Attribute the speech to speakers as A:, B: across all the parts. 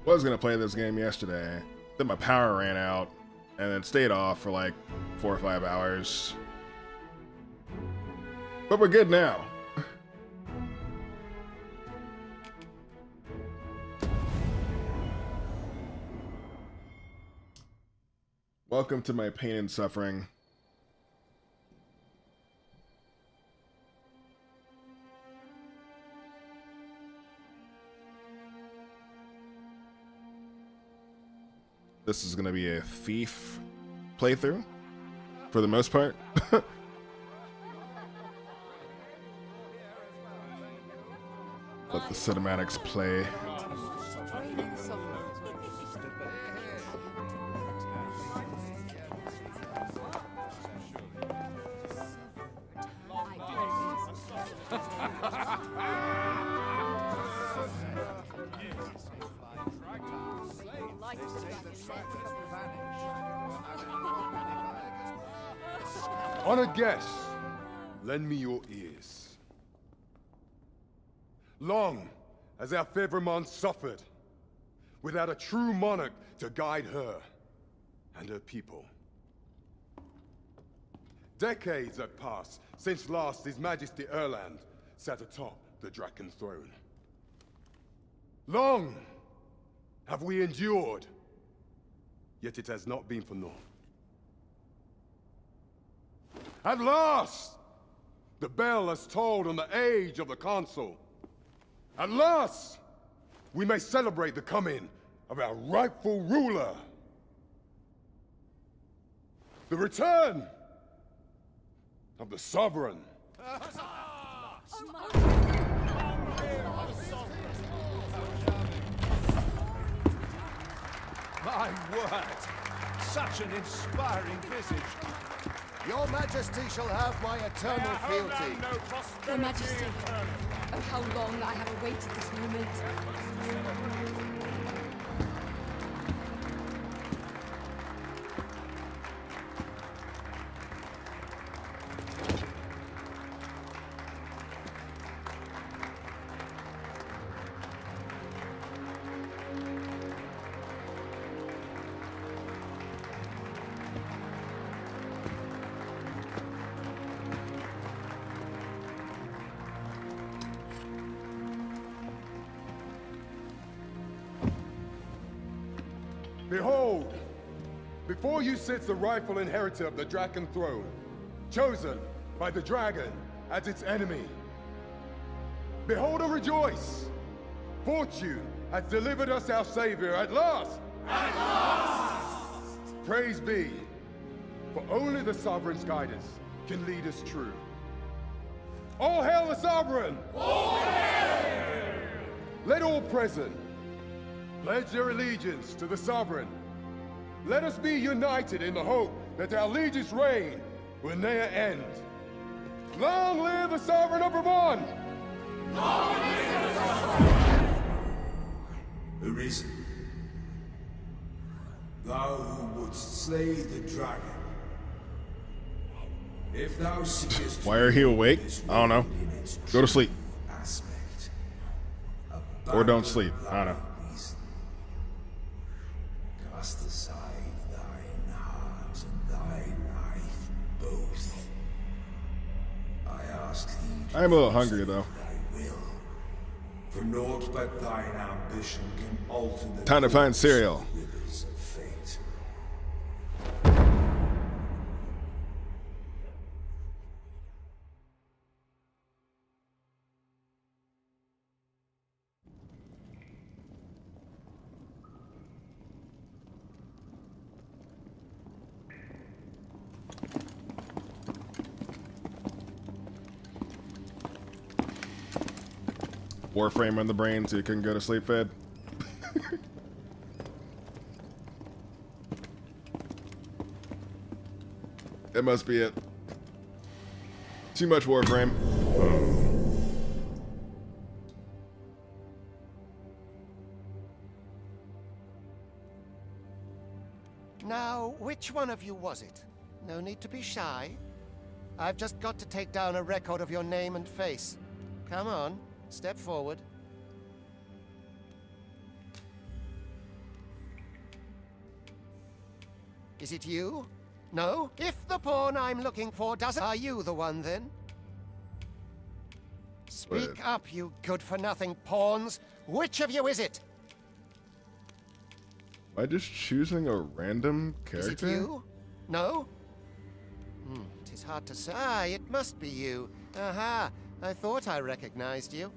A: Was gonna play this game yesterday, then my power ran out, and then stayed off for like 4 or 5 hours. But we're good now. Welcome to my pain and suffering. This is going to be a thief playthrough, for the most part. Let the cinematics play.
B: Honored guests, lend me your ears. Long has our Fevrimon suffered, without a true monarch to guide her and her people. Decades have passed since last His Majesty Erland sat atop the Draken throne. Long have we endured, yet it has not been for naught. At last, the bell has tolled on the age of the Council. At last, we may celebrate the coming of our rightful ruler. The return of the Sovereign.
C: My word! Such an inspiring visage.
D: Your Majesty shall have my eternal fealty.
E: Your Majesty, oh how long I have awaited this moment.
B: Behold, before you sits the rightful inheritor of the Draken throne, chosen by the dragon as its enemy. Behold and rejoice! Fortune has delivered us our savior at last! At last! Praise be, for only the Sovereign's guidance can lead us true. All hail the Sovereign! All hail! Let all present pledge their allegiance to the Sovereign. Let us be united in the hope that our liege's reign will ne'er end. Long live the Sovereign of Vermont! Long live the Sovereign!
F: Arisen, thou who wouldst slay the dragon, if thou seekest...
A: Why are he awake? I don't know. Go to sleep.
F: Aspect,
A: Or don't sleep. I don't know.
F: Cast aside thine heart and thy life both. I ask thee.
A: I am a little hungry though.
F: Thy will, for naught but thine ambition can alter the
A: Time to find cereal.
F: withers of fate.
A: Warframe on the brain so you couldn't go to sleep, Fed. That must be it. Too much Warframe.
D: Now, which one of you was it? No need to be shy. I've just got to take down a record of your name and face. Come on, step forward. Is it you? No? If the pawn I'm looking for doesn't... Are you the one, then? Speak up, you good-for-nothing pawns. Which of you is it?
A: Am I just choosing a random character?
D: Is it you? No? It is hard to say. Ah, it must be you. Aha, I thought I recognized you.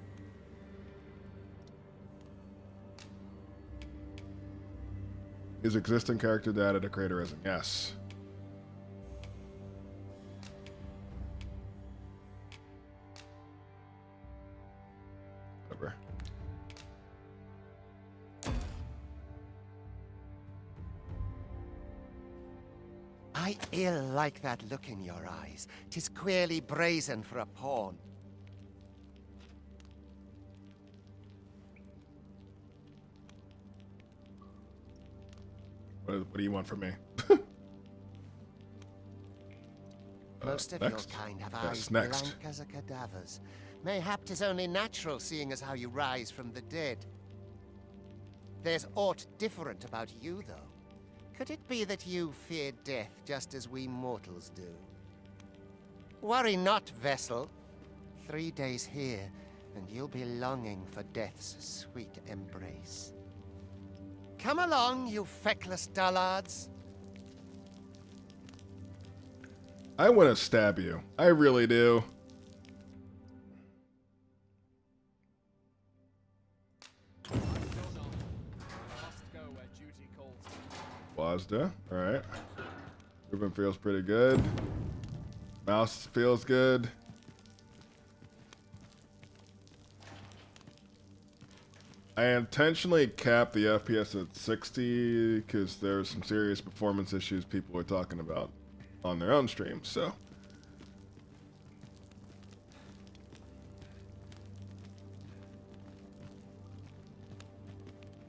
A: Is existing character data to create Arisen? Yes. Whatever.
D: I ill like that look in your eyes. 'Tis queerly brazen for a pawn.
A: What do you want from me?
D: Most of
A: next?
D: your kind have
A: Yes,
D: eyes
A: next.
D: blank as a cadaver's. Mayhap 'tis only natural, seeing as how you rise from the dead. There's aught different about you, though. Could it be that you fear death just as we mortals do? Worry not, vessel. 3 days here, and you'll be longing for death's sweet embrace. Come along, you feckless dullards.
A: I want to stab you. I really do. Wazda. Alright. Ruben feels pretty good. Mouse feels good. I intentionally capped the FPS at 60 because there's some serious performance issues people were talking about on their own streams, so.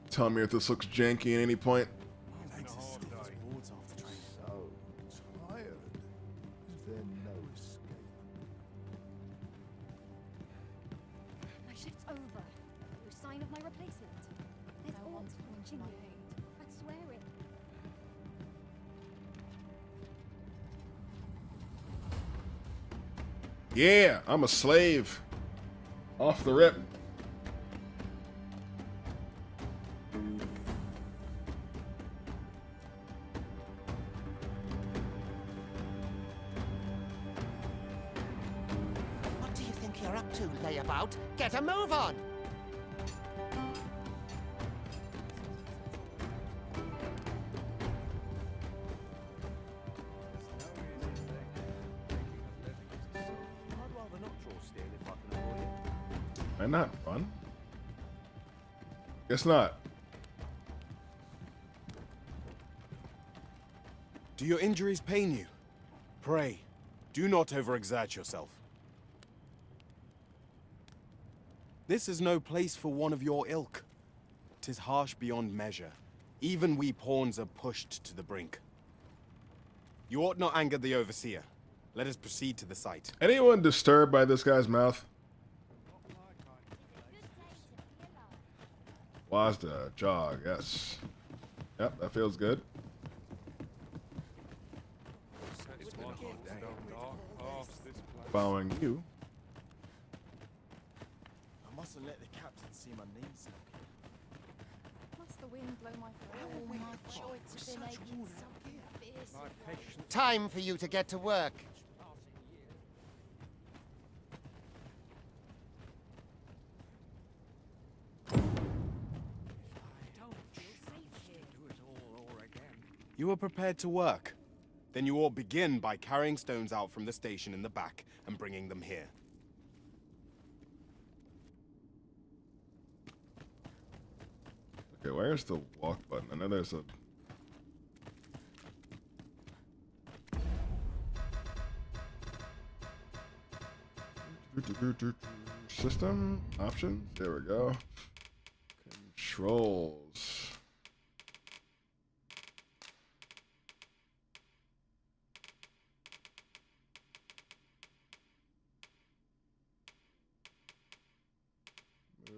A: Tell me if this looks janky at any point.
E: My shift's over. No sign of my replacement. There's all watching me. I'd swear it.
A: Yeah, I'm a slave. Off the rip.
D: What do you think you're up to, layabout? Get a move on!
A: Am I not fun? Guess not.
G: Do your injuries pain you? Pray, do not overexert yourself. This is no place for one of your ilk. 'Tis harsh beyond measure. Even we pawns are pushed to the brink. You ought not anger the overseer. Let us proceed to the site.
A: Anyone disturbed by this guy's mouth? Wazda, jog, yes. Yep, that feels good. Following you.
G: I mustn't let the captain see my knees.
E: Must the wind blow my joints have been aching so fiercely.
D: Time for you to get to work.
G: You are prepared to work? Then you ought begin by carrying stones out from the station in the back and bringing them here.
A: Okay, where's the walk button? I know there's a... System options. There we go. Controls.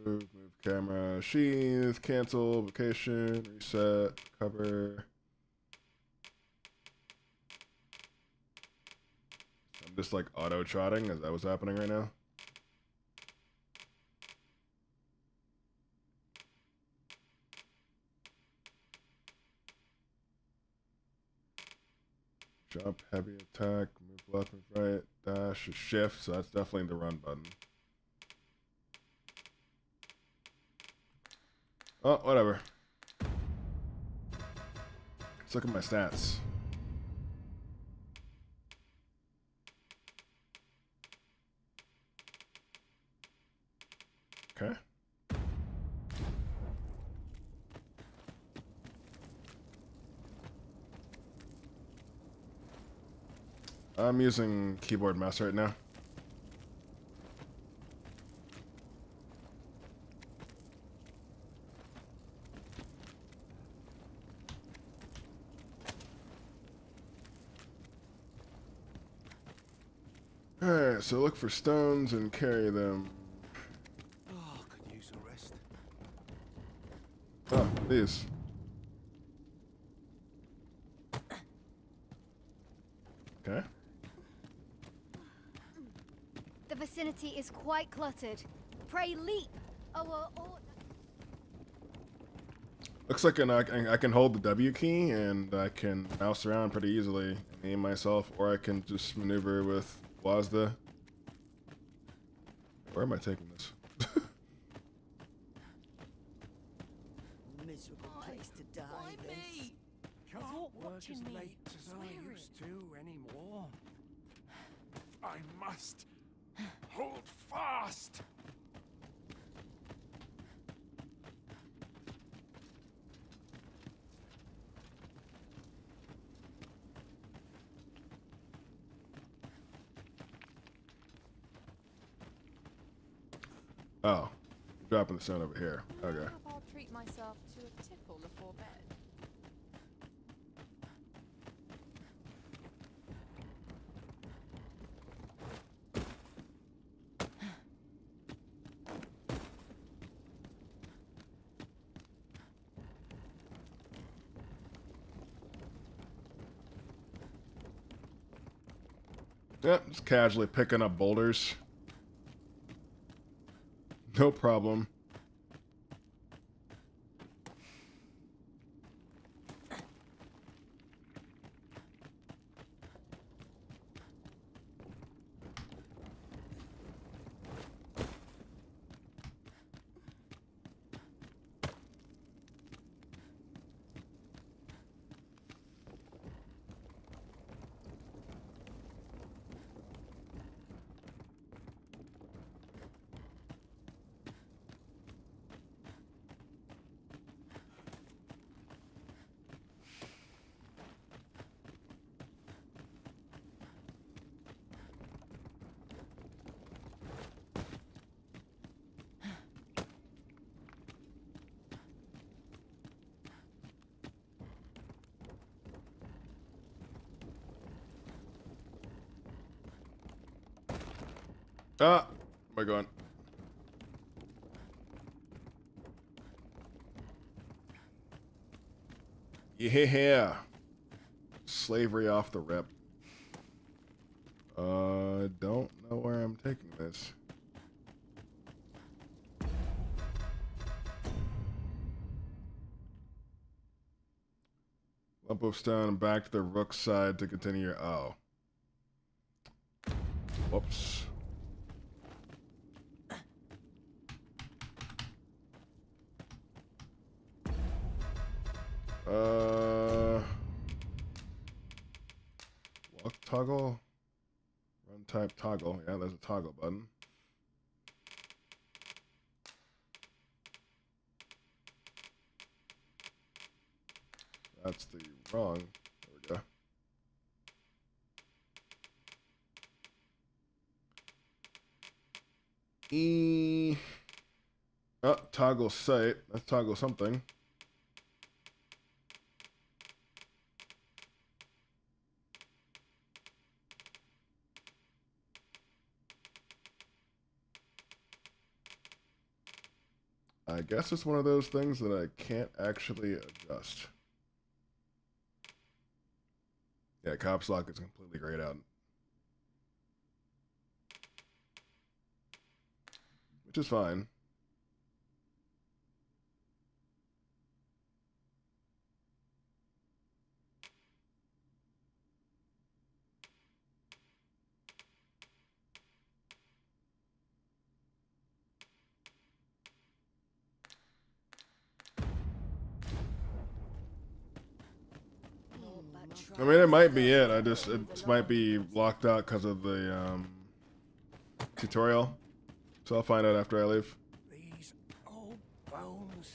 A: Move camera, sheath, cancel, vocation, reset, cover. I'm just like auto-trotting. Is that what's happening right now? Jump, heavy attack, move left and right, dash, shift, so that's definitely the run button. Oh, whatever. Let's look at my stats. Okay. I'm using keyboard and mouse right now. Alright, so look for stones and carry them.
C: Oh, could use a rest.
A: Oh, these. Okay.
E: The vicinity is quite cluttered. Pray leap!
A: Looks like I can hold the W key and I can mouse around pretty easily and aim myself, or I can just maneuver with WASD. Where am I taking this?
H: Miserable place to die.
C: Why me? Can't work as late as I used to anymore. I must hold fast.
A: Oh, dropping the stone over here. Okay.
I: I'll treat myself to a tipple before bed.
A: Yep, just casually picking up boulders. No problem. Ah, where am I going? Yeah, slavery off the rip. Don't know where I'm taking this. Lump of stone back to the rook side to continue your. Oh. Whoops. Walk toggle. Run type toggle. Yeah, there's a toggle button. That's the wrong. There we go. Oh, toggle sight. Let's toggle something. I guess it's one of those things that I can't actually adjust. Yeah, caps lock is completely grayed out. which is fine. I mean, it might be it. It might be locked out because of the tutorial. So I'll find out after I leave.
C: These old bones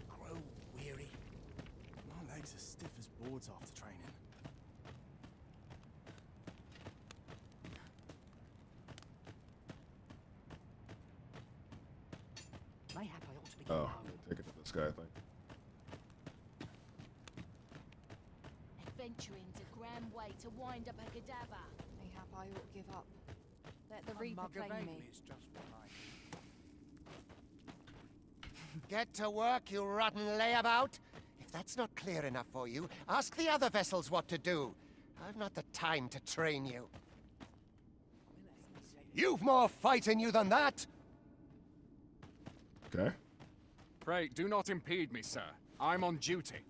C: grow weary.
G: My legs are stiff as boards after training.
H: Mayhap I ought to be
A: Oh,
H: going home.
A: take it to this guy, I think.
J: Adventuring's a grand way to wind up a cadaver.
I: Mayhap I ought give up. Let the Reaper claim me.
C: Is just what I...
D: Get to work, you rotten layabout! If that's not clear enough for you, ask the other vessels what to do. I've not the time to train you. You've more fight in you than that!
A: Okay.
K: Pray, do not impede me, sir. I'm on duty.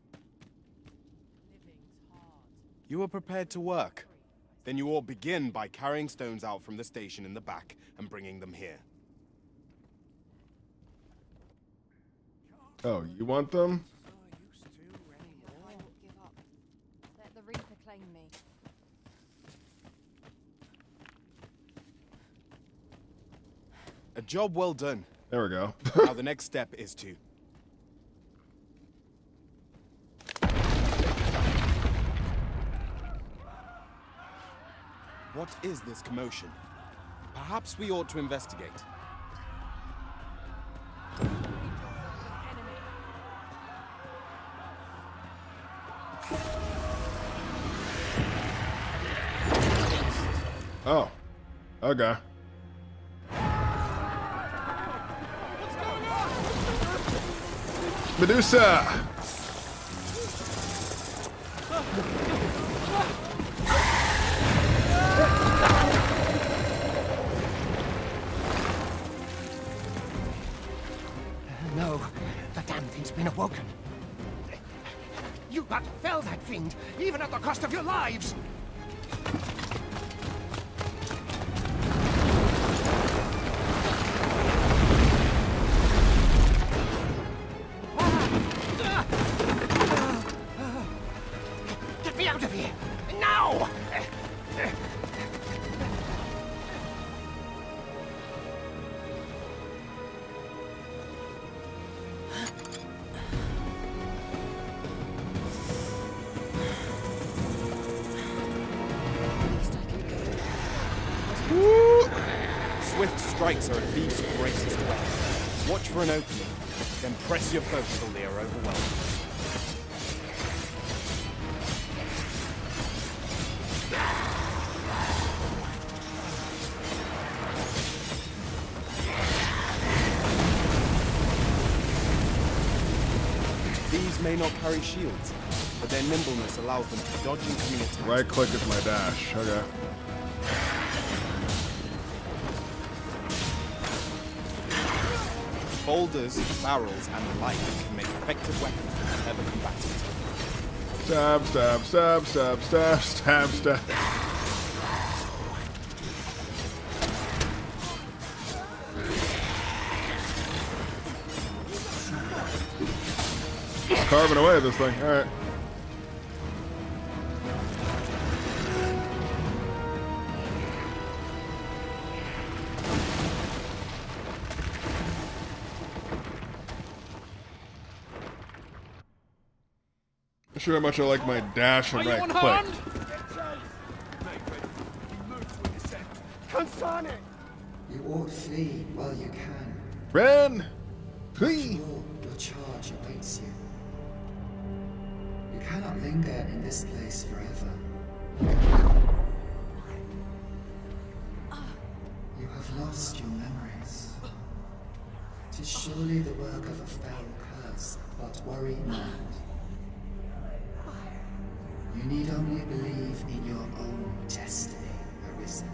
G: You are prepared to work. Then you ought begin by carrying stones out from the station in the back and bringing them here.
A: Oh, you want them?
I: Mayhap I ought give up. Let the Reaper claim me.
G: A job well done.
A: There we go.
G: Now the next step is to... What is this commotion? Perhaps we ought to investigate.
A: Oh. Okay. Medusa!
D: No, the damn thing's been awoken. You got to fell that fiend, even at the cost of your lives! Get me out of here! Now!
G: Swift strikes are a thief's greatest weapon. Watch for an opening, then press your foe till they are overwhelmed. These may not carry shields, but their nimbleness allows them to dodge incoming attacks.
A: Right click is my dash. Okay.
G: Boulders, barrels, and the like can make effective weapons for clever combatants.
A: Stab, stab, stab, stab, stab, stab, stab. Just carving away at this thing. Alright. Sure how much I like my dash and right click.
F: You ought flee while you can.
A: Ren! Flee!
F: Your charge awaits you. You cannot linger in this place forever. You have lost your memories. 'Tis surely the work of a fell curse, but worry not. You need only believe in your own destiny, Arisen.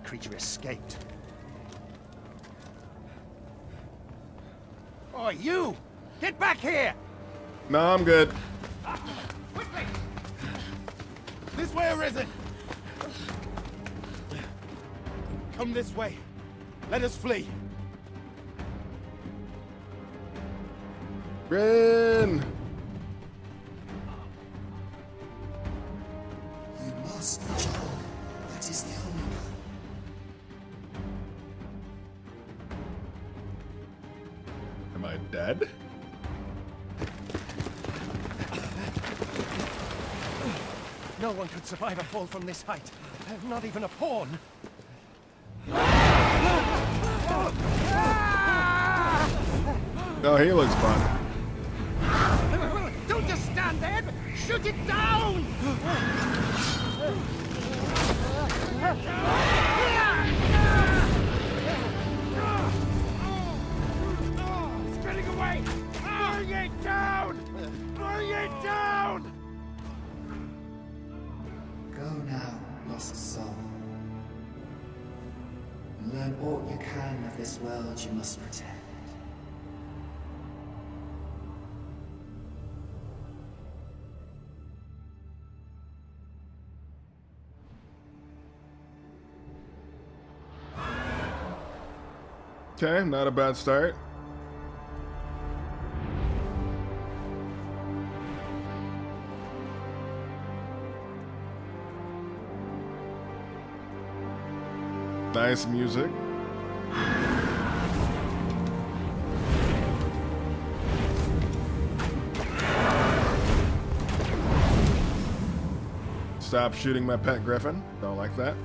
H: creature escaped. Oh, you! Get back here!
A: No, I'm good.
H: Quickly! This way, Arisen!
G: Come this way. Let us flee.
A: Rin!
F: You must know. That is the only way.
A: Am I dead?
H: No one could survive a fall from this height. Not even a pawn.
A: No, he looks fun.
H: Don't just stand there! Shoot it down! It's getting away! Bring it down! Bring it down!
F: Go now, lost soul. Learn all you can of this world you must protect.
A: Okay, not a bad start. Nice music. Stop shooting my pet griffin. Don't like that.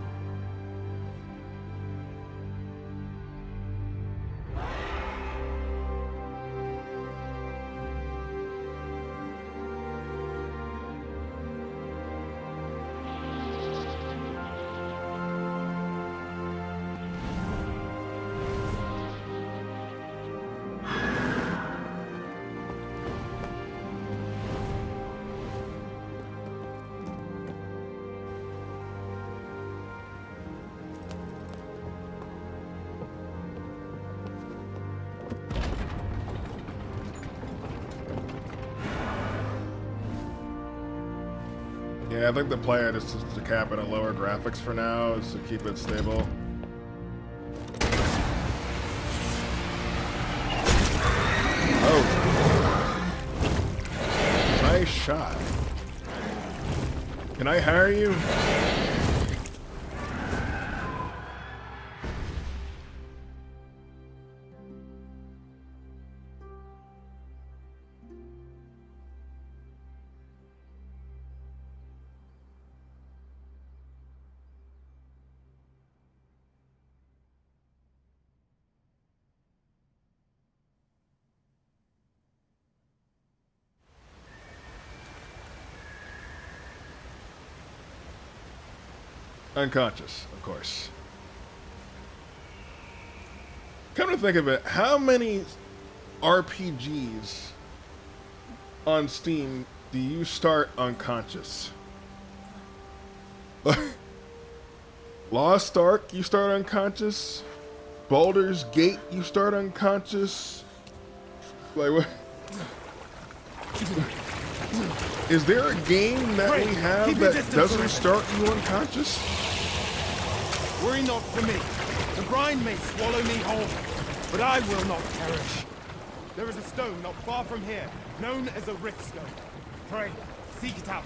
A: Yeah, I think the plan is to cap it at lower graphics for now, is to keep it stable. Oh. Nice shot. Can I hire you? Unconscious, of course. Come to think of it, how many RPGs on Steam do you start unconscious? Lost Ark, you start unconscious? Baldur's Gate, you start unconscious? Like what? Is there a game that we have that doesn't start you unconscious?
G: Worry not for me. The brine may swallow me whole, but I will not perish. There is a stone not far from here, known as a rift stone. Pray, seek it out.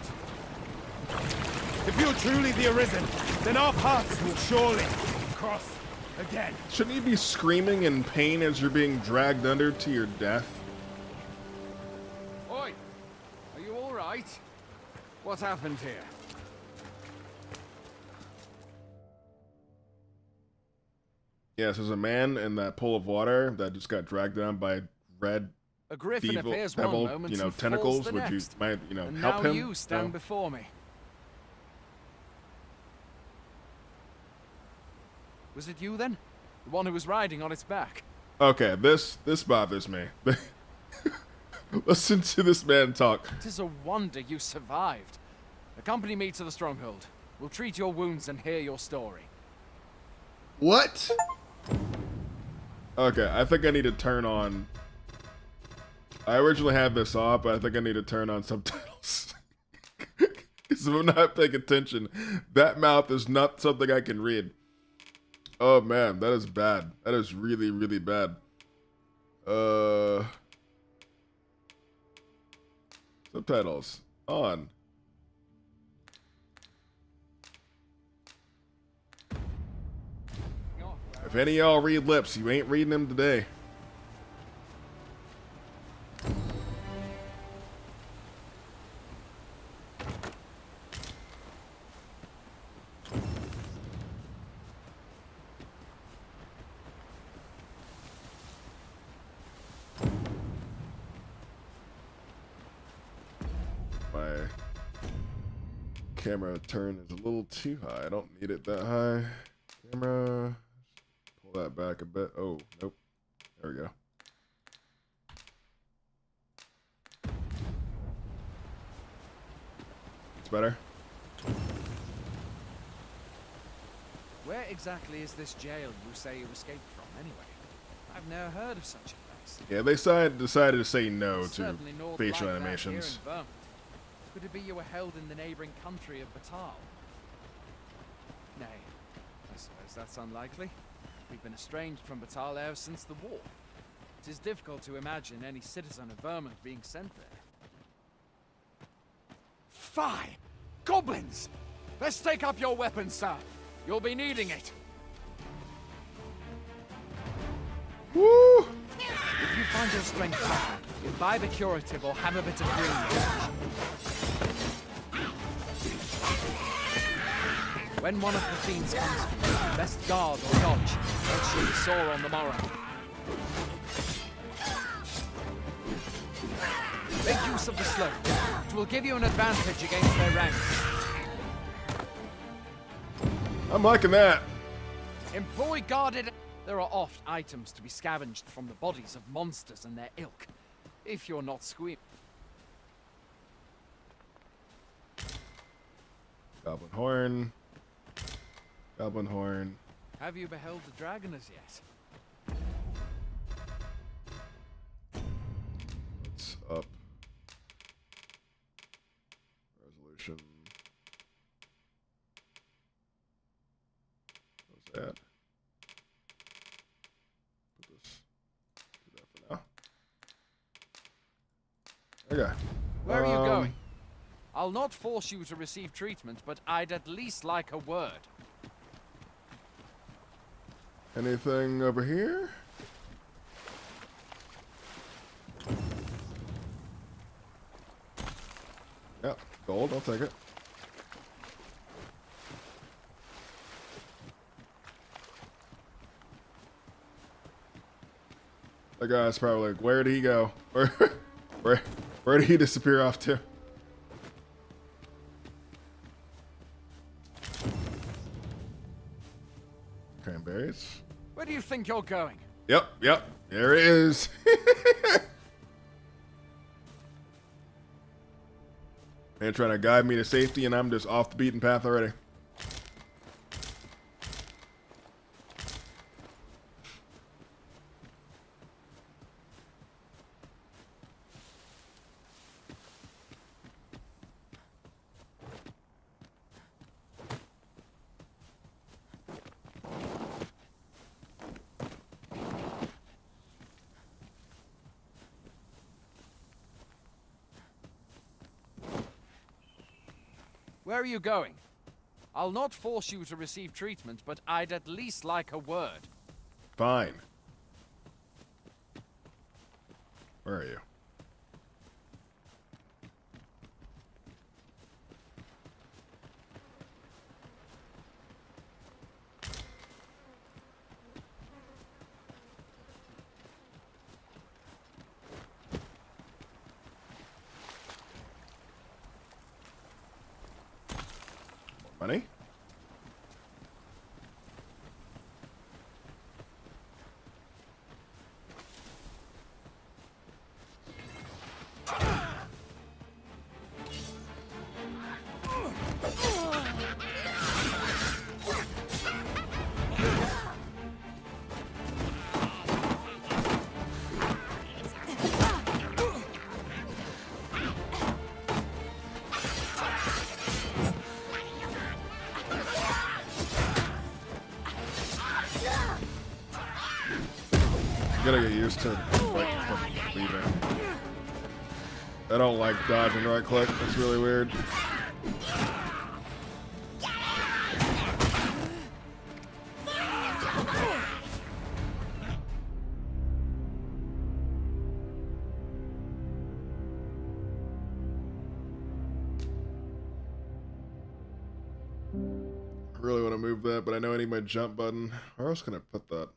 G: If you're truly the Arisen, then our paths will surely cross again.
A: Shouldn't you be screaming in pain as you're being dragged under to your death?
K: Oi! Are you alright? What happened here?
A: Yes, there's a man in that pool of water that just got dragged down by red
K: A griffin
A: devil,
K: appears one moment and falls
A: tentacles.
K: the
A: Would you
K: next.
A: might,
K: And
A: help
K: now
A: him?
K: you stand
A: No?
K: before me. Was it you then? The one who was riding on its back?
A: Okay, this bothers me. Listen to this man talk.
K: It is a wonder you survived. Accompany me to the stronghold. We'll treat your wounds and hear your story.
A: What? Okay, I think I need to turn on... I originally had this off, but I think I need to turn on subtitles. Because if I'm not paying attention, that mouth is not something I can read. Oh man, that is bad. That is really, really bad. Subtitles on. If any of y'all read lips, you ain't reading them today. My camera turn is a little too high. I don't need it that high. Camera, pull that back a bit. Oh, nope. There we go. It's better.
L: Where exactly is this jail you say you escaped from, anyway? I've never heard of such a place.
A: Yeah, they decided to say no to
L: Certainly not
A: facial
L: like that
A: animations.
L: here in Vermont. Could it be you were held in the neighboring country of Batal? Nay, I suppose that's unlikely. We've been estranged from Batal ever since the war. It is difficult to imagine any citizen of Vermont being sent there.
K: Fie! Goblins! Let's take up your weapons, sir. You'll be needing it.
A: Woo!
L: If you find your strength high, imbibe a curative or have a bit of green. When one of the fiends comes for you, best guard or dodge, else you'll be sore on the morrow. Make use of the slope. It will give you an advantage against their ranks.
A: I'm liking that.
L: Employ guarded... There are oft items to be scavenged from the bodies of monsters and their ilk. If you're not squeamish.
A: Goblin horn. Goblin horn.
L: Have you beheld the dragon as yet?
A: Let's up resolution. What's that? Put this. Do that for now. Okay.
L: Where are you going? I'll not force you to receive treatment, but I'd at least like a word.
A: Anything over here? Yep, gold, I'll take it. That guy's probably like, where did he go? Where did he disappear off to? Cranberries.
L: Where do you think you're going?
A: Yep, there it is. Man trying to guide me to safety and I'm just off the beaten path already.
L: Where are you going? I'll not force you to receive treatment, but I'd at least like a word.
A: Fine. Where are you? Money? Gotta get used to like leaving. I don't like dodging right click. It's really weird. I really want to move that, but I know I need my jump button. Where else can I put that?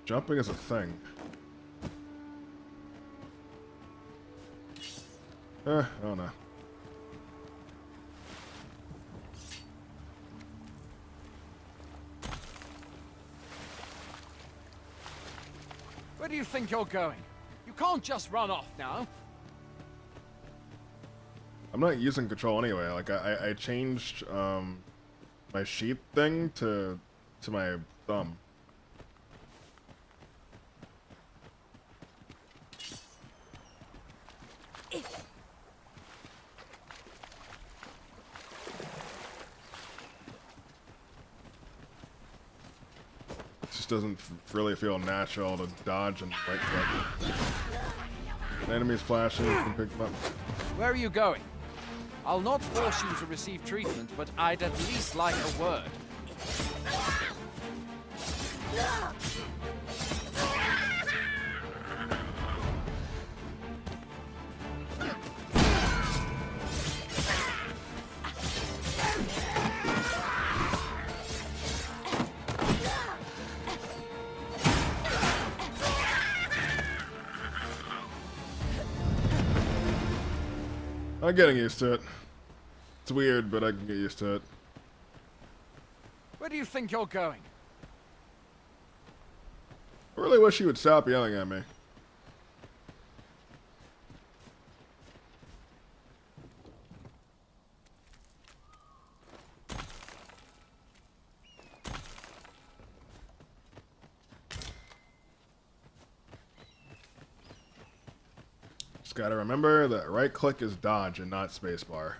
A: Jumping is a thing. I don't know.
K: Where do you think you're going? You can't just run off now.
A: I'm not using control anyway. Like I changed my sheath thing to my thumb. Doesn't really feel natural to dodge and right click. An enemy's flashing, you can pick them up.
K: Where are you going? I'll not force you to receive treatment, but I'd at least like a word.
A: I'm getting used to it. It's weird, but I can get used to it.
K: Where do you think you're going?
A: I really wish you would stop yelling at me. Just gotta remember that right click is dodge and not spacebar.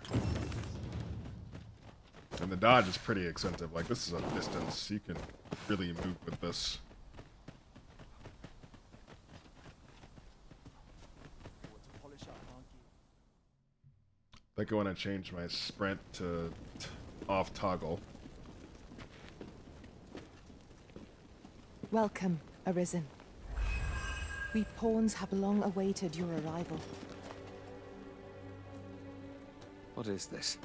A: And the dodge is pretty extensive. Like, this is a distance. You can really move with this. I think I want to change my sprint to off toggle.
M: Welcome, Arisen. We pawns have long awaited your arrival.
K: What is this?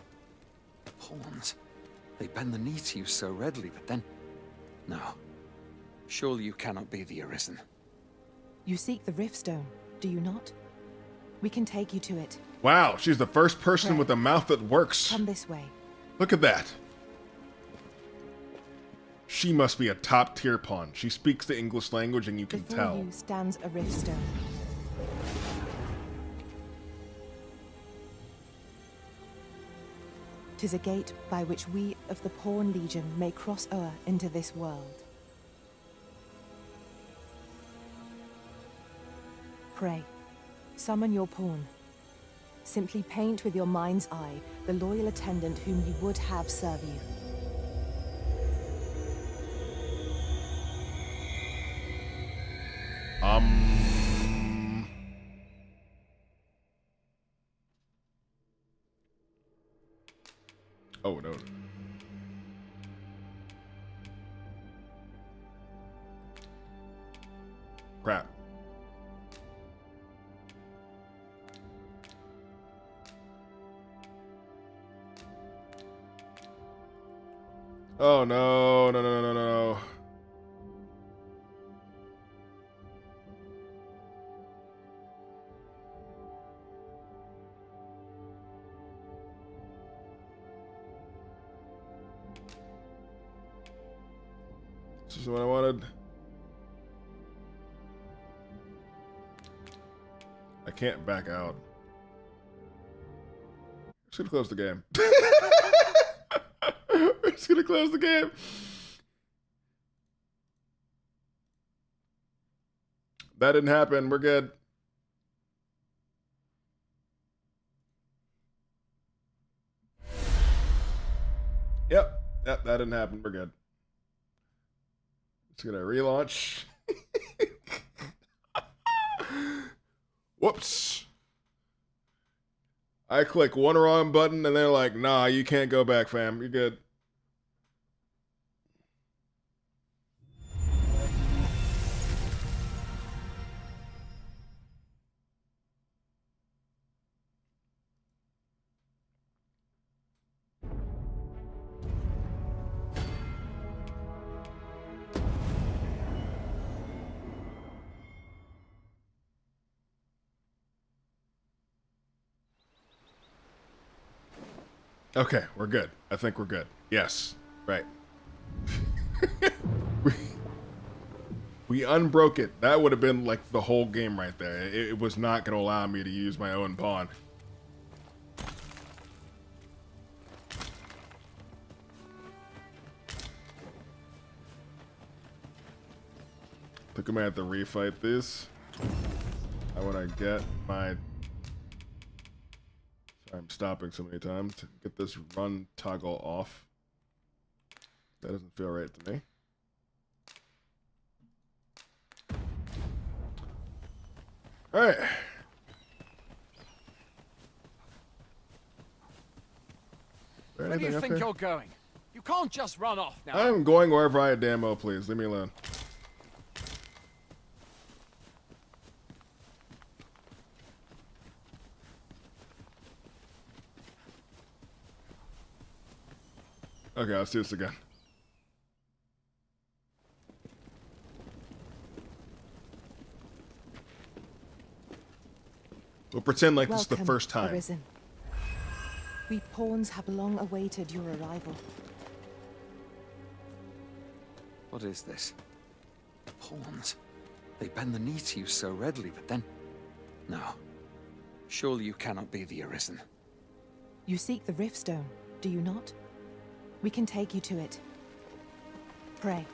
K: Pawns? They bend the knee to you so readily, but then... No. Surely you cannot be the Arisen.
M: You seek the Riftstone, do you not? We can take you to it.
A: Wow, she's the first person
M: Pray.
A: with a mouth that works.
M: Come this way.
A: Look at that. She must be a top-tier pawn. She speaks the English language and you can
M: Before
A: tell.
M: you stands a Riftstone. Tis a gate by which we of the Pawn Legion may cross o'er into this world. Pray, summon your pawn. Simply paint with your mind's eye the loyal attendant whom you would have serve you.
A: Oh, no. Crap. Oh, no, no, no, no, no, no. This is what I wanted. I can't back out. I'm just gonna close the game. We're just gonna close the game. That didn't happen. We're good. Yep, that didn't happen. We're good. Just gonna relaunch. Whoops. I click one wrong button and they're like, nah, you can't go back, fam. You're good. Okay, we're good. I think we're good. Yes, right. we unbroke it. That would have been like the whole game right there. It was not going to allow me to use my own pawn. I think I'm going to have to refight this. I want to get my... I'm stopping so many times to get this run toggle off. That doesn't feel right to me. All right.
L: Where do you think you're going? You can't just run off now.
A: I'm going wherever I damn well please. Leave me alone. Okay, let's do this again. We'll pretend like this is the first time.
M: Arisen. We pawns have long awaited your arrival.
K: What is this? Pawns. They bend the knee to you so readily, but then... No. Surely you cannot be the Arisen.
M: You seek the Riftstone, do you not? We can take you to it. Pray.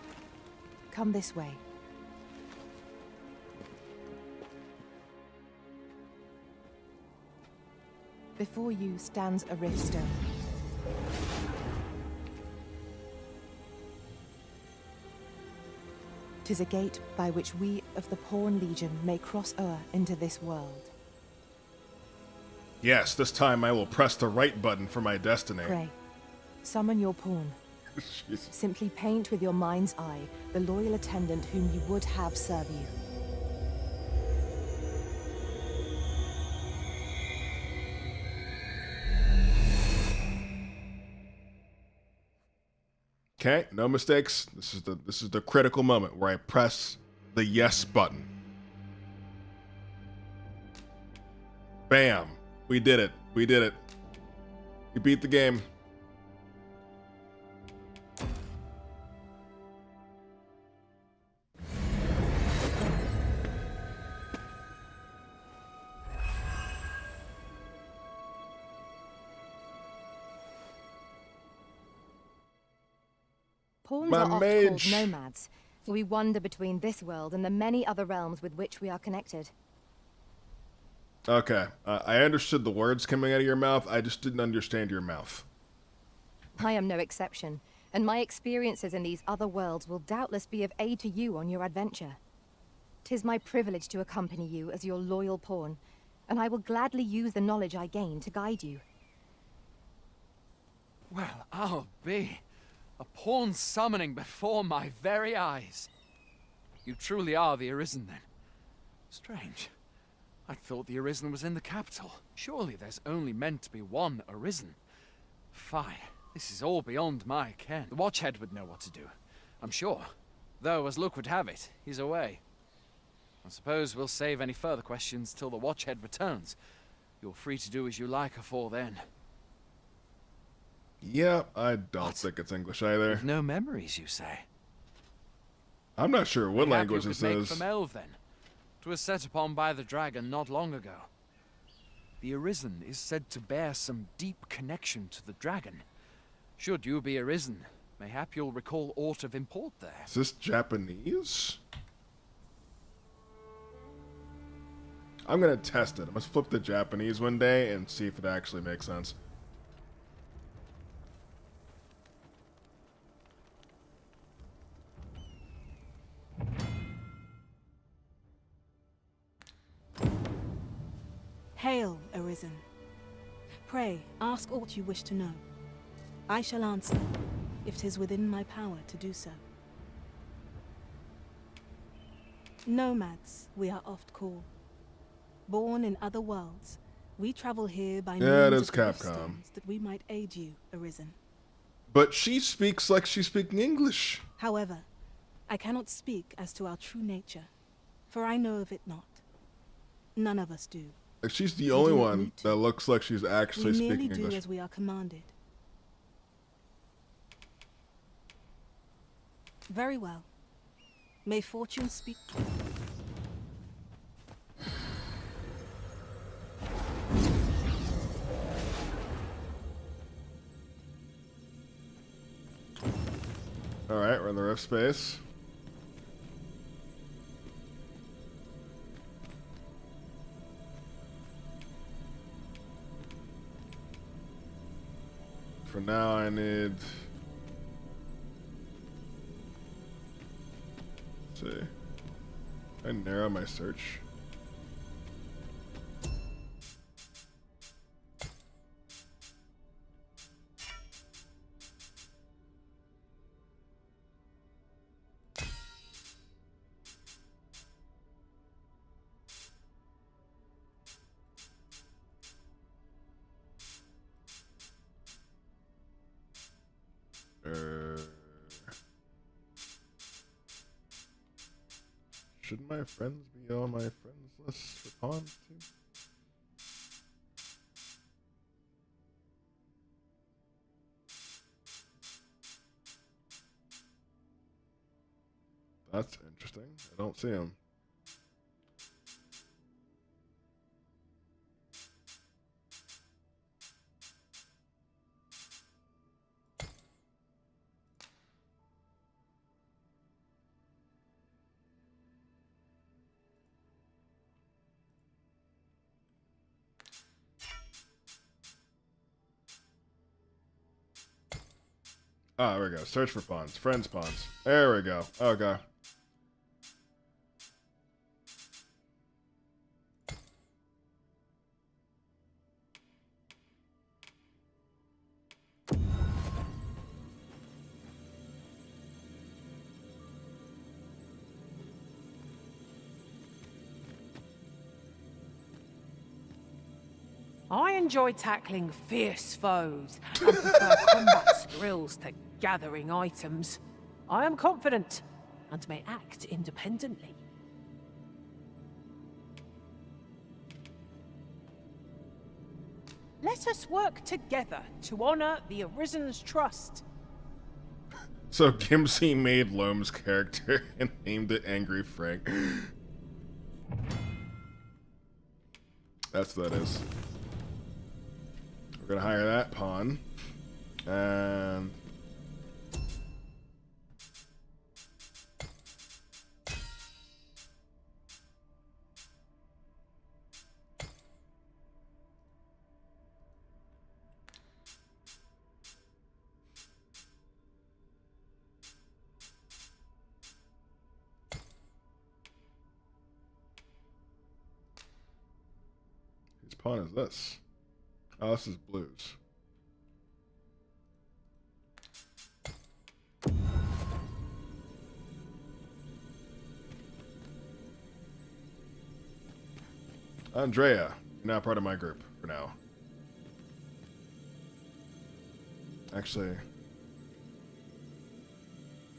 M: Come this way. Before you stands a Riftstone. Tis a gate by which we of the Pawn Legion may cross o'er into this world.
A: Yes, this time I will press the right button for my destiny.
M: Pray. Summon your pawn. Simply paint with your mind's eye the loyal attendant whom you would have serve you.
A: Okay, no mistakes. This is the critical moment where I press the yes button. Bam. We did it. We did it. We beat the game.
E: Pawns are oft called nomads, for we wander between this world and the many other realms with which we are connected.
A: Okay, I understood the words coming out of your mouth. I just didn't understand your mouth.
E: I am no exception, and my experiences in these other worlds will doubtless be of aid to you on your adventure. 'Tis my privilege to accompany you as your loyal pawn, and I will gladly use the knowledge I gain to guide you.
L: Well, I'll be. A pawn summoning before my very eyes. You truly are the Arisen, then. Strange. I thought the Arisen was in the capital. Surely there's only meant to be one Arisen. Fie. This is all beyond my ken. The Watchhead would know what to do, I'm sure. Though, as luck would have it, he's away. I suppose we'll save any further questions till the Watchhead returns. You're free to do as you like afore then.
A: Yeah, I don't think it's English either.
L: With no memories, you say?
A: I'm not sure what language this
L: make
A: is.
L: from Elf, then. 'Twas set upon by the dragon not long ago. The Arisen is said to bear some deep connection to the dragon. Should you be Arisen, mayhap you'll recall aught of import there.
A: Is this Japanese? I'm gonna test it. I must flip the Japanese one day and see if it actually makes sense.
M: Hail, Arisen. Pray, ask aught you wish to know. I shall answer, if 'tis within my power to do so. Nomads, we are oft called. Born in other worlds, we travel here by
A: Yeah, it
M: means
A: is
M: of the
A: Capcom.
M: stones that we might aid you, Arisen.
A: But she speaks like she's speaking English.
M: However, I cannot speak as to our true nature, for I know of it not. None of us do.
A: Like she's the
M: We
A: only
M: do not
A: one
M: need to.
A: that looks like she's actually
M: We merely
A: speaking
M: do
A: English.
M: as we are commanded. Very well. May fortune speak.
A: Alright, we're in the rift space. For now, I need... Let's see. I narrow my search. Should my friends be on my friends list for pawns too? That's interesting. I don't see him. Ah, there we go. Search for pawns. Friends pawns. There we go. Okay.
N: I enjoy tackling fierce foes and prefer combat's thrills to gathering items. I am confident and may act independently. Let us work together to honor the Arisen's trust.
A: So Gimsey made Loam's character and named it Angry Frank. That's what that is. We're gonna hire that pawn. And whose pawn is this? Oh, this is blues. Andrea, you're not part of my group for now. Actually,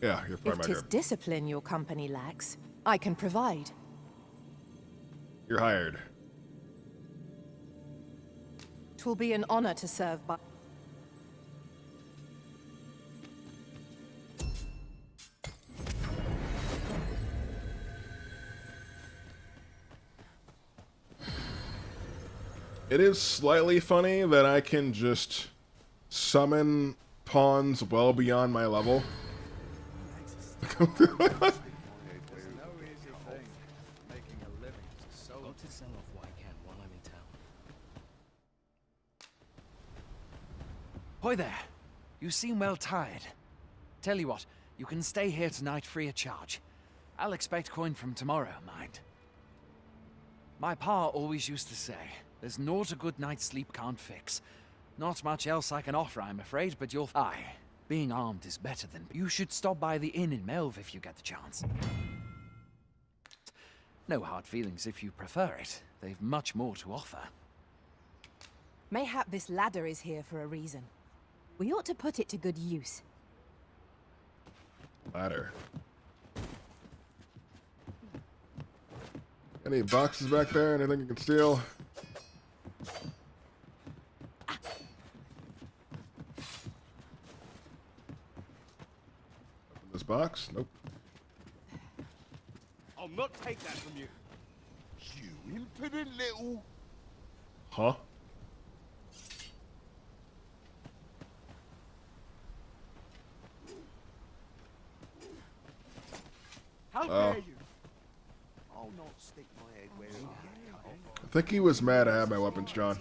A: yeah, you're part
M: If
A: of my
M: 'tis
A: group.
M: discipline your company lacks, I can provide.
A: You're hired.
M: 'Twill be an honor to serve by...
A: It is slightly funny that I can just summon pawns well beyond my level.
L: Hoy there. You seem well tired. Tell you what, you can stay here tonight free of charge. I'll expect coin from tomorrow, mind. My pa always used to say, There's naught a good night's sleep can't fix. Not much else I can offer, I'm afraid, but you'll... Aye, being armed is better than... You should stop by the inn in Melve if you get the chance. No hard feelings if you prefer it. They've much more to offer.
M: Mayhap this ladder is here for a reason. We ought to put it to good use.
A: Ladder. Any boxes back there? Anything you can steal? Open this box? Nope.
H: I'll not take that from you. You impudent little...
A: Huh?
H: How dare you? I'll not stick my head where it'll get cut off.
A: I think he was mad I had my weapons drawn.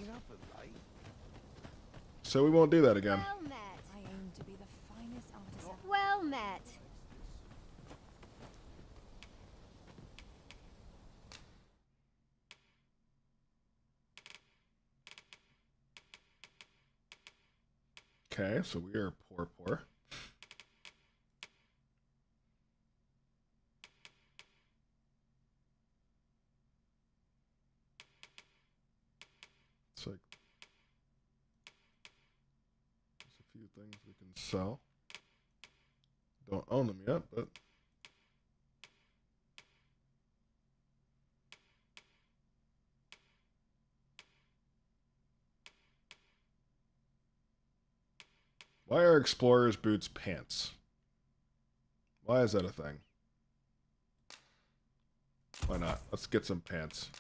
A: So we won't do that again.
I: Well met. I aim to be the finest artisan. Well met.
A: Okay, so we are poor. It's like there's a few things we can sell. Don't own them yet, but why are explorers' boots pants? Why is that a thing? Why not? Let's get some pants.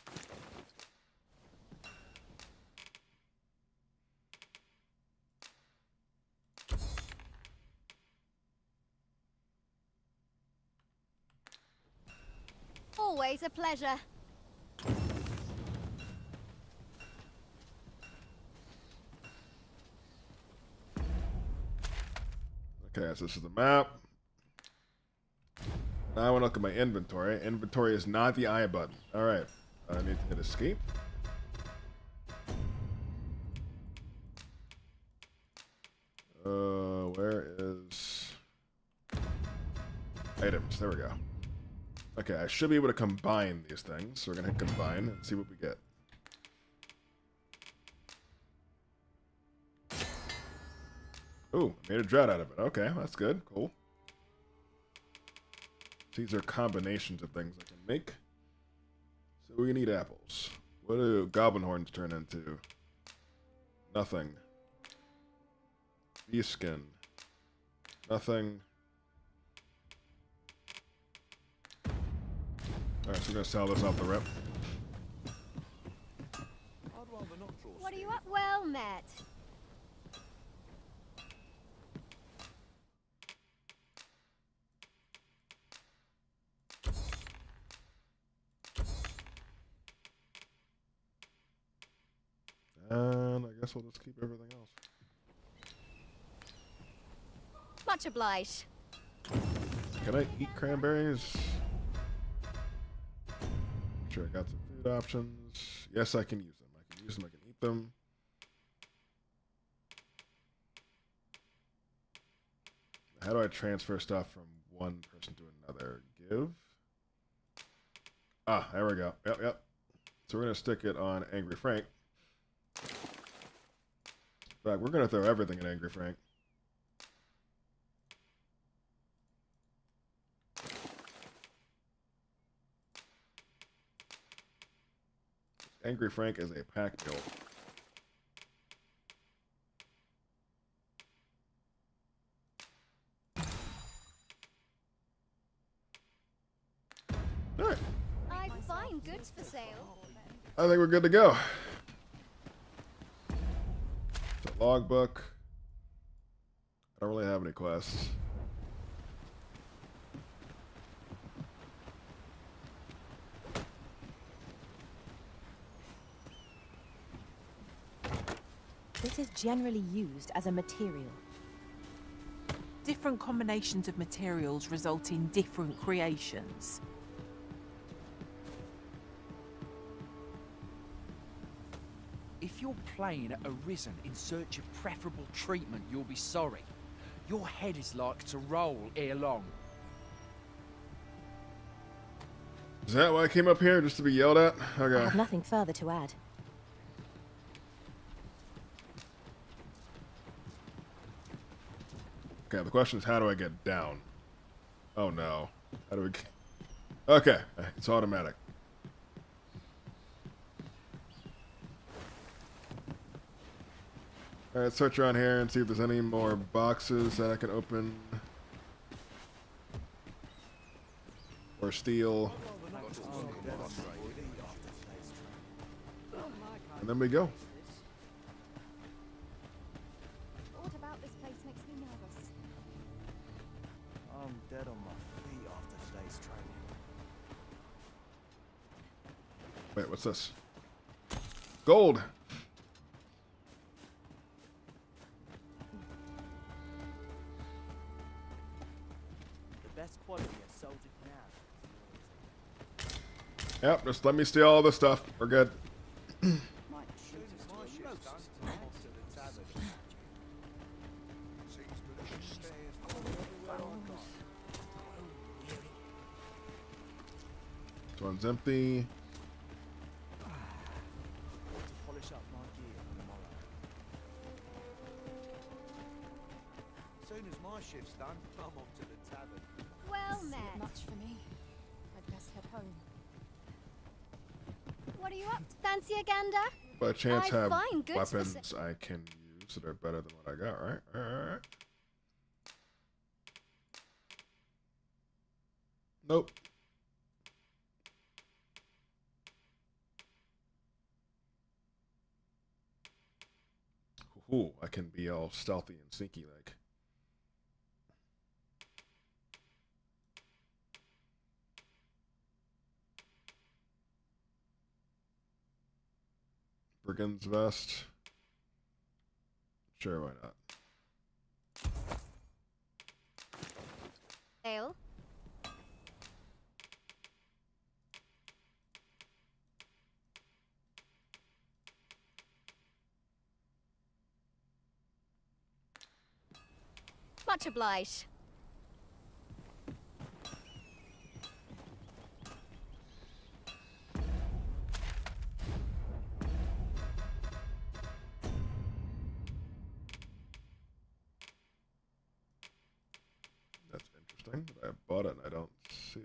I: Always a pleasure.
A: Okay, so this is the map. Now I want to look at my inventory. Inventory is not the I button. Alright. I need to hit escape. Where is items? There we go. Okay, I should be able to combine these things. So we're gonna hit combine and see what we get. Ooh, made a drought out of it. Okay, that's good. Cool. These are combinations of things I can make. So we need apples. What do goblin horns turn into? Nothing. Bee skin. Nothing. Alright, so we're gonna sell this off the rip.
I: What are you up? Well met.
A: And I guess we'll just keep everything else.
I: Much obliged.
A: Can I eat cranberries? Sure, I got some food options. Yes, I can use them. I can use them, I can eat them. How do I transfer stuff from one person to another? Give? Ah, there we go. Yep. So we're going to stick it on Angry Frank. In fact, we're going to throw everything at Angry Frank. Angry Frank is a pack build. Alright.
I: I find goods for sale.
A: I think we're good to go. So logbook. I don't really have any quests.
M: This is generally used as a material.
N: Different combinations of materials result in different creations.
L: if you're playing at Arisen in search of preferable treatment, you'll be sorry. Your head is like to roll ere long.
A: Is that why I came up here? Just to be yelled at?
M: I
A: Okay.
M: have nothing further to add.
A: Okay, the question is, how do I get down? Oh no. How do we get... Okay, it's automatic. Alright, search around here and see if there's any more boxes that I can open. Or steal. And then we go.
I: What about this place makes me nervous?
C: I'm dead on my feet after today's training.
A: Wait, what's this? Gold!
C: The best quality a soldier can have.
A: Yep, just let me steal all this stuff. We're good. This one's empty.
C: To polish up my gear for tomorrow. Soon as my shift's done, I'm off to the tavern.
I: Well met. Much for me. I'd best head home. What are you up to? Fancy a gander?
A: By chance
I: I
A: have
I: find goods for
A: weapons I can use that are better than what I got, right? Alright. Nope. Ooh, I can be all stealthy and sneaky like. Brigand's vest. Sure, why not?
I: Ale. Much obliged.
A: That's interesting. I bought it and I don't see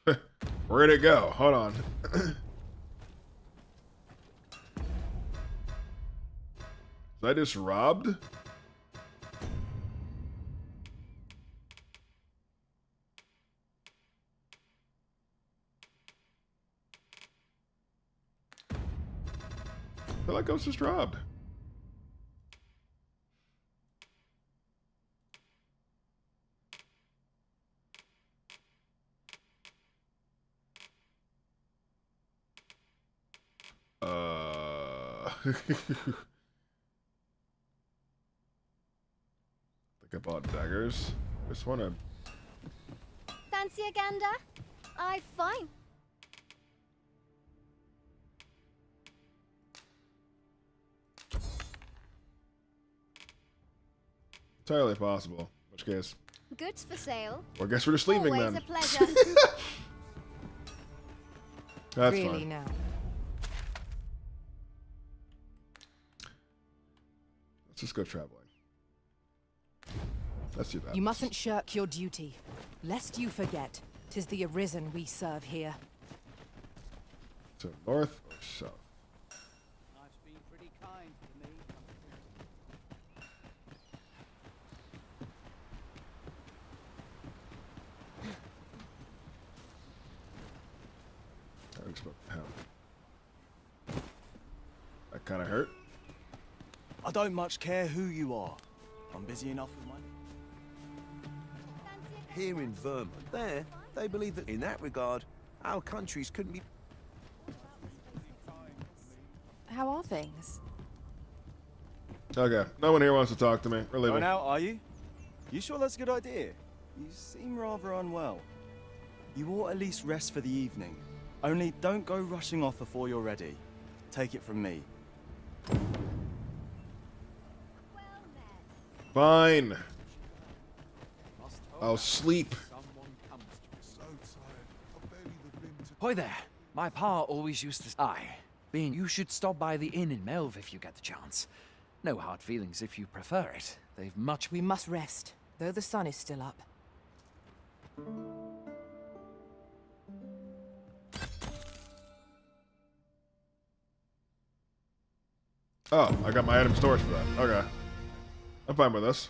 A: it. Where'd it go? Hold on. Was I just robbed? I feel like I was just robbed. I think I bought daggers. I just want to...
I: Fancy a gander? I fine.
A: Entirely possible. In which case...
I: Goods for sale.
A: Well, I guess we're just leaving
I: Always
A: then.
I: a pleasure.
A: That's
M: really
A: fine.
M: now.
A: Let's just go traveling. Let's do that.
M: You mustn't shirk your duty, lest you forget 'tis the Arisen we serve here.
A: So north or south?
L: Life's been pretty kind to me.
A: I expect to have. That kind of hurt.
C: I don't much care who you are. I'm busy enough with my...
O: Here in Vermont, they believe that in that regard, our countries couldn't be...
I: How are things?
A: Okay, no one here wants to talk to me. We're leaving.
C: Going out, are you? You sure that's a good idea? You seem rather unwell.
P: You ought at least rest for the evening. Only don't go rushing off before you're ready. Take it from me.
A: Fine. I'll sleep.
L: Hi there. My pa always used to... Aye. Being you should stop by the inn in Melve if you get the chance. No hard feelings if you prefer it. They've much...
M: We must rest, though the sun is still up.
A: Oh, I got my item storage for that. Okay. I'm fine with this.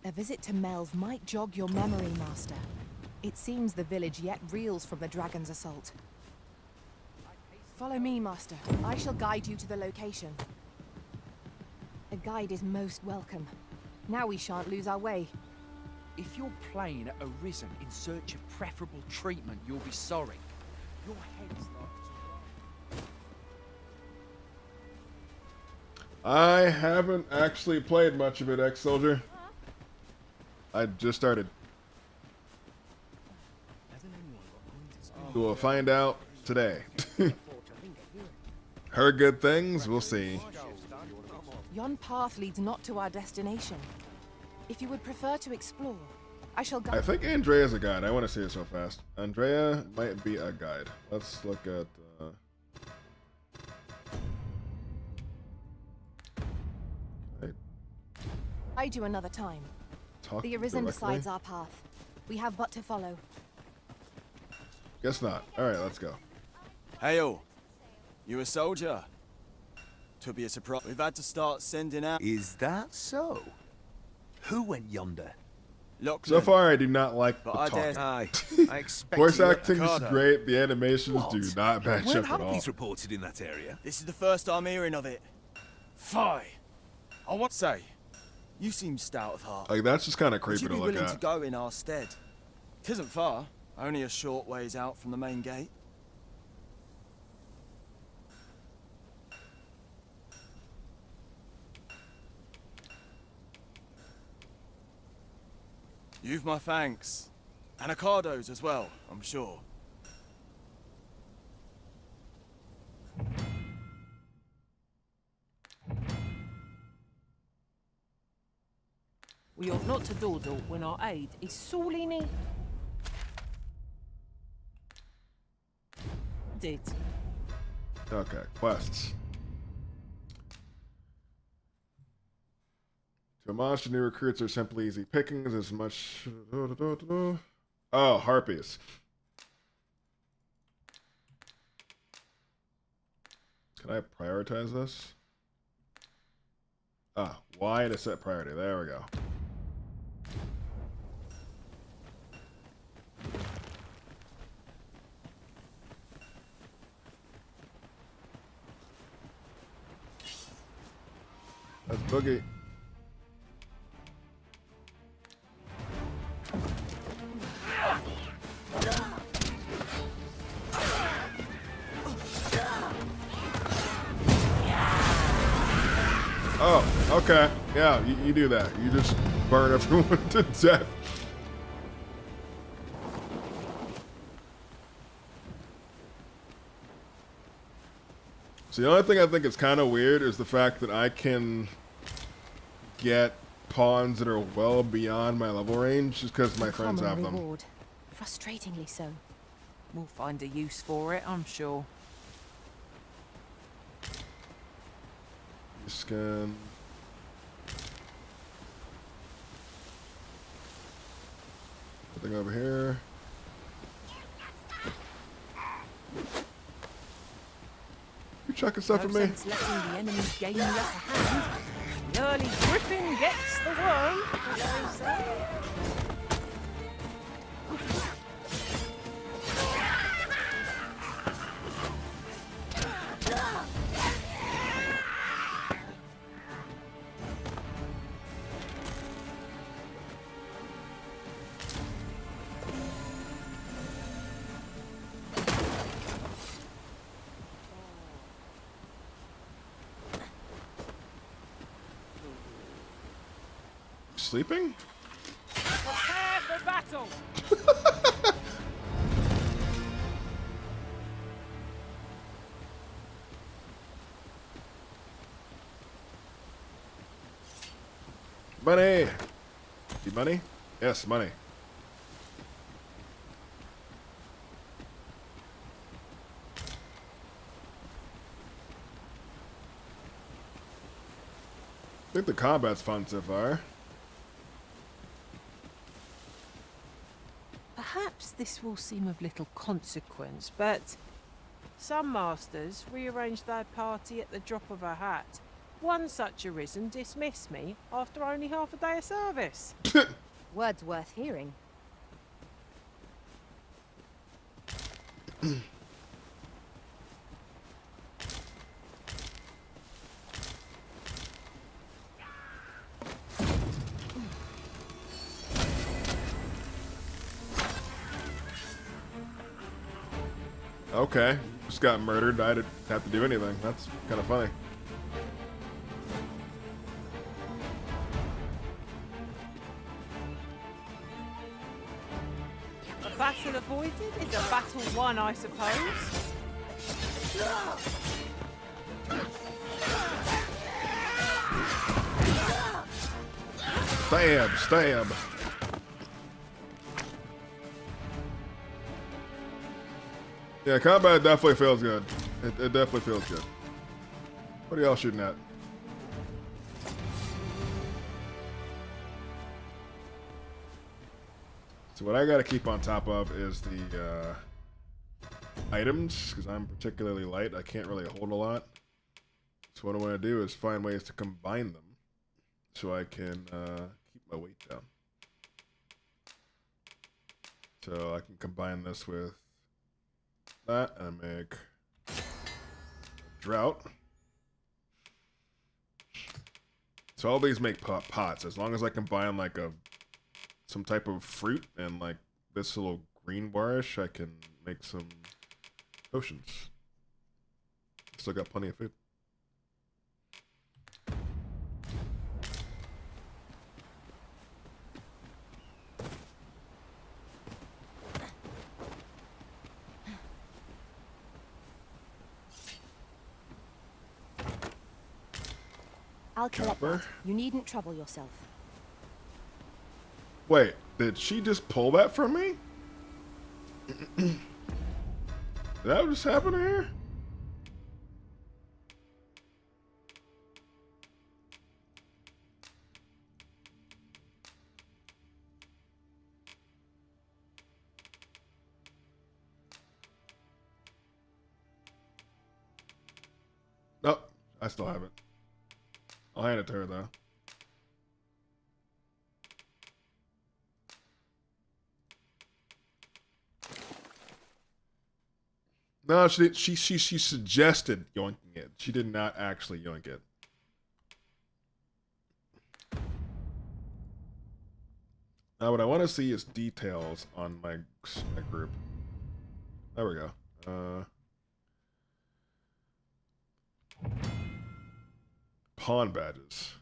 M: A visit to Melve might jog your memory, Master. It seems the village yet reels from the dragon's assault. Follow me, Master. I shall guide you to the location. A guide is most welcome. Now we shan't lose our way.
L: If you're playing at Arisen in search of preferable treatment, you'll be sorry. Your head starts to...
A: I haven't actually played much of it, ex-soldier. I just started. We'll find out today. Heard good things, we'll see.
M: Yon path leads not to our destination. If you would prefer to explore, I shall guide.
A: I think Andrea's a guide. I want to see it so fast. Andrea might be a guide. Let's look at...
M: I do another time. The Arisen decides our path. We have but to follow.
A: Guess not. Alright, let's go.
P: Hail! You a soldier? To be a surprise. We've had to start sending out...
O: Is that so? Who went yonder?
A: So far, I do not like the talk.
O: I expect
A: Voice acting is great. The animations do not match
O: Weren't
A: up at all.
O: Humpies reported in that area?
P: This is the first I'm hearing of it. Fie! I want to say, you seem stout of heart.
A: Like, that's just kind of
P: Would
A: creepy
P: you
A: to
P: be
A: look
P: willing to
A: at.
P: go in our stead? Tisn't far, only a short ways out from the main gate. You've my thanks. And Anacardo's as well, I'm sure.
N: We ought not to dawdle when our aid is sorely needed.
A: Okay, quests. To homage to new recruits are simply easy pickings as much... Oh, harpies. Can I prioritize this? Ah, Y to set priority. There we go. That's Boogie. Oh, okay. Yeah, you do that. You just burn everyone to death. So the only thing I think is kind of weird is the fact that I can get pawns that are well beyond my level range just because my friends have them.
M: Reward. Frustratingly so.
N: We'll find a use for it, I'm sure.
A: Scan. Nothing over here. You chucking stuff at me?
N: Sense letting the enemy gain the upper hand. The early griffin gets the worm, as they say.
A: sleeping?
N: Prepare for battle!
A: Money! See money? Yes, money. I think the combat's fun so far.
N: Perhaps this will seem of little consequence, but some masters rearrange their party at the drop of a hat. One such Arisen dismissed me after only half a day of service.
E: Words worth hearing.
A: Okay, just got murdered. I didn't have to do anything. That's kind of funny.
N: A battle avoided is a battle won, I suppose.
A: Stab, stab. Yeah, combat definitely feels good. It definitely feels good. What are y'all shooting at? So what I gotta keep on top of is the items, because I'm particularly light. I can't really hold a lot. So what I want to do is find ways to combine them so I can keep my weight down. So I can combine this with that and make a drought. So all these make pots. As long as I combine like some type of fruit and like this little green barish, I can make some potions. Still got plenty of food.
E: I'll collect
A: Chopper.
E: that. You needn't trouble yourself.
A: Wait, did she just pull that from me? Did that just happen here? Nope, I still have it. I'll hand it to her though. No, she did, she suggested yoinking it. She did not actually yoink it. Now what I want to see is details on my group. There we go. Pawn badges.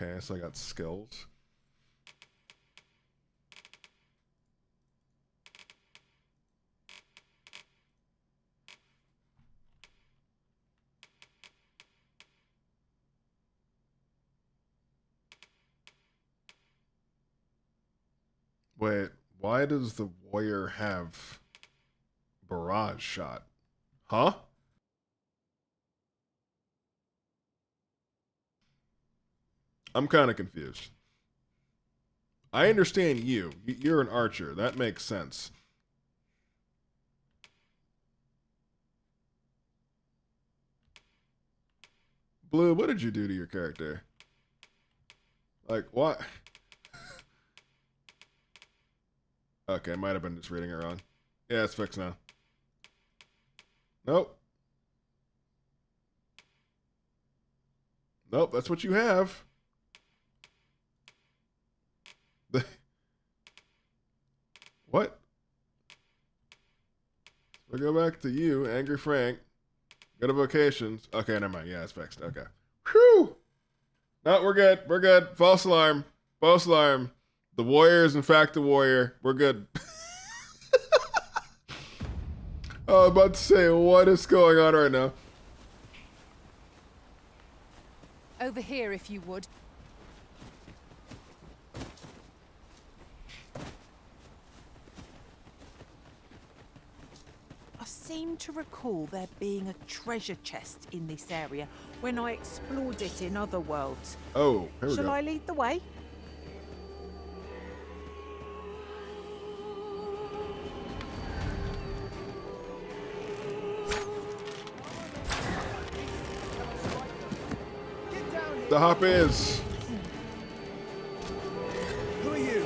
A: Okay, so I got skills. Wait, why does the warrior have barrage shot? Huh? I'm kind of confused. I understand you. You're an archer. That makes sense. Blue, what did you do to your character? Like, what? Okay, might have been just reading it wrong. Yeah, it's fixed now. Nope. Nope, that's what you have. We'll go back to you, Angry Frank. Go to vocations. Okay, never mind. Yeah, it's fixed. Okay. Whew! No, we're good. We're good. False alarm. False alarm. The warrior is in fact the warrior. We're good. I was about to say, what is going on right now?
M: Over here, if you would. I seem to recall there being a treasure chest in this area when I explored it in other worlds.
A: Oh, here we go.
M: Shall I lead the way?
A: The hop is.
P: Who are you? You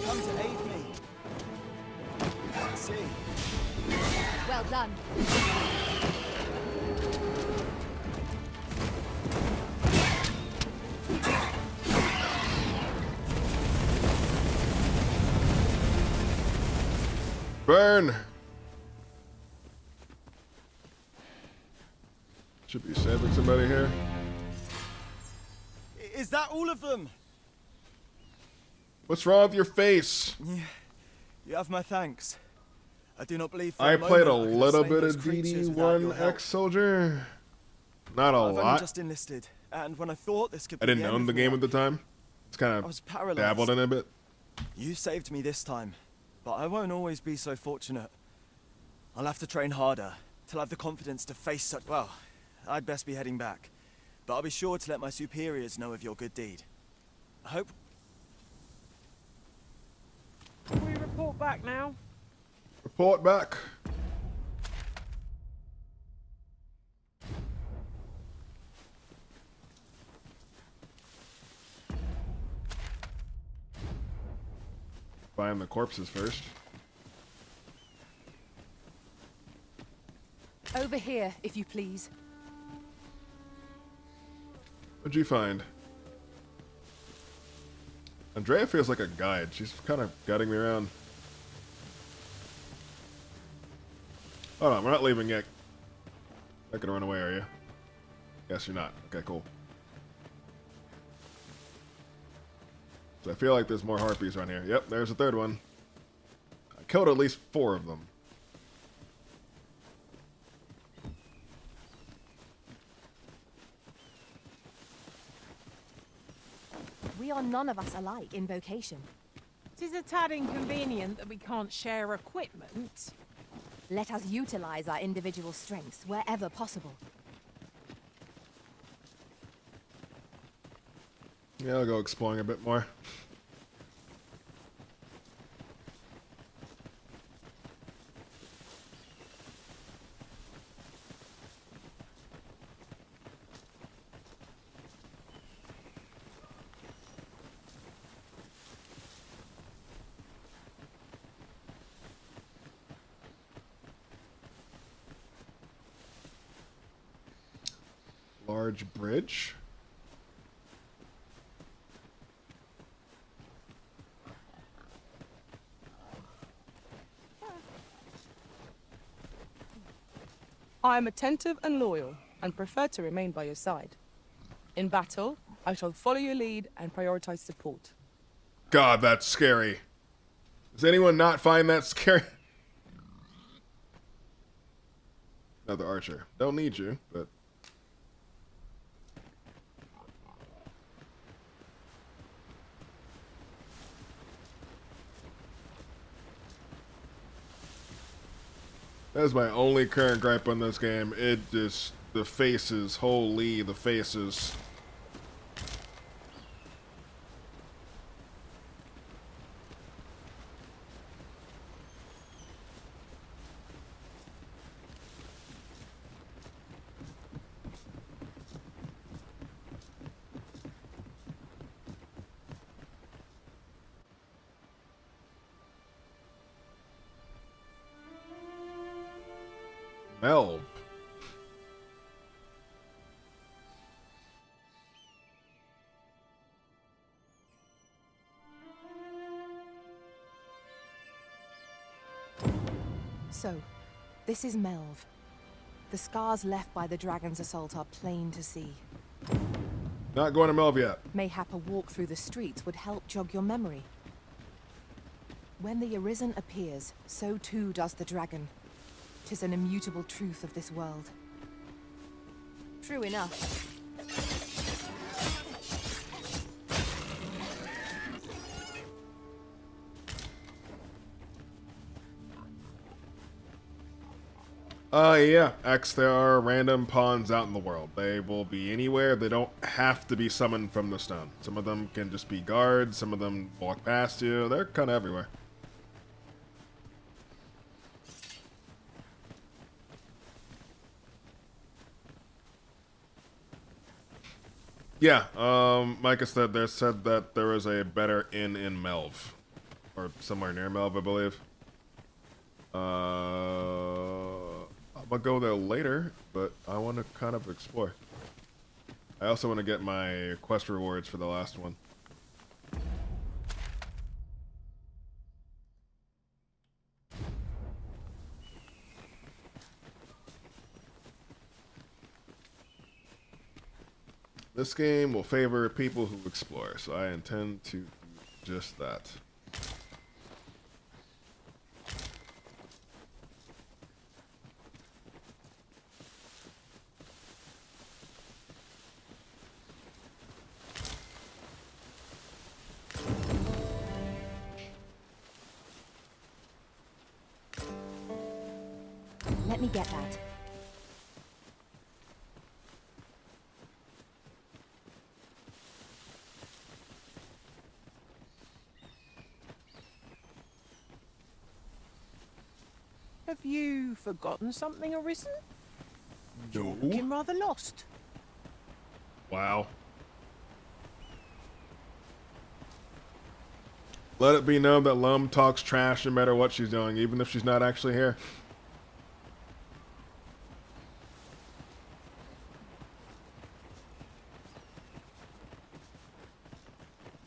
P: come to aid me. I see.
I: Well done.
A: Burn. Should be saving somebody here.
P: Is that all of them?
A: What's wrong with your face?
P: You have my thanks. I do not believe for
A: I
P: a
A: played a
P: moment I could have
A: little
P: slain
A: bit
P: those
A: of
P: creatures without your
A: DD1
P: help.
A: ex-soldier. Not a
P: I've only
A: lot.
P: just enlisted, and when I thought this could be
A: I didn't
P: the end
A: own
P: of
A: the
P: me,
A: game at the time. It's kind
P: I was
A: of
P: paralyzed.
A: dabbled in it a bit.
P: You saved me this time, but I won't always be so fortunate. I'll have to train harder till I have the confidence to face such. Well, I'd best be heading back, but I'll be sure to let my superiors know of your good deed. I hope.
N: We report back now.
A: Report back. Find the corpses first.
M: Over here, if you please.
A: What'd you find? Andrea feels like a guide. She's kind of guiding me around. Hold on, we're not leaving yet. Not gonna run away, are you? Yes, you're not. Okay, cool. So I feel like there's more harpies around here. Yep, there's a third one. I killed at least 4 of them.
E: We are none of us alike in vocation.
N: Tis a tad inconvenient that we can't share equipment.
E: Let us utilize our individual strengths wherever possible.
A: Yeah, I'll go exploring a bit more. Large bridge.
Q: I am attentive and loyal, and prefer to remain by your side. In battle, I shall follow your lead and prioritize support.
A: God, that's scary. Does anyone not find that scary? Another archer. Don't need you, but... That's my only current gripe on this game. It just... the faces. Holy, the faces. Melb.
M: So, this is Melv. The scars left by the dragon's assault are plain to see.
A: Not going to Melv yet.
M: Mayhap a walk through the streets would help jog your memory. When the Arisen appears, so too does the dragon. 'Tis an immutable truth of this world.
E: True enough.
A: Yeah, X, there are random pawns out in the world. They will be anywhere. They don't have to be summoned from the stone. Some of them can just be guards. Some of them walk past you. They're kind of everywhere. Yeah, Micah said that there is a better inn in Melv. Or somewhere near Melv, I believe. I'm gonna go there later, but I want to kind of explore. I also want to get my quest rewards for the last one. This game will favor people who explore, so I intend to do just that.
E: Let me get that.
N: Have you forgotten something, Arisen? You're
A: No.
N: looking rather lost.
A: Wow. Let it be known that Lum talks trash no matter what she's doing, even if she's not actually here.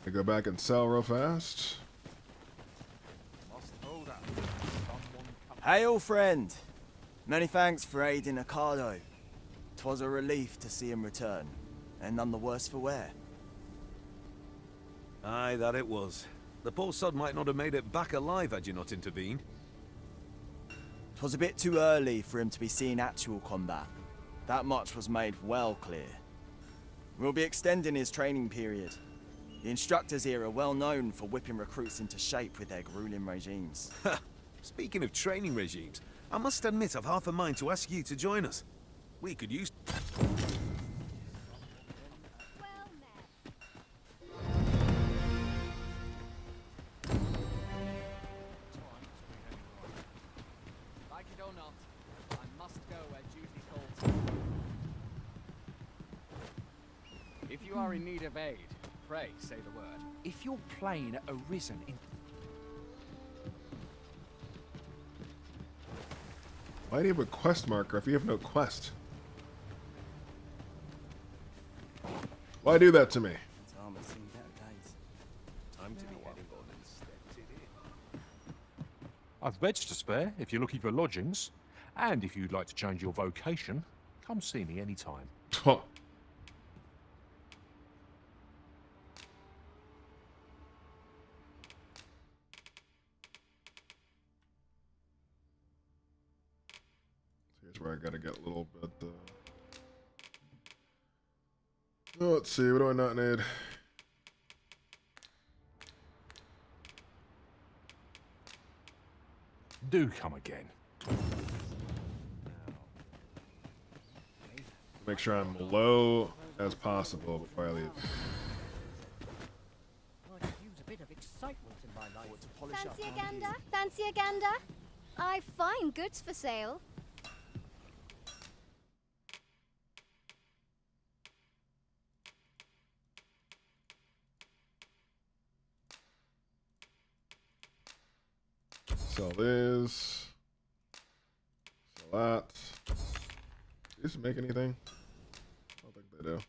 A: I go back and sell real fast.
P: Hail, friend! Many thanks for aiding Ocado. 'Twas a relief to see him return, and none the worse for wear.
O: Aye, that it was. The poor sod might not have made it back alive had you not intervened.
P: 'Twas a bit too early for him to be seeing actual combat. That much was made well clear. We'll be extending his training period. The instructors here are well known for whipping recruits into shape with their grueling regimes.
O: Speaking of training regimes, I must admit I've half a mind to ask you to join us. We could use...
L: Like it or not, I must go where duty calls me. If you are in need of aid, pray say the word. If you're playing Arisen in...
A: Why do you have a quest marker if you have no quest? Why do that to me?
O: Time to be heading on and stepped it in.
C: I've beds to spare if you're looking for lodgings. And if you'd like to change your vocation, come see me anytime.
A: Here's where I gotta get a little bit. Let's see, what do I not need?
C: Do come again.
A: Make sure I'm low as possible before I leave.
R: Fancy a gander? Fancy a gander? I've fine goods for sale.
A: Sell this. Sell that. Do these make anything? I don't think they do.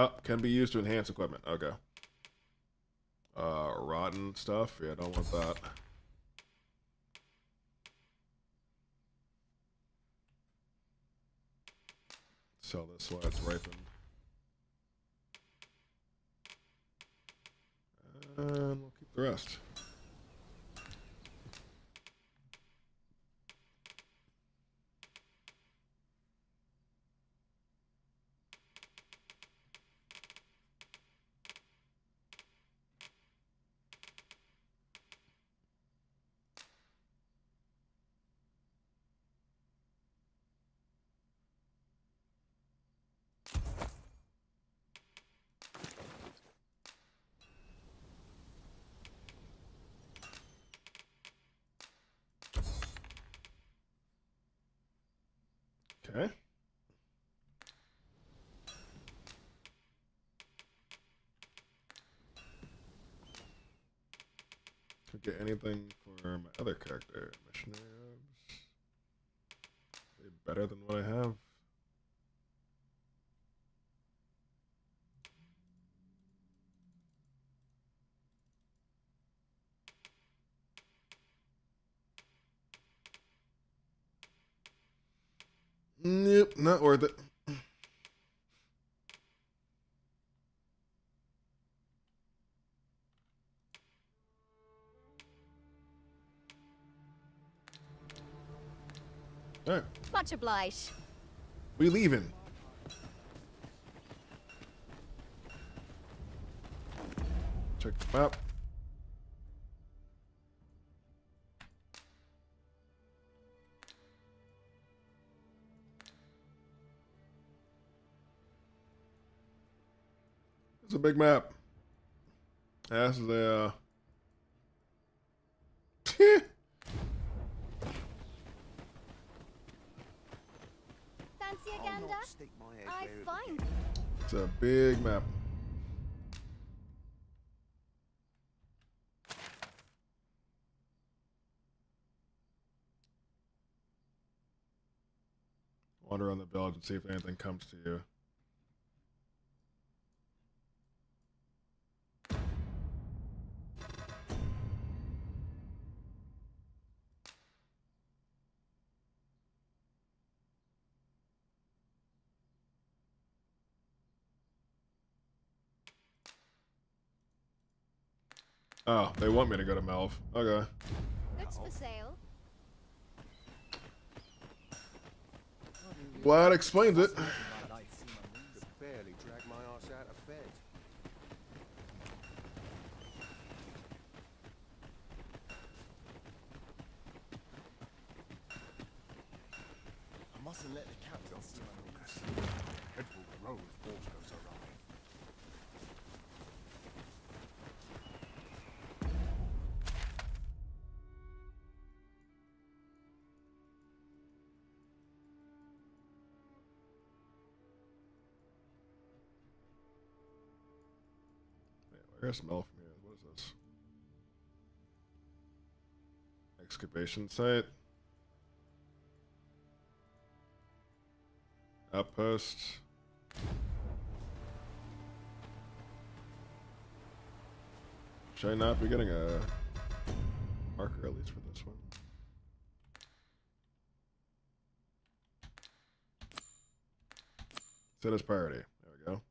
A: Oh, can be used to enhance equipment. Okay. Rotten stuff. Yeah, don't want that. Sell this while it's ripened. And we'll keep the rest. Okay. Could get anything for my other character. Missionary robes. Are they better than what I have? Nope, not worth it. Alright,
R: Much obliged.
A: we leaving. Check the map. It's a big map. That's the
R: Fancy a gander? I find.
A: It's a big map. Wander around the village and see if anything comes to you. Oh, they want me to go to Melv. Okay.
R: Goods for sale.
A: Well, that explains it.
B: Barely drag my ass out of bed.
C: I mustn't let the captain see my lucas. Head will grow if water goes awry.
A: Where's Melv from here? What is this? Excavation site. Outpost. Should I not be getting a marker at least for this one? Set as priority. There we go.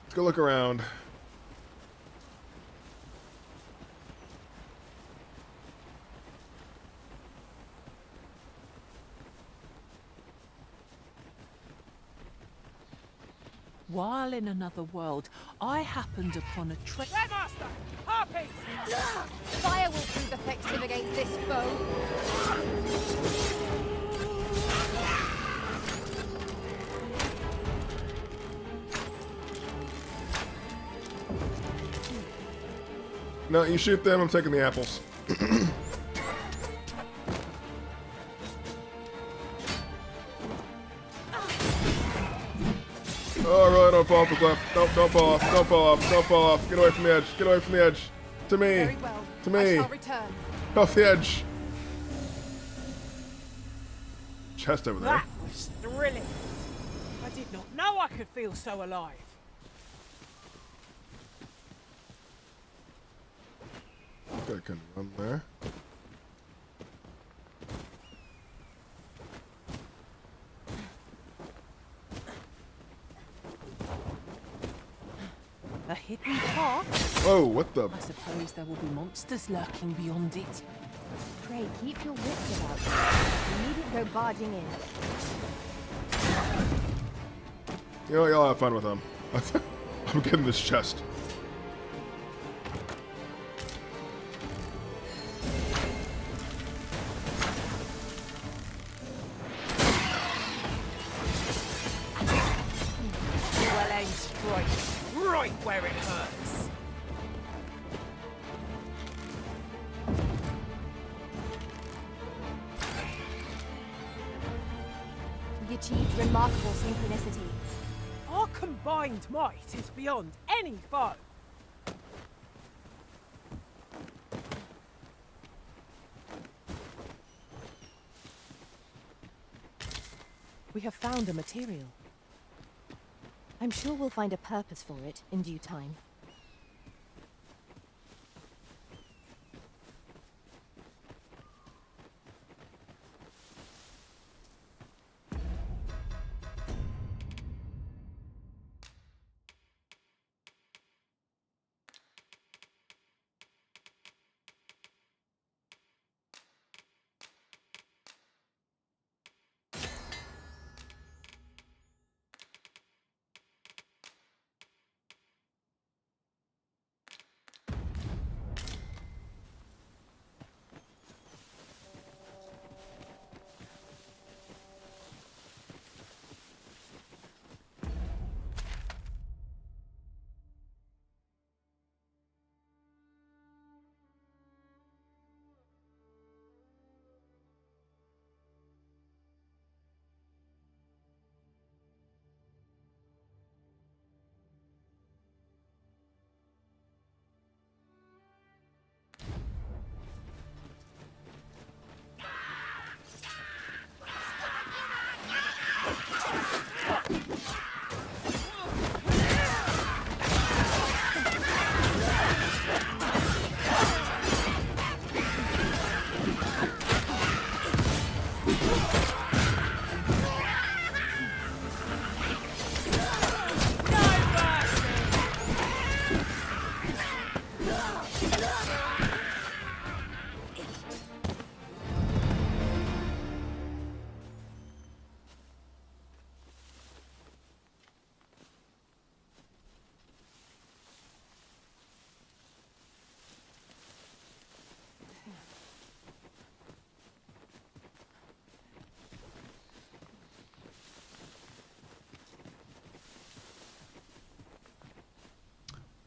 A: Let's go look around.
N: While in another world, I happened upon a
I: There, Master! Harpies!
E: Fire will prove effective against this foe.
A: No, you shoot them, I'm taking the apples. Oh, really, don't fall off the cliff. Don't fall off, don't fall off, don't fall off. Get away from the edge, get away from the edge. To me.
E: Very well.
A: To me.
E: I shall return.
A: Off the edge. Chest over there.
N: That was thrilling. I did not know I could feel so alive.
A: I think I can run there.
N: A hidden path?
A: Whoa, what the?
N: I suppose there will be monsters lurking beyond it.
E: Pray, keep your wits about you. You needn't go barging in.
A: You know, y'all have fun with them. I'm getting this chest.
N: Well aimed strike, right where it hurts.
E: You achieved remarkable synchronicity.
N: Our combined might is beyond any foe.
M: We have found a material.
E: I'm sure we'll find a purpose for it in due time.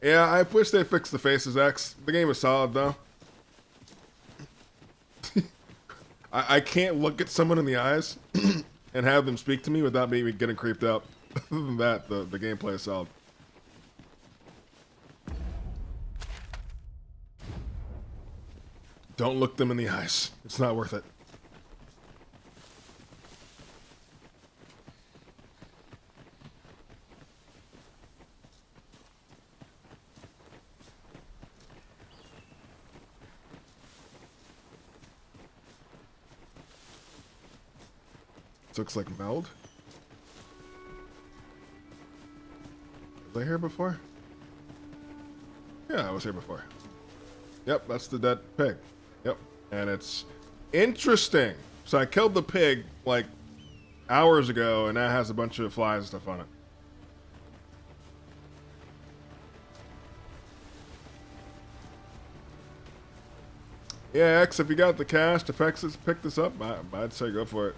A: Yeah, I wish they fixed the faces, X. The game is solid, though. I can't look at someone in the eyes and have them speak to me without me getting creeped out. Other than that, the gameplay is solid. Don't look them in the eyes. It's not worth it. Looks like Meld. Was I here before? Yeah, I was here before. Yep, that's the dead pig. Yep, and it's interesting. So I killed the pig like hours ago, and that has a bunch of flies and stuff on it. Yeah, X, if you got the cash to pick this up, I'd say go for it.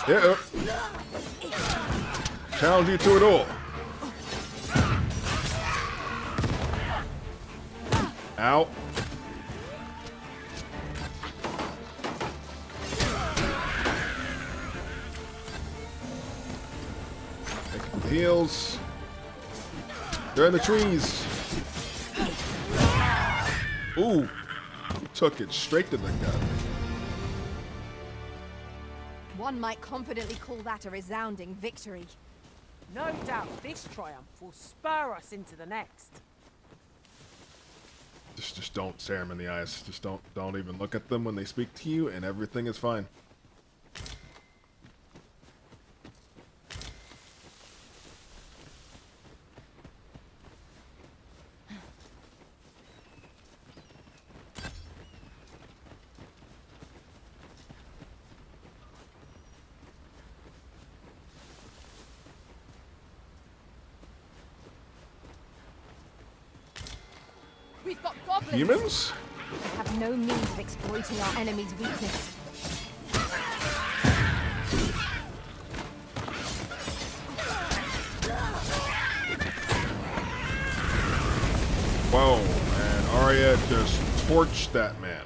A: Yeah. challenge you to a duel. Ow. Taking the heals. They're in the trees. Ooh. Took it straight to the gut.
E: One might confidently call that a resounding victory.
N: No doubt this triumph will spur us into the next.
A: Just don't stare them in the eyes. Just don't even look at them when they speak to you, and everything is fine.
E: We've got goblins.
A: Humans?
E: We have no means of exploiting our enemy's weakness.
A: Whoa, and Arya just torched that man.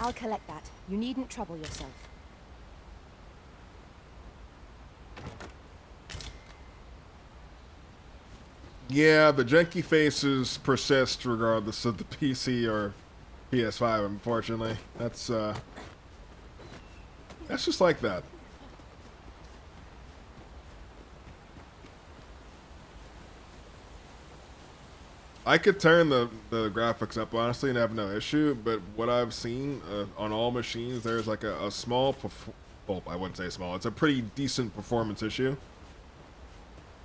E: I'll collect that. You needn't trouble yourself.
A: Yeah, the janky faces persist regardless of the PC or PS5, unfortunately. That's just like that. I could turn the graphics up, honestly, and have no issue, but what I've seen on all machines, there's like a small, well, I wouldn't say small, it's a pretty decent performance issue.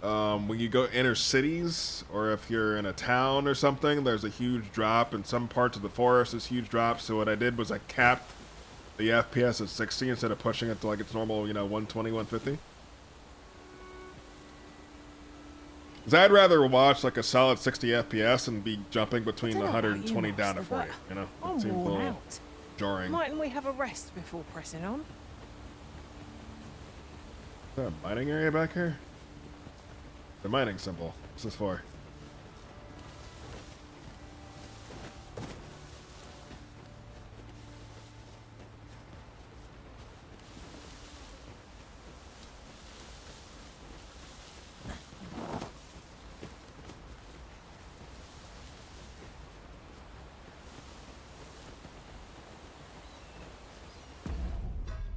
A: When you go inner cities, or if you're in a town or something, there's a huge drop. In some parts of the forest, there's huge drops, so what I did was I capped the FPS at 60 instead of pushing it to like its normal, you know, 120, 150. Because I'd rather watch like a solid 60 FPS and be jumping between 120 down to 40, you know? It seems a little jarring.
N: Mightn't we have a rest before pressing on?
A: Is that a mining area back here? The mining symbol. What's this for?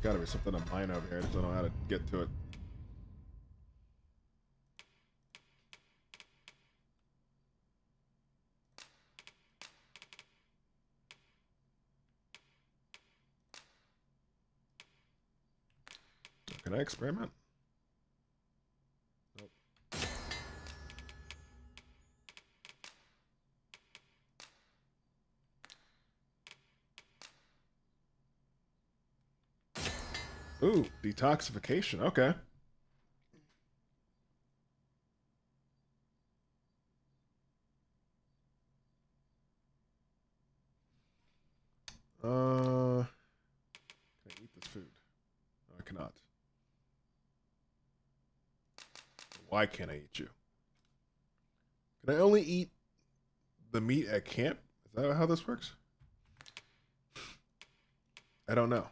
A: Gotta be something to mine over here. I just don't know how to get to it. Can I experiment? Nope. Ooh, detoxification. Okay. Can I eat this food? No, I cannot. Why can't I eat you? Can I only eat the meat at camp? Is that how this works? I don't know.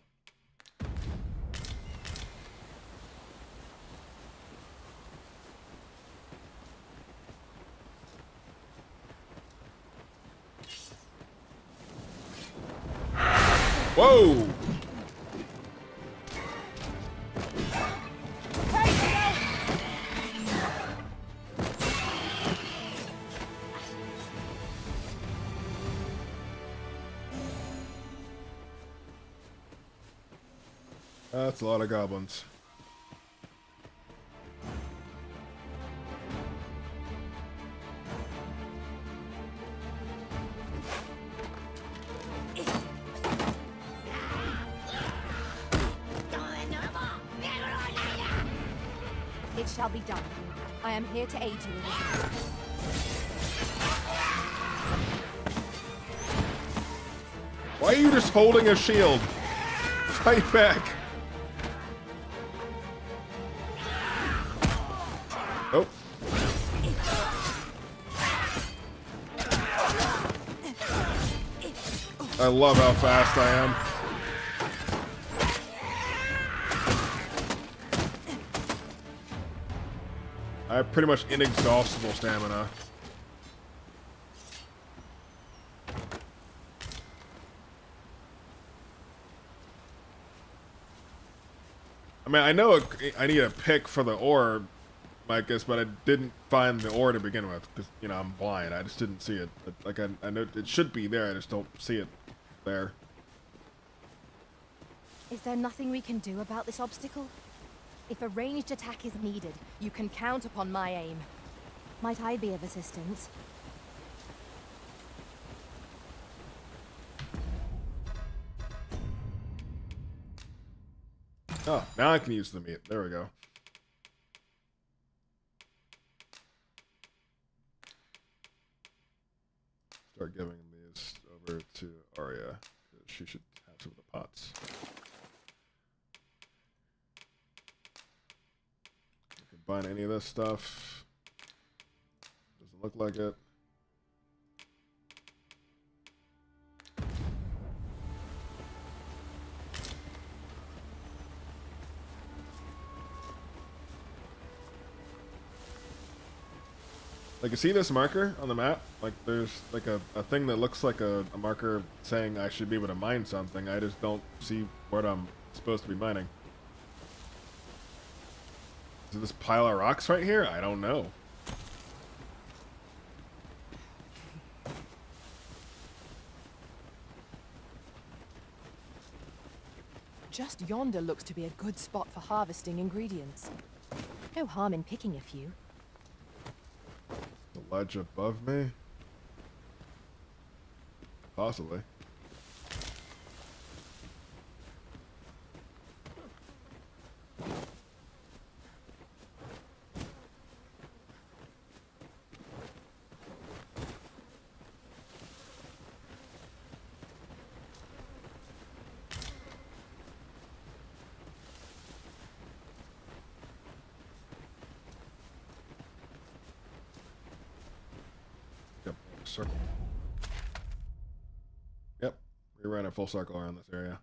A: Whoa! That's a lot of goblins.
E: It shall be done. I am here to aid you in this.
A: Why are you just holding a shield? Fight back. Oh. I love how fast I am. I have pretty much inexhaustible stamina. I mean, I know I need a pick for the ore, I guess, but I didn't find the ore to begin with because, you know, I'm blind. I just didn't see it. But, like, I know it should be there. I just don't see it there.
E: Is there nothing we can do about this obstacle? If a ranged attack is needed, you can count upon my aim. Might I be of assistance?
A: Oh, now I can use the meat. There we go. Start giving these over to Arya. She should have some of the pots. Combine any of this stuff. Doesn't look like it. Like, you see this marker on the map? Like, there's like a thing that looks like a marker saying I should be able to mine something. I just don't see what I'm supposed to be mining. Is it this pile of rocks right here? I don't know.
M: Just yonder looks to be a good spot for harvesting ingredients.
E: No harm in picking a few.
A: The ledge above me? Possibly. Circle. Yep, we ran a full circle around this area.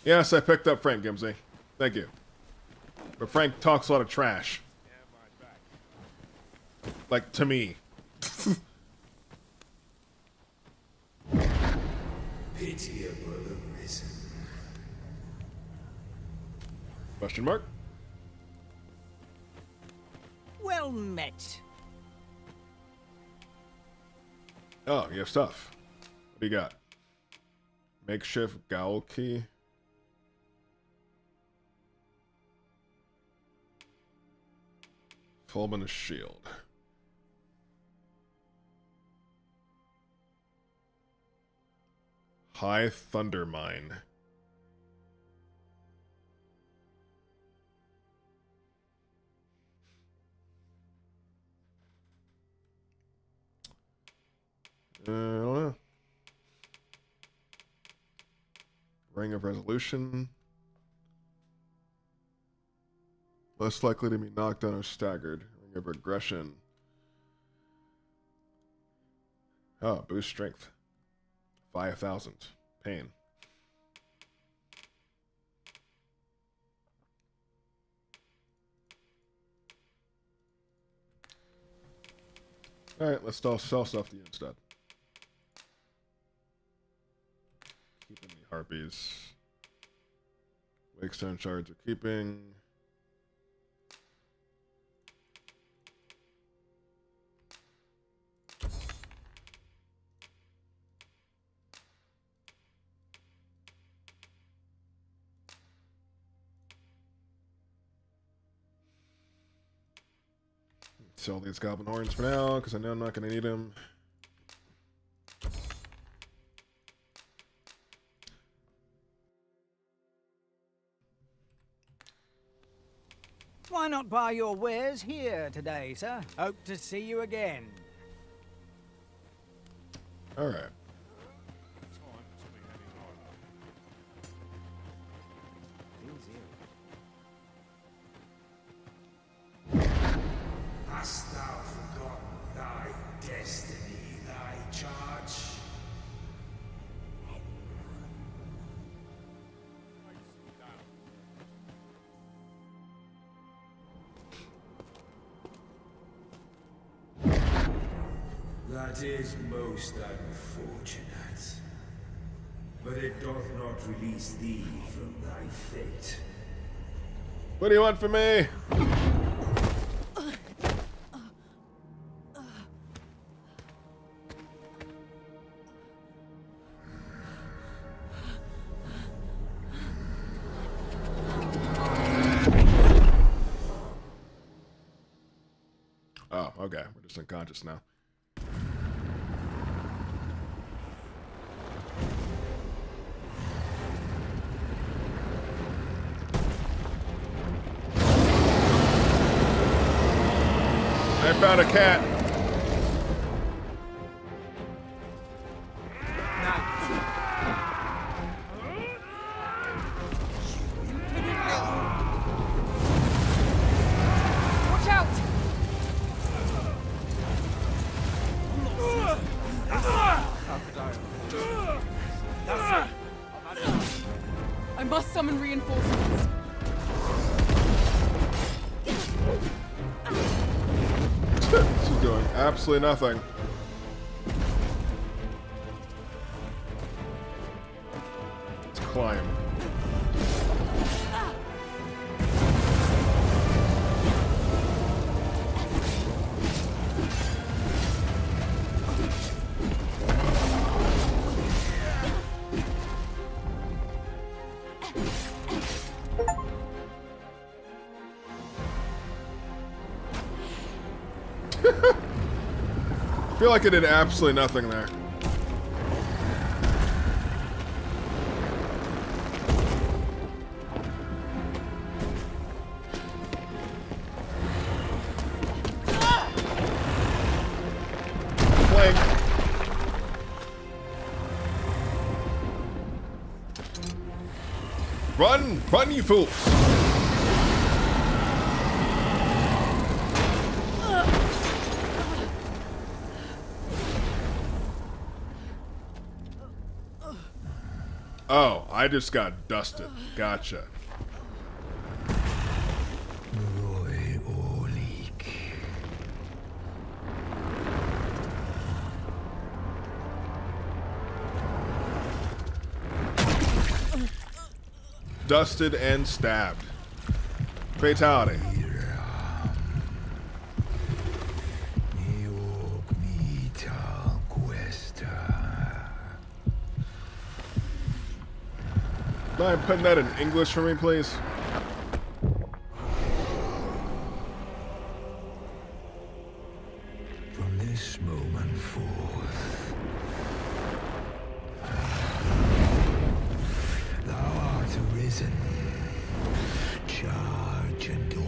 A: Yes, I picked up Frank Gimsey. Thank you. But Frank talks a lot of trash. Like, to me.
F: Pitiable Arisen.
A: Question mark?
S: Well met.
A: Oh, you have stuff. What do you got? Makeshift Gowl Key. Fulminous Shield. High Thunder Mine. I don't know. Ring of Resolution. Less likely to be knocked down or staggered. Ring of Regression. Oh, boost strength. 5,000. Pain. Alright, let's sell stuff to you instead. Keeping the harpies. Wakestone shards are keeping. Sell these goblin horns for now, because I know I'm not going to need them.
S: Why not buy your wares here today, sir? Hope to see you again.
A: All right.
H: Hast thou forgotten thy destiny, thy charge? That is most unfortunate. But it doth not release thee from thy fate.
A: What do you want from me? Oh, okay. We're just unconscious now. I found a cat.
Q: Watch out! I must summon reinforcements.
A: She's doing absolutely nothing. Let's climb. I feel like I did absolutely nothing there. Flank. Run! Run, you fools! Oh, I just got dusted. Gotcha. Dusted and stabbed. Fatality. Mind putting that in English for me, please?
H: From this moment forth, thou art arisen, charge and all.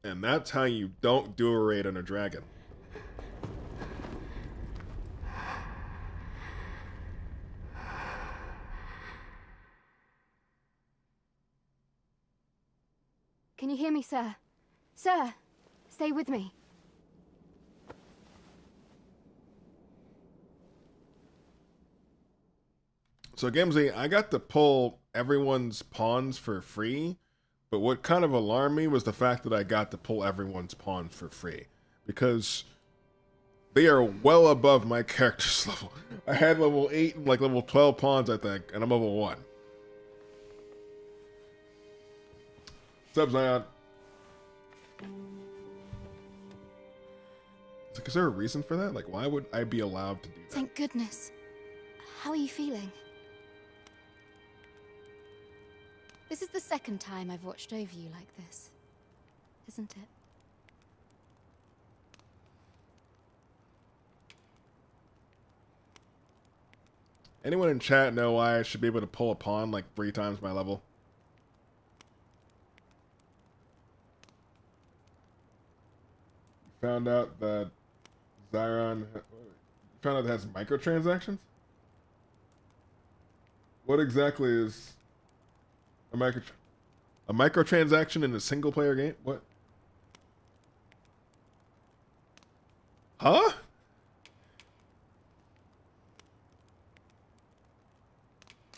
A: And that's how you don't do a raid on a dragon.
R: Can you hear me, sir? Sir, stay with me.
A: So Gimsy, I got to pull everyone's pawns for free, but what kind of alarmed me was the fact that I got to pull everyone's pawns for free, because they are well above my character's level. I had level 8 and like level 12 pawns, I think, and I'm level 1. What's up, Zion? Like, is there a reason for that? Like, why would I be allowed to do that?
R: Thank goodness. How are you feeling? This is the second time I've watched over you like this, isn't it?
A: Anyone in chat know why I should be able to pull a pawn like 3 times my level? Found out that Zyron found out it has microtransactions? What exactly is a microtransaction in a single player game? What? Huh?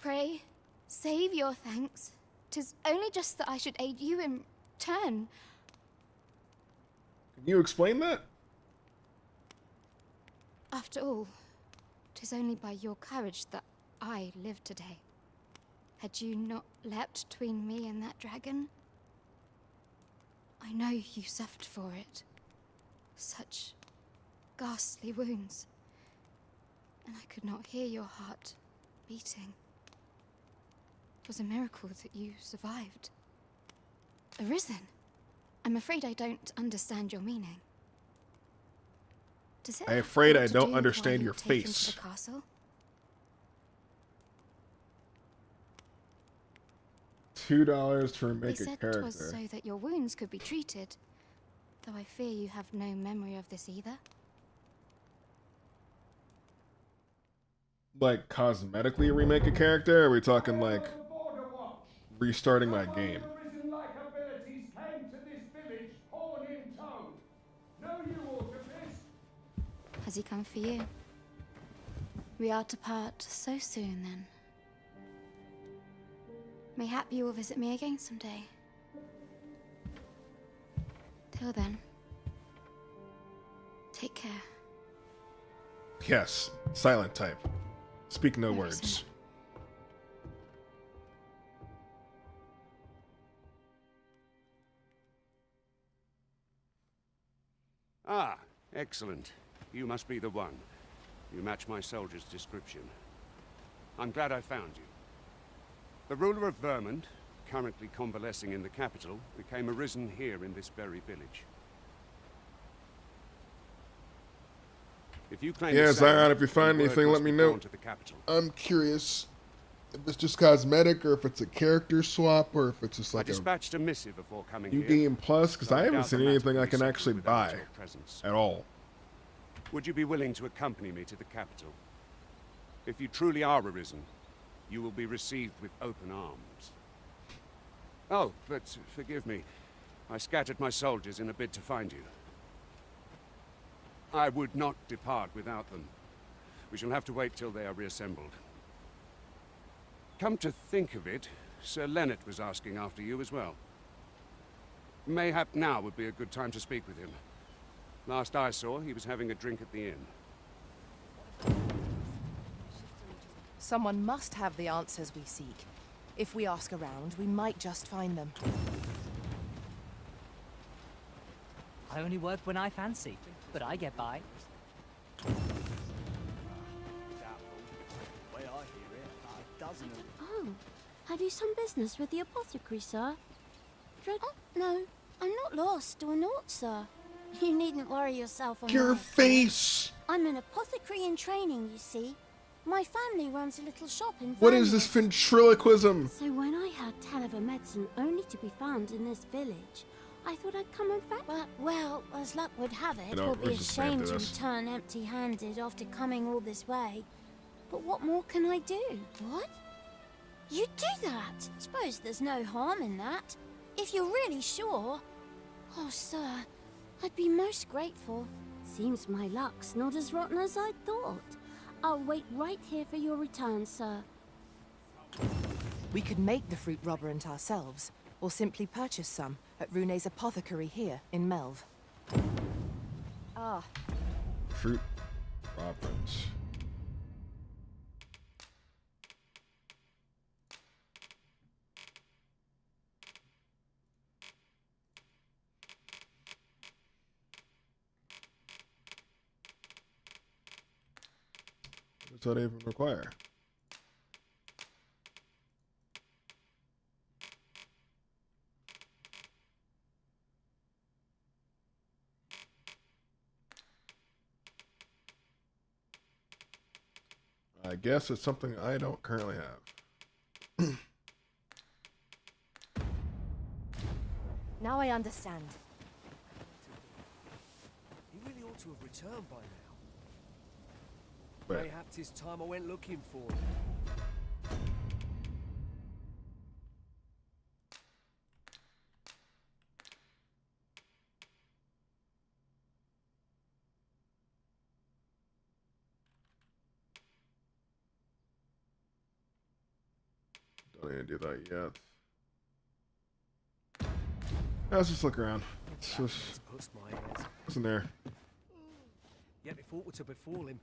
R: Pray, save your thanks. 'Tis only just that I should aid you in turn.
A: Can you explain that?
R: After all, 'tis only by your courage that I live today. Had you not leapt between me and that dragon, I know you suffered for it. Such ghastly wounds. And I could not hear your heart beating. It was a miracle that you survived. Arisen, I'm afraid I don't understand your meaning. Does it
A: I'm
R: have
A: afraid
R: aught
A: I
R: to
A: don't
R: do
A: understand
R: why
A: your
R: you're taken
A: face.
R: To the castle?
A: $2 to
R: They
A: remake a
R: said 'twas
A: character.
R: so that your wounds could be treated, though I fear you have no memory of this either.
A: Like cosmetically remake a character? Or are we talking like restarting my game?
H: Arisen-like abilities came to this village, horn in tow. Know you aught of this?
R: Has he come for you? We are to part so soon, then. Mayhap you will visit me again someday. Till then, take care.
A: Yes, silent type. Speak no
R: Arisen.
A: words.
C: Ah, excellent. You must be the one. You match my soldier's description. I'm glad I found you. The ruler of Vermont, currently convalescing in the capital, became arisen here in this very village. If you claim
A: Yeah,
C: the same,
A: Zion, if you find
C: then word
A: anything,
C: must
A: let me
C: be
A: know.
C: borne to the capital.
A: I'm curious if it's just cosmetic or if it's a character swap or if it's just
C: I
A: like a
C: dispatched a missive before coming
A: new
C: here.
A: game plus, because
C: though
A: I haven't
C: doubt the
A: seen
C: matter
A: anything
C: will
A: I
C: be
A: can
C: settled
A: actually
C: without
A: buy
C: your presence.
A: at all.
C: Would you be willing to accompany me to the capital? If you truly are arisen, you will be received with open arms. Oh, but forgive me. I scattered my soldiers in a bid to find you. I would not depart without them. We shall have to wait till they are reassembled. Come to think of it, Sir Leonard was asking after you as well. Mayhap now would be a good time to speak with him. Last I saw, he was having a drink at the inn.
M: Someone must have the answers we seek. If we ask around, we might just find them.
T: I only work when I fancy, but I get by.
U: Oh, have you some business with the apothecary, sir? Oh, no, I'm not lost or naught, sir. You needn't worry yourself on
A: Your
U: my
A: face!
U: account. I'm an apothecary in training, you see. My family runs a little shop in
A: What is this
U: Vermont.
A: ventriloquism?
U: So when I heard tell of a medicine only to be found in this village, I thought I'd come and fetch. But, well, as luck would have it,
A: You know,
U: we'll be
A: we're just gonna
U: ashamed
A: do
U: to
A: this.
U: return empty-handed after coming all this way. But what more can I do? What? You do that? Suppose there's no harm in that. If you're really sure. Oh, sir, I'd be most grateful. Seems my luck's not as rotten as I thought. I'll wait right here for your return, sir.
M: We could make the fruit robberant ourselves, or simply purchase some at Rune's apothecary here in Melv.
E: Ah,
A: Fruit Roberts. does that even require? I guess it's something I don't currently have.
E: Now I understand.
H: He really ought to have returned by now.
A: Wait.
H: Mayhaps it's time I went looking for him.
A: Don't need to do that yet. Let's just look around. It's just isn't there.
H: Yet if aught were to befall him,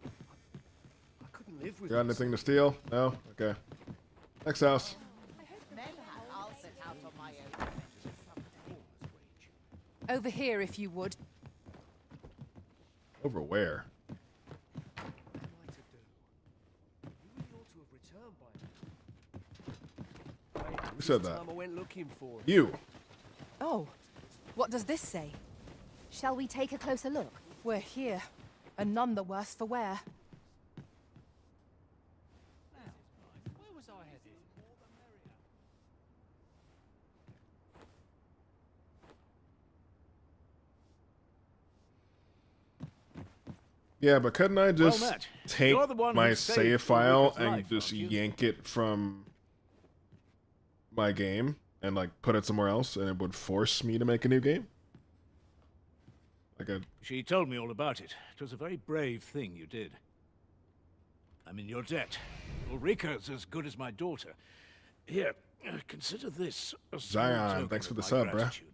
H: I couldn't live with
A: Got anything to steal? No? Okay. Next house.
M: Over here, if you would.
A: Over where? Who said that?
H: Time I went looking for him.
A: You.
M: Oh, what does this say?
E: Shall we take a closer look?
M: We're here, and none the worse for wear.
H: Where was I headed?
A: Yeah, but couldn't I just
H: Well met.
A: take
H: You're the one
A: my
H: who saved
A: save file
H: Ulrica's
A: and
H: life,
A: just
H: aren't you?
A: yank it from my game and like put it somewhere else, and it would force me to make a new game? Like a
J: She told me all about it. It was a very brave thing you did. I'm in your debt. Ulrica's as good as my daughter. Here, consider this a small
A: Zion,
J: token
A: thanks for
J: of
A: the
J: my
A: sub, bruh.
J: gratitude.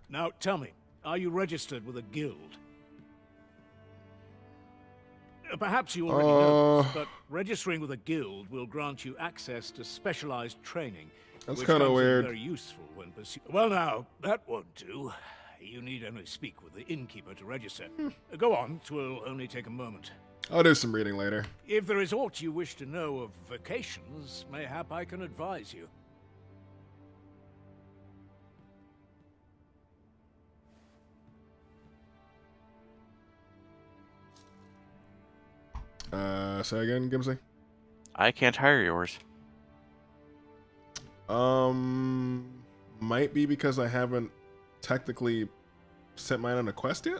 J: Now, tell me, are you registered with a guild? Perhaps you already know this, but registering with a guild will grant you access to specialized training.
A: That's
J: which
A: kinda
J: comes in
A: weird.
J: Very useful when pursuing. Well, now that won't do. You need only speak with the innkeeper to register. Go on; it will only take a moment.
A: I'll do some reading later.
J: If there is aught you wish to know of vocations, mayhap I can advise you.
A: Say again, Gimsey?
V: I can't hire yours.
A: Might be because I haven't technically sent mine on a quest yet?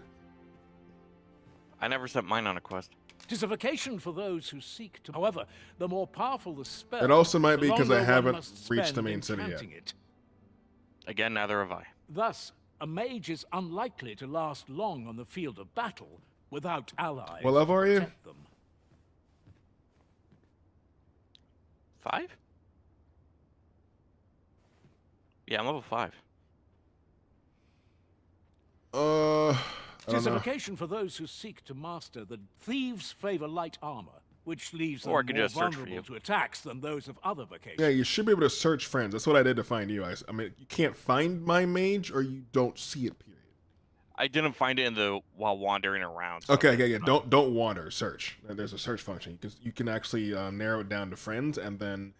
V: I never sent mine on a quest.
J: 'Tis a vocation for those who seek to. However, the more powerful the spell,
A: It also might be
J: the
A: because I
J: longer one
A: haven't
J: must
A: reached the
J: spend
A: main city yet.
J: incanting it.
V: Again, neither have I.
J: Thus, a mage is unlikely to last long on the field of battle without allies.
A: What level
J: to
A: are you?
J: protect them.
V: 5? Yeah, I'm level 5.
A: I don't
J: Tis a
A: know.
J: vocation for those who seek to master the thieves favor light armor, which leaves them
V: Or I could
J: more
V: just search for
J: vulnerable
V: you.
J: to attacks than those of other vocations.
A: Yeah, you should be able to search friends. That's what I did to find you. I mean, you can't find my mage, or you don't see it. Period.
V: I didn't find it in the while wandering around. So
A: Okay, yeah. Don't wander. Search. There's a search function. You can actually narrow it down to friends, and then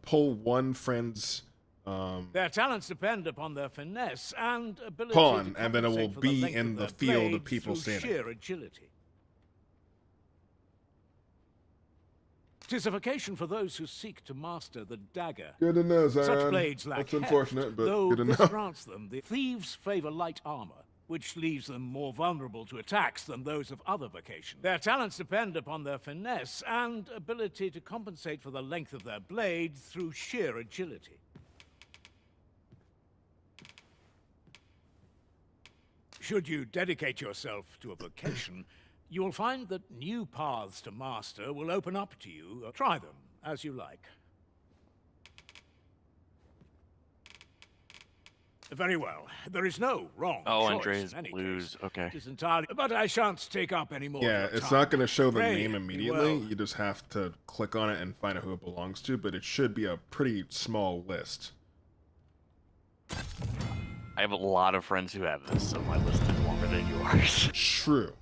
A: pull one friend's
J: Their talents depend upon their finesse and ability
A: pawn,
J: to
A: and then it will
J: compensate for the
A: be
J: length
A: in
J: of
A: the
J: their
A: field of
J: blade
A: people
J: through
A: standing.
J: sheer agility. 'Tis a vocation for those who seek to master the dagger.
A: Good to know, Zion.
J: Such blades lack
A: That's
J: heft,
A: unfortunate, but
J: though
A: good to
J: this
A: know.
J: grants them the thieves favor light armor, which leaves them more vulnerable to attacks than those of other vocations. Their talents depend upon their finesse and ability to compensate for the length of their blade through sheer agility. Should you dedicate yourself to a vocation, you will find that new paths to master will open up to you. Try them as you like. Very well. There is no wrong
V: Oh,
J: choice
V: Andrea's
J: in any
V: blues.
J: case.
V: Okay.
J: It is entirely, but I shan't take up any more.
A: Yeah,
J: of your
A: it's
J: time.
A: not going to show the
J: Pray
A: name
J: be
A: immediately.
J: well.
A: You just have to click on it and find out who it belongs to, but it should be a pretty small list.
V: I have a lot of friends who have this, so my list is longer than yours.
A: True.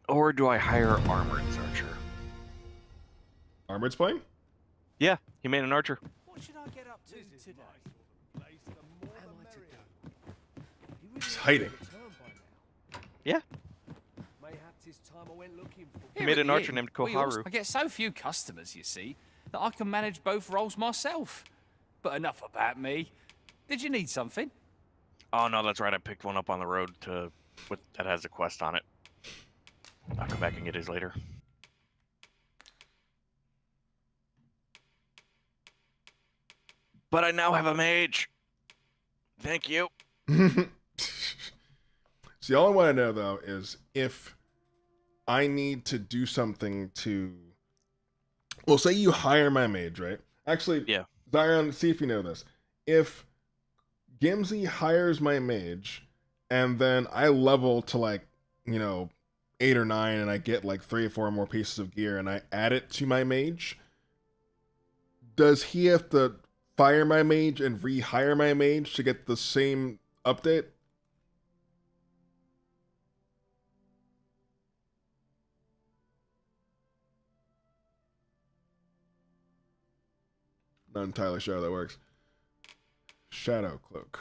V: Or do I hire Armored's archer?
A: Armored's playing?
V: Yeah, he made an archer.
S: What should I get up to today?
A: He's hiding.
V: Yeah.
H: Mayhaps it's time I went looking for.
V: He made an archer named Koharu.
L: I get so few customers, you see, that I can manage both roles myself. But enough about me. Did you need something?
V: Oh no, that's right. I picked one up on the road that has a quest on it. I'll come back and get his later. But I now have a mage. Thank you.
A: See, all I want to know though is if I need to do something to. Well, say you hire my mage, right? Actually,
V: yeah.
A: Zion, see if you know this. If Gimsy hires my mage, and then I level to like, 8 or 9, and I get like 3 or 4 more pieces of gear, and I add it to my mage, does he have to fire my mage and rehire my mage to get the same update? Not entirely sure how that works. Shadow Cloak.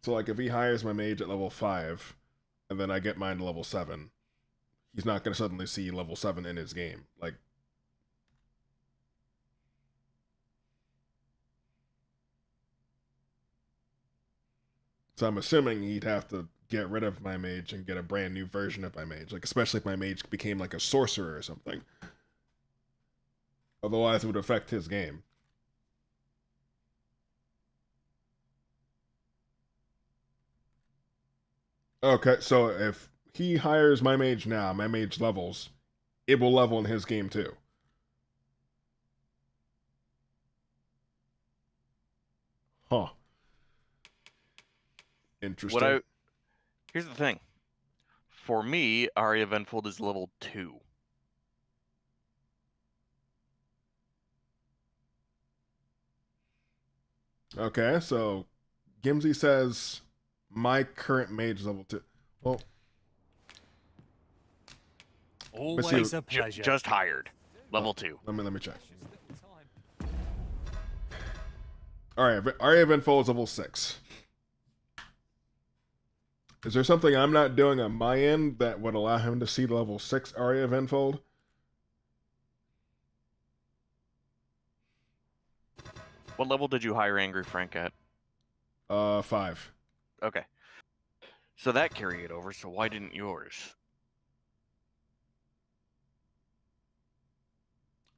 A: So, like, if he hires my mage at level 5, and then I get mine to level 7, he's not going to suddenly see level 7 in his game. Like, so I'm assuming he'd have to get rid of my mage and get a brand new version of my mage. Like, especially if my mage became like a sorcerer or something. Otherwise, it would affect his game. Okay, so if he hires my mage now, my mage levels, it will level in his game too. Huh. Interesting.
V: Here's the thing. For me, Aria of Enfold is level 2.
A: Okay, so Gimsy says my current mage is level 2. Well,
T: always a pleasure.
V: Just hired. Level 2.
A: Let me check. Alright, Aria of Enfold is level 6. Is there something I'm not doing on my end that would allow him to see level 6 Aria of Enfold?
V: What level did you hire Angry Frank at?
A: 5.
V: Okay. So that carried it over, so why didn't yours?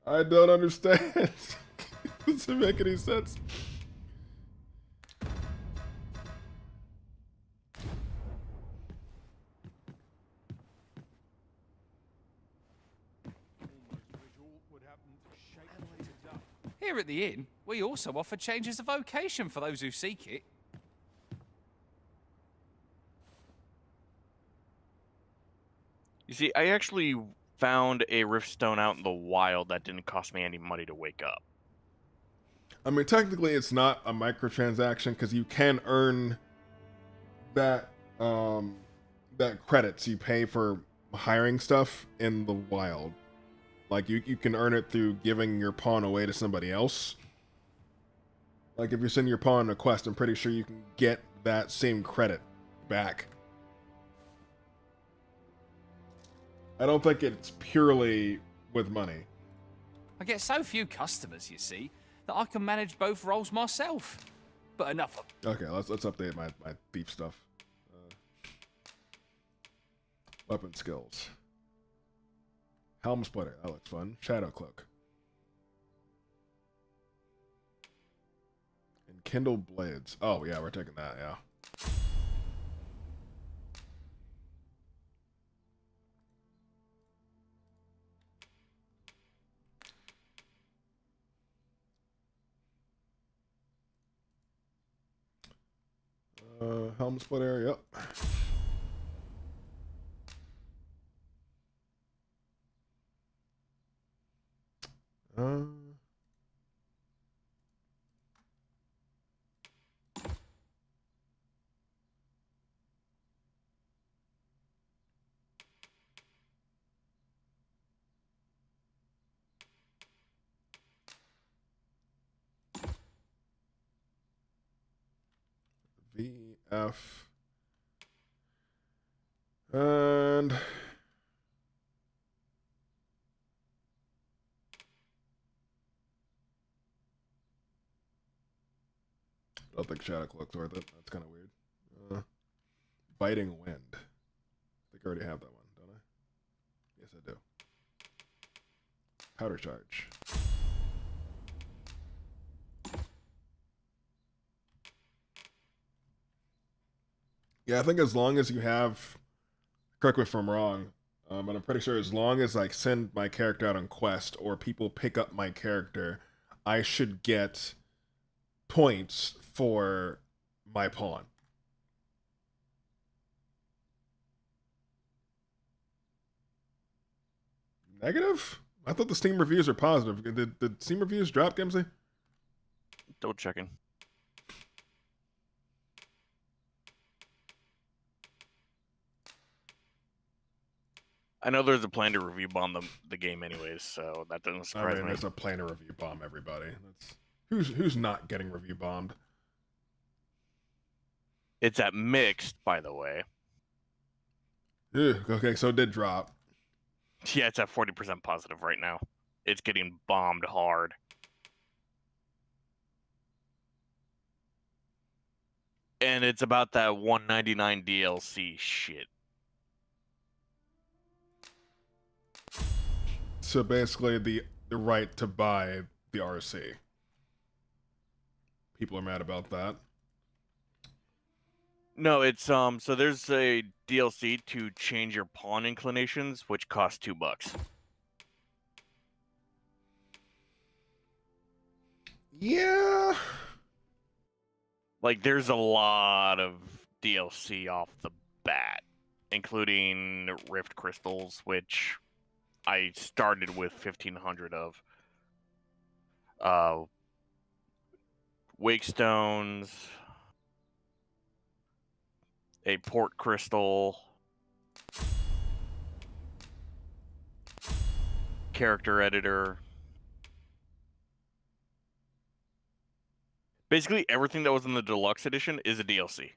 A: I don't understand. Doesn't make any sense.
L: Here at the inn, we also offer changes of vocation for those who seek it.
V: You see, I actually found a Riftstone out in the wild that didn't cost me any money to wake up.
A: I mean, technically, it's not a microtransaction because you can earn that that credits you pay for hiring stuff in the wild. Like you can earn it through giving your pawn away to somebody else. Like if you're sending your pawn on a quest, I'm pretty sure you can get that same credit back. I don't think it's purely with money.
L: I get so few customers, you see, that I can manage both roles myself. But enough of...
A: Okay, let's update my thief stuff. Weapon skills. Helm Splitter, that looks fun. Shadow Cloak. And Kindle Blades. Oh yeah, we're taking that, yeah. Helm Splitter, yep. VF. And I don't think Shadow Cloak's worth it. That's kind of weird. Biting Wind. I think I already have that one, don't I? Yes, I do. Powder Charge. Yeah, I think as long as you have, correct me if I'm wrong, but I'm pretty sure as long as I send my character out on quest or people pick up my character, I should get points for my pawn. Negative? I thought the Steam reviews are positive. Did Steam reviews drop, Gimsey?
V: Double checking. I know there's a plan to review bomb the game anyways, so that doesn't surprise me.
A: There's a plan to review bomb everybody. Who's not getting review bombed?
V: It's at mixed, by the way.
A: Ugh, okay, so it did drop.
V: Yeah, it's at 40% positive right now. It's getting bombed hard. And it's about that $199 DLC shit.
A: So basically, the right to buy the RC. People are mad about that.
V: No, it's so there's a DLC to change your pawn inclinations, which costs $2.
A: Yeah.
V: Like, there's a lot of DLC off the bat, including Rift Crystals, which I started with 1,500 of. Wake Stones, a Port Crystal, character editor. Basically, everything that was in the deluxe edition is a DLC.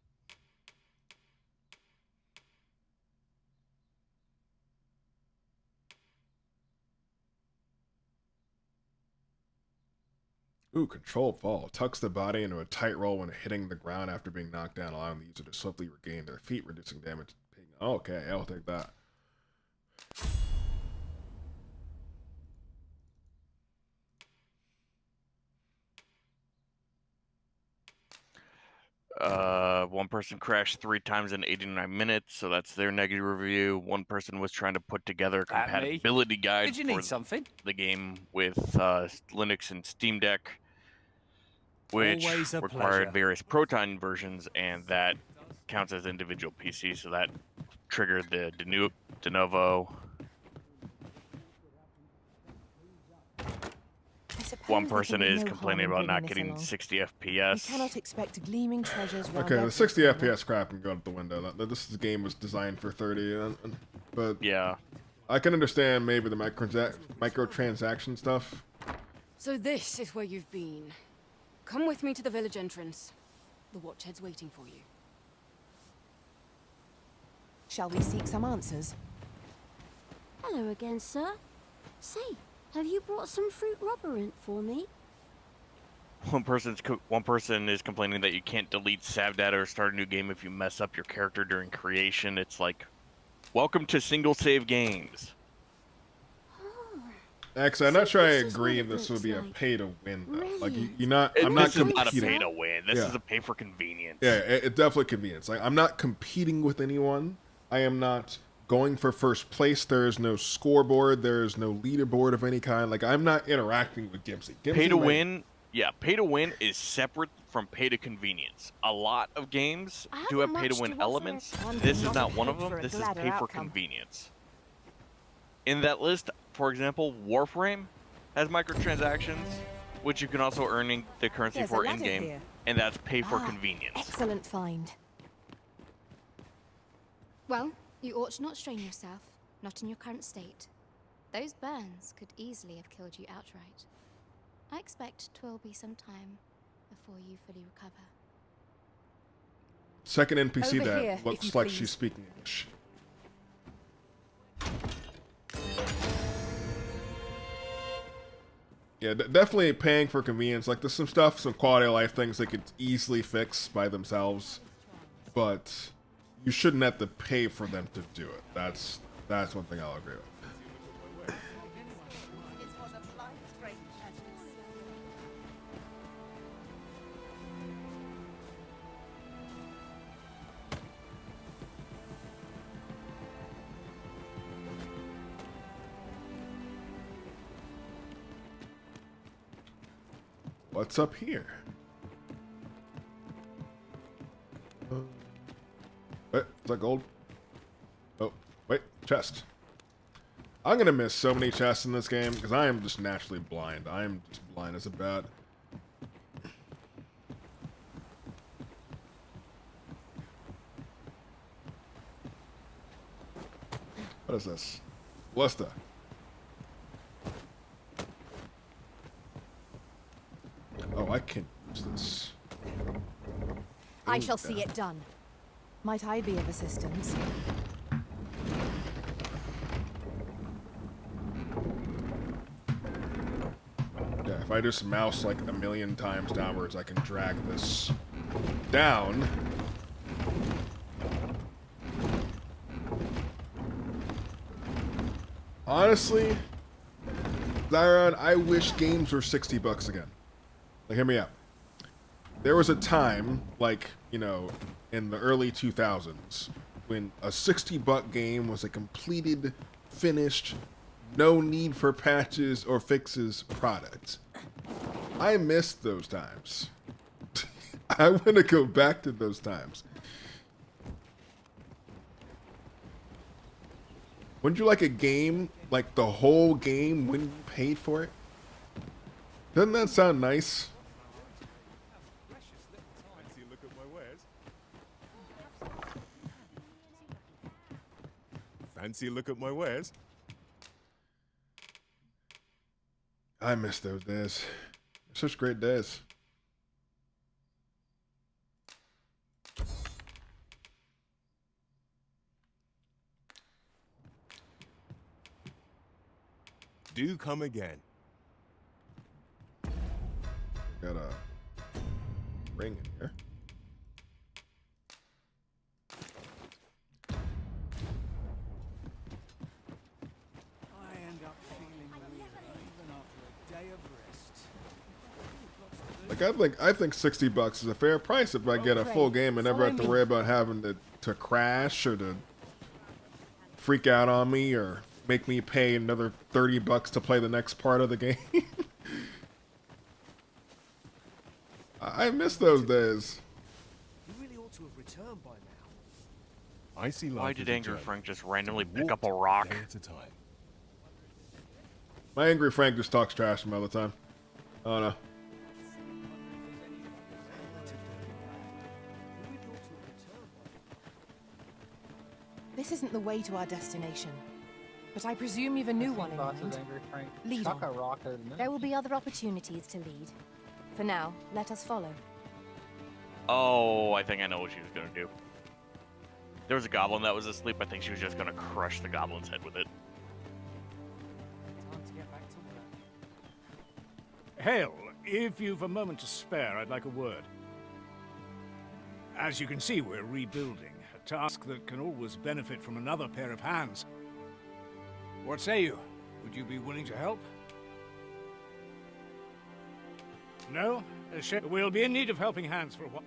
A: Ooh, control fall. Tucks the body into a tight roll when hitting the ground after being knocked down, allowing the user to swiftly regain their feet, reducing damage. Okay, I'll take that.
V: One person crashed 3 times in 89 minutes, so that's their negative review. One person was trying to put together a compatibility guide
S: Did you need something?
V: the game with Linux and Steam Deck, which
S: Always a
V: required
S: pleasure.
V: various Proton versions, and that counts as individual PCs, so that triggered the de novo. One person is complaining about not getting 60 FPS.
M: You cannot expect gleaming treasures.
A: Okay, the 60 FPS crap can go out the window. This game was designed for 30, but
V: yeah,
A: I can understand maybe the microtransaction stuff.
D: So this is where you've been. Come with me to the village entrance. The Watchhead's waiting for you.
M: Shall we seek some answers?
U: Hello again, sir. Say, have you brought some fruit rubberant for me?
V: One person is complaining that you can't delete save data or start a new game if you mess up your character during creation. It's like, welcome to single save games.
A: Actually, I'm not sure I agree this would be a pay to win though. Like you're not. I'm not
V: This is not a
A: competing.
V: pay to win. This is a pay for convenience.
A: Yeah, it definitely convenience. Like I'm not competing with anyone. I am not going for first place. There is no scoreboard. There is no leaderboard of any kind. Like I'm not interacting with Gimsey.
V: Pay to win. Yeah, pay to win is separate from pay to convenience. A lot of games do have pay to win elements. This is not one of them. This is pay for convenience. In that list, for example, Warframe has microtransactions, which you can also earn the currency
M: There's a
V: for
M: ladder
V: in-game,
M: here.
V: and that's pay for
M: Ah,
V: convenience.
M: Excellent find.
R: Well, you ought to not strain yourself, not in your current state. Those burns could easily have killed you outright. I expect 'twill be some time before you fully recover.
A: Second NPC
R: Over here,
A: that
R: if
A: looks
R: you
A: like
R: please.
A: she's speaking English. Yeah, definitely paying for convenience. Like, there's some stuff, some quality of life things they could easily fix by themselves, but you shouldn't have to pay for them to do it. That's one thing I'll agree with. What's up here? Wait, is that gold? Oh, wait, chest. I'm gonna miss so many chests in this game because I am just naturally blind. I am just blind as a bat. What is this? Lista. Oh, I can use this.
M: I shall see it done. Might I be of assistance?
A: Yeah, if I just mouse like a million times downwards, I can drag this down. Honestly, Zyron, I wish games were $60 again. Like, hear me out. There was a time, like, you know, in the early 2000s, when a $60 game was a completed, finished, no need for patches or fixes product. I miss those times. I want to go back to those times. Wouldn't you like a game, like the whole game, when you paid for it? Doesn't that sound nice?
B: Fancy a look at my wares? Fancy a look at my wares?
A: I miss those days. Such great days.
B: Do come again.
A: Got a ring in here.
H: I end up feeling weary even after a day of rest.
A: Like, I think $60 is a fair price if I get a full game and never have to worry about having to crash or to freak out on me or make me pay another $30 to play the next part of the game. I miss those days.
H: You really ought to have returned by now.
B: I see life
V: Why
B: as
V: did
B: a
V: Angry
B: journey.
V: Frank just randomly pick
B: Walked
V: up a rock?
B: day at a time.
A: My Angry Frank just talks trash to me all the time. Oh no.
M: This isn't the way to our destination. But I presume you've a new one in mind. Lead on.
E: There will be other opportunities to lead. For now, let us follow.
V: Oh, I think I know what she was gonna do. There was a goblin that was asleep. I think she was just gonna crush the goblin's head with it.
H: Time to get back to work.
J: Hale, if you've a moment to spare, I'd like a word. As you can see, we're rebuilding. A task that can always benefit from another pair of hands. What say you? Would you be willing to help? No? A shame. We'll be in need of helping hands for a while.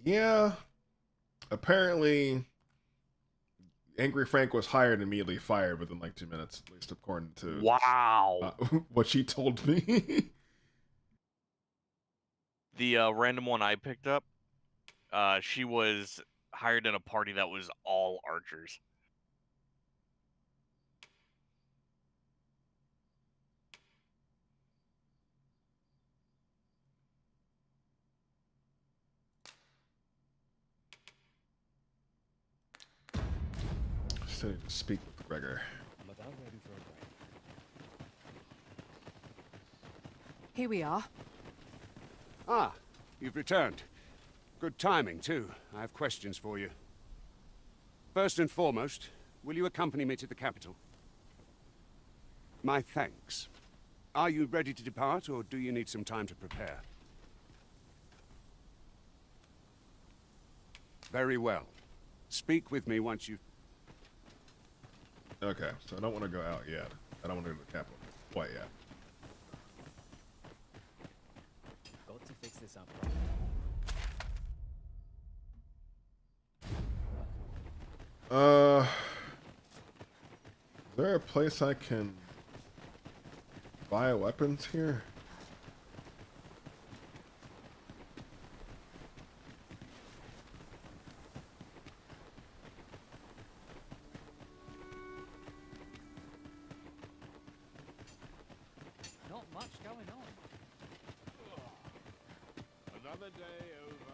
A: Yeah. Apparently, Angry Frank was hired and immediately fired within like 2 minutes, at least according to what she told me.
V: The random one I picked up, she was hired in a party that was all archers.
A: Still need to speak with Gregor.
M: Here we are.
C: Ah, you've returned. Good timing, too. I have questions for you. First and foremost, will you accompany me to the capital? My thanks. Are you ready to depart, or do you need some time to prepare? Very well. Speak with me once you've...
A: Okay, so I don't want to go out yet. I don't want to go to the capital quite yet.
T: Got to fix this up.
A: Is there a place I can buy weapons here?
T: Not much going on.
H: Another day over.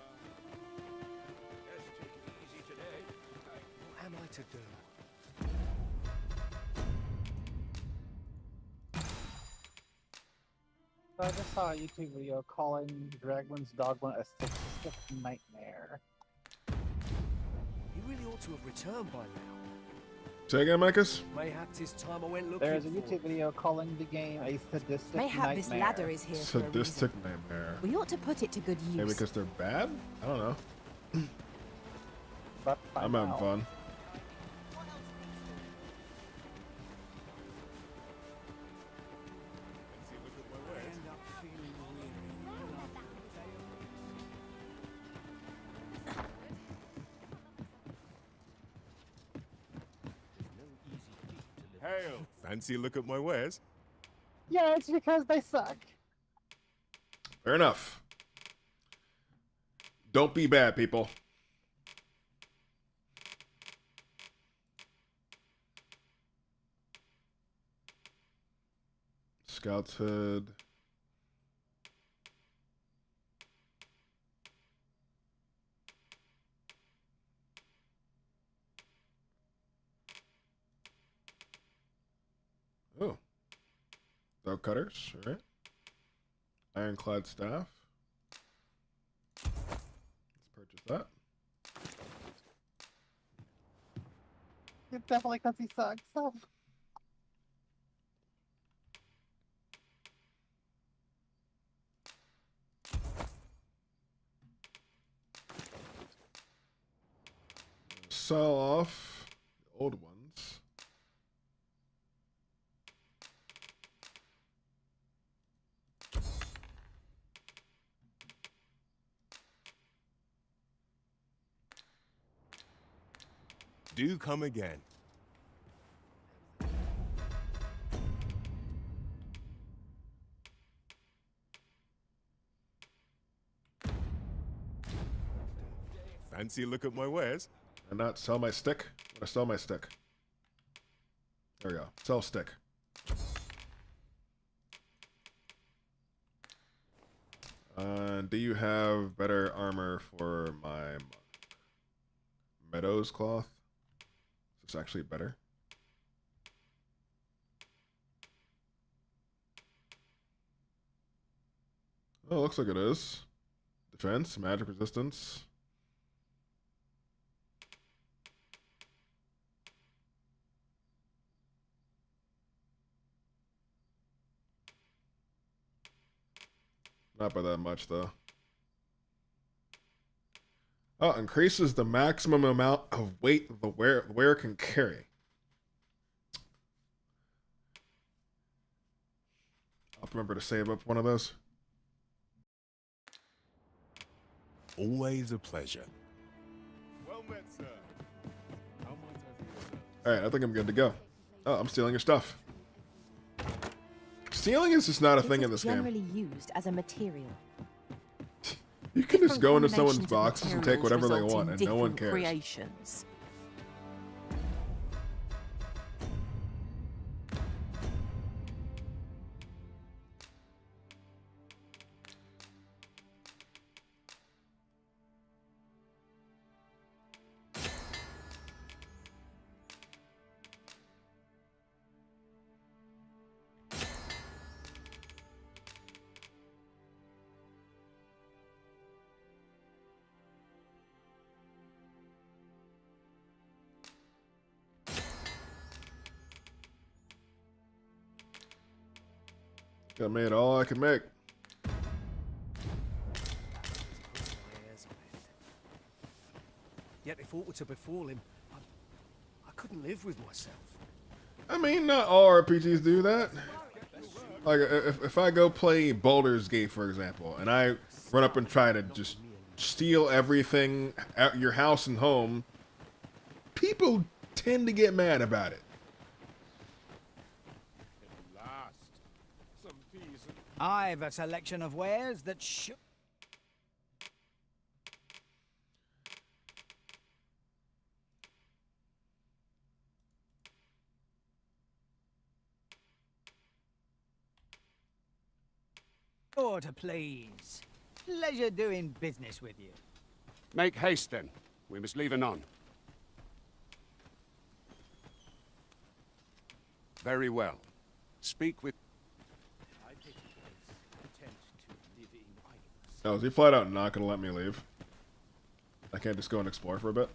H: Just take it easy today. What am I to do?
G: So I just saw a YouTube video calling Dragman's Dogma a statistic nightmare.
H: He really ought to have returned by now.
A: Say again, Marcus?
H: Mayhap 'tis time I went looking
G: There's a
H: for
G: YouTube video calling the game a sadistic
M: Mayhap
G: nightmare.
M: this ladder is here for a reason.
A: Sadistic nightmare.
M: We ought to put it to good use.
A: Maybe because they're bad? I don't know.
G: But
A: I'm having fun.
H: Hail! Fancy a look at my wares?
G: Yeah, it's because they suck.
A: Fair enough. Don't be bad, people. Scout's Hood. Oh. Dog cutters, all right. Ironclad staff. Let's purchase that.
G: It's definitely because he sucks. So.
A: Sell off the old ones.
H: Do come again. Fancy a look at my wares?
A: And not sell my stick? I'm gonna sell my stick. There we go. Sell stick. Do you have better armor for my Meadows cloth? Is this actually better? Oh, looks like it is. Defense, magic resistance. Not by that much, though. Oh, increases the maximum amount of weight the wearer can carry. I'll remember to save up one of those.
H: Always a pleasure. Well met, sir.
A: Alright, I think I'm good to go. Oh, I'm stealing your stuff. Stealing is just not a thing in this game.
E: Generally used as a material.
A: You can just
N: Different
A: go into someone's
N: combinations of
A: boxes and take
N: materials
A: whatever they
N: result
A: want,
N: in
A: and no one
N: different
A: cares.
N: creations.
A: I made all I could make.
H: Yet if aught were to befall him, I couldn't live with myself.
A: I mean, not all RPGs do that. Like, if I go play Baldur's Gate, for example, and I run up and try to just steal everything at your house and home, people tend to get mad about it.
S: I've a selection of wares that should... Order, please. Pleasure doing business with you.
C: Make haste, then. We must leave anon. Very well. Speak with...
A: Oh, is he flat out not gonna let me leave? I can't just go and explore for a bit?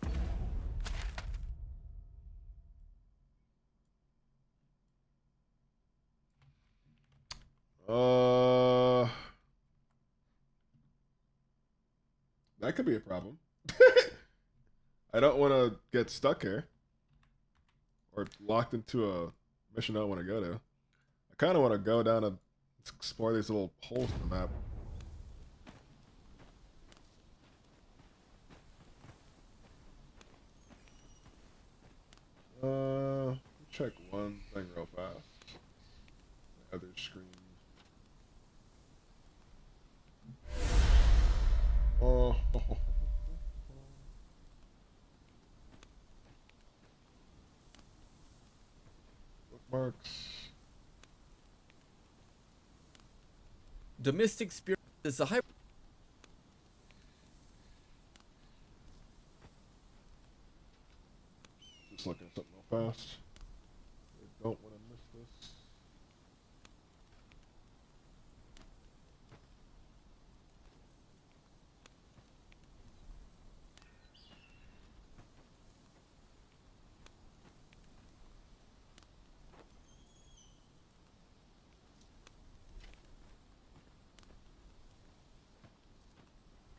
A: That could be a problem. I don't want to get stuck here. Or locked into a mission I don't want to go to. I kind of want to go down and explore these little holes in the map. Check one thing real fast. The other screen. Oh. Bookmarks.
K: The Mystic Spirit is a high.
A: Just looking at something real fast. I don't want to miss this.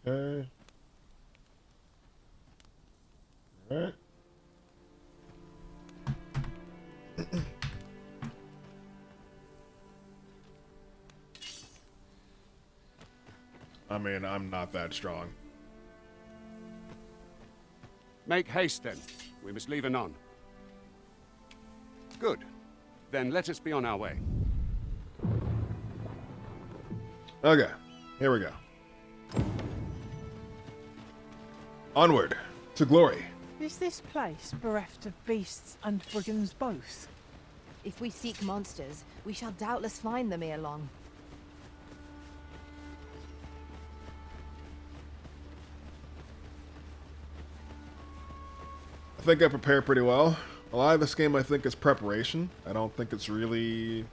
A: Okay. All right. I mean, I'm not that strong.
C: Make haste, then. We must leave anon. Good. Then let us be on our way.
A: Okay, here we go. Onward to glory.
N: Is this place bereft of beasts and brigands both?
E: If we seek monsters, we shall doubtless find them ere long.
A: I think I prepared pretty well. A lot of this game I think is preparation. I don't think it's really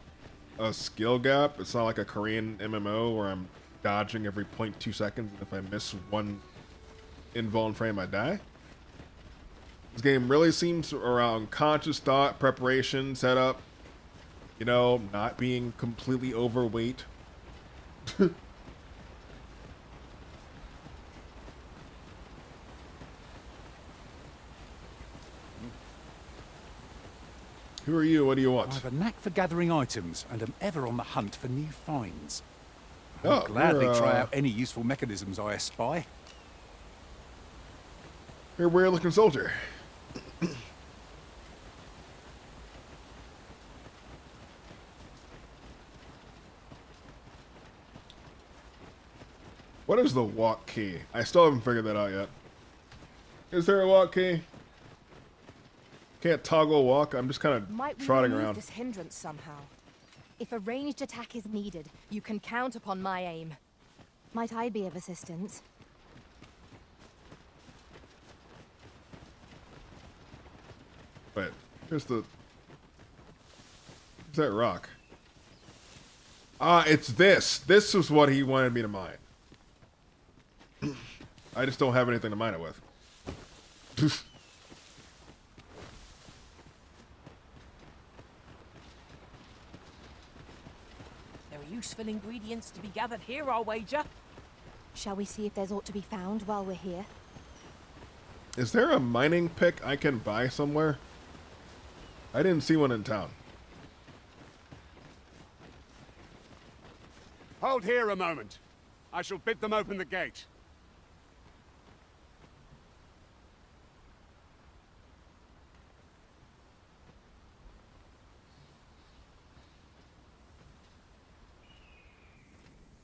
A: a skill gap. It's not like a Korean MMO where I'm dodging every 0.2 seconds, and if I miss one invuln frame, I die. This game really seems around conscious thought, preparation, setup, you know, not being completely overweight. Who are you? What do you want?
P: I have a knack for gathering items and am ever on the hunt for new finds.
A: Oh,
P: I'll gladly
A: you're,
P: try out any useful mechanisms I espy.
A: You're a weird-looking soldier. What is the walk key? I still haven't figured that out yet. Is there a walk key? Can't toggle walk. I'm just kind of trotting
E: remove
A: around.
E: this hindrance somehow? If a ranged attack is needed, you can count upon my aim. Might I be of assistance?
A: Wait, here's the... Where's that rock? Ah, it's this. This is what he wanted me to mine. I just don't have anything to mine it with.
N: There are useful ingredients to be gathered here, I'll wager.
E: Shall we see if there's aught to be found while we're here?
A: Is there a mining pick I can buy somewhere? I didn't see one in town.
C: Hold here a moment. I shall bid them open the gate.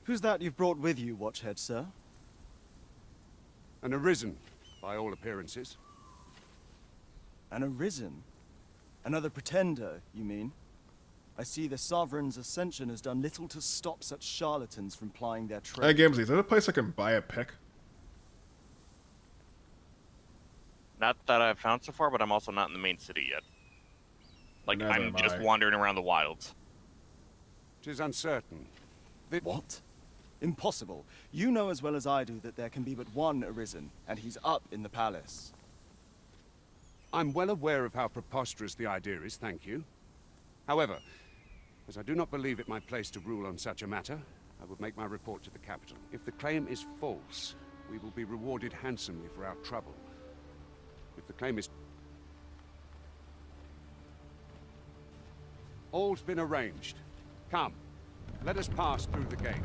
I: Who's that you've brought with you, Watchhead, sir?
C: An Arisen, by all appearances.
I: An Arisen? Another pretender, you mean? I see the Sovereign's ascension has done little to stop such charlatans from plying their trade.
A: Hey, Gamesy, is there a place I can buy a pick?
V: Not that I've found so far, but I'm also not in the main city yet. Like, I'm just wandering around the wilds.
C: 'Tis uncertain.
I: What? Impossible. You know as well as I do that there can be but one Arisen, and he's up in the palace.
C: I'm well aware of how preposterous the idea is, thank you. However, as I do not believe it my place to rule on such a matter, I would make my report to the capital. If the claim is false, we will be rewarded handsomely for our trouble. If the claim is... All's been arranged. Come, let us pass through the gate.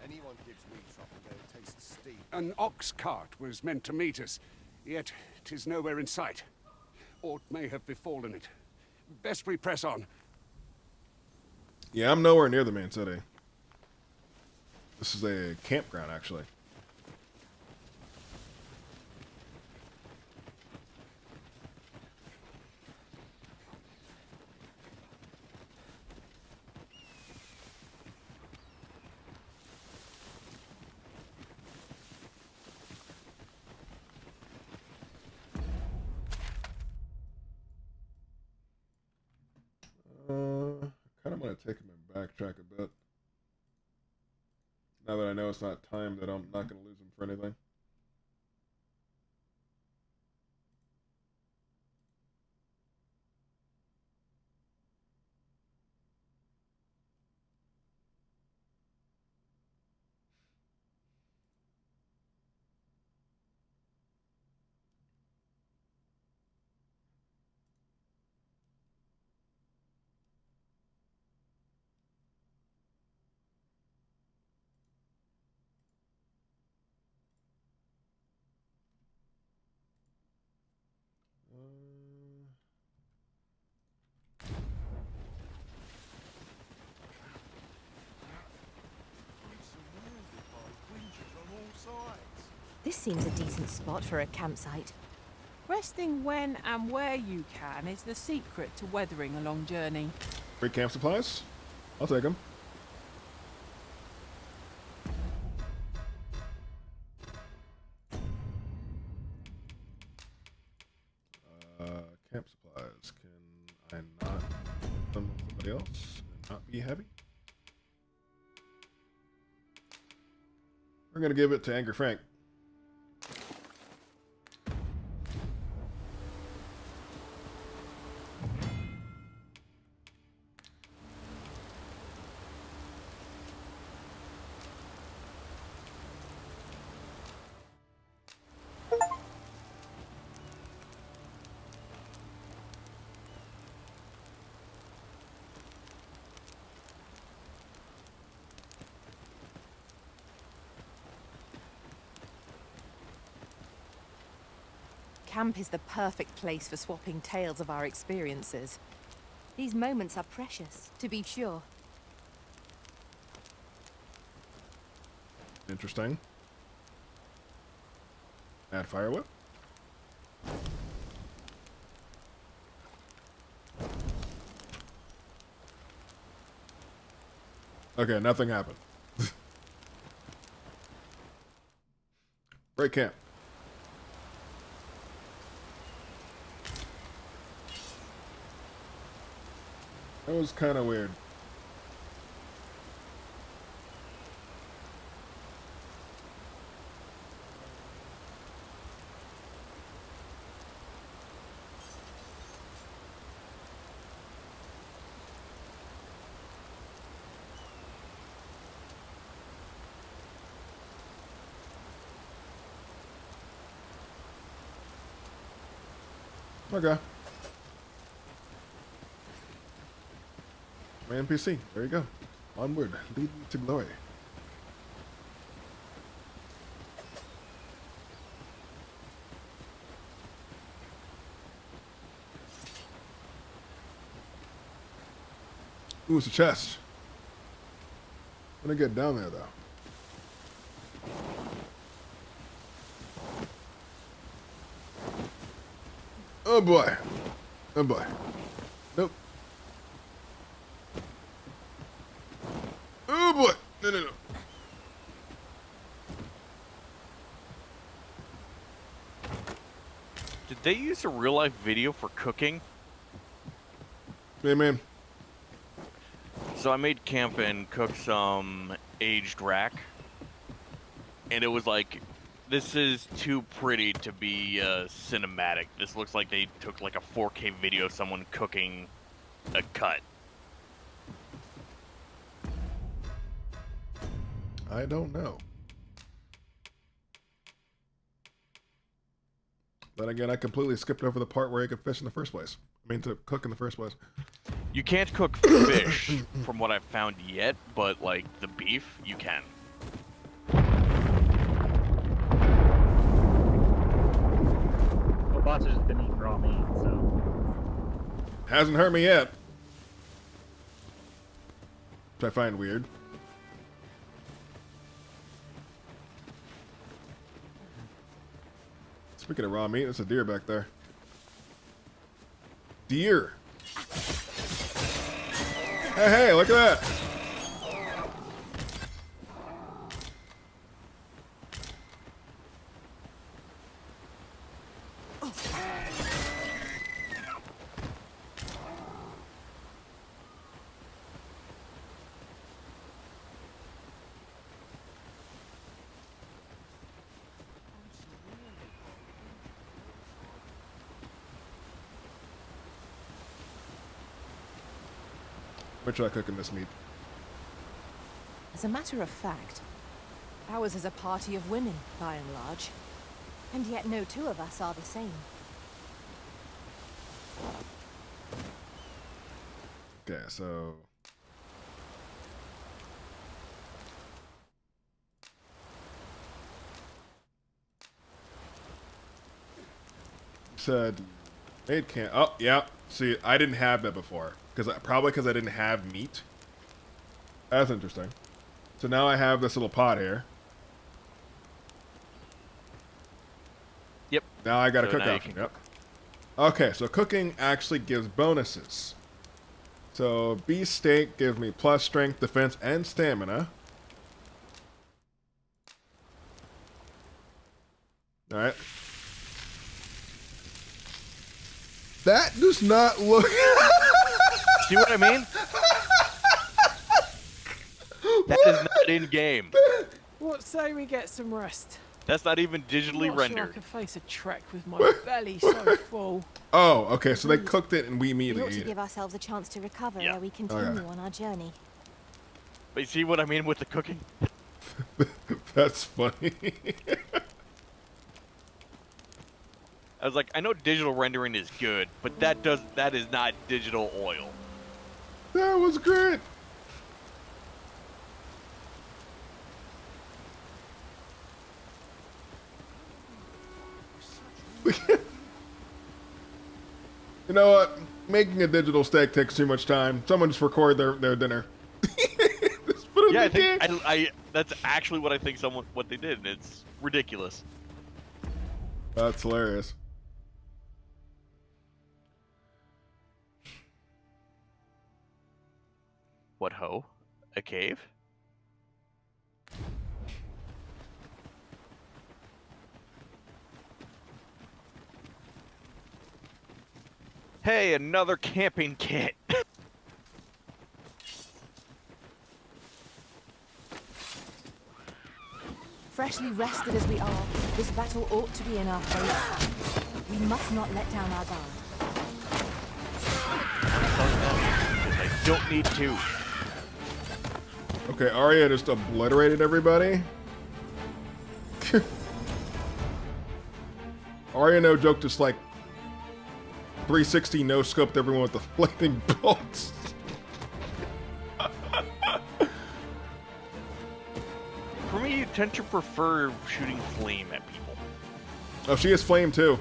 H: Anyone gives me trouble, they'll taste the steam.
C: An ox cart was meant to meet us, yet 'tis nowhere in sight. Aught may have befallen it. Best we press on.
A: Yeah, I'm nowhere near the main city. This is a campground, actually. I kind of want to take him and backtrack a bit. Now that I know it's not time, that I'm not going to lose him for anything.
E: This seems a decent spot for a campsite.
N: Resting when and where you can is the secret to weathering a long journey.
A: Free camp supplies? I'll take them. Camp supplies. Can I not put them with somebody else and not be heavy? We're gonna give it to Angry Frank.
M: Camp is the perfect place for swapping tales of our experiences.
E: These moments are precious, to be sure.
A: Interesting. Add firewood. Okay, nothing happened. Break camp. That was kind of weird. Okay. My NPC. There you go. Onward. Lead me to glory. Ooh, it's a chest. I'm gonna get down there, though. Oh, boy. Oh, boy. Nope. Oh, boy. No, no, no.
V: Did they use a real-life video for cooking?
A: Hey, man.
V: So I made camp and cooked some aged rack. And it was like, this is too pretty to be cinematic. This looks like they took like a 4K video of someone cooking a cut.
A: I don't know. Then again, I completely skipped over the part where you could fish in the first place. I mean, to cook in the first place.
V: You can't cook fish, from what I've found yet, but like the beef, you can.
G: Well, bots have just been eating raw meat, so.
A: Hasn't hurt me yet. Which I find weird. Speaking of raw meat, there's a deer back there. Deer! Hey, hey, look at that! I'm gonna try cooking this meat.
M: As a matter of fact, ours is a party of women, by and large.
E: And yet no two of us are the same.
A: Okay, so... Said... Made can... Oh, yeah. See, I didn't have that before. Probably because I didn't have meat. That's interesting. So now I have this little pot here.
V: Yep.
A: Now I got a
V: So
A: cook
V: now you
A: option.
V: can
A: Yep. Okay, so cooking actually gives bonuses. So beef steak gives me plus strength, defense, and stamina. All right. That does not look...
V: See what I mean? That is not in game.
N: What say we get some rest?
V: That's not even digitally
N: I'm not
V: rendered.
N: sure I could face a trek with my belly so full.
A: Oh, okay. So they cooked it and we
E: We
A: immediately
E: ought to
A: ate
E: give
A: it.
E: ourselves a chance to recover
V: Yeah.
E: ere we continue on our journey.
V: But you see what I mean with the cooking?
A: That's funny.
V: I was like, I know digital rendering is good, but that is not digital oil.
A: That was great. You know what? Making a digital steak takes too much time. Someone just record their dinner.
V: Yeah, I think I that's actually what I think what they did, and it's ridiculous.
A: That's hilarious.
V: What ho? A cave? Hey, another camping kit.
M: Freshly rested as we are, this battle ought to be in our favor. We must not let down our guard.
V: Because I don't need to.
A: Okay, Arya just obliterated everybody. Arya, no joke, just like 360 no scoped everyone with the flaming bolts.
V: For me, you tend to prefer shooting flame at people.
A: Oh, she has flame too.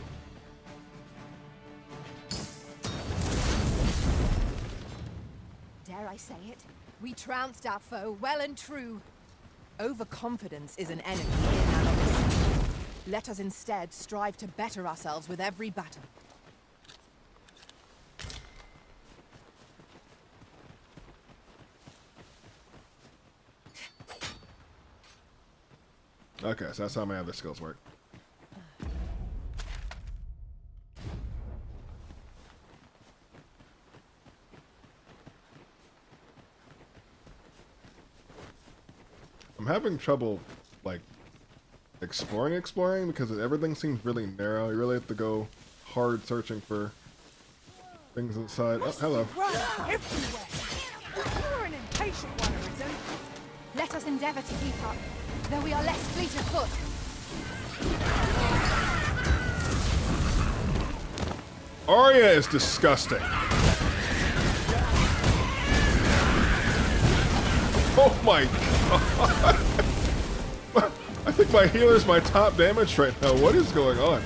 E: Dare I say it? We trounced our foe well and true. Overconfidence is an enemy in and of itself. Let us instead strive to better ourselves with every battle.
A: Okay, so that's how my other skills work. I'm having trouble, like, exploring because everything seems really narrow. You really have to go hard searching for things inside. Oh, hello.
E: You're an impatient one, Arisen. Let us endeavor to keep up, though we are less fleet of foot.
A: Arya is disgusting. Oh my god. I think my healer's my top damage right now. What is going on?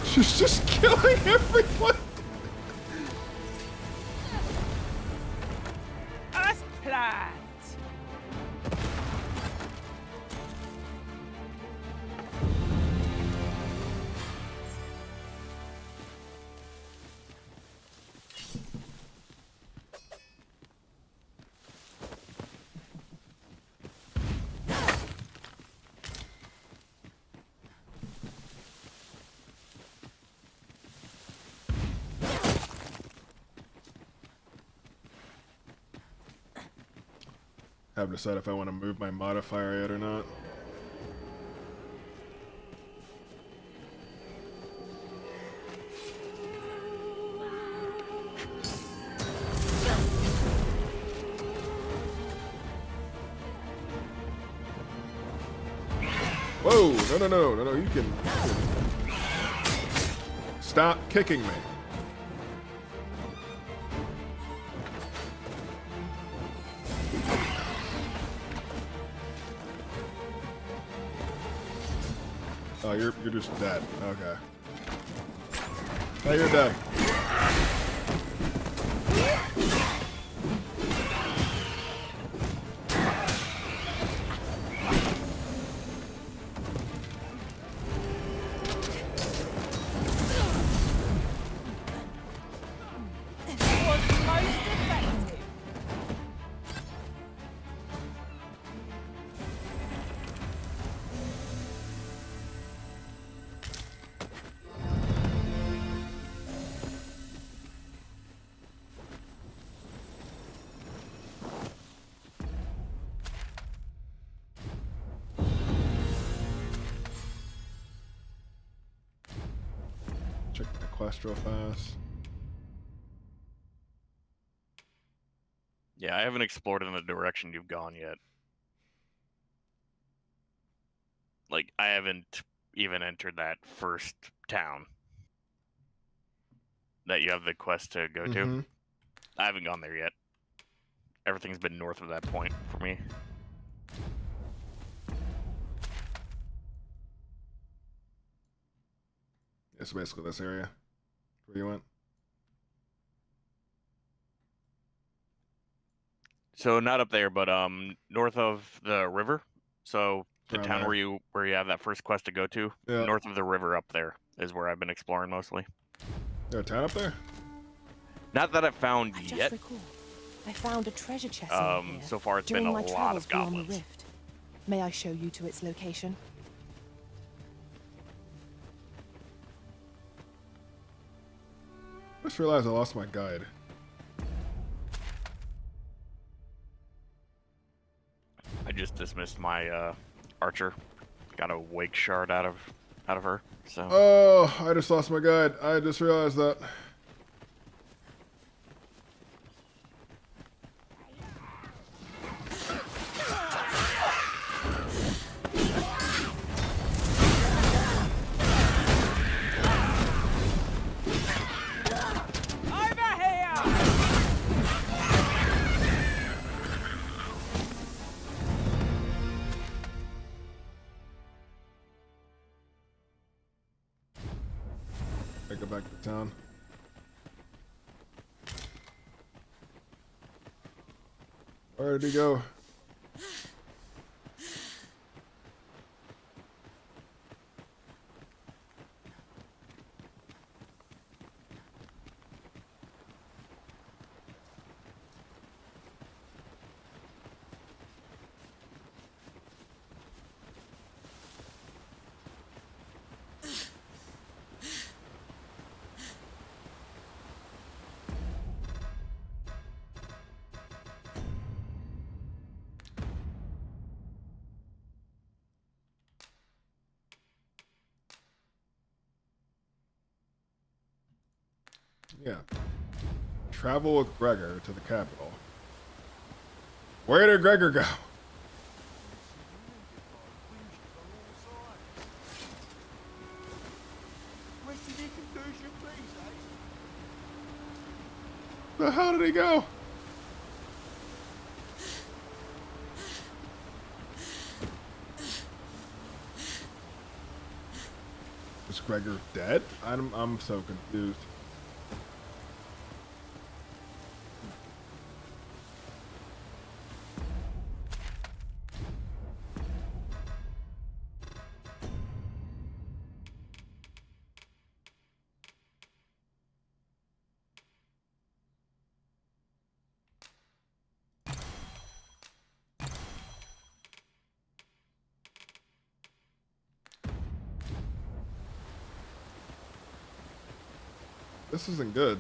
A: She's just killing everyone.
N: As planned.
A: I haven't decided if I want to move my modifier yet or not. Whoa! No, you can... Stop kicking me. Oh, you're just dead. Okay. Oh, you're dead. Check the quest real fast.
V: Yeah, I haven't explored in the direction you've gone yet. Like, I haven't even entered that first town that you have the quest to go to. I haven't gone there yet. Everything's been north of that point for me.
A: It's basically this area where you went.
V: So not up there, but north of the river. So the
A: Around
V: town
A: there.
V: where you have that first quest to go to,
A: Yeah.
V: north of the river up there is where I've been exploring mostly.
A: There a town up there?
V: Not that I've found
M: I
V: yet.
M: just recall, I found a treasure chest near here
V: So far it's
M: during
V: been a
M: my
V: lot
M: travels
V: of
M: beyond the
V: goblins.
M: rift. May I show you to its location?
A: I just realized I lost my guide.
V: I just dismissed my archer. Got a wake shard out of her. So
A: Oh, I just lost my guide. I just realized that.
N: Over here!
A: I go back to town. Where did he go? Yeah. Travel with Gregor to the capital. Where did Gregor go? The hell did he go? Is Gregor dead? I'm so confused. This isn't good.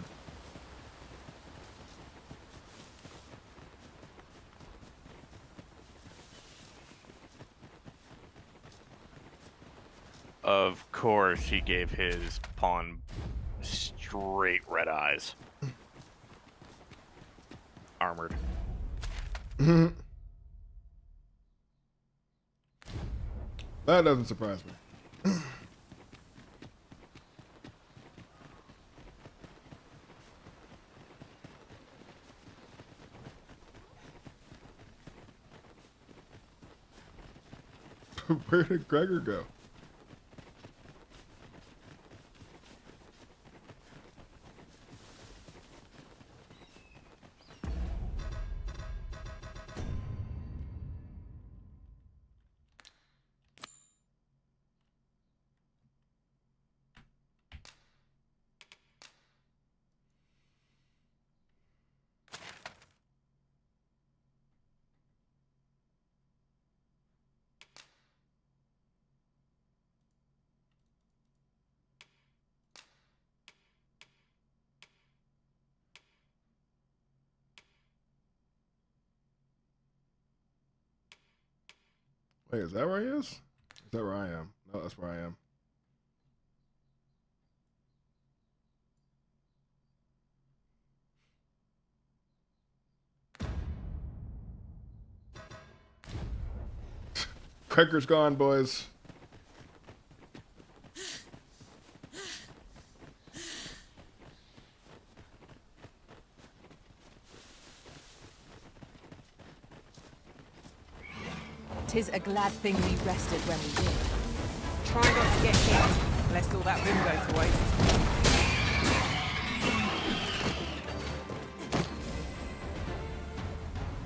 V: of course he gave his pawn straight red eyes. Armored.
A: That doesn't surprise me. Where did Gregor go? Wait, is that where he is? Is that where I am? No, that's where I am. Gregor's gone, boys.
M: Tis a glad thing we rested when we did.
N: Try not to get hit, lest all that room go to waste.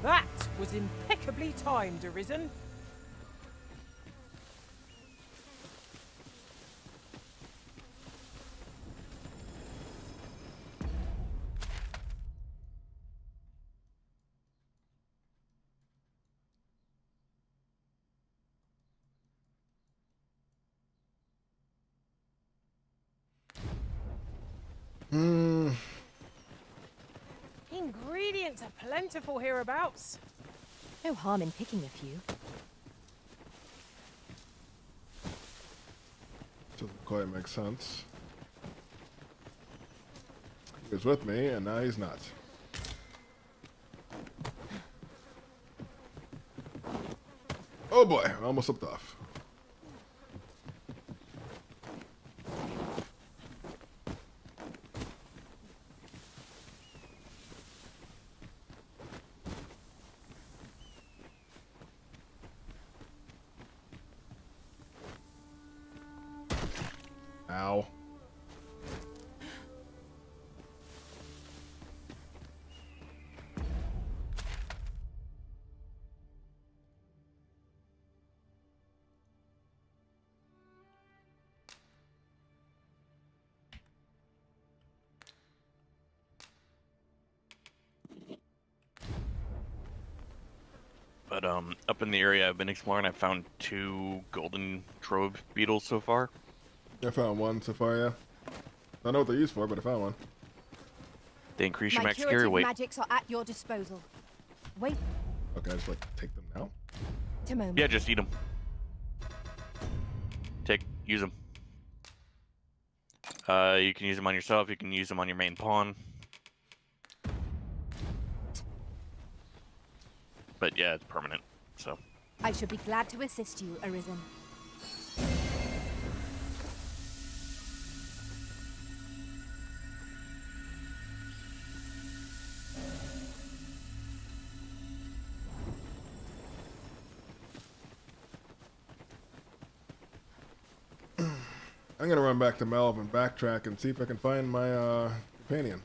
N: That was impeccably timed, Arisen. Ingredients are plentiful hereabouts.
E: No harm in picking a few.
A: Doesn't quite make sense. He was with me, and now he's not. Oh boy, I almost slipped off. Ow.
V: But up in the area I've been exploring, I found 2 golden trove beetles so far.
A: I found one so far, yeah. I don't know what they're used for, but I found one.
V: They increase your
E: My
V: max carry
E: curative
V: weight.
E: magics are at your disposal. Wait
A: Okay, I just like take them now.
E: a moment.
V: Yeah, just eat them. Use them. You can use them on yourself. You can use them on your main pawn. But yeah, it's permanent. So.
E: I should be glad to assist you, Arisen.
A: I'm gonna run back to Melv and backtrack and see if I can find my companion.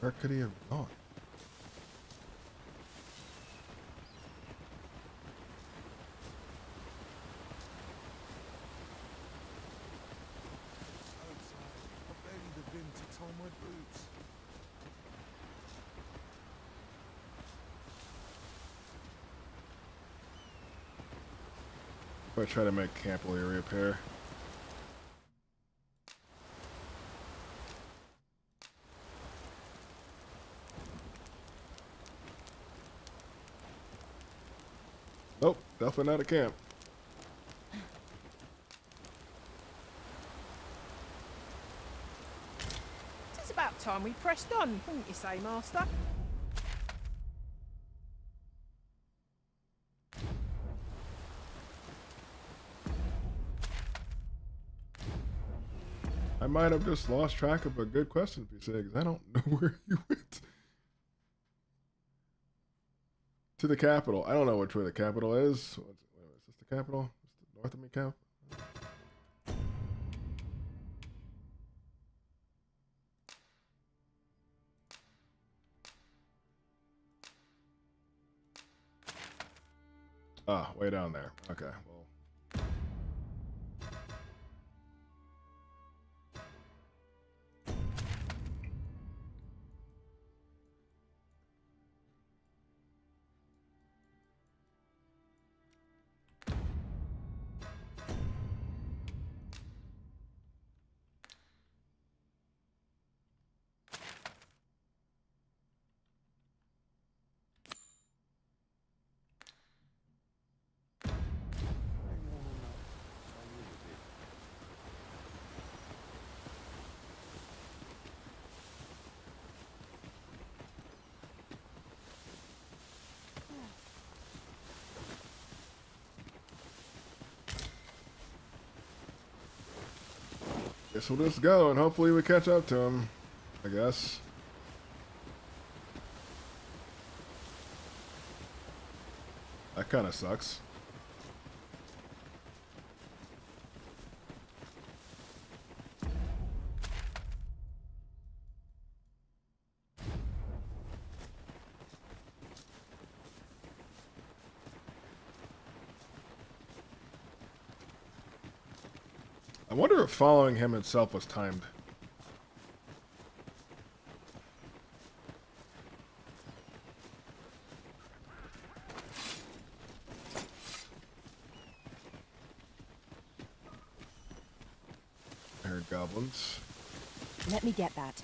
A: Where could he have gone? If I try to make camp while you reappear. Nope, definitely not a camp.
N: It's about time we pressed on, wouldn't you say, Master?
A: I might have just lost track of a good question, PC, because I don't know where you went. To the capital. I don't know which way the capital is. Is this the capital? Is the north of me cap? Ah, way down there. Okay, well. Guess we'll just go and hopefully we catch up to him, I guess. That kind of sucks. I wonder if following him itself was timed. I heard goblins.
E: Let me get that.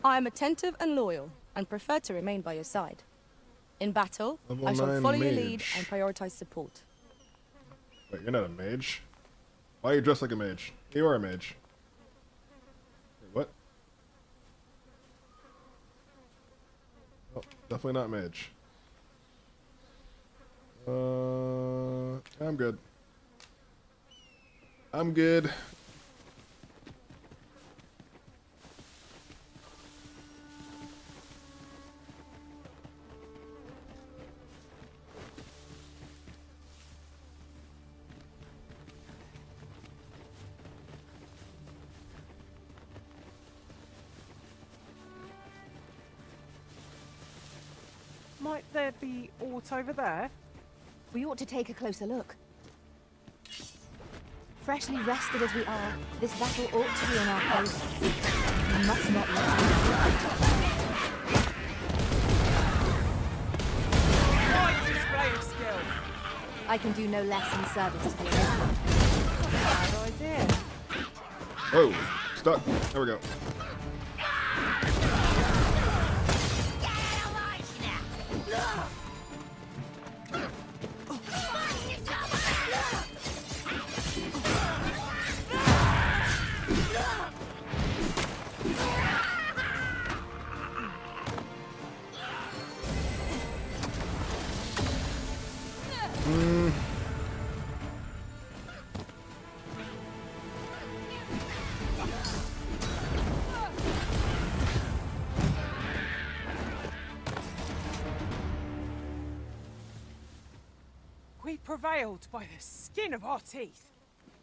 Q: I am attentive and loyal, and prefer to remain by your side. In battle,
A: Level
Q: I shall
A: 9
Q: follow your lead
A: mage.
Q: and prioritize support.
A: Wait, you're not a mage? Why are you dressed like a mage? You are a mage. Wait, what? Oh, definitely not mage. I'm good. I'm good.
N: Might there be aught over there?
E: We ought to take a closer look. Freshly rested as we are, this battle ought to be in our favor. We must not let
N: Fine display of skill.
E: I can do no less in service to the Arisen.
N: Bad idea.
A: Whoa, stuck. There we go.
N: We prevailed by the skin of our teeth.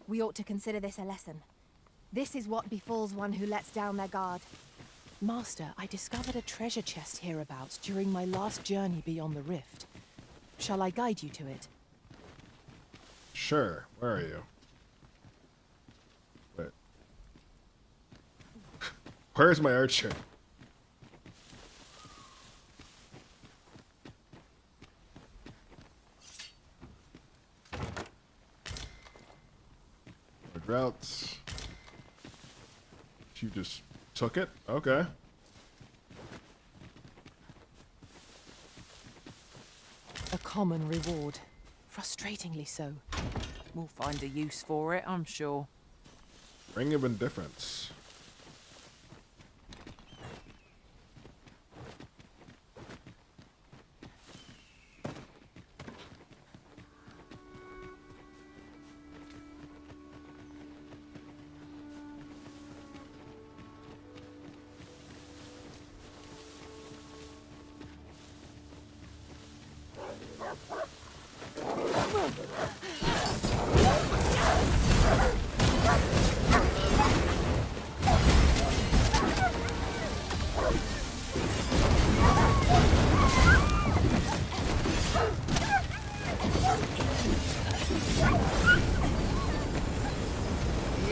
E: We ought to consider this a lesson. This is what befalls one who lets down their guard.
M: Master, I discovered a treasure chest hereabouts during my last journey beyond the rift. Shall I guide you to it?
A: Sure. Where are you? Wait. Where's my archer? Routes. You just took it? Okay.
M: A common reward. Frustratingly so.
N: We'll find a use for it, I'm sure.
A: Ring of Indifference.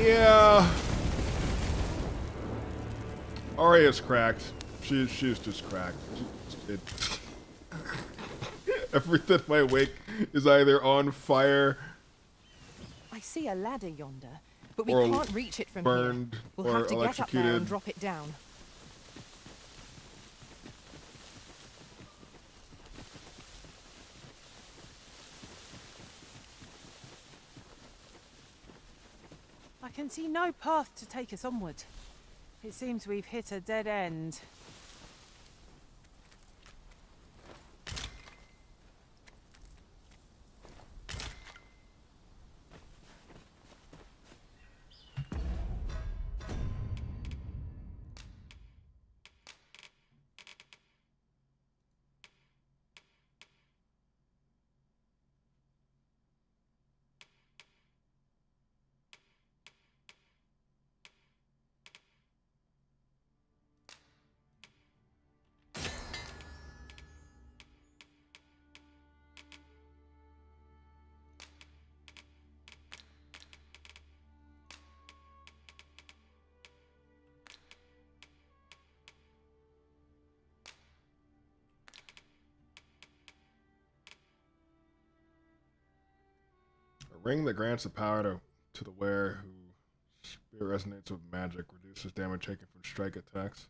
A: Yeah. Arya's cracked. She's just cracked. Everything in my wake is either on fire.
M: I see a ladder yonder, but we
A: Or
M: can't reach it from
A: burned,
M: here. We'll
A: or
M: have to get up there
A: electrocuted.
M: and drop it down.
N: I can see no path to take us onward. It seems we've hit a dead end.
A: A ring that grants the power to the wearer whose spirit resonates with magic, reduces damage taken from strike attacks.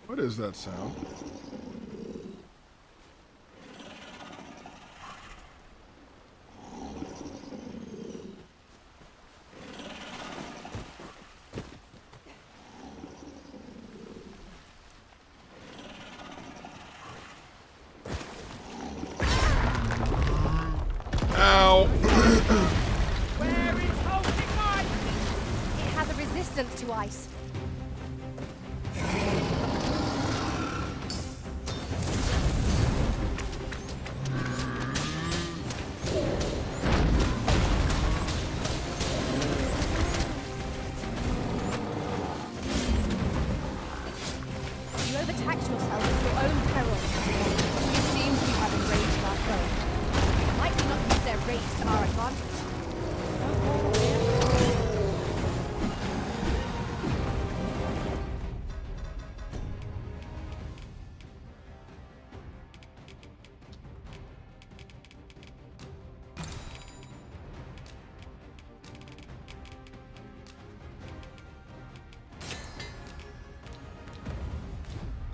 A: What is that sound? Ow!
E: Where is holding ice? It has a resistance to ice. You overtax yourself at your own peril. It seems we have enraged our foe. Might we not use their rage to our advantage?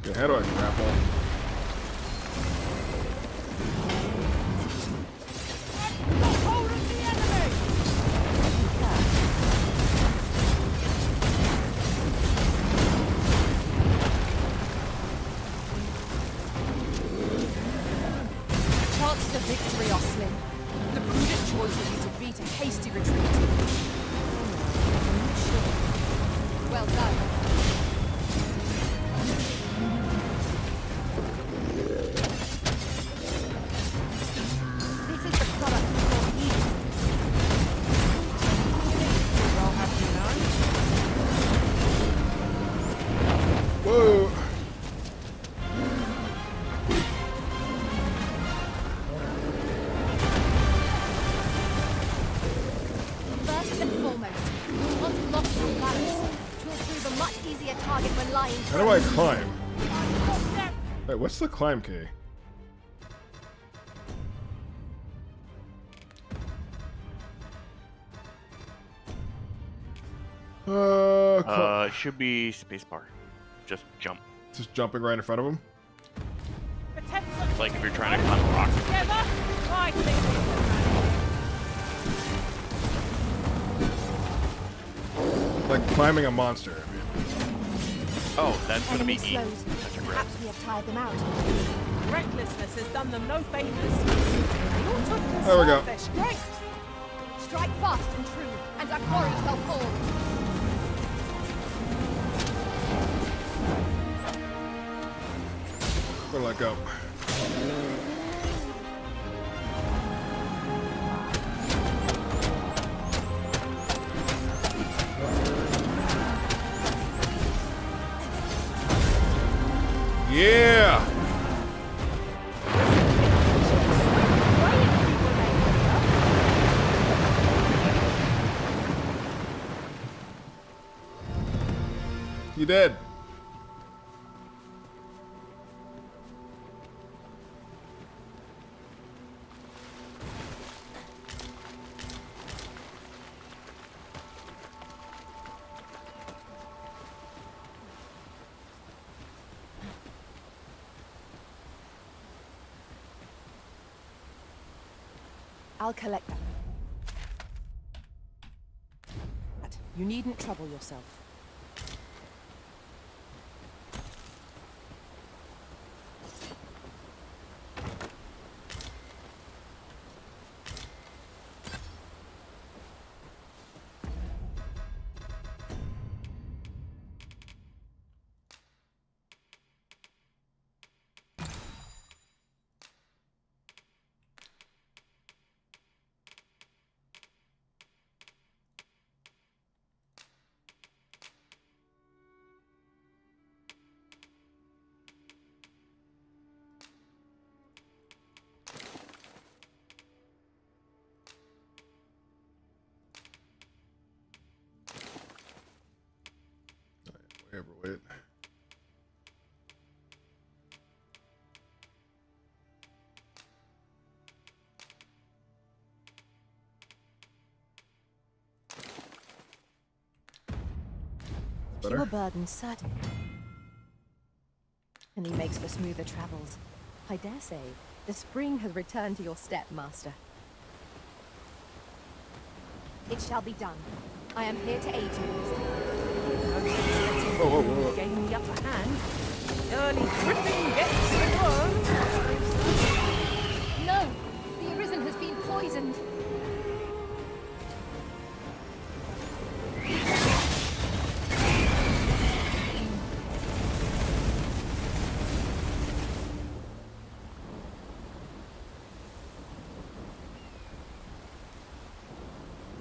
A: Okay, how do I grapple?
E: Chances of victory are slim. The prudent choice would be to beat a hasty retreat. Well done. This is the product of your ease.
N: I'll have you know.
A: Whoa!
E: First and foremost, you'll want to lock your balance, which will prove a much easier target when lying
A: How do I climb? Wait, what's the climb key? Cool.
V: Should be spacebar. Just jump.
A: Just jumping right in front of him.
V: Like if you're trying to climb a rock.
N: Together, I think we can.
A: Like climbing a monster.
V: Oh, that's gonna be
E: Enemy
V: E.
E: slows.
V: That's a grab.
E: Perhaps we have tired them out.
N: Recklessness has done them no favors. They ought to
A: There we go.
N: conserve their strength.
E: Strike fast and true, and our quarry shall fall.
A: Where'd I go? Yeah! You did.
M: I'll collect them. You needn't trouble yourself.
A: Way overweight.
M: Fewer burdens, certain. And he makes for smoother travels. I dare say, the spring has returned to your step, Master.
E: It shall be done. I am here to aid you.
A: Whoa.
N: Gaining the upper hand. Early tripping gets the worm.
E: No! The Arisen has been poisoned.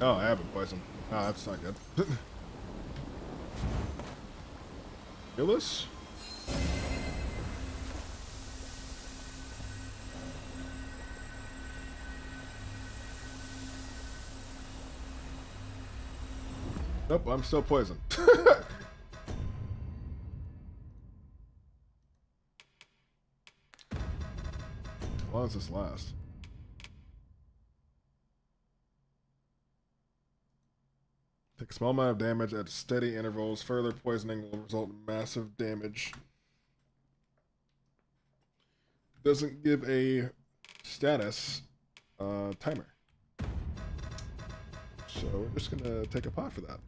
A: Oh, I haven't poisoned. Oh, that's not good. Kill this? Nope, I'm still poisoned. How long does this last? Take a small amount of damage at steady intervals. Further poisoning will result in massive damage. Doesn't give a status timer. So we're just gonna take a pot for that.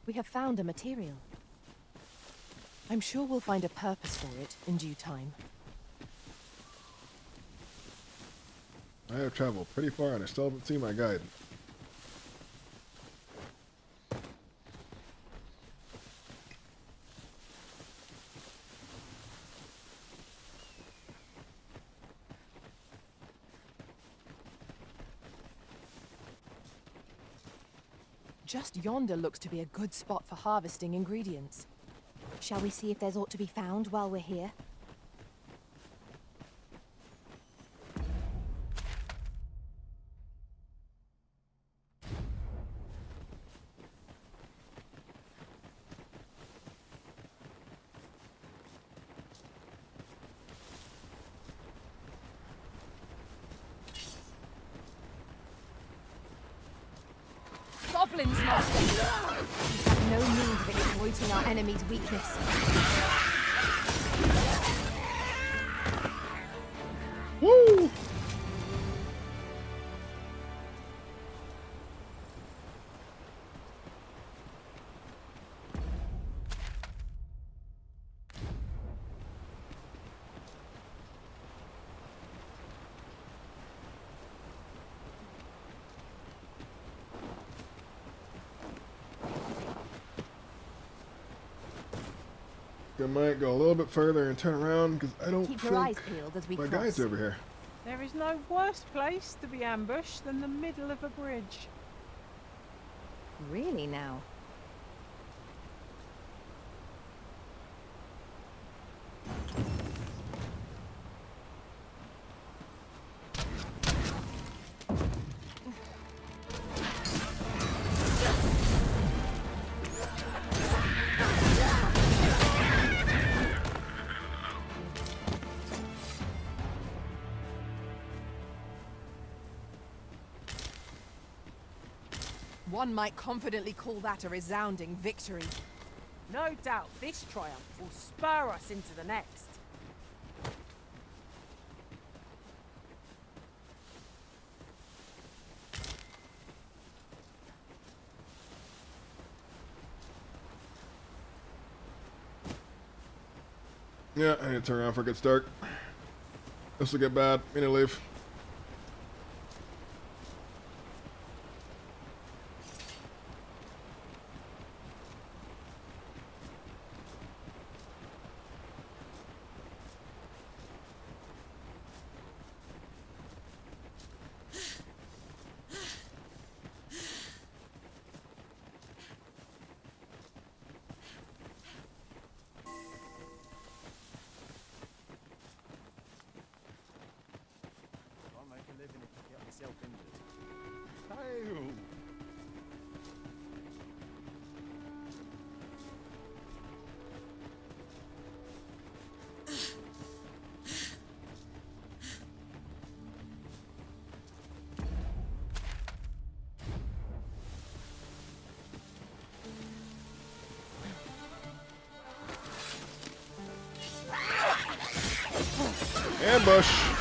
M: We have found a material. I'm sure we'll find a purpose for it in due time.
A: I have traveled pretty far and I still haven't seen my guide.
M: Just yonder looks to be a good spot for harvesting ingredients.
E: Shall we see if there's aught to be found while we're here?
M: Goblins, Master! We have no means of exploiting our enemy's weakness.
A: Woo! I might go a little bit further and turn around because I don't
E: Keep your eyes peeled as we
A: my
E: cross.
A: guide's over here.
N: There is no worse place to be ambushed than the middle of a bridge.
E: Really now?
M: One might confidently call that a resounding victory.
N: No doubt this triumph will spur us into the next.
A: Yeah, I need to turn around before it gets dark. This will get bad. I need to leave.
I: Can't make a living if you get yourself injured.
H: Hail!
A: Ambush!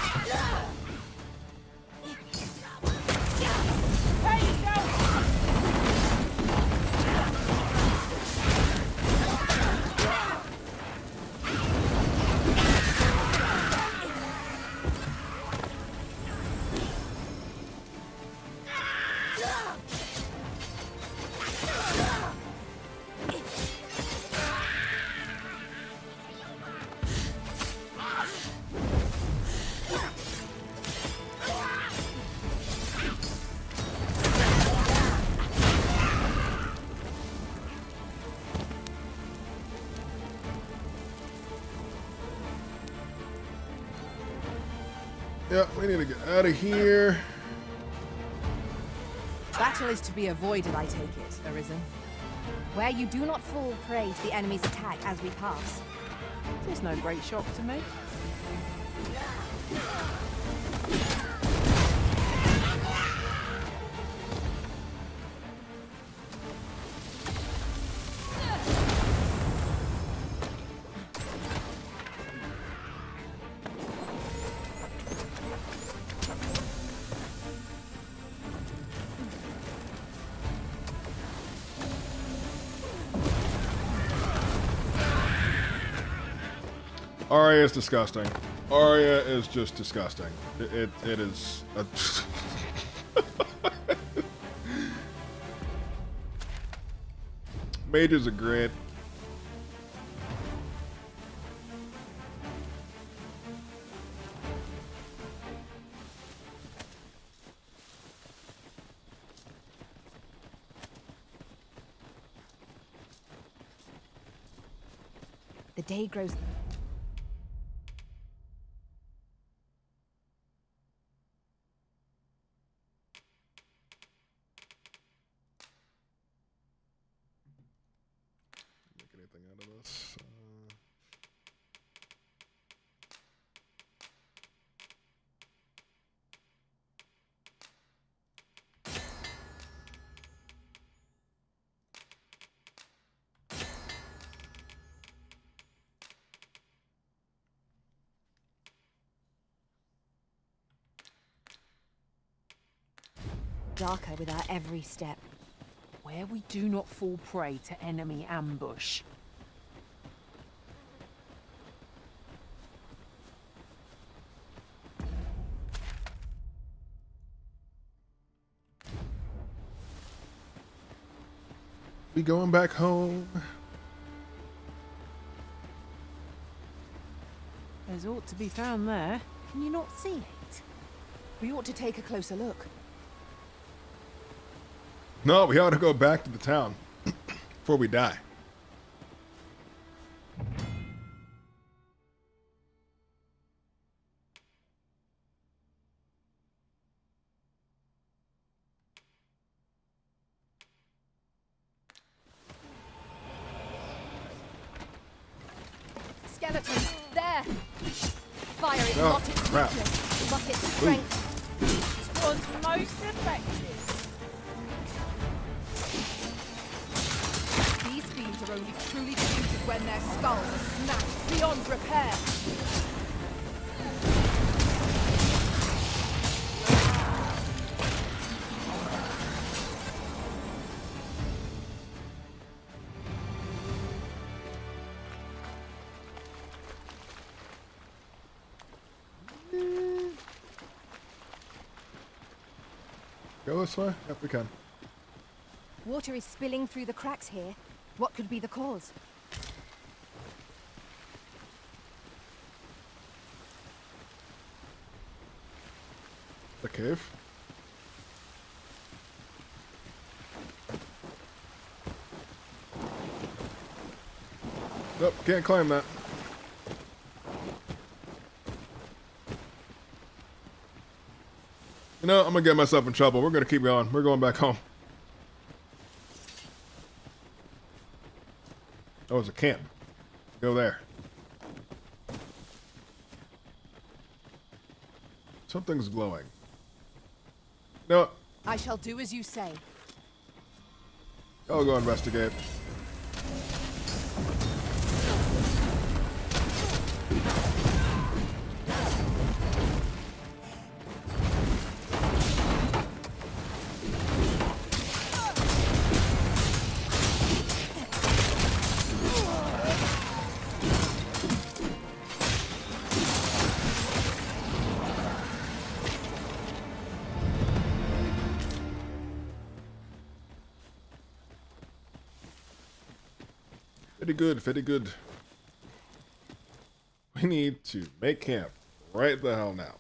A: Yep, we need to get out of here.
M: Battle is to be avoided, I take it, Arisen.
E: Where you do not fall prey to the enemy's attack as we pass.
N: It's no great shock to me.
A: Arya is disgusting. Arya is just disgusting. It is a Mages are great.
E: The day grows.
A: Make anything out of this?
E: Darker with our every step.
N: Where we do not fall prey to enemy ambush.
A: We going back home.
N: There's ought to be found there. Can you not see it?
M: We ought to take a closer look.
A: No, we ought to go back to the town before we die.
E: Skeletons, there! Fire is
A: Oh,
E: not its
A: crap.
E: weakness, but its strength.
N: It was most effective.
M: These fiends are only truly defeated when their skulls are smashed beyond repair.
A: Go this way? Yep, we can.
E: Water is spilling through the cracks here. What could be the cause?
A: The cave. Nope, can't climb that. You know, I'm gonna get myself in trouble. We're gonna keep going. We're going back home. Oh, it's a camp. Go there. Something's glowing. No,
M: I shall do as you say.
A: I'll go investigate. Very good, very good. We need to make camp right the hell now.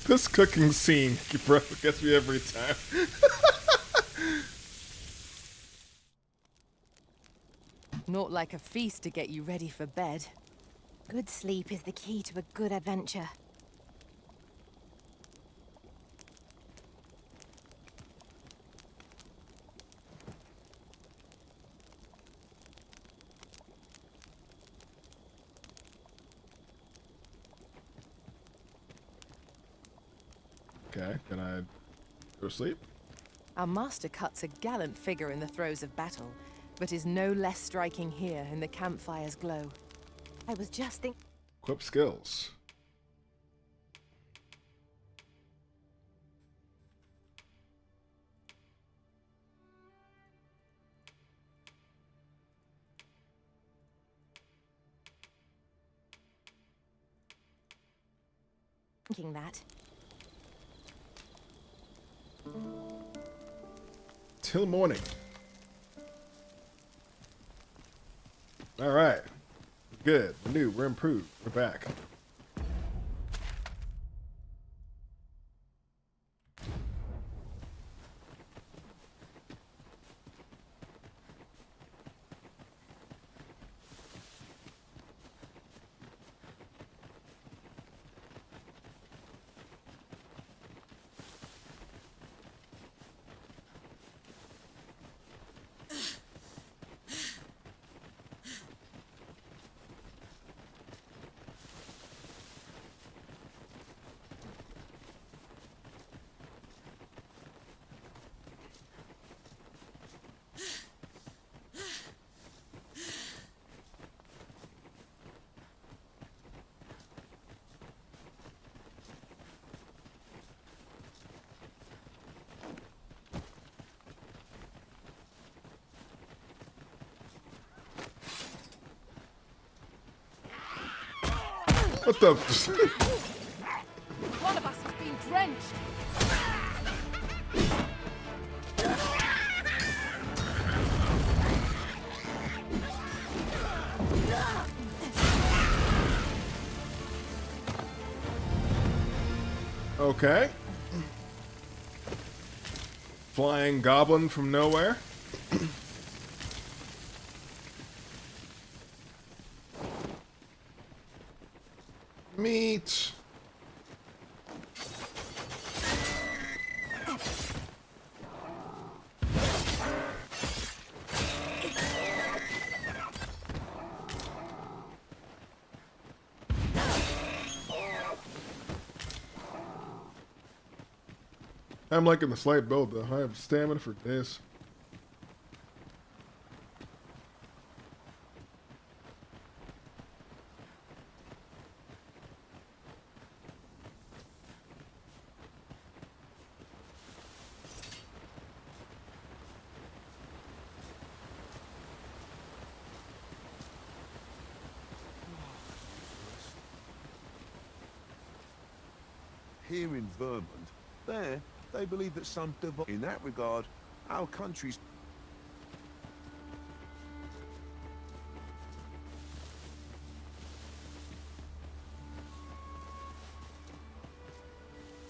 A: This cooking scene, bro, gets me every time.
M: Not like a feast to get you ready for bed.
E: Good sleep is the key to a good adventure.
A: Okay, can I go to sleep?
M: Our master cuts a gallant figure in the throes of battle, but is no less striking here in the campfire's glow. I was just thinking.
A: Equip skills.
M: Thinking that.
A: Till morning. All right. Good. We're new. We're improved. We're back. What the?
D: One of us has been drenched.
A: Okay. Flying goblin from nowhere. Meat. I'm liking the slight build though. I have stamina for days.
H: Here in Vermont, there, they believe that some divine... In that regard, our country's...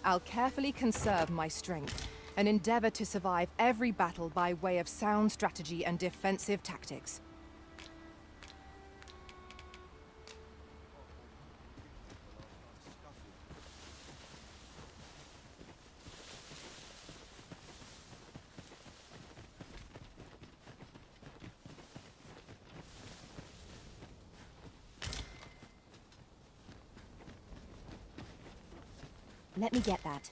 M: I'll carefully conserve my strength and endeavor to survive every battle by way of sound strategy and defensive tactics. Let me get that.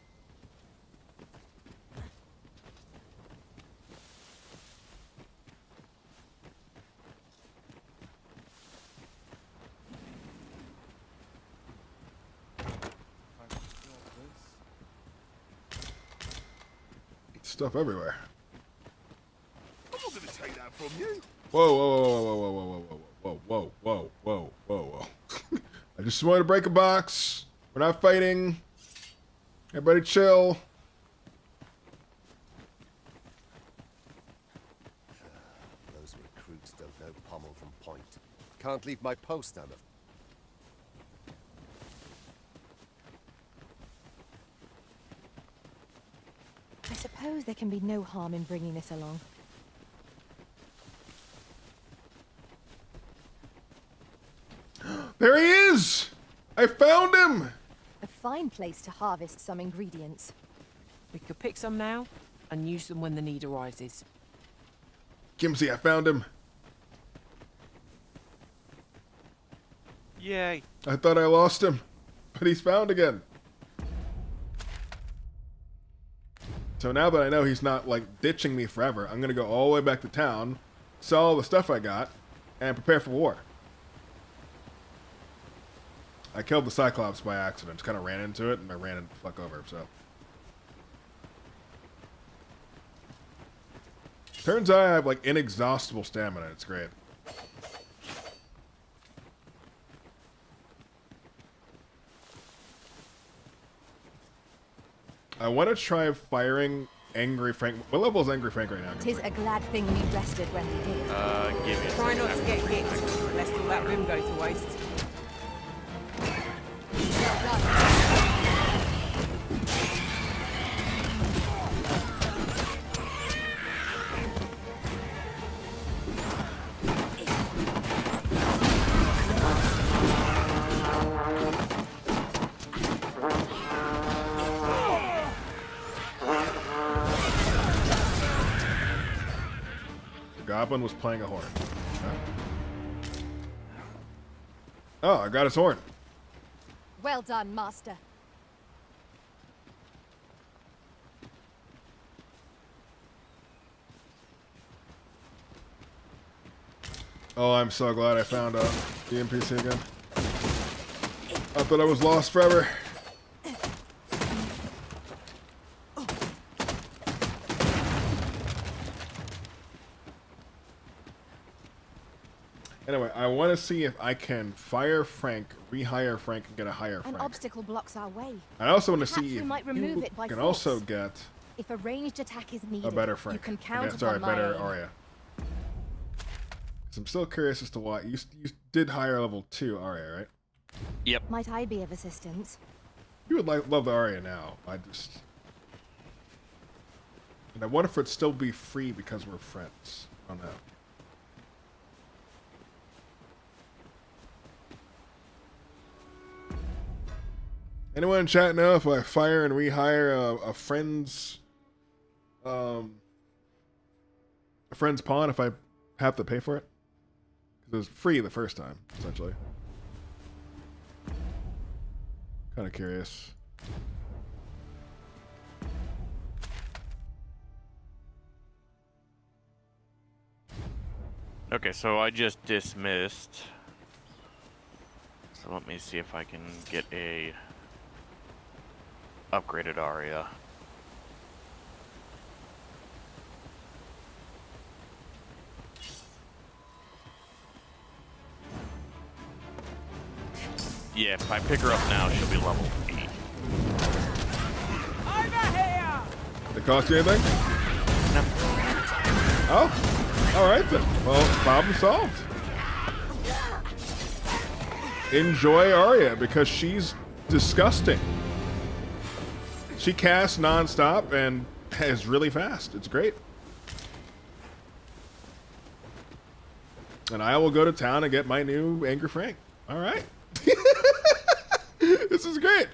A: Stuff everywhere.
H: I'm not gonna take that from you.
A: Whoa, whoa, whoa, whoa, whoa, whoa, whoa, whoa, whoa, whoa, whoa, whoa. I just wanted to break a box. We're not fighting. Everybody chill.
F: Those recruits don't know pommel from point. Can't leave my post on them.
M: I suppose there can be no harm in bringing this along.
A: There he is! I found him!
M: A fine place to harvest some ingredients.
N: We could pick some now and use them when the need arises.
A: Kimsey, I found him.
V: Yay.
A: I thought I lost him, but he's found again. So now that I know he's not, like, ditching me forever, I'm gonna go all the way back to town, sell all the stuff I got, and prepare for war. I killed the Cyclops by accident. Just kind of ran into it, and I ran it the fuck over, so. Turns out I have, like, inexhaustible stamina. It's great. I want to try firing Angry Frank. What level is Angry Frank right now?
E: 'Tis a glad thing we rested when we did.
V: Give me a
N: Try
V: second.
N: not to get hit, lest all that room go to waste.
A: The goblin was playing a horn. Okay. Oh, I got his horn.
E: Well done, Master.
A: Oh, I'm so glad I found the NPC again. I thought I was lost forever. Anyway, I want to see if I can fire Frank, rehire Frank, and get a higher
E: An
A: Frank.
E: obstacle blocks our way.
A: I also want to
E: Perhaps
A: see
E: we
A: if
E: might remove
A: you
E: it by
A: can
E: force.
A: also get
E: If a ranged attack is needed,
A: a better Frank.
E: you can count
A: Okay,
E: upon
A: sorry,
E: my
A: better
E: aim.
A: Arya. 'Cause I'm still curious as to why. You did hire level 2 Arya, right?
V: Yep.
E: Might I be of assistance?
A: You would love the Arya now. And I wonder if it'd still be free because we're friends. I don't know. Anyone in chat know if I fire and rehire a friend's pawn, if I have to pay for it? Because it was free the first time, essentially. Kind of curious.
V: Okay, so I just dismissed. So let me see if I can get a upgraded Aria. Yeah, if I pick her up now, she'll be level 8.
N: Over here!
A: Did it cost you anything?
V: No.
A: Oh, all right then. Well, problem solved. Enjoy Arya because she's disgusting. She casts non-stop and is really fast. It's great. And I will go to town and get my new Angry Frank. All right. This is great.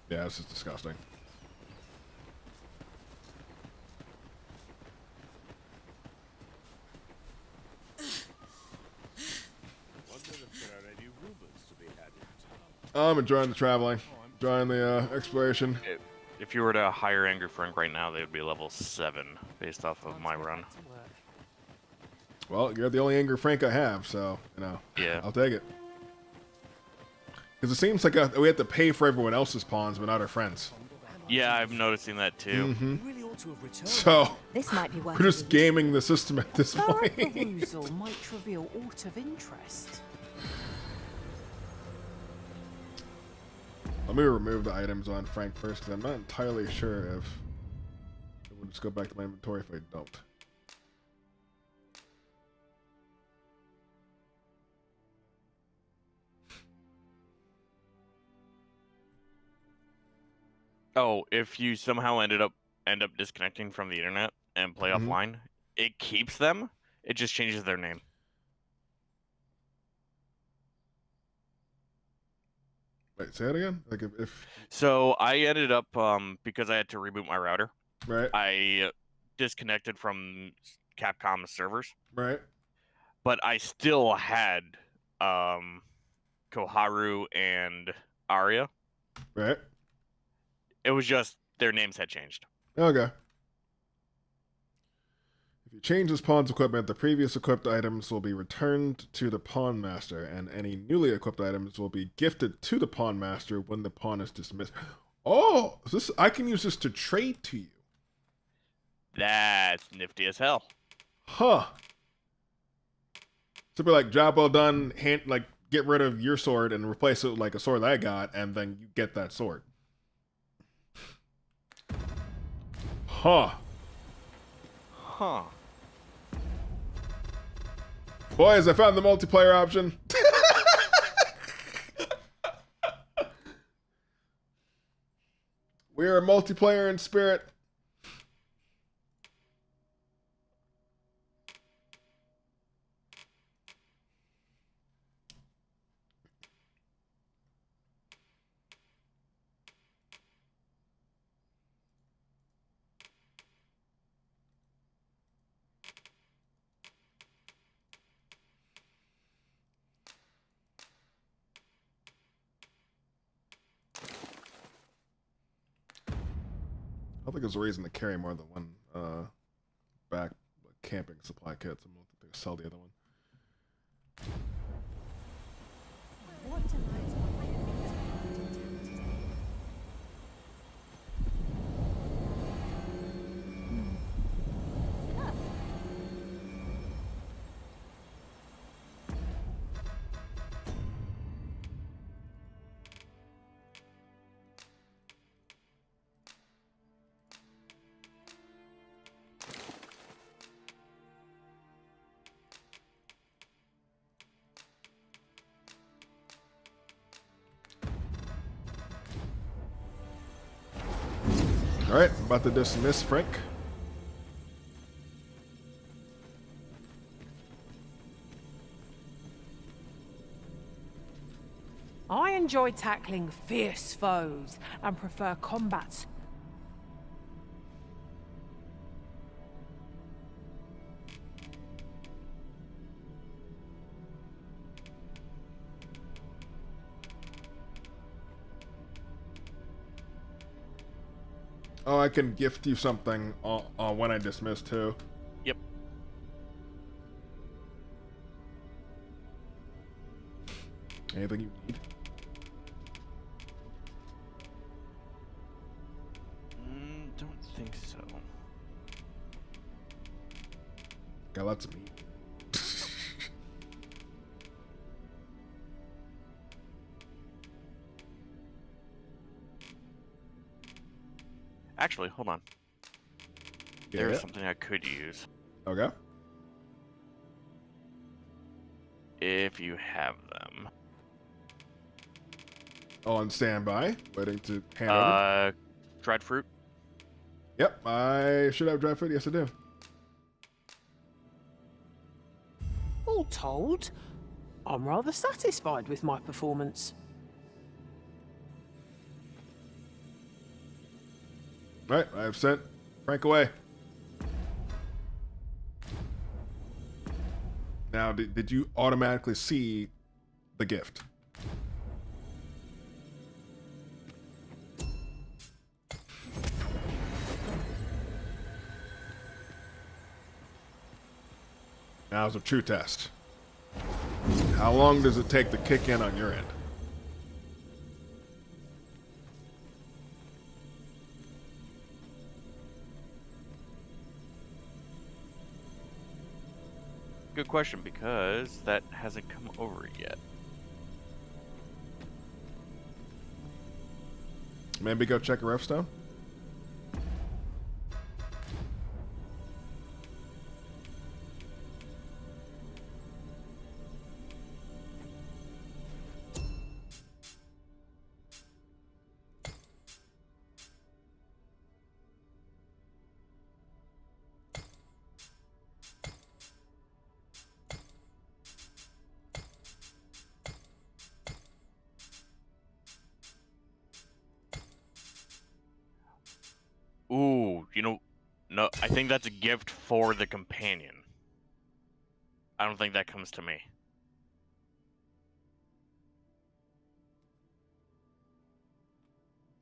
A: Yeah, this is disgusting. I'm enjoying the traveling, enjoying the exploration.
V: If you were to hire Angry Frank right now, they would be level 7 based off of my run.
A: Well, you're the only Angry Frank I have, so, you know,
V: Yeah.
A: I'll take it. Because it seems like we have to pay for everyone else's pawns, but not our friends.
V: Yeah, I'm noticing that too.
A: So,
N: This might be worth
A: we're just gaming the system at this
N: Thorough
A: point.
N: perusal might reveal aught of interest.
A: Let me remove the items on Frank first, because I'm not entirely sure if it will just go back to my inventory if I don't.
V: Oh, if you somehow end up disconnecting from the internet and play offline, it keeps them. It just changes their name.
A: Wait, say it again. Like if.
V: So I ended up because I had to reboot my router.
A: Right.
V: I disconnected from Capcom servers.
A: Right.
V: But I still had Koharu and Arya.
A: Right.
V: It was just their names had changed.
A: Okay. If you change this pawn's equipment, the previous equipped items will be returned to the pawn master, and any newly equipped items will be gifted to the pawn master when the pawn is dismissed. Oh, this I can use this to trade to you.
V: That's nifty as hell.
A: Huh. So be like, job well done, get rid of your sword and replace it with like a sword that I got, and then you get that sword. Huh.
V: Huh.
A: Boys, I found the multiplayer option. We're a multiplayer in spirit. I think there's a reason to carry more than one back camping supply kit. So I'm going to sell the other one. All right, I'm about to dismiss Frank.
N: I enjoy tackling fierce foes and prefer combats.
A: Oh, I can gift you something when I dismiss too.
V: Yep.
A: Anything you need?
V: Don't think so.
A: Got lots of meat.
V: Actually, hold on. There's something I could use.
A: Okay.
V: If you have them.
A: On standby, waiting to hand over.
V: Dried fruit.
A: Yep, I should have dried fruit. Yes, I do.
N: All told, I'm rather satisfied with my performance.
A: Right, I've sent Frank away. Now, did you automatically see the gift? Now's a true test. How long does it take to kick in on your end?
V: Good question, because that hasn't come over yet.
A: Maybe go check a Refstone?
V: You know, no, I think that's a gift for the companion. I don't think that comes to me.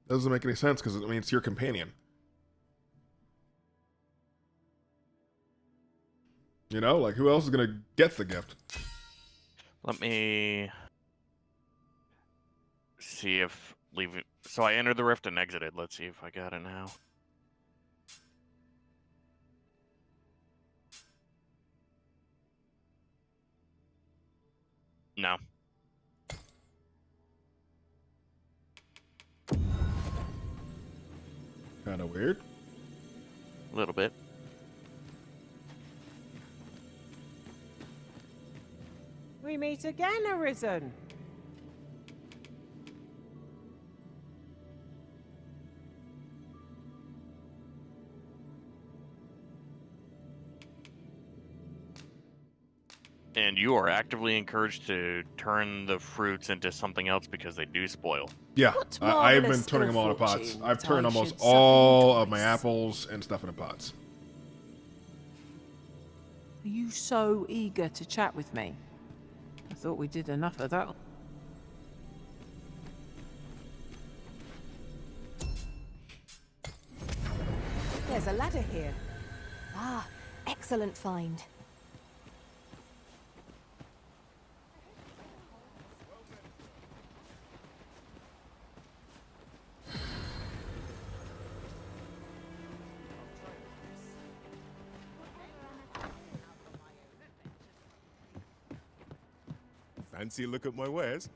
A: Doesn't make any sense because I mean it's your companion. You know, like who else is gonna get the gift?
V: Let me see if leave it. So I entered the rift and exited. Let's see if I got it now. No.
A: Kind of weird.
V: A little bit.
N: We meet again, Arisen.
V: And you are actively encouraged to turn the fruits into something else because they do spoil.
A: Yeah,
N: What
A: I've been
N: marvellous
A: turning them all
N: ill
A: into pots.
N: fortune
A: I've
N: that
A: turned
N: I
A: almost
N: should suffer
A: all
N: you
A: of my
N: twice.
A: apples and stuff into pots.
N: Are you so eager to chat with me? I thought we did enough of that.
M: There's a ladder here.
E: Ah, excellent find.
B: Fancy a look at my wares?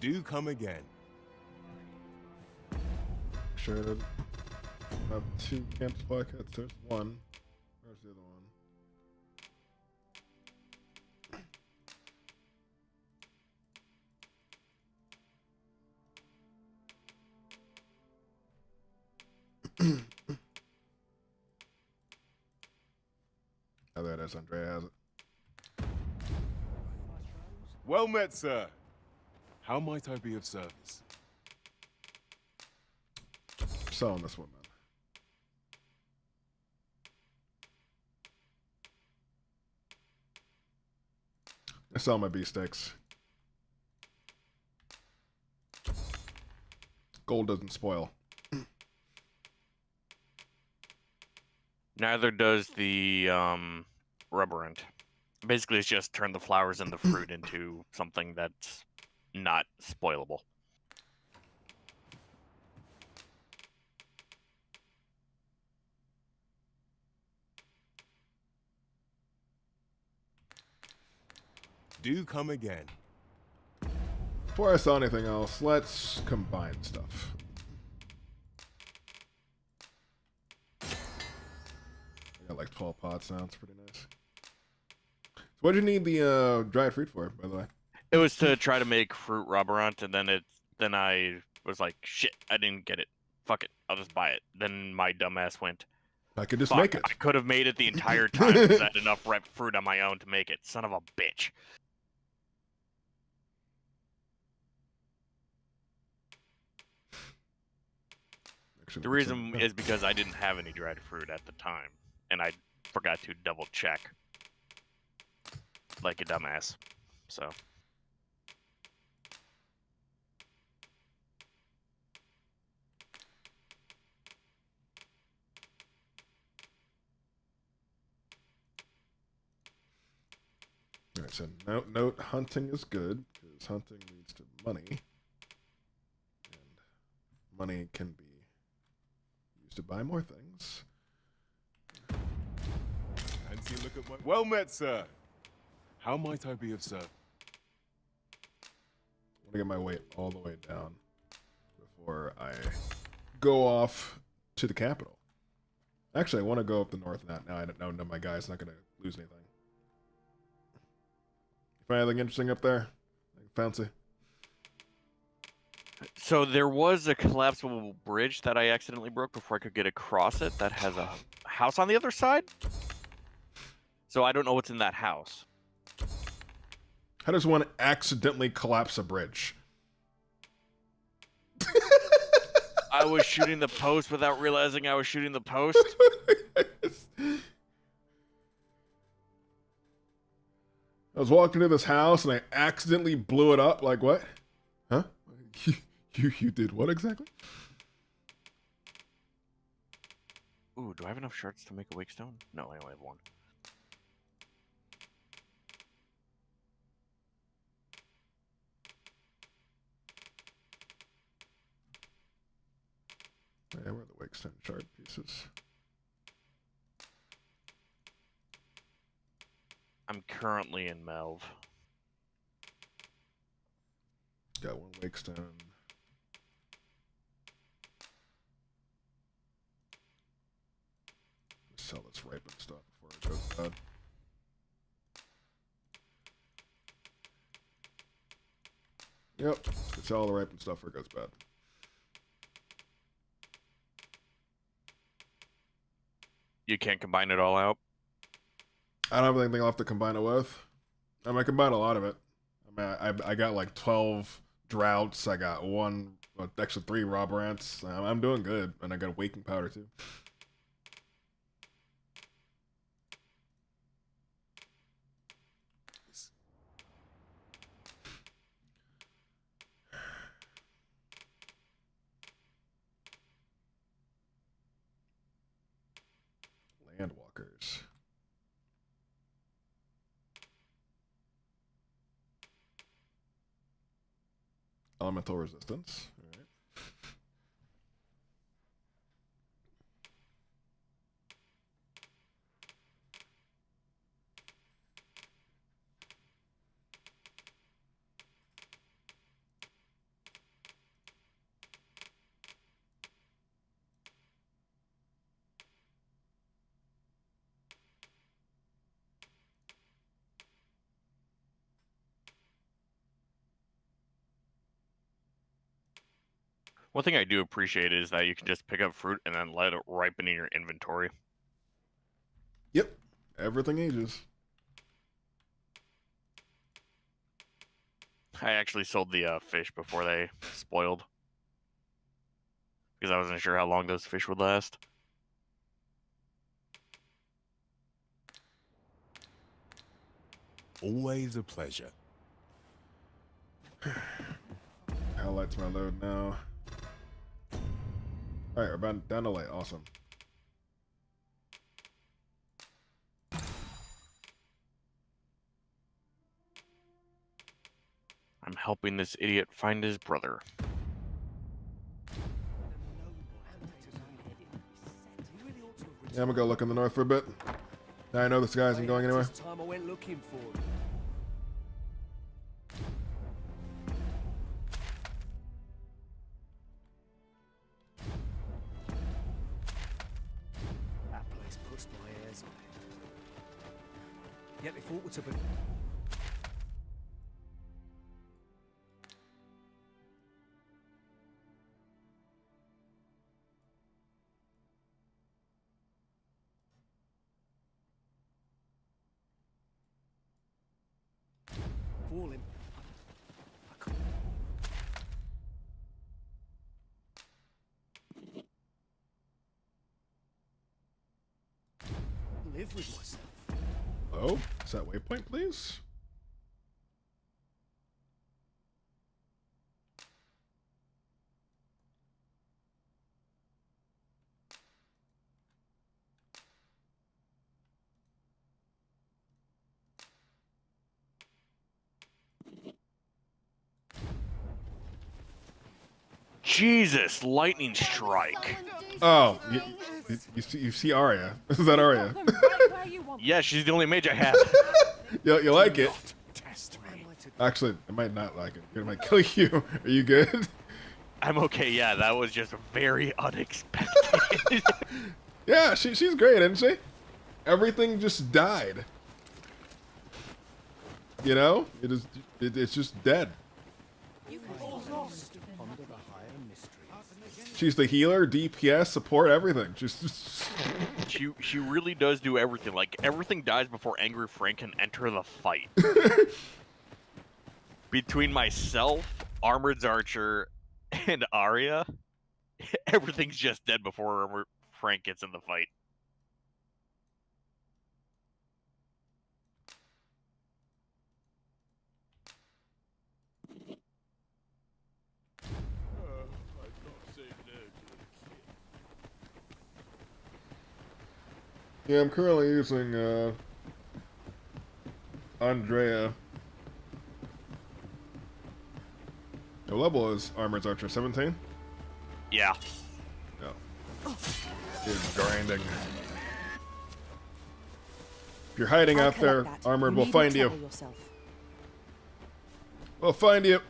B: Do come again.
A: Should have 2 camp supply kits. There's one. Where's the other one? Oh, there it is. Andrea has it.
B: Well met, sir. How might I be of service?
A: Selling this one, man. I sell my beefsteaks. Gold doesn't spoil.
V: Neither does the rubberant. Basically, it's just turn the flowers and the fruit into something that's not spoilable.
B: Do come again.
A: Before I sell anything else, let's combine stuff. I got like 12 pots now. It's pretty nice. So what'd you need the dried fruit for, by the way?
V: It was to try to make fruit rubberant, and then I was like, shit, I didn't get it. Fuck it, I'll just buy it. Then my dumbass went,
A: I could just
V: fuck,
A: make it.
V: I could have made it the entire time because I had enough ripe fruit on my own to make it. Son of a bitch.
A: Actually,
V: The reason is because I didn't have any dried fruit at the time, and I forgot to double check. Like a dumbass. So.
A: Alright, so note hunting is good, because hunting leads to money. And money can be used to buy more things.
B: Fancy a look at my... Well met, sir. How might I be of service?
A: I want to get my weight all the way down before I go off to the capital. Actually, I want to go up the north now. I don't know my guy's not going to lose anything. You find anything interesting up there? Fancy?
V: So there was a collapsible bridge that I accidentally broke before I could get across it that has a house on the other side. So I don't know what's in that house.
A: How does one accidentally collapse a bridge?
V: I was shooting the post without realizing I was shooting the post.
A: I was walking to this house and I accidentally blew it up. Like, what? Huh? You did what exactly?
V: Ooh, do I have enough shards to make a wake stone? No, I only have one.
A: Yeah, where are the wake stone shard pieces?
V: I'm currently in Melv.
A: Got one wake stone. Sell this ripened stuff before it goes bad. Yep, sell all the ripened stuff before it goes bad.
V: You can't combine it all out?
A: I don't have anything left to combine it with. I mean, I combine a lot of it. I mean, I got like 12 droughts. I got one, extra 3 raw rants. I'm doing good, and I got a waking powder too. Landwalkers. Elemental resistance. All right.
V: One thing I do appreciate is that you can just pick up fruit and then let it ripen in your inventory.
A: Yep. Everything ages.
V: I actually sold the fish before they spoiled. Because I wasn't sure how long those fish would last.
P: Always a pleasure.
A: Highlights my load now. Alright, we're about down to light. Awesome.
V: I'm helping this idiot find his brother.
A: Yeah, I'm gonna go look in the north for a bit. Now I know this guy isn't going anywhere.
H: Time I went looking for him. That place pushed my hairs on it. Yet they thought it would be. Falling. I can't. Live with myself.
A: Oh, is that waypoint, please?
V: Jesus, lightning strike.
A: Oh, you see Arya. Is that Arya?
V: Yeah, she's the only mage I have.
A: You like it? Actually, I might not like it. It might kill you. Are you good?
V: I'm okay, yeah, that was just very unexpected.
A: Yeah, she's great, isn't she? Everything just died. You know? It's just dead. She's the healer, DPS, support, everything.
V: She really does do everything. Like, everything dies before Angry Frank can enter the fight. Between myself, Armored Archer, and Arya, everything's just dead before Frank gets in the fight.
A: Yeah, I'm currently using Andrea. What level is Armored Archer? 17?
V: Yeah.
A: No. He's grinding. If you're hiding out there, Armored, we'll find you. We'll find you.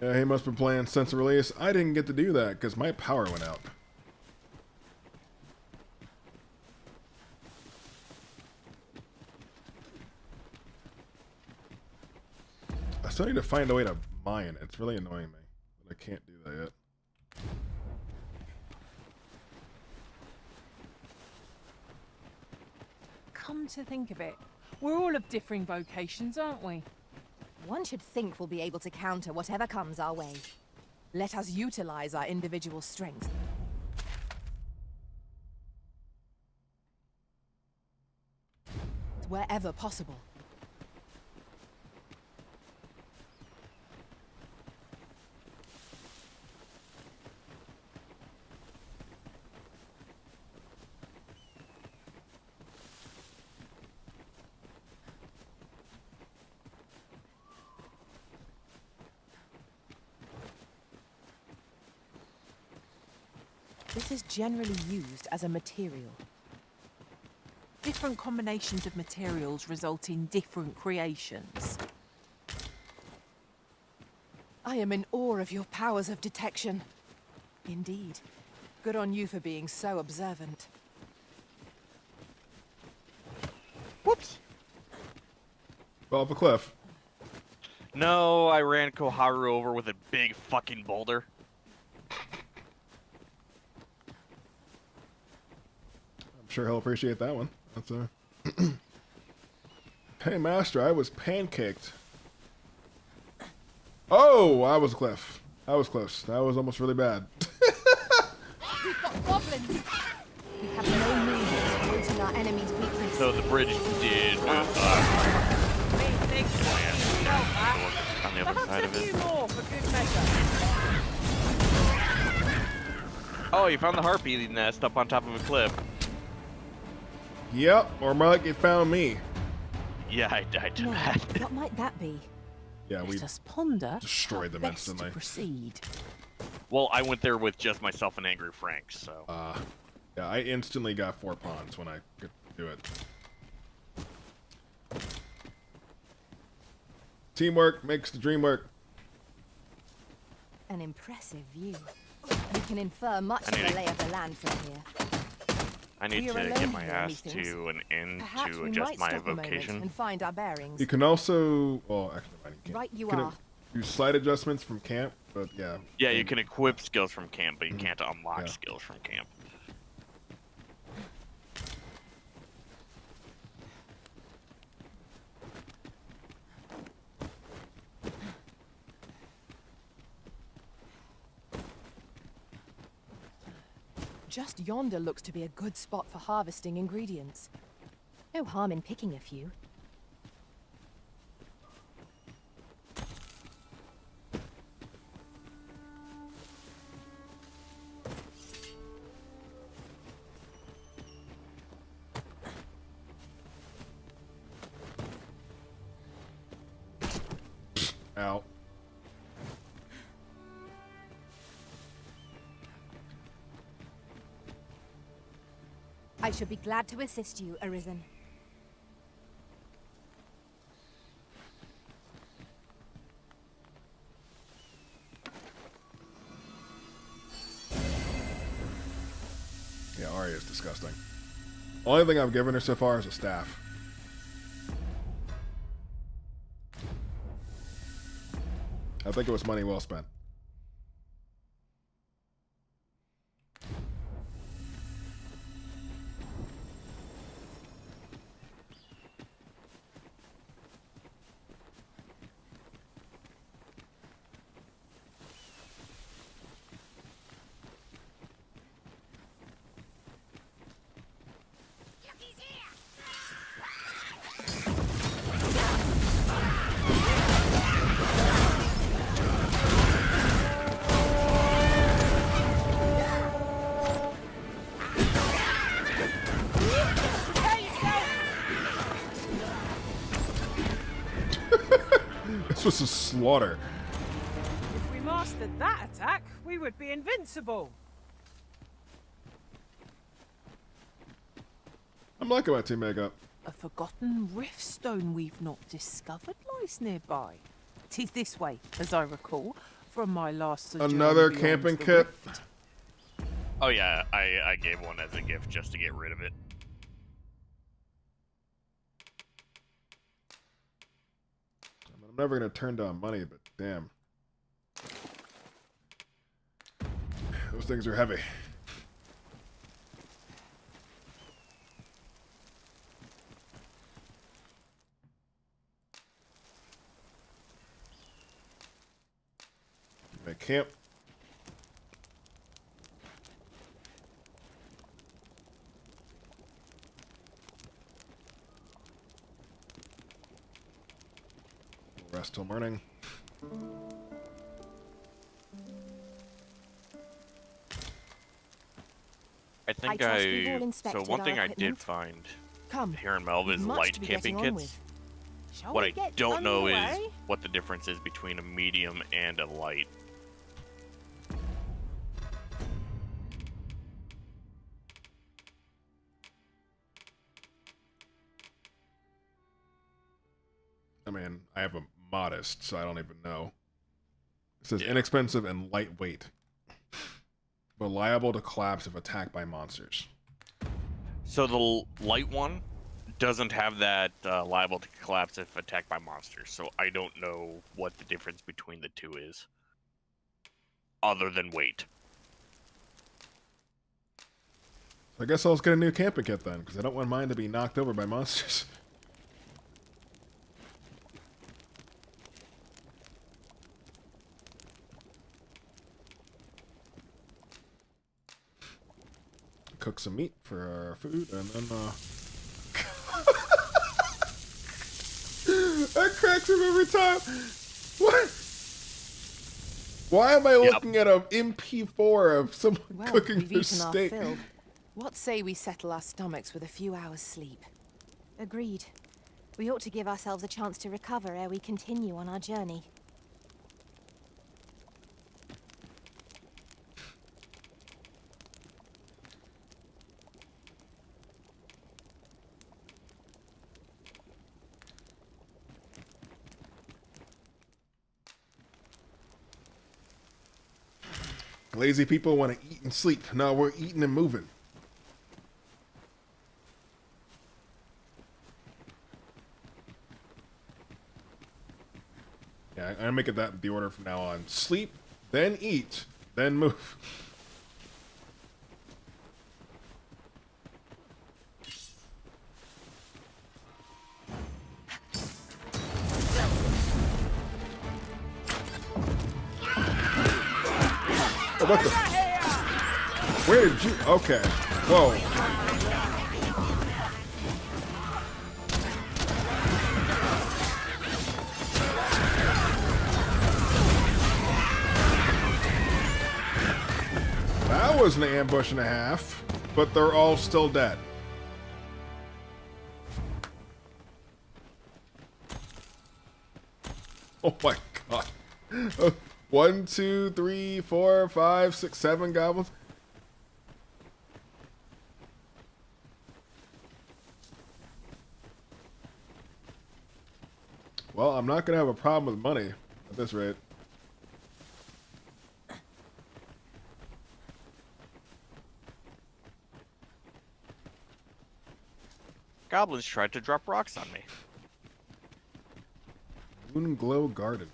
A: Yeah, he must have been playing since the release. I didn't get to do that because my power went out. I still need to find a way to mine. It's really annoying me, but I can't do that yet.
M: Come to think of it, we're all of differing vocations, aren't we? One should think we'll be able to counter whatever comes our way. Let us utilize our individual strengths. Wherever possible. This is generally used as a material. Different combinations of materials result in different creations. I am in awe of your powers of detection. Indeed. Good on you for being so observant.
V: Whoops.
A: Fell off a cliff.
V: No, I ran Koharu over with a big fucking boulder.
A: Sure he'll appreciate that one. That's Hey master, I was pancaked. Oh, I was a cliff. I was close. That was almost really bad.
E: We've got goblins. We have no means of exploiting our enemy's weakness.
V: So the bridge did on the other side of it. Oh, you found the harpy nest up on top of a cliff.
A: Yep, or more like it found me.
V: Yeah, I died to that.
M: What might that be?
A: Yeah, we
M: Let us ponder
A: destroyed them
M: best
A: instantly.
M: to proceed.
V: Well, I went there with just myself and Angry Frank, so.
A: Yeah, I instantly got 4 pawns when I could do it. Teamwork makes the dream work.
E: An impressive view. You can infer much of the lay of the land from here.
V: I need to get my ass to an inn
E: Perhaps
V: to
E: we
V: adjust
E: might
V: my
E: stop a moment
V: vocation.
E: and find our bearings.
A: You can also, well, actually, you can't.
E: Right you
A: can
E: are.
A: do slight adjustments from camp, but yeah.
V: Yeah, you can equip skills from camp, but you can't unlock skills from camp.
M: Just yonder looks to be a good spot for harvesting ingredients.
E: No harm in picking a few.
A: Ow.
E: I should be glad to assist you, Arisen.
A: Yeah, Arya is disgusting. Only thing I've given her so far is a staff. I think it was money well spent. This was a slaughter.
N: If we mastered that attack, we would be invincible.
A: I'm liking my team makeup.
N: A forgotten riftstone we've not discovered lies nearby. 'Tis this way, as I recall, from my last sojourn
A: Another
N: beyond
A: camping
N: the
A: kit.
N: rift.
V: Oh yeah, I gave one as a gift just to get rid of it.
A: I'm never gonna turn down money, but damn. Those things are heavy. Make camp. Rest till morning.
V: I think
E: trust we've all
V: so
E: inspected
V: one
E: our
V: thing I did
E: equipment.
V: find
E: Come,
V: here in Melva
E: we've
V: is
E: much
V: light
E: to be
V: camping
E: getting on
V: kits.
N: Shall
V: What
N: we
V: I
N: get
V: don't know is
N: underway?
V: what the difference is between a medium and a light.
A: I mean, I have a modest, so I don't even know. It says inexpensive and lightweight. But liable to collapse if attacked by monsters.
V: So the light one doesn't have that liable to collapse if attacked by monsters, so I don't know what the difference between the two is. Other than weight.
A: So I guess I'll just get a new camping kit then, because I don't want mine to be knocked over by monsters. Cook some meat for our food, and then, that cracks him every time! What? Why am I looking at an MP4 of someone
M: Well,
A: cooking
M: we've
A: their
M: eaten our
A: steak?
M: fill. What say we settle our stomachs with a few hours' sleep?
E: Agreed. We ought to give ourselves a chance to recover ere we continue on our journey.
A: Lazy people want to eat and sleep. No, we're eating and moving. Yeah, I'm gonna make it that the order from now on. Sleep, then eat, then move. Oh, what the? Where did you? Okay. Whoa. That was an ambush and a half, but they're all still dead. Oh my god. 1, 2, 3, 4, 5, 6, 7 goblins. Well, I'm not gonna have a problem with money at this rate.
V: Goblins tried to drop rocks on me.
A: Moonglow Garden.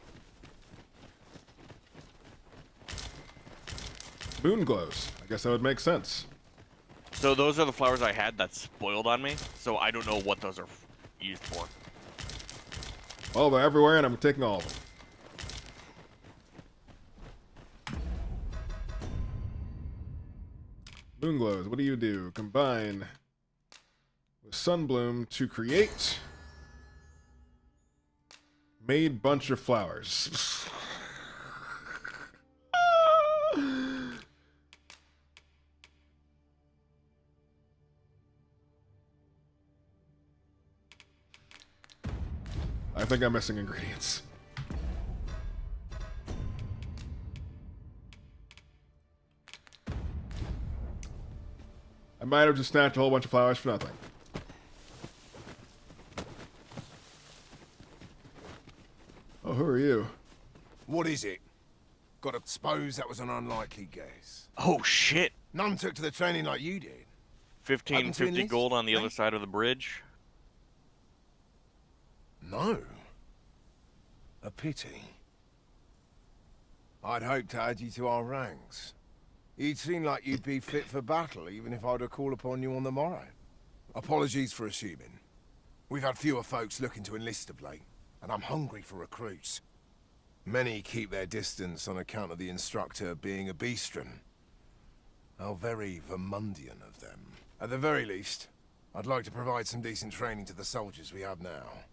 A: Moon glows. I guess that would make sense.
V: So those are the flowers I had that spoiled on me. So I don't know what those are used for.
A: Well, they're everywhere, and I'm taking all of them. Moon glows. What do you do? Combine with sunbloom to create made bunch of flowers. I think I'm missing ingredients. I might have just snatched a whole bunch of flowers for nothing. Oh, who are you?
H: What is it? Gotta suppose that was an unlikely guess.
V: Oh, shit.
H: None took to the training like you did.
V: 1550 gold on the other side of the bridge.
H: No. A pity. I'd hoped to add you to our ranks. You'd seem like you'd be fit for battle, even if I were to call upon you on the morrow. Apologies for assuming. We've had fewer folks looking to enlist of late, and I'm hungry for recruits. Many keep their distance on account of the instructor being a beastren. How very Vermundian of them. At the very least, I'd like to provide some decent training to the soldiers we have now.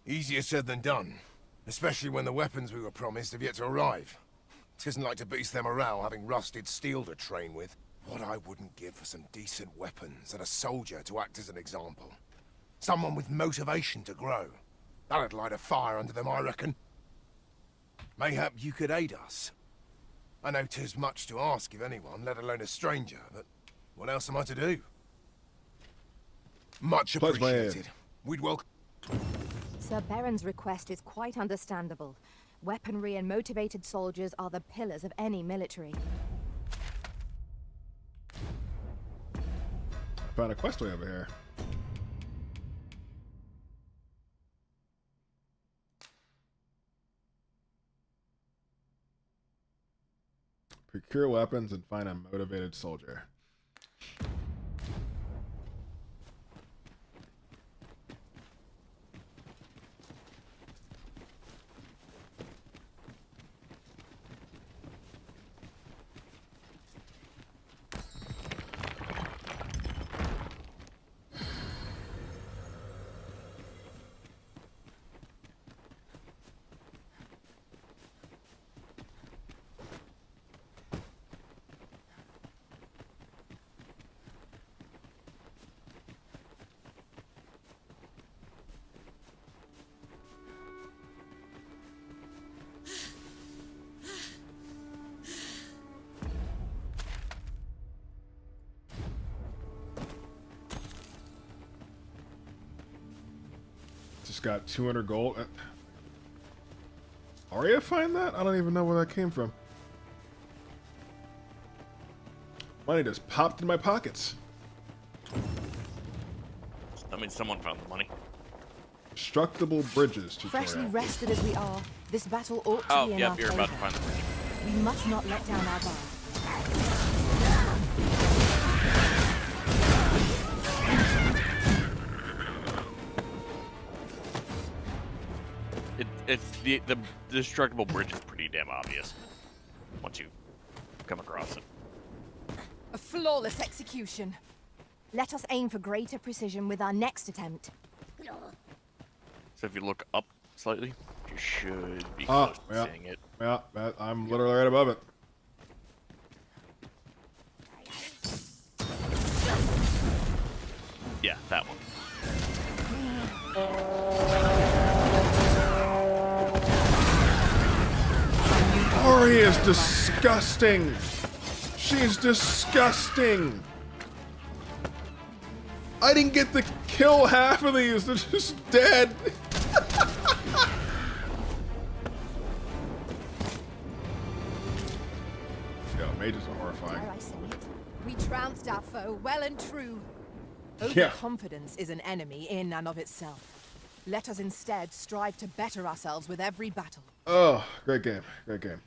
H: Easier said than done, especially when the weapons we were promised have yet to arrive. It isn't like to boost their morale having rusted steel to train with. What I wouldn't give for some decent weapons and a soldier to act as an example. Someone with motivation to grow. That'd light a fire under them, I reckon. Mayhap you could aid us. I know 'tis much to ask of anyone, let alone a stranger, but what else am I to do? Much appreciated. We'd welcome...
E: Sir Baron's request is quite understandable. Weaponry and motivated soldiers are the pillars of any military.
A: I found a quest way over here. Procure weapons and find a motivated soldier. Just got 200 gold. Arya find that? I don't even know where that came from. Money just popped in my pockets.
V: I mean, someone found the money.
A: Destructible bridges tutorial.
E: Freshly rested as we are, this battle ought to be in our
V: you're
E: favor.
V: about to find the bridge.
E: We must not let down our guard.
V: It's the destructible bridge is pretty damn obvious once you come across it.
E: A flawless execution. Let us aim for greater precision with our next attempt.
V: So if you look up slightly, you should be close to seeing it.
A: Yeah, I'm literally right above it.
V: Yeah, that one.
A: Arya is disgusting. She's disgusting. I didn't get to kill half of these. They're just dead. Yo, mages are horrifying.
E: Dare I say it? We trounced our foe well and true.
A: Yeah.
E: Overconfidence is an enemy in and of itself. Let us instead strive to better ourselves with every battle.
A: Oh, great game. Great game.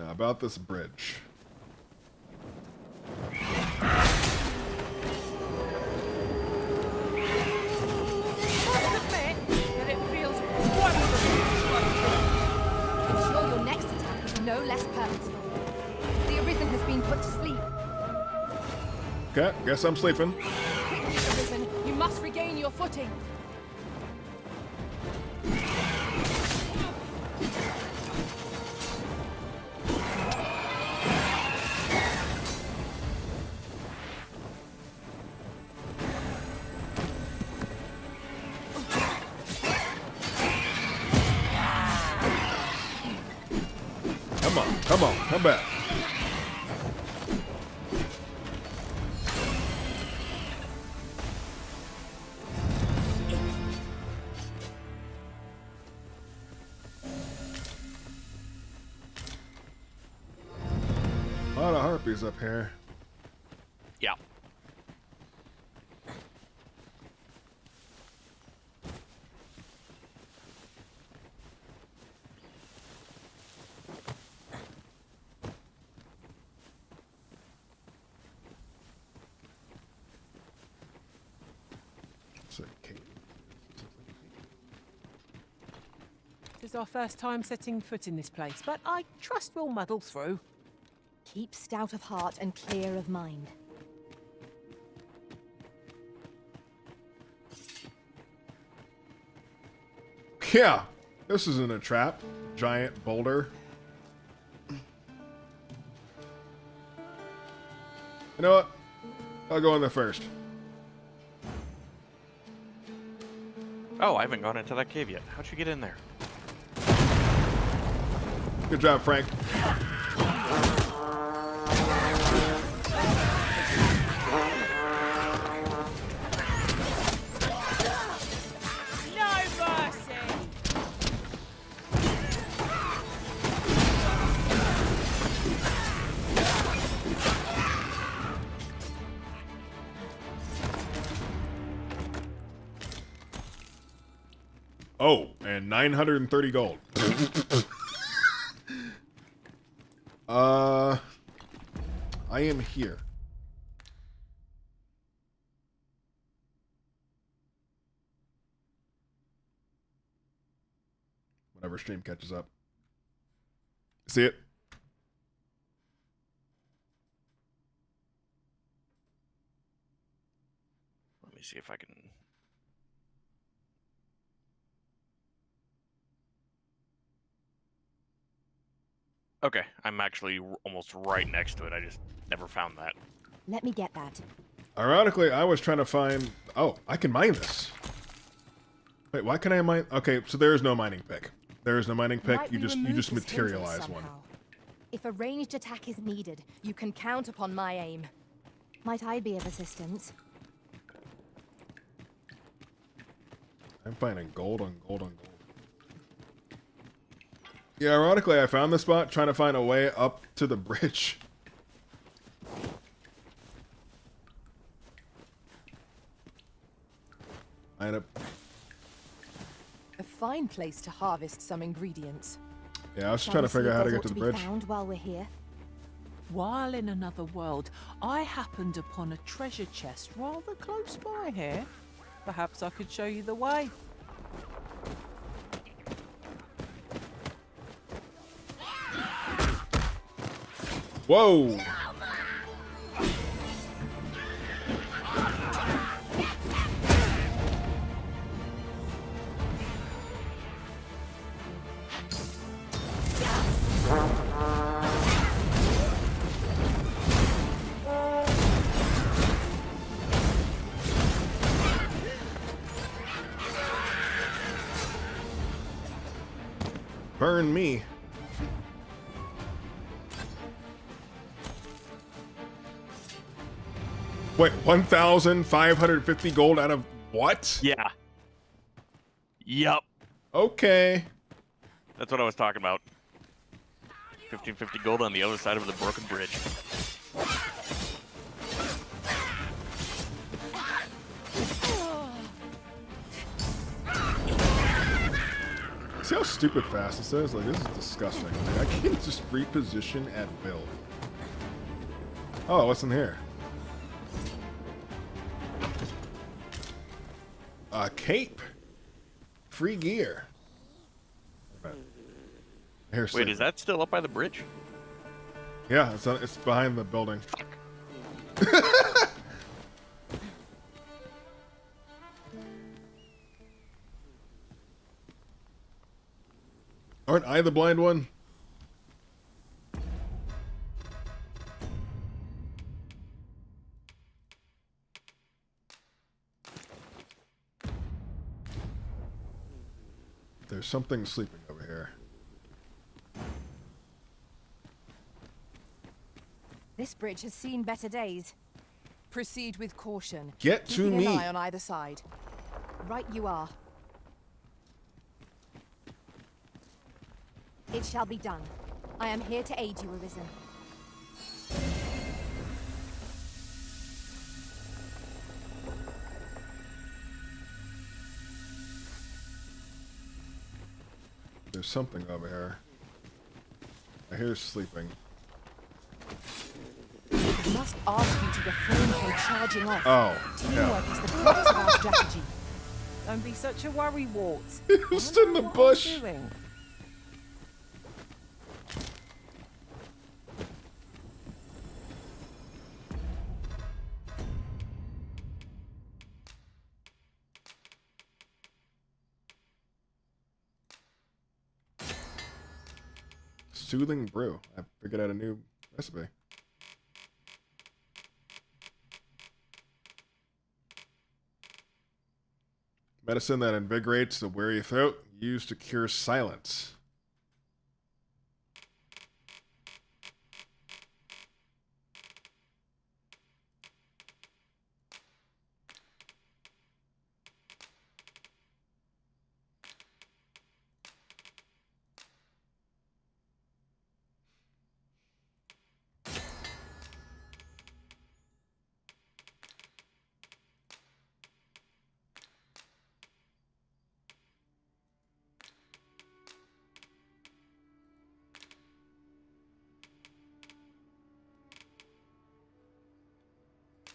A: Now about this bridge.
E: Ensure your next attack is no less purposeful. The Arisen has been put to sleep.
A: Okay, guess I'm sleeping.
E: Quickly, Arisen, you must regain your footing.
A: Come on, come back. A lot of harpies up here.
V: Yeah.
N: This is our first time setting foot in this place, but I trust we'll muddle through.
E: Keep stout of heart and clear of mind.
A: Yeah, this isn't a trap. Giant boulder. You know what? I'll go in there first.
V: Oh, I haven't gone into that cave yet. How'd you get in there?
A: Good job, Frank.
N: No mercy!
A: Oh, and 930 gold. I am here. Whenever stream catches up. See it?
V: Let me see if I can... Okay, I'm actually almost right next to it. I just never found that.
E: Let me get that.
A: Ironically, I was trying to find... Oh, I can mine this. Wait, why can I mine... Okay, so there is no mining pick. There is no mining pick.
E: Might
A: You
E: we
A: just
E: remove this
A: materialize
E: hindrance
A: one.
E: somehow? If a ranged attack is needed, you can count upon my aim. Might I be of assistance?
A: I'm finding gold on gold on gold. Yeah, ironically, I found this spot trying to find a way up to the bridge. I end up...
M: A fine place to harvest some ingredients.
A: Yeah, I was
E: Shall
A: trying
E: we
A: to figure
E: see
A: out how
E: if
A: to
E: there's
A: get to the
E: aught be
A: bridge.
E: found while we're here?
N: While in another world, I happened upon a treasure chest rather close by here. Perhaps I could show you the way.
A: Whoa! Burn me. Wait, 1,550 gold out of what?
V: Yeah. Yup.
A: Okay.
V: That's what I was talking about. 1550 gold on the other side of the broken bridge.
A: See how stupid fast this is? Like, this is disgusting. Like, I can just reposition at will. Oh, what's in here? A cape. Free gear. Here,
V: Wait, is that still up by the bridge?
A: Yeah, it's behind the building. Aren't I the blind one? There's something sleeping over here.
E: This bridge has seen better days.
M: Proceed with caution.
A: Get to
M: keeping
A: me.
M: An eye on either side.
E: Right you are. It shall be done. I am here to aid you, Arisen.
A: There's something over here. I hear sleeping.
M: I must ask you to refrain from charging off.
A: Oh,
M: Teamwork
A: yeah.
M: is the crux of our strategy.
N: Don't be such a worry wart.
A: It was in the bush.
N: Doing?
A: Soothing brew. I figured out a new recipe. Medicine that invigorates the weary throat, used to cure silence.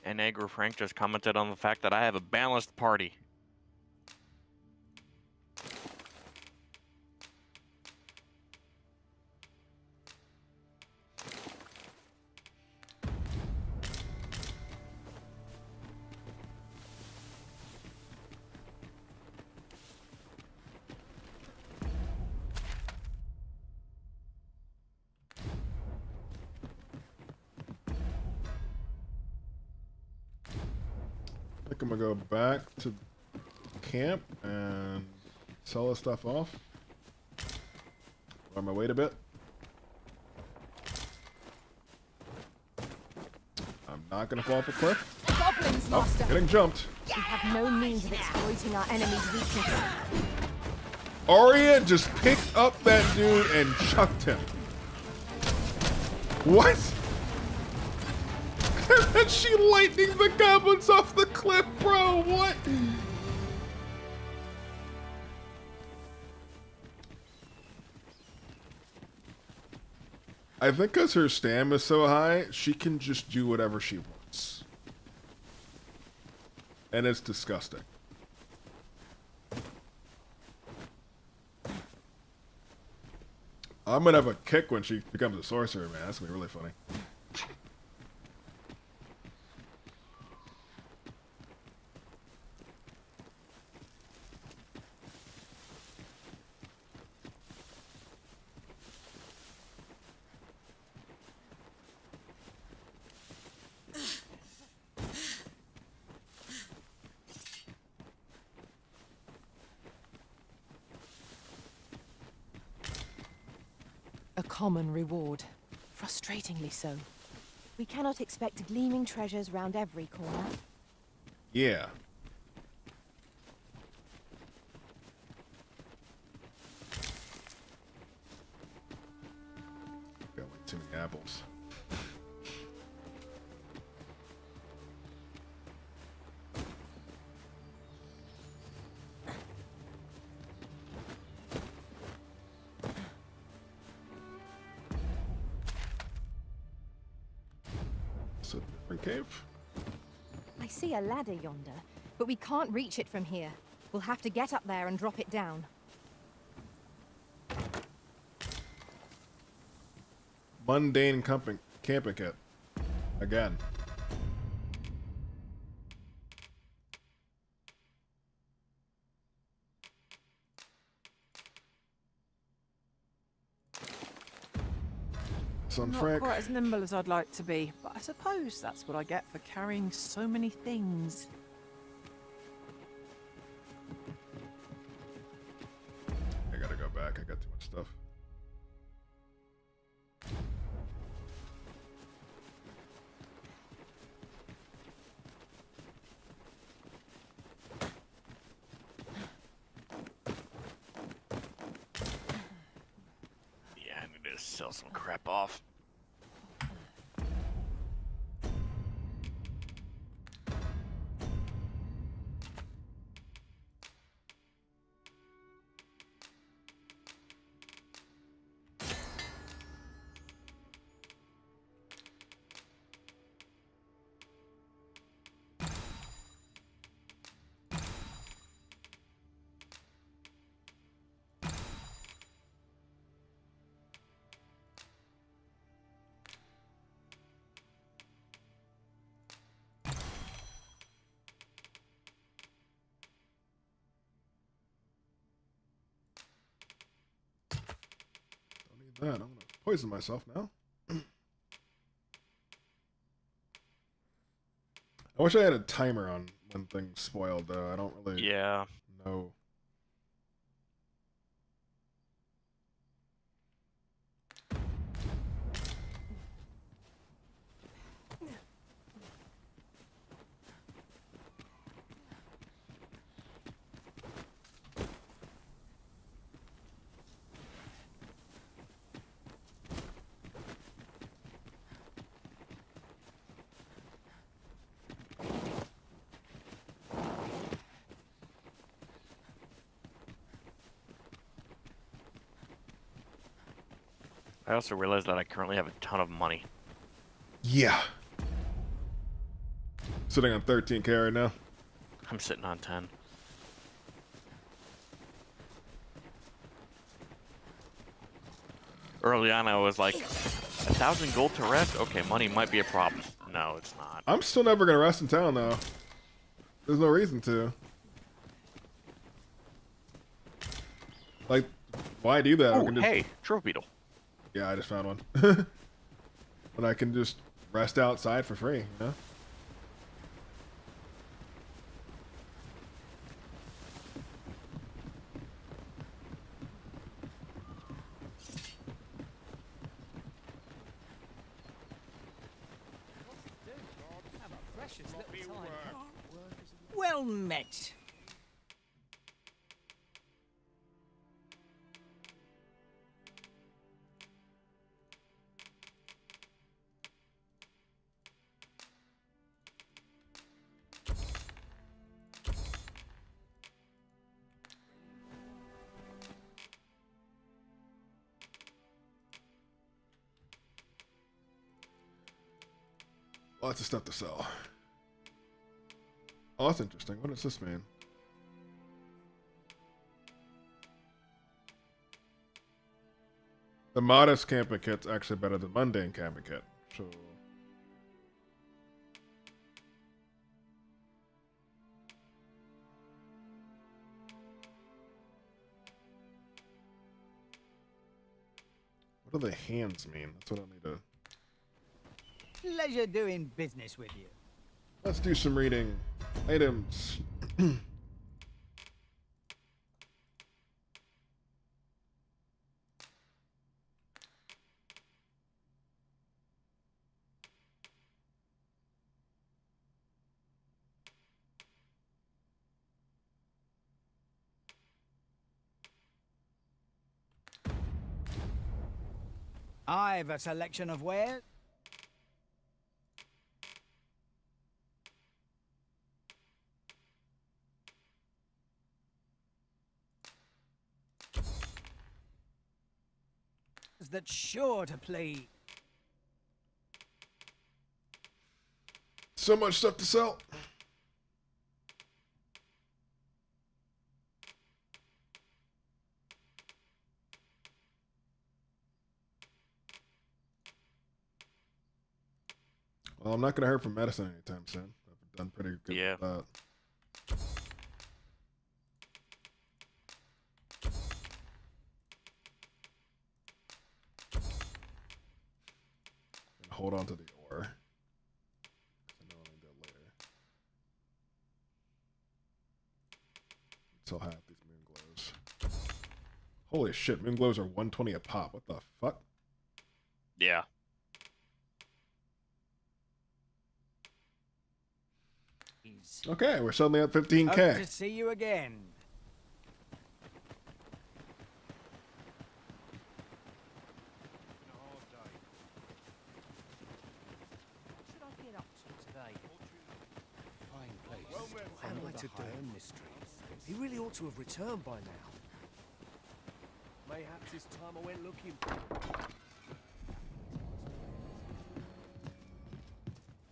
V: And Agro Frank just commented on the fact that I have a balanced party.
A: I think I'm gonna go back to camp and sell this stuff off. Lower my weight a bit. I'm not gonna fall off a cliff.
E: Goblins,
A: Oh,
E: Master!
A: getting jumped.
E: We have no means of exploiting our enemy's weaknesses.
A: Arya just picked up that dude and chucked him. What? And she lightning the goblins off the cliff, bro. What? I think because her stam is so high, she can just do whatever she wants. And it's disgusting. I'm gonna have a kick when she becomes a sorcerer, man. That's gonna be really funny.
M: A common reward. Frustratingly so.
E: We cannot expect gleaming treasures round every corner.
A: Yeah. Got like too many apples. Different cave?
E: I see a ladder yonder, but we can't reach it from here. We'll have to get up there and drop it down.
A: Mundane camping kit. Again.
N: I'm not quite as nimble as I'd like to be, but I suppose that's what I get for carrying so many things.
A: I gotta go back. I got too much stuff.
V: Yeah, I need to sell some crap off.
A: That. I'm gonna poison myself now. I wish I had a timer on when things spoiled, though. I don't really know.
V: I also realized that I currently have a ton of money.
A: Yeah. Sitting on 13K right now.
V: I'm sitting on 10. Early on, I was like, 1,000 gold to rest? Okay, money might be a problem. No, it's not.
A: I'm still never gonna rest in town, though. There's no reason to. Like, why do that?
V: Oh, hey, trophy beetle.
A: Yeah, I just found one. But I can just rest outside for free, you know?
S: Well met.
A: Lots of stuff to sell. Oh, that's interesting. What does this mean? The modest camping kit's actually better than mundane camping kit. So what do the hands mean? That's what I need to.
S: Pleasure doing business with you.
A: Let's do some reading. Items.
S: I've a selection of wares. That's sure to please.
A: So much stuff to sell. Well, I'm not gonna hurt from medicine anytime soon. I've done pretty good with that. And hold on to the ore. I know I'll need that later. Sell half these moon glows. Holy shit, moon glows are 120 a pop. What the fuck?
V: Yeah.
A: Okay, we're suddenly at 15K.
S: Hope to see you again.
T: What should I get up to today?
F: Fine place. What am I to do? Mysteries. He really ought to have returned by now. Mayhaps it's time I went looking for him.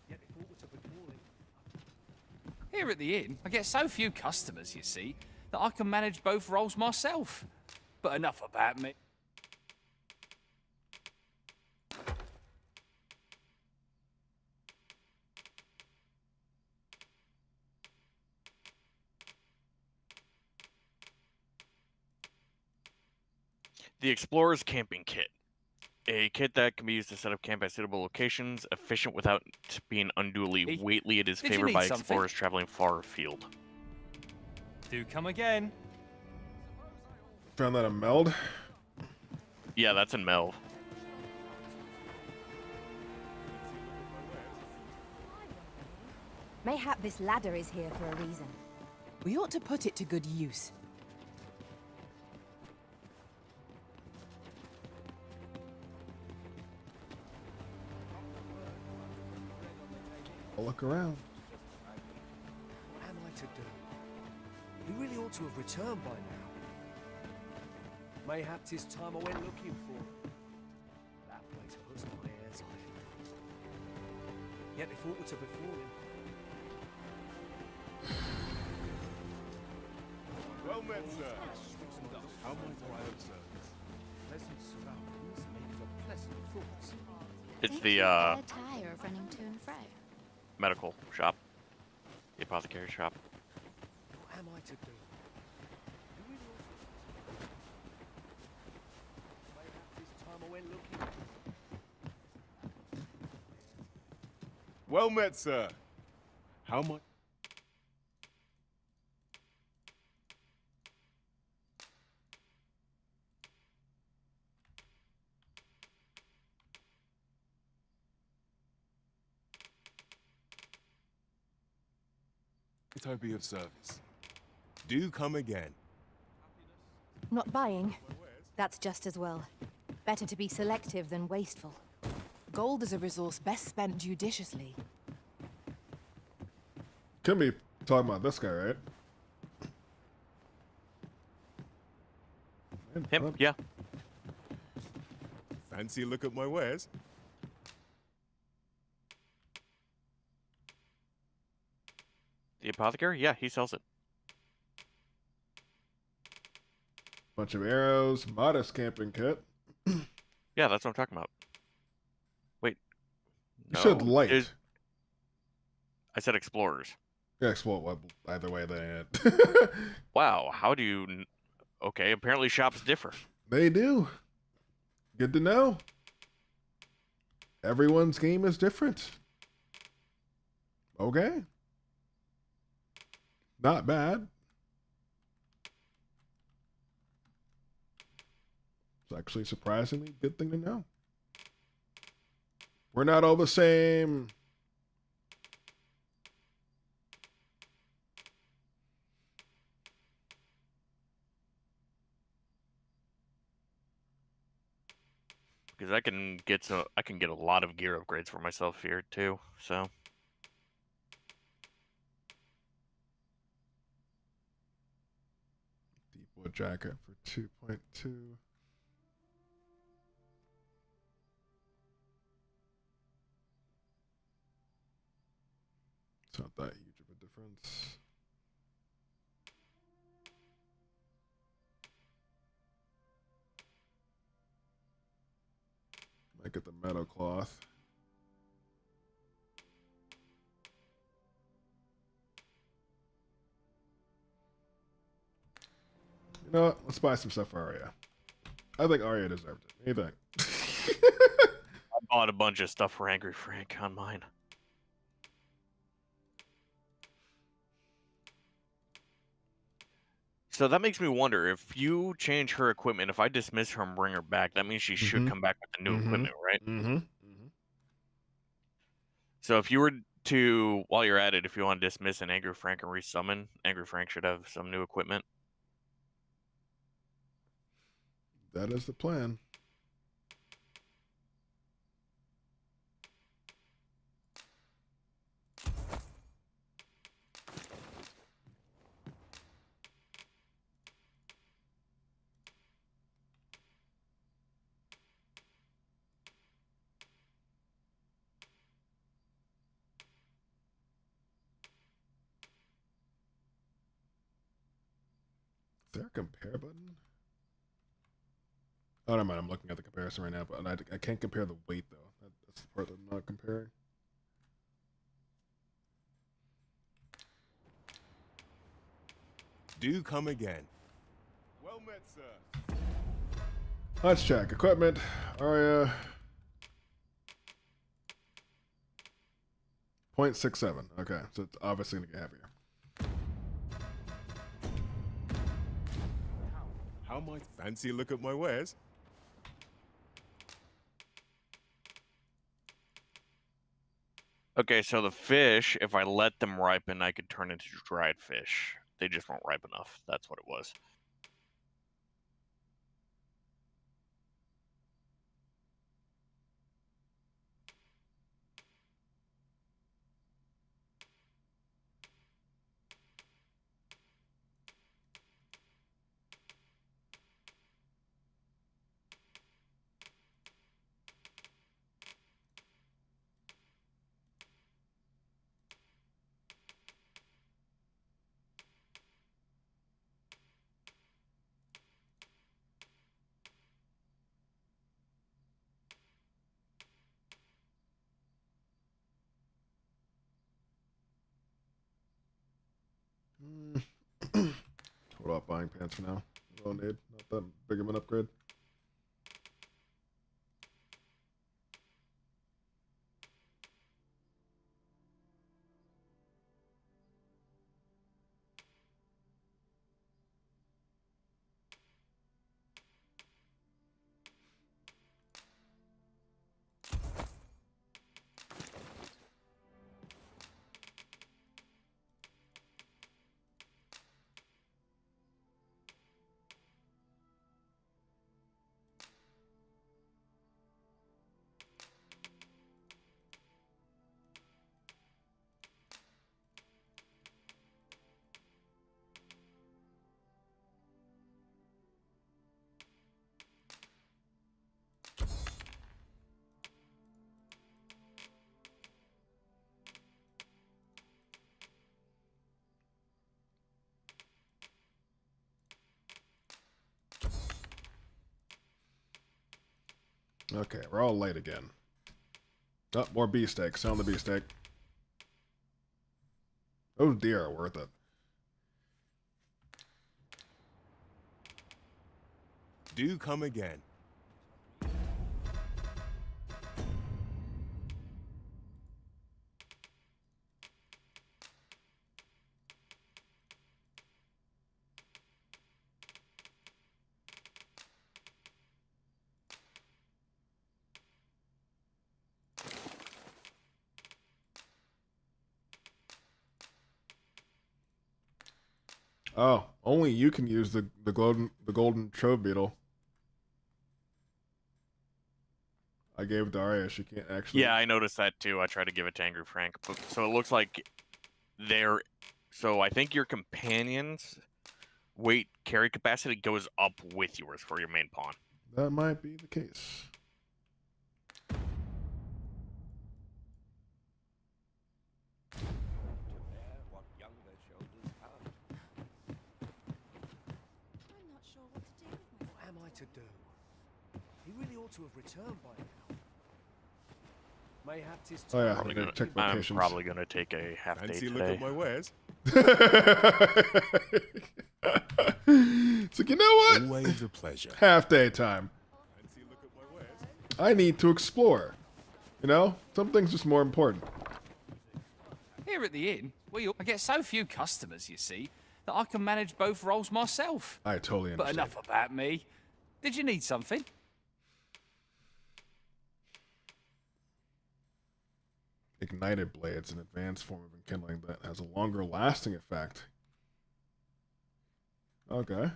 F: Yet they thought to be calling.
L: Here at the inn, I get so few customers, you see, that I can manage both roles myself. But enough about me.
V: The Explorer's Camping Kit. A kit that can be used to set up camp at suitable locations, efficient without being unduly weighty. It is
L: Did you
V: favored
L: need
V: by
L: something?
V: explorers traveling far afield.
L: Do come again.
A: Found that in Meld.
V: Yeah, that's in Melv.
E: Mayhap this ladder is here for a reason.
M: We ought to put it to good use.
A: I'll look around.
F: What am I to do? He really ought to have returned by now. Mayhaps it's time I went looking for him. That place puts my ears on it. Yet they thought to before him.
B: Well met, sir. How much wild service?
F: Pleasant surroundings make for pleasant thoughts.
V: It's
R: Thank
V: the
R: you for the tire of running to and fro.
V: medical shop. The apothecary shop.
F: What am I to do? Mayhaps it's time I went looking.
B: Well met, sir. How much? It I be of service. Do come again.
E: Not buying. That's just as well. Better to be selective than wasteful.
M: Gold is a resource best spent judiciously.
A: Could be talking about this guy, right?
V: Him? Yeah.
B: Fancy a look at my wares?
V: The apothecary? Yeah, he sells it.
A: Bunch of arrows, modest camping kit.
V: Yeah, that's what I'm talking about. Wait.
A: You said light.
V: I said explorers.
A: Yeah, explore. Well, either way, they.
V: Wow, how do you... Okay, apparently shops differ.
A: They do. Good to know. Everyone's game is different. Okay. Not bad. It's actually a surprisingly good thing to know. We're not all the same.
V: Because I can get a lot of gear upgrades for myself here too. So
A: Deep wood jacket for 2.2. It's not that huge of a difference. Might get the metal cloth. You know what? Let's buy some stuff for Arya. I think Arya deserved it. What do you think?
V: I bought a bunch of stuff for Angry Frank on mine. So that makes me wonder, if you change her equipment, if I dismiss her and bring her back, that means she should come back with the new equipment, right?
A: Mm-hmm.
V: So if you were to, while you're at it, if you want to dismiss an Angry Frank and resummon, Angry Frank should have some new equipment.
A: That is the plan. Is there a compare button? Oh, never mind. I'm looking at the comparison right now, but I can't compare the weight, though. That's the part that I'm not comparing.
B: Do come again. Well met, sir.
A: Let's check. Equipment. Arya. 0.67. Okay, so it's obviously going to get heavier.
B: How might fancy look at my wares?
V: Okay, so the fish, if I let them ripen, I could turn into dried fish. They just won't ripe enough. That's what it was.
A: Hold off buying pants for now. I don't need. Not that big of an upgrade. Okay, we're all late again. Oh, more beefsteak. Selling the beefsteak. Those deer are worth it.
B: Do come again.
A: Oh, only you can use the golden trove beetle. I gave it to Arya. She can't actually.
V: Yeah, I noticed that too. I tried to give it to Angry Frank. But, so it looks like they're. So I think your companion's weight carry capacity goes up with yours for your main pawn.
A: That might be the case.
F: to have returned by now. Mayhap 'tis
A: Oh yeah,
V: Probably
A: I'm gonna
V: gonna,
A: check
V: I'm
A: locations.
V: probably gonna take a half day
O: Fancy a
V: today.
O: look at my wares?
A: It's like, you know what?
O: Always a pleasure.
A: Half day time.
O: Fancy a look at my wares?
A: I need to explore. You know, something's just more important.
L: Here at the inn, I get so few customers, you see, that I can manage both roles myself.
A: I totally
L: But
A: understand.
L: enough about me. Did you need something?
A: Ignited blades, an advanced form of enkindling that has a longer lasting effect. Okay.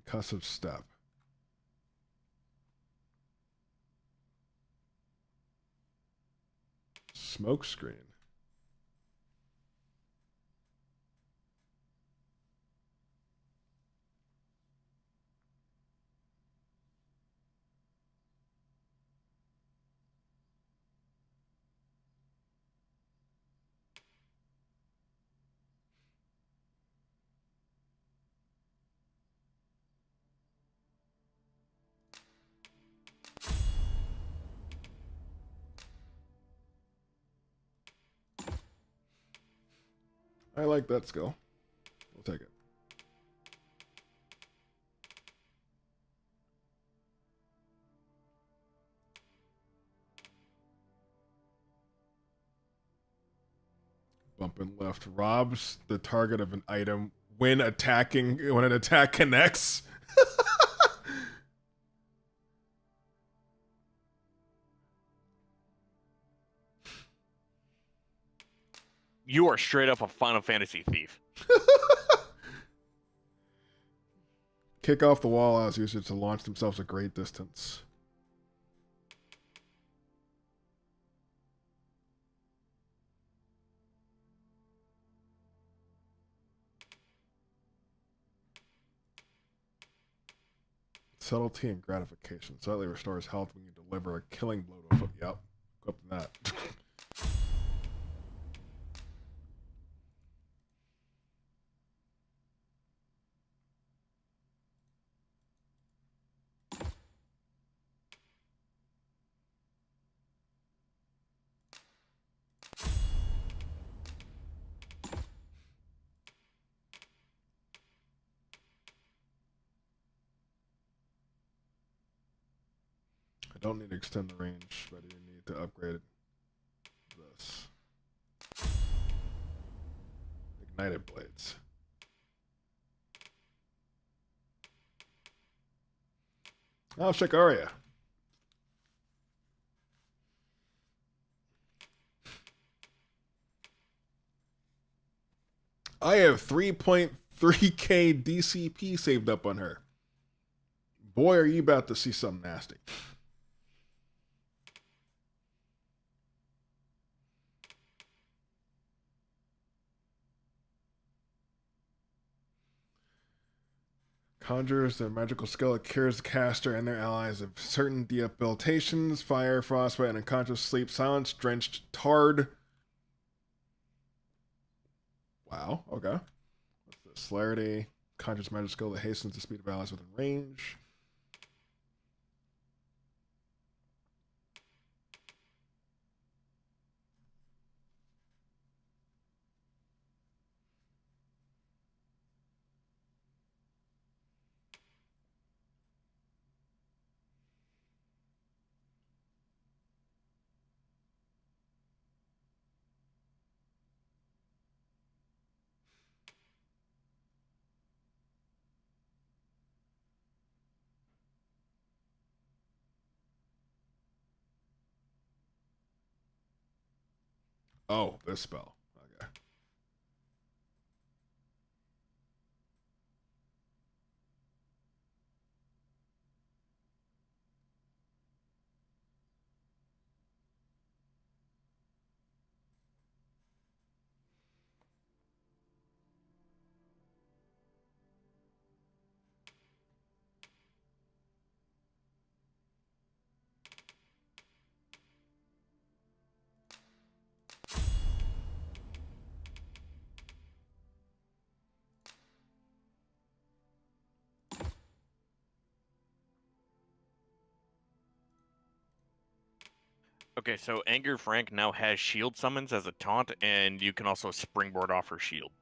A: Concussive step. Smoke screen. I like that skill. We'll take it. Bump and left robs the target of an item when an attack connects.
V: You are straight up a Final Fantasy thief.
A: Kick off the wall allows users to launch themselves a great distance. Subtlety and gratification. Slightly restores health when you deliver a killing blow to a foot. Yep. Go up to that. I don't need to extend the range, but I do need to upgrade this. Ignited blades. I'll check Arya. I have 3.3k DCP saved up on her. Boy, are you about to see something nasty. Conjures their magical skill. It cures the caster and their allies of certain debilitations, fire, frostbite, and unconscious sleep, silence, drenched, tarred. Wow, okay. What's this? Celerity. Conjures magic skill that hastens the speed of allies within range. Oh, this spell. Okay.
V: Okay, so Angry Frank now has shield summons as a taunt, and you can also springboard off her shield.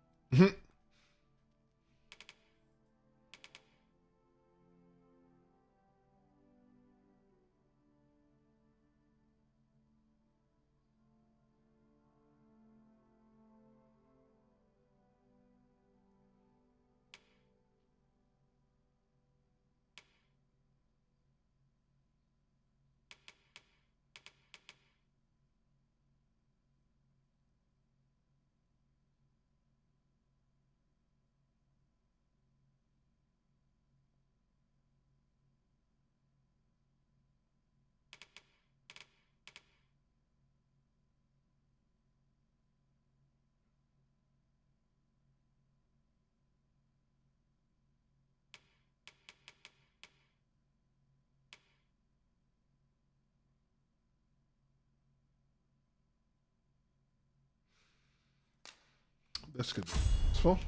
A: This could be useful.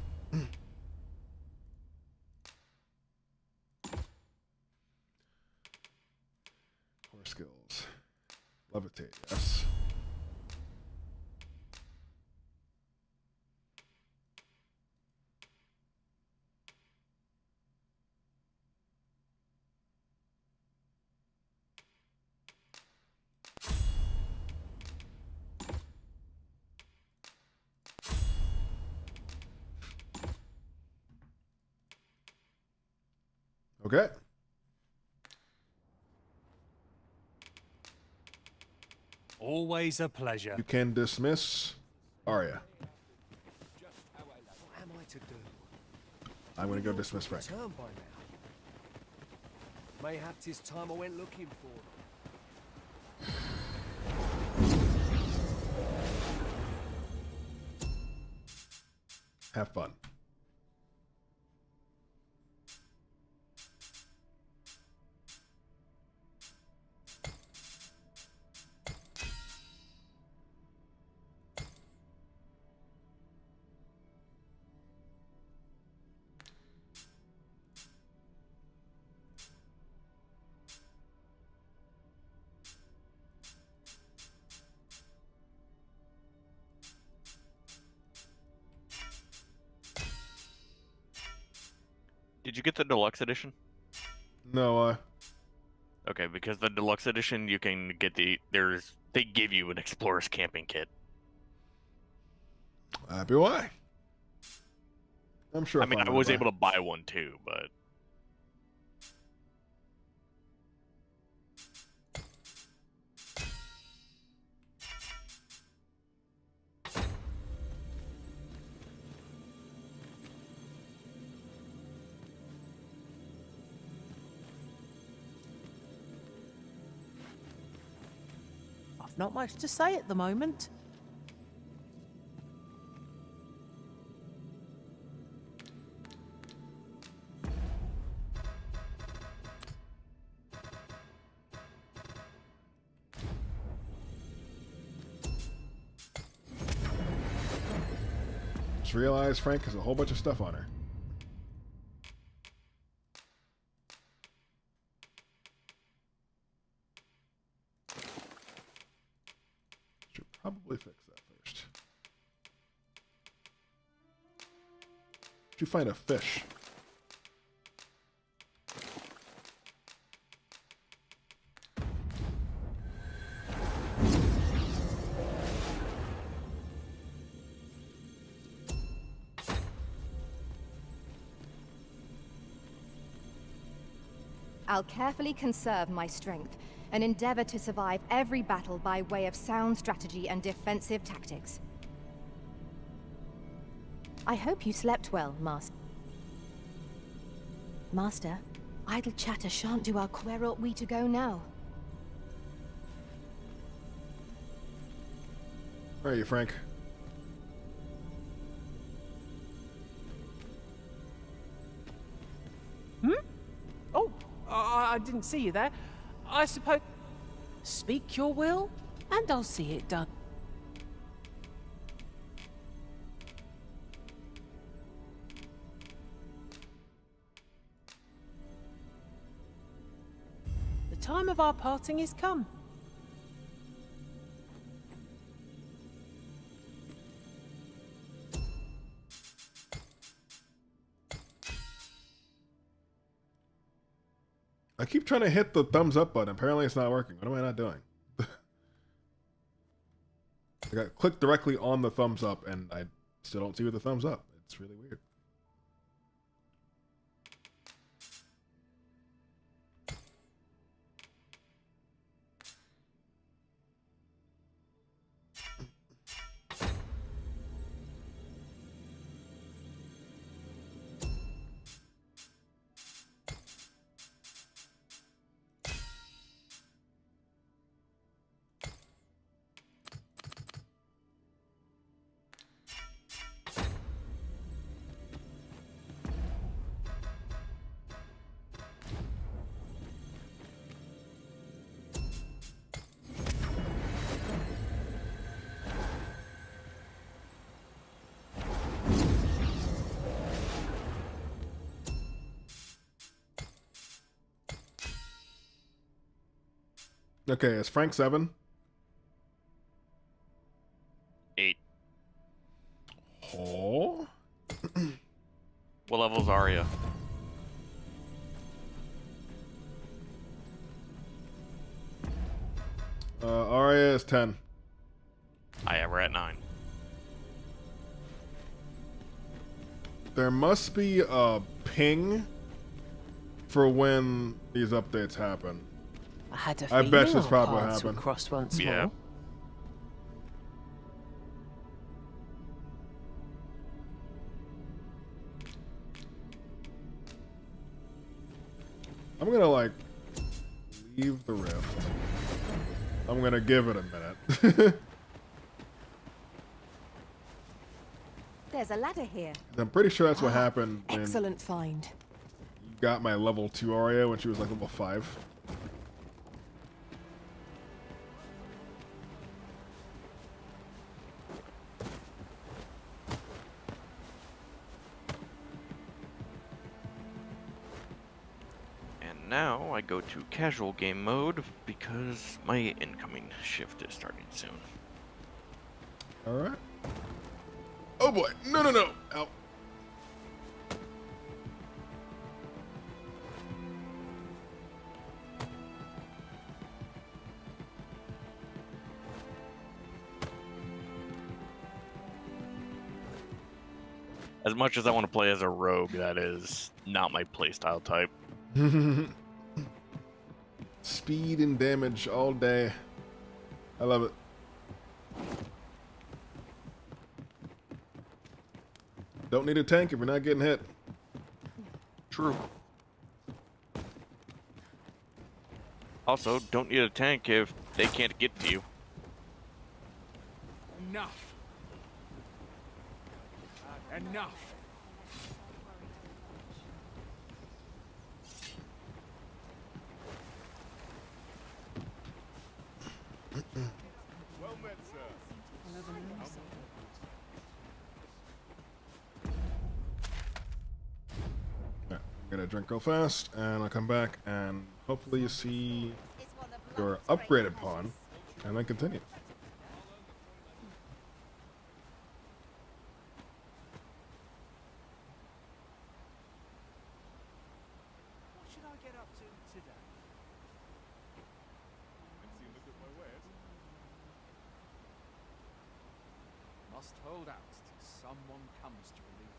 A: Core skills. Levitate, yes. Okay.
F: Always a pleasure.
A: You can dismiss Arya.
F: What am I to do?
A: I'm going to go dismiss Frank.
F: Return by now. Mayhaps it's time I went looking for them.
A: Have fun.
V: Did you get the deluxe edition?
A: No,
V: Okay, because the deluxe edition, you can get they give you an explorer's camping kit.
A: happy why? I'm sure.
V: I mean, I was able to buy one too, but
N: I've not much to say at the moment.
A: Just realized Frank has a whole bunch of stuff on her. Should probably fix that first. Did you find a fish?
E: I'll carefully conserve my strength and endeavor to survive every battle by way of sound strategy and defensive tactics. I hope you slept well, Master. Master, idle chatter shan't do our... Where ought we to go now?
A: Where are you, Frank?
N: Oh, I didn't see you there. I suppose... Speak your will, and I'll see it done. The time of our parting is come.
A: keep trying to hit the thumbs up button. Apparently it's not working. What am I not doing? I got clicked directly on the thumbs up and I still don't see with the thumbs up. It's really weird. Okay, is Frank 7?
V: 8.
A: Oh.
V: What levels are you?
A: Arya is 10.
V: We're at 9.
A: There must be a ping for when these updates happen.
N: I had a
A: I bet
N: feeling
A: that's
N: our
A: probably what
N: paths would
A: happened.
N: cross once
V: Yeah.
N: more.
A: I'm gonna like leave the rift. I'm gonna give it a minute.
E: There's a ladder here.
A: I'm pretty sure that's what happened when
M: Excellent find.
A: you got my level 2 Arya when she was like level 5.
V: And now I go to casual game mode because my incoming shift is starting soon.
A: Alright. Oh boy. No, no, no. Ow.
V: As much as I want to play as a rogue, that is not my playstyle type.
A: Speed and damage all day. I love it. Don't need a tank if you're not getting hit.
V: True. Also, don't need a tank if they can't get to you.
C: Enough. Enough.
B: Well met, sir.
A: Yeah, gonna drink real fast, and I'll come back, and hopefully you see your upgraded pawn, and then continue.
F: What should I get up to today?
O: Fancy a look at my wares?
L: Must hold out till someone comes to relieve me.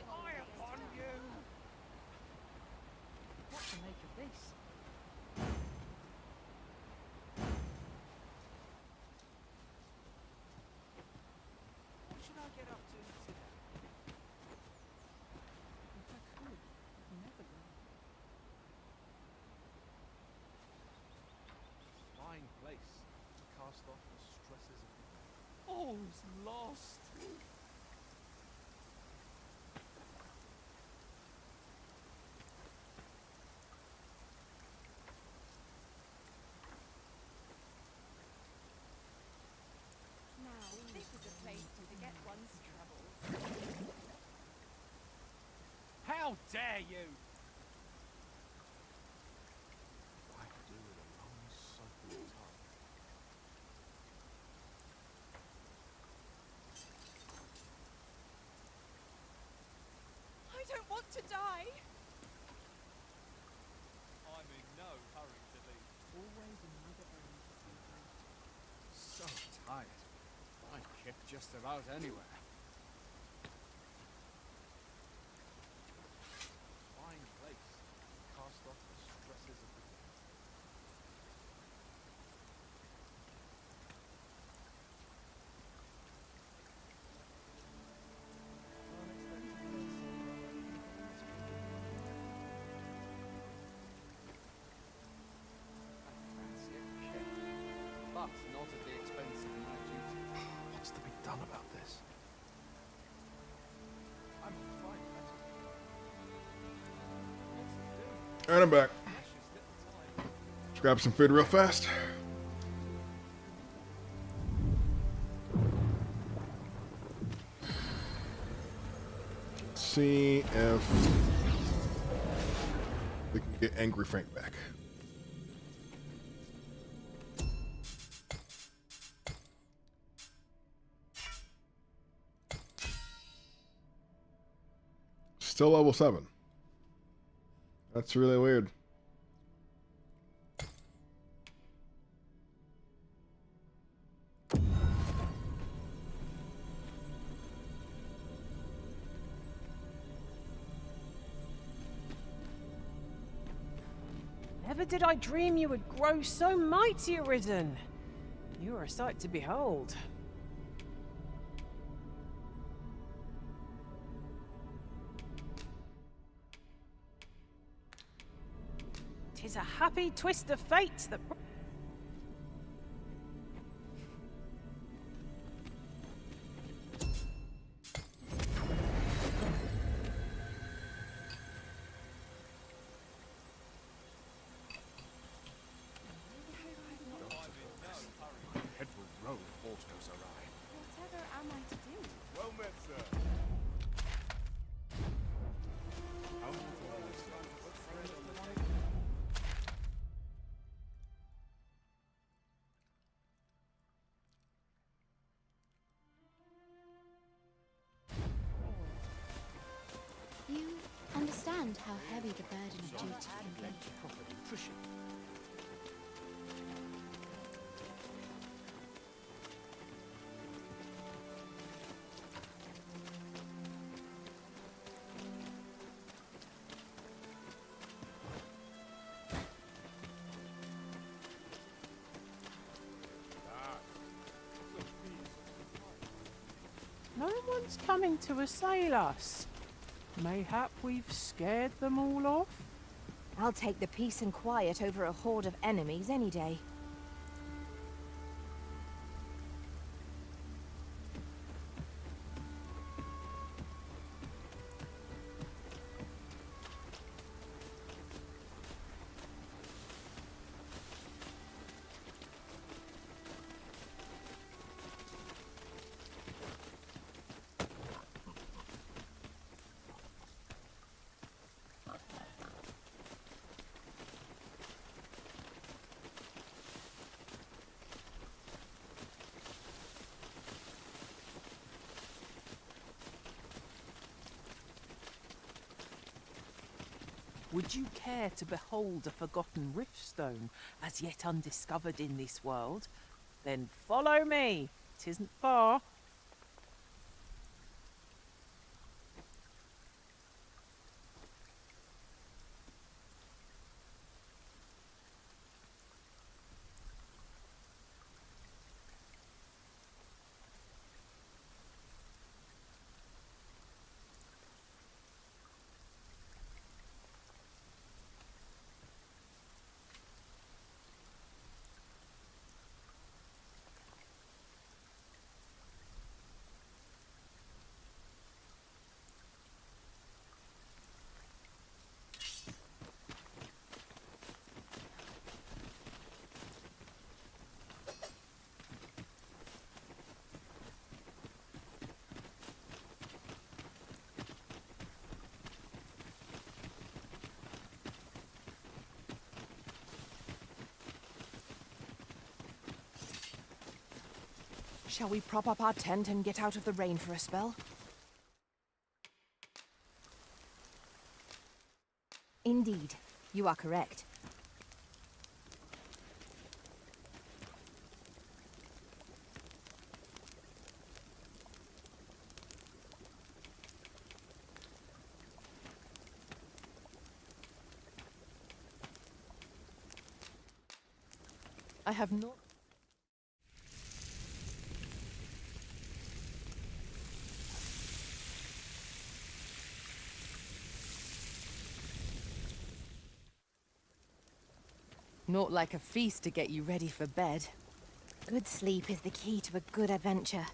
F: Eye upon you!
T: What to make of this?
F: What should I get up to today?
T: If I could, I'd never go.
F: Fine place to cast off the stresses of all's lost.
E: Now, this is a place to forget one's troubles.
F: How dare you! I could do with a long soaking tongue.
E: I don't want to die.
F: just about anywhere. Fine place. Cast off the stresses of the but not at the expense of my duty.
P: What's to be done about this?
F: I'm fine with
A: Alright, I'm back. Let's grab some food real fast. Let's see if we can get Angry Frank back. Still level 7. That's really weird.
N: Never did I dream you would grow so mighty, Arisen. You are a sight to behold. 'Tis a happy twist of fate that...
C: Head will roll if aught goes awry.
R: Whatever am I to do?
B: Well met, sir.
R: You understand how heavy the burden of duty can be.
F: Proper nutrition.
N: No one's coming to assail us. Mayhap we've scared them all off?
E: I'll take the peace and quiet over a horde of enemies any day.
N: Would you care to behold a forgotten riftstone, as yet undiscovered in this world? Then follow me. 'Tisn't far.
M: Shall we prop up our tent and get out of the rain for a spell?
E: Indeed, you are correct.
M: I have not. Not like a feast to get you ready for bed.
E: Good sleep is the key to a good adventure.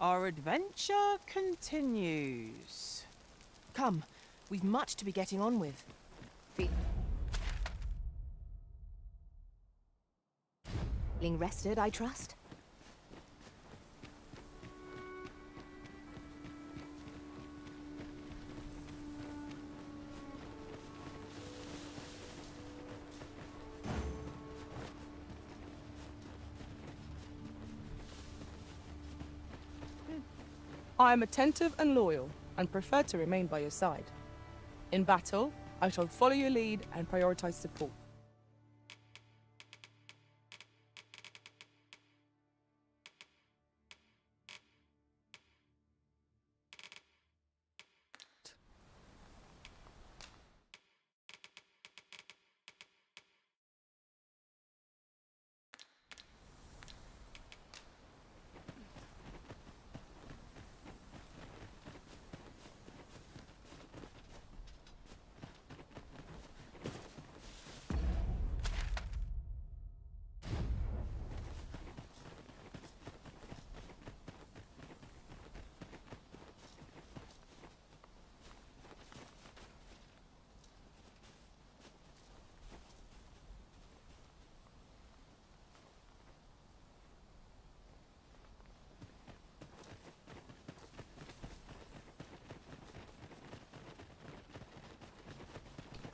N: Our adventure continues.
M: Come, we've much to be getting on with.
E: Feeling rested, I trust?
Q: I am attentive and loyal, and prefer to remain by your side. In battle, I shall follow your lead and prioritize support.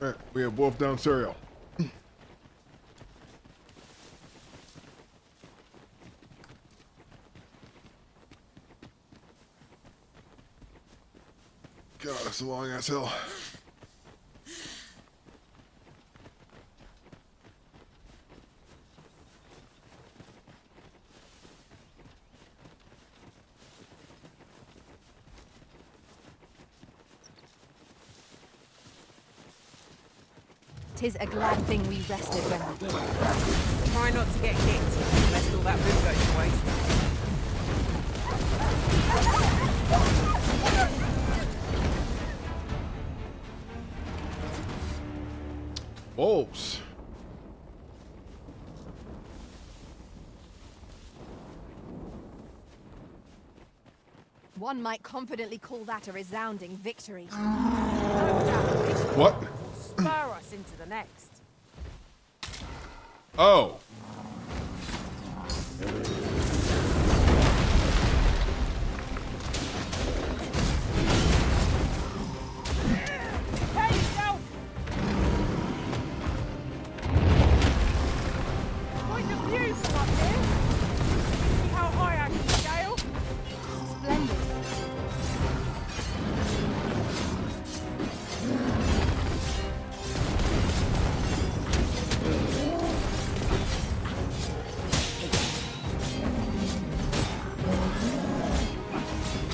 A: Alright, we have wolf down cereal. God, that's a long ass hill.
E: Tis a glad thing we rested when we did.
N: Try not to get hit, lest all that food goes to waste.
A: Wolves.
E: One might confidently call that a resounding victory.
A: What?
N: Spur us into the next.
A: Oh.
N: Prepare yourself! Point of view from up here. See how high I can scale?
E: Splendid.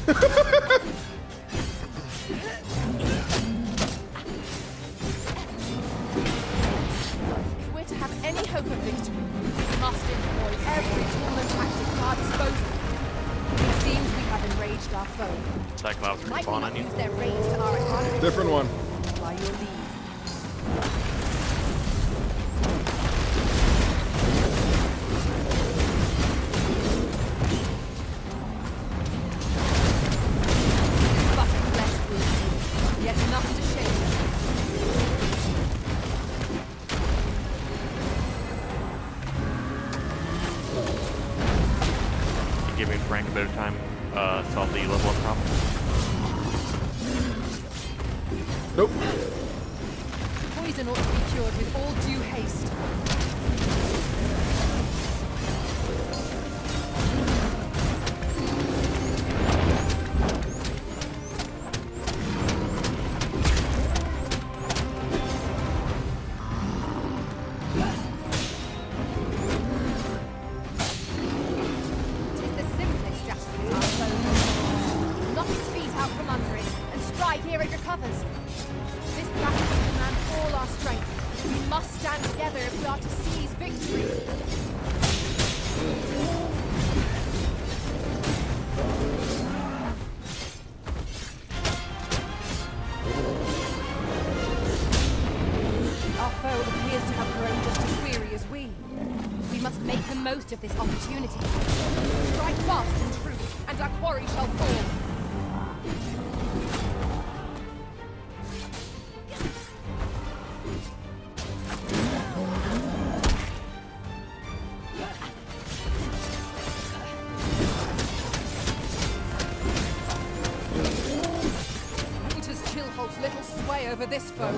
M: If we're to have any hope of victory, we must employ every tool and tactic at our disposal.
E: It seems we have enraged our foe.
V: Cyclops
E: Might we
V: respawn
E: not
V: on you.
E: use their rage to our advantage?
A: Different one.
E: By your leave. But flesh wounds, yet enough to shame.
V: Give me Frank a bit of time. Solve the level up problem.
A: Nope.
E: Poison ought to be cured with all due haste. Tis the simplest strategy our foe knows. here it recovers. This battle will demand all our strength. We must stand together if we are to seize victory. Our foe appears to have grown just as weary as we. We must make the most of this opportunity. Strike fast and true, and our quarry shall fall. Uther's chill holds little sway over this foe.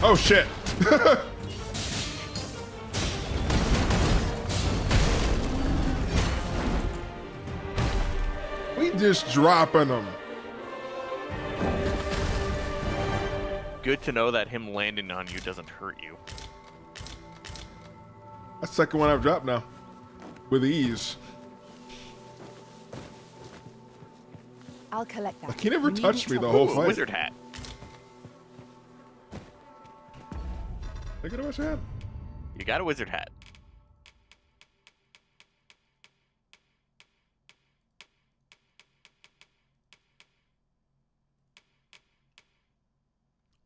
A: Oh shit! We just dropping them.
V: Good to know that him landing on you doesn't hurt you.
A: That's the second one I've dropped now. With ease.
E: I'll collect that.
A: Like, he never
E: You
A: touched me
E: needn't
A: the
E: trouble-
A: whole fight.
V: Wizard hat.
A: I got a wizard hat.
V: You got a wizard hat.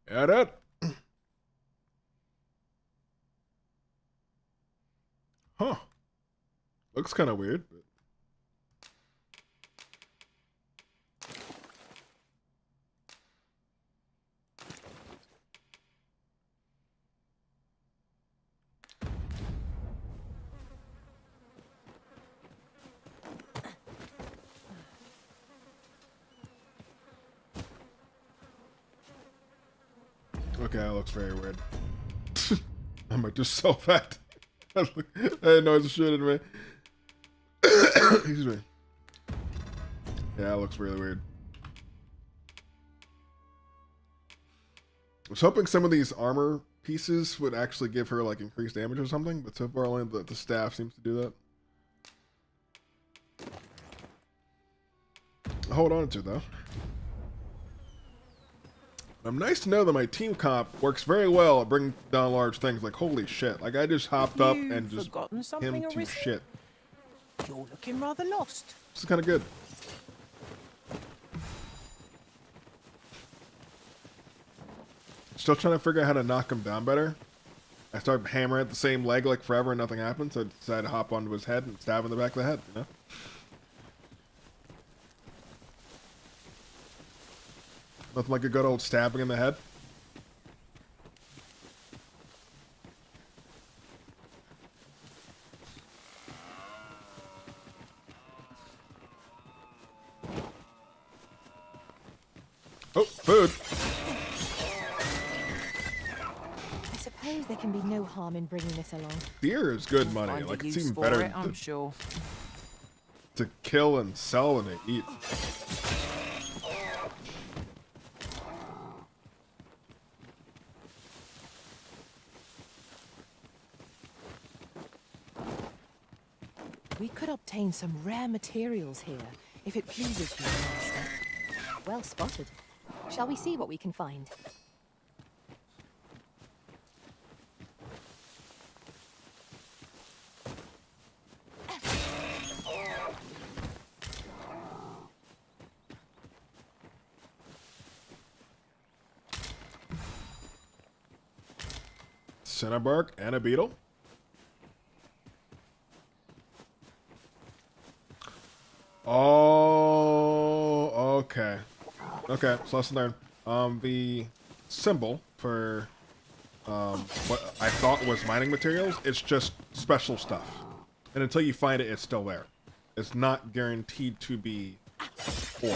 A: Yeah, that. Huh. Looks kind of weird. But... Okay, that looks very weird. I might just sell that. I didn't know it was a shit in me. Excuse me. Yeah, that looks really weird. I was hoping some of these armor pieces would actually give her like increased damage or something, but so far only the staff seems to do that. I'll hold on to it though. I'm nice to know that my team comp works very well at bringing down large things. Like, holy shit. Like, I just hopped up and just
N: forgotten something,
A: him to
N: Arisen?
A: shit.
N: You're looking rather lost.
A: This is kind of good. Still trying to figure out how to knock him down better. I started hammering at the same leg like forever and nothing happened, so I decided to hop onto his head and stab him in the back of the head, you know? Nothing like a good old stabbing in the head. Oh, food.
E: I suppose there can be no harm in bringing this along.
A: Beer is good money.
N: Find a
A: Like, it's
N: use
A: even
N: for
A: better
N: it, I'm sure.
A: to kill and sell than to eat.
M: We could obtain some rare materials here, if it pleases you, Master.
E: Well spotted. Shall we see what we can find?
A: Cinnabark and a beetle. Oh, okay. Okay, so lesson learned. The symbol for what I thought was mining materials, it's just special stuff. And until you find it, it's still there. It's not guaranteed to be ore.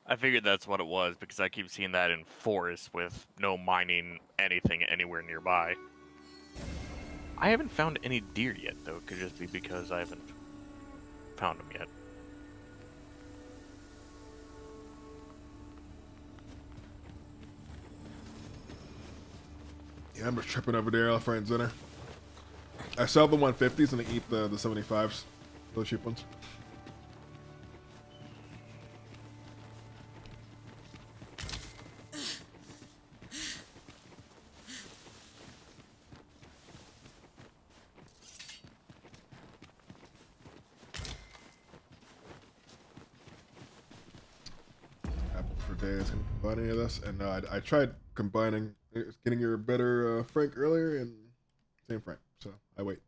V: I figured that's what it was because I keep seeing that in forests with no mining anything anywhere nearby. I haven't found any deer yet, though. It could just be because I haven't found them yet.
A: Yeah, I'm just tripping over there. All friends dinner. I sell the 150s and I eat the 75s. Those cheap ones. Apple for days. Can combine any of this? And I tried combining, getting your better Frank earlier, and same Frank. So I wait.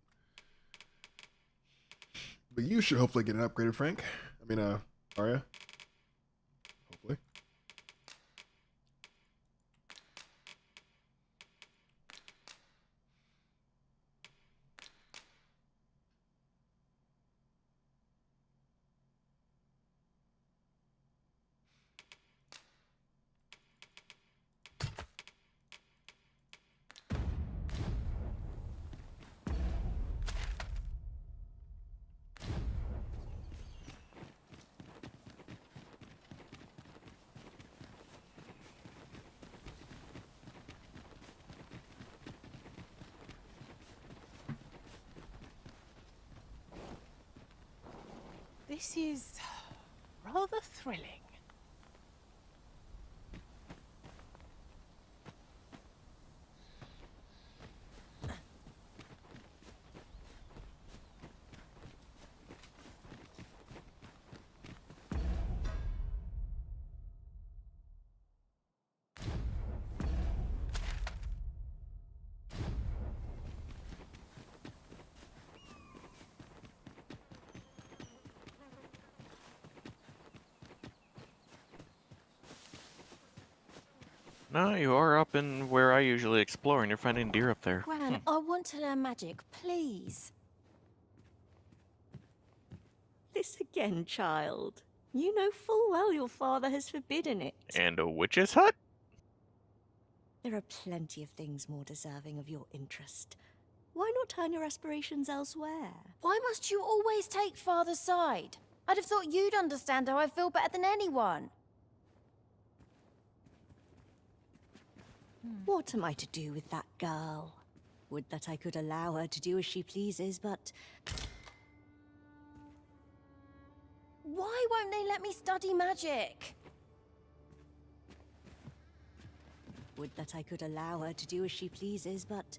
A: But you should hopefully get an upgraded Frank. I mean, Arya. Hopefully.
N: This is rather thrilling.
V: No, you are up in where I usually explore, and you're finding deer up there.
J: Gran, I want to learn magic, please. This again, child. You know full well your father has forbidden it.
V: And a witch's hut?
J: There are plenty of things more deserving of your interest. Why not turn your aspirations elsewhere?
D: Why must you always take father's side? I'd have thought you'd understand how I feel better than anyone.
J: What am I to do with that girl? Would that I could allow her to do as she pleases, but...
D: Why won't they let me study magic?
J: Would that I could allow her to do as she pleases, but...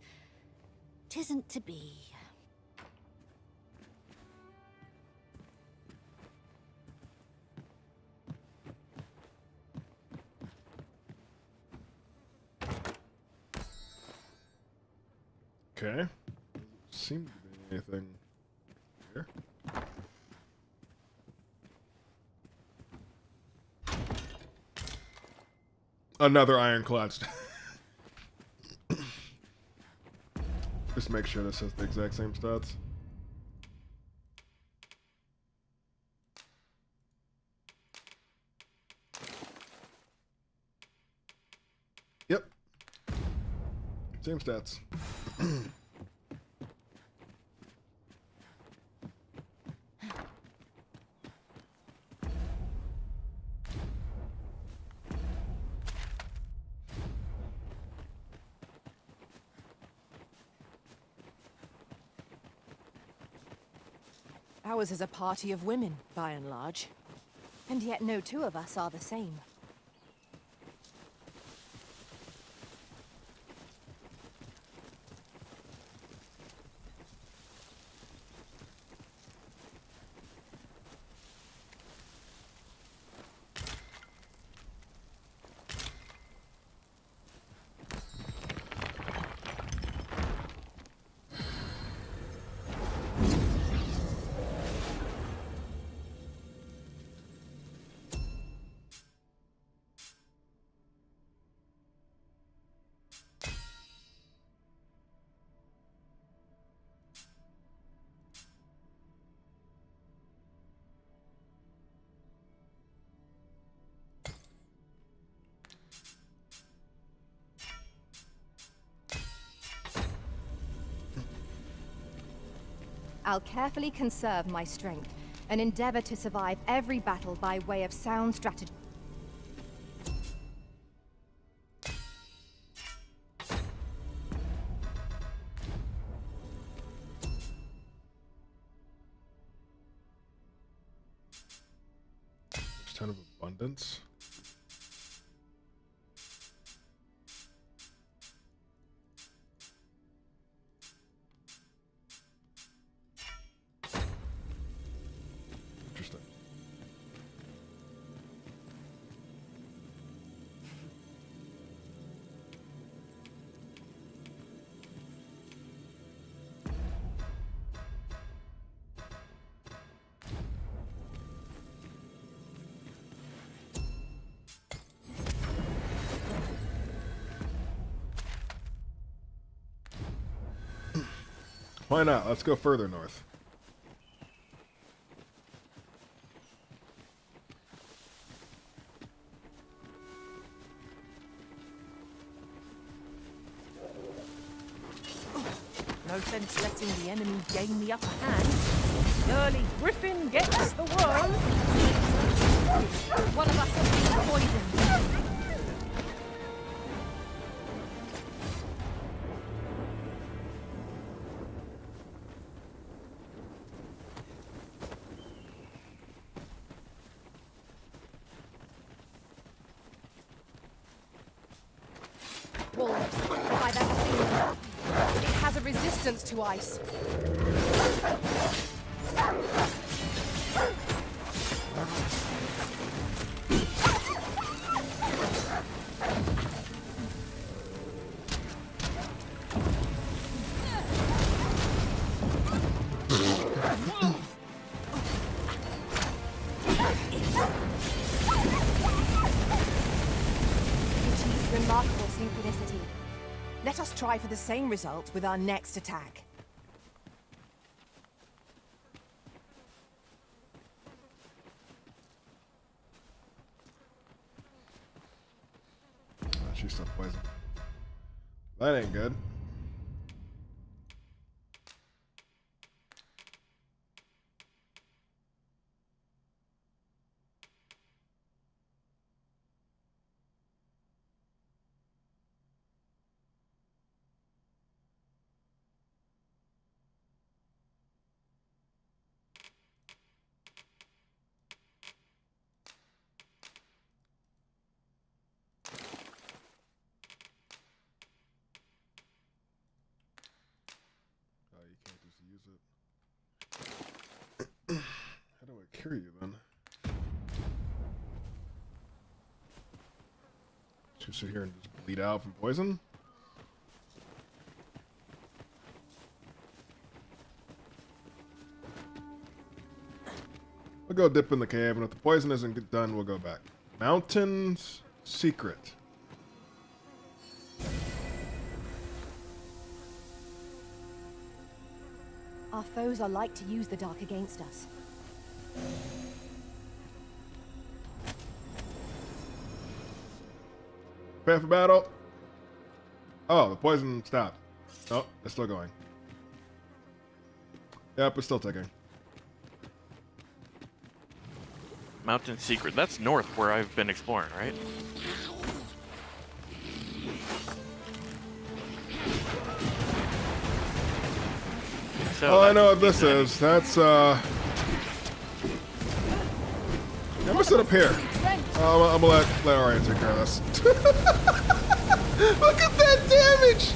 J: 'tisn't to be.
A: Okay. Seems to be anything here. Another ironclad. Just make sure this has the exact same stats. Yep. Same stats.
M: Ours is a party of women, by and large.
E: And yet no two of us are the same. I'll carefully conserve my strength and endeavor to survive every battle by way of sound strategy.
A: 10 of abundance. Interesting. Why not? Let's go further north.
N: No sense letting the enemy gain the upper hand. The early griffin gets the worm.
E: One of us has been poisoned. Wolves, if I've ever seen them. It has a resistance to ice. Remarkable synchronicity. Let us try for the same result with our next attack.
A: She's still poison. That ain't good. How do I cure you then? Just sit here and just bleed out from poison? We'll go dip in the cave, and if the poison isn't done, we'll go back. Mountain's Secret.
E: Our foes are like to use the dark against us.
A: Prepare for battle. Oh, the poison stopped. Oh, it's still going. Yep, it's still ticking.
V: Mountain Secret. That's north where I've been exploring, right? So
A: oh, I know what this is. That's, I'm gonna sit up here. I'm gonna let Arya take care of this. Look at that damage!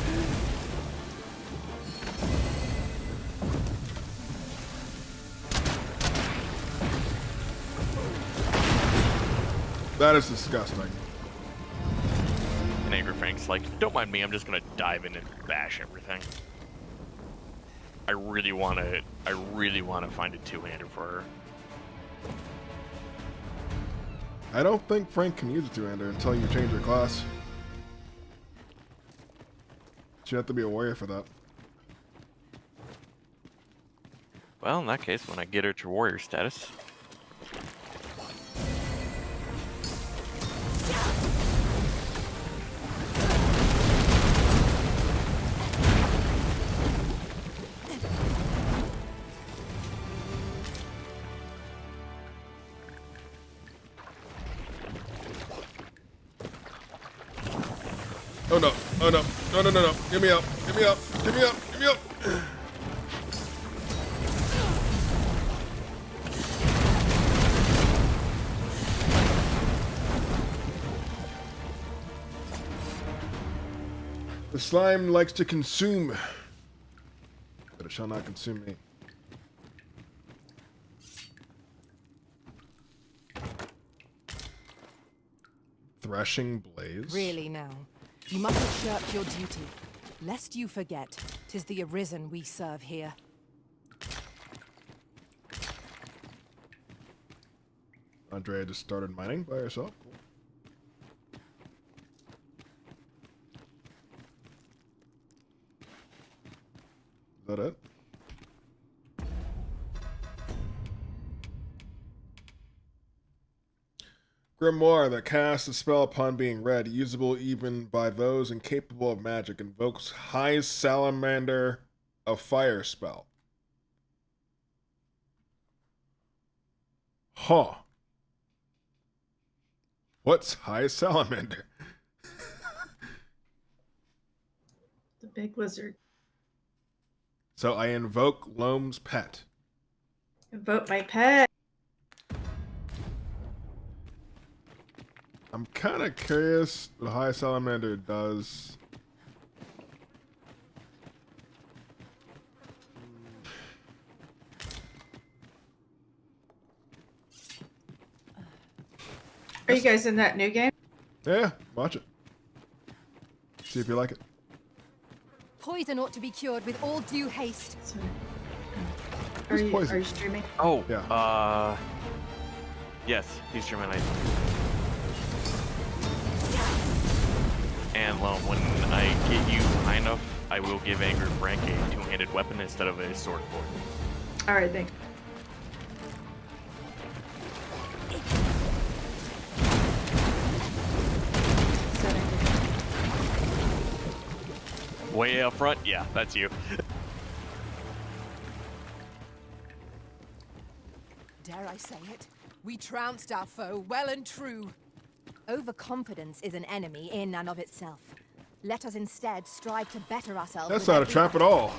A: That is disgusting.
V: And Angry Frank's like, don't mind me, I'm just gonna dive in and bash everything. I really wanna find a two-hander for her.
A: I don't think Frank can use a two-hander until you change your class. You have to be a warrior for that.
V: Well, in that case, when I get her to warrior status.
A: Oh no, oh no, no, no, no, no, get me up, get me up, get me up, get me up. The slime likes to consume, but it shall not consume me. Threshing blaze.
M: Really now, you mustn't shirk your duty, lest you forget, 'tis the Arisen we serve here.
A: Andrea just started mining by herself. Cool. Is that it? Grimoire that casts a spell upon being read, usable even by those incapable of magic, invokes High Salamander, a fire spell. Huh. What's High Salamander?
K: The big lizard.
A: So I invoke Loam's pet.
K: Invoke my pet.
A: I'm kind of curious what High Salamander does.
K: Are you guys in that new game?
A: Yeah, watch it. See if you like it.
E: Poison ought to be cured with all due haste.
K: Are you streaming?
V: Oh,
A: yeah.
V: Yes, he's streaming. And Lone, when I get you high enough, I will give Angry Frank a two-handed weapon instead of a sword for it.
K: Alright, thanks.
V: Way up front? Yeah, that's you.
M: Dare I say it? We trounced our foe well and true.
E: Overconfidence is an enemy in and of itself. Let us instead strive to better ourselves.
A: That's
E: with
A: not a
E: every
A: trap at all.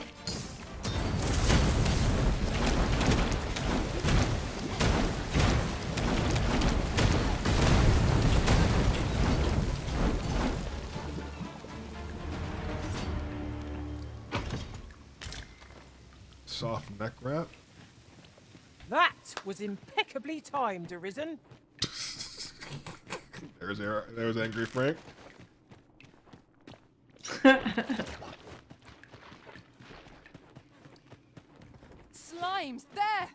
A: Soft neck wrap.
N: That was impeccably timed, Arisen.
A: There's Angry Frank.
E: Slimes there.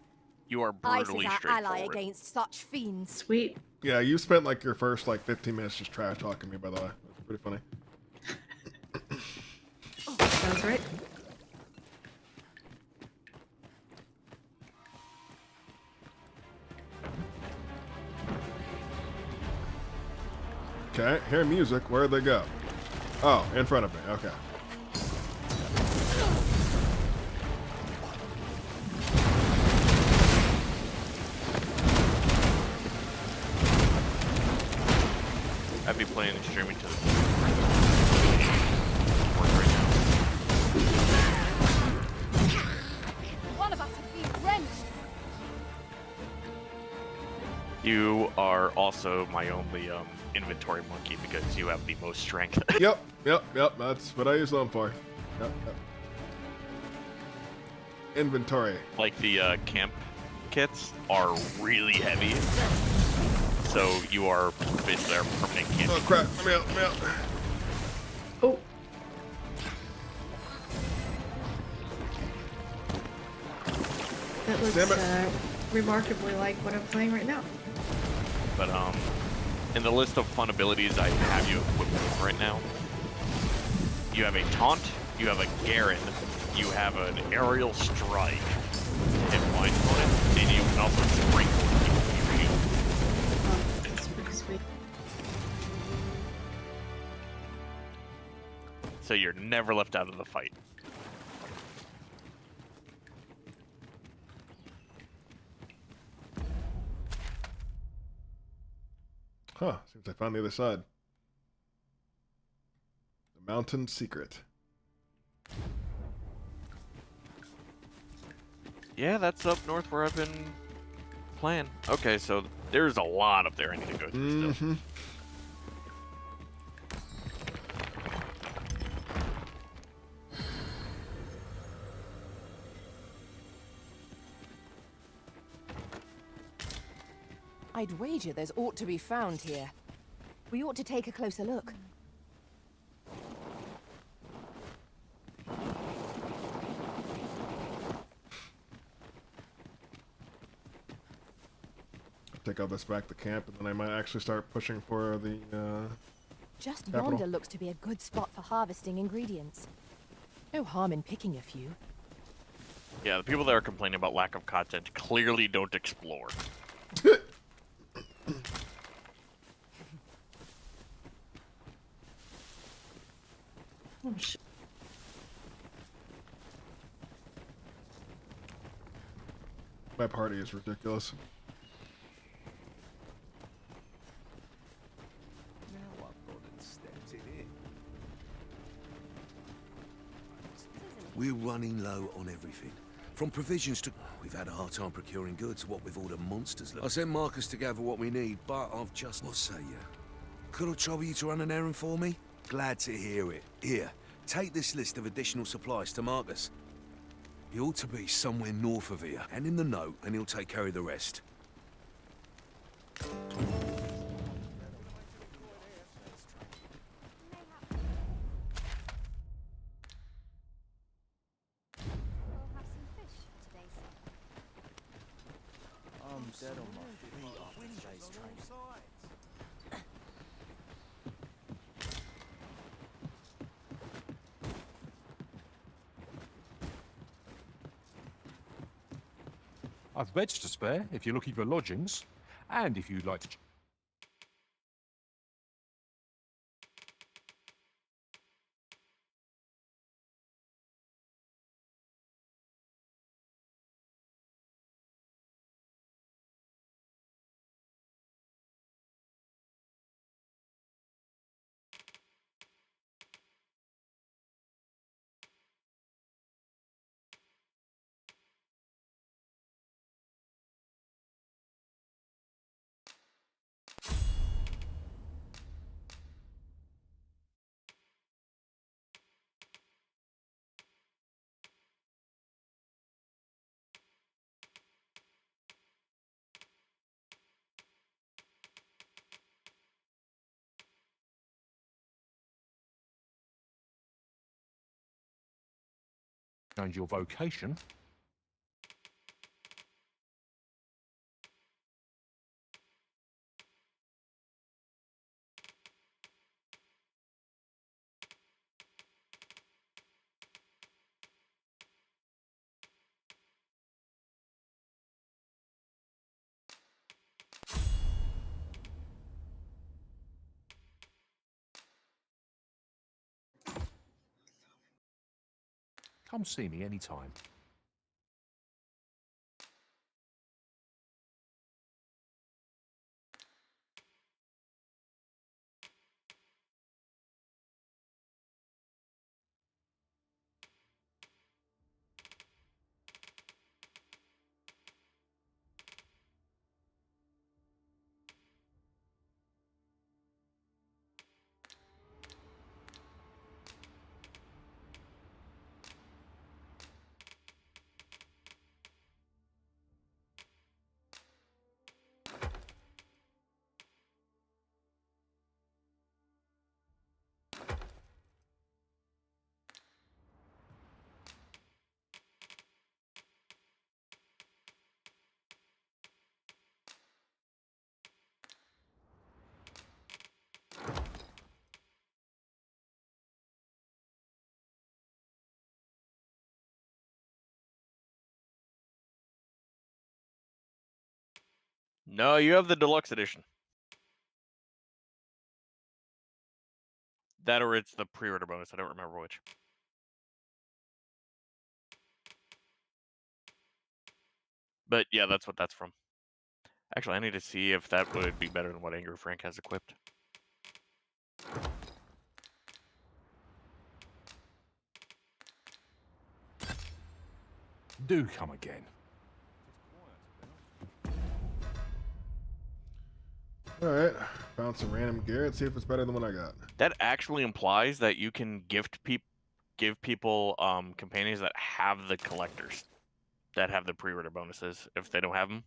V: You are
E: Ice
V: brutally
E: is our ally
V: straightforward.
E: against such fiends.
K: Sweet.
A: Yeah, you spent like your first like 15 minutes just trash talking me, by the way. That's pretty funny.
K: Sounds right.
A: Okay, hear music. Where'd they go? Oh, in front of me. Okay.
V: I'd be playing and streaming to the
E: One of us has been wrenched.
V: You are also my only inventory monkey because you have the most strength.
A: Yep. That's what I use them for. Yep. Inventory.
V: Like the camp kits are really heavy, so you are basically our permanent camp.
A: Oh crap! Let me out!
K: Oh. That looks remarkably like what I'm playing right now.
V: But in the list of fun abilities I have you equipped with right now, you have a taunt, you have a Garen, you have an aerial strike, hit point on it, and you can also sprinkle people with your shield.
K: Oh, that's pretty sweet.
V: So you're never left out of the fight.
A: Huh, seems I found the other side. The mountain secret.
V: Yeah, that's up north where I've been playing. Okay, so there's a lot up there I need to go through still.
M: I'd wager there's aught to be found here.
E: We ought to take a closer look.
A: Take all this back to camp, and then I might actually start pushing for the
E: Just
A: capital.
E: yonder looks to be a good spot for harvesting ingredients.
M: No harm in picking a few.
V: Yeah, the people that are complaining about lack of content clearly don't explore.
K: Oh, shit.
A: My party is ridiculous.
F: Now I've gone and stepped it in.
G: We're running low on everything. From provisions to... We've had a hard time procuring goods, what with all the monsters. I sent Marcus to gather what we need, but I've just... What say you? Could I trouble you to run an errand for me? Glad to hear it. Here, take this list of additional supplies to Marcus. He ought to be somewhere north of here. Hand him the note, and he'll take care of the rest.
I: I'm dead on my feet after today's training.
P: I've beds to spare if you're looking for lodgings, and if you'd like to... change your vocation. Come see me anytime.
V: No, you have the deluxe edition. That or it's the pre-order bonus. I don't remember which. But yeah, that's what that's from. Actually, I need to see if that would be better than what Angry Frank has equipped.
P: Do come again.
A: Alright, found some random gear. Let's see if it's better than what I got.
V: That actually implies that you can give people companions that have the collectors, that have the pre-order bonuses, if they don't have them.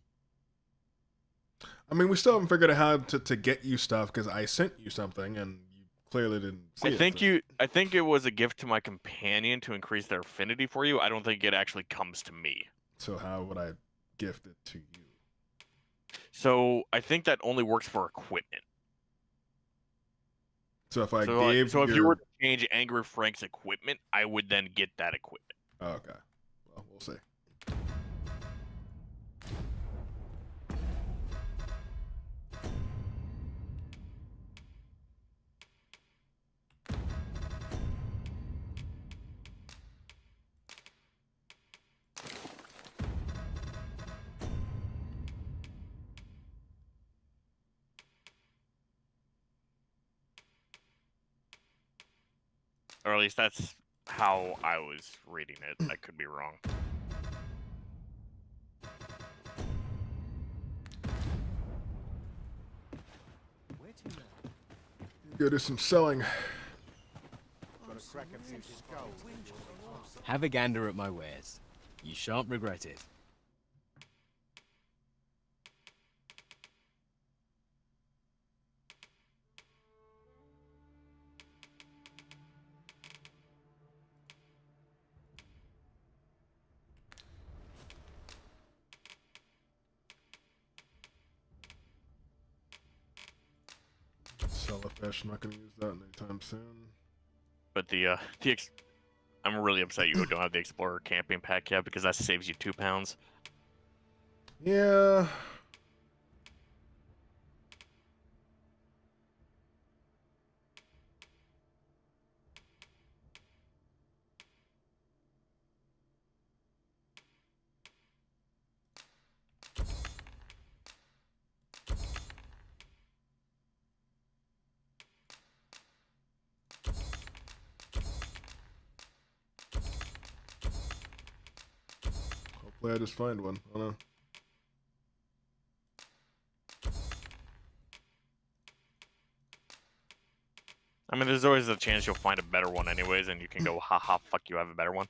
A: I mean, we still haven't figured out how to get you stuff because I sent you something and you clearly didn't see it.
V: I think it was a gift to my companion to increase their affinity for you. I don't think it actually comes to me.
A: So how would I gift it to you?
V: So I think that only works for equipment.
A: So if I
V: if you were to change Angry Frank's equipment, I would then get that equipment.
A: Okay. Well, we'll see.
V: Or at least that's how I was reading it. I could be wrong.
A: Go do some selling.
H: Have a gander at my wares. You shan't regret it.
A: Sell a fish. I'm not going to use that anytime soon.
V: But I'm really upset you don't have the Explorer camping pack yet because that saves you 2 pounds.
A: Yeah. Hopefully I just find one. I don't know.
V: I mean, there's always a chance you'll find a better one anyways, and you can go, haha, fuck you, I have a better one.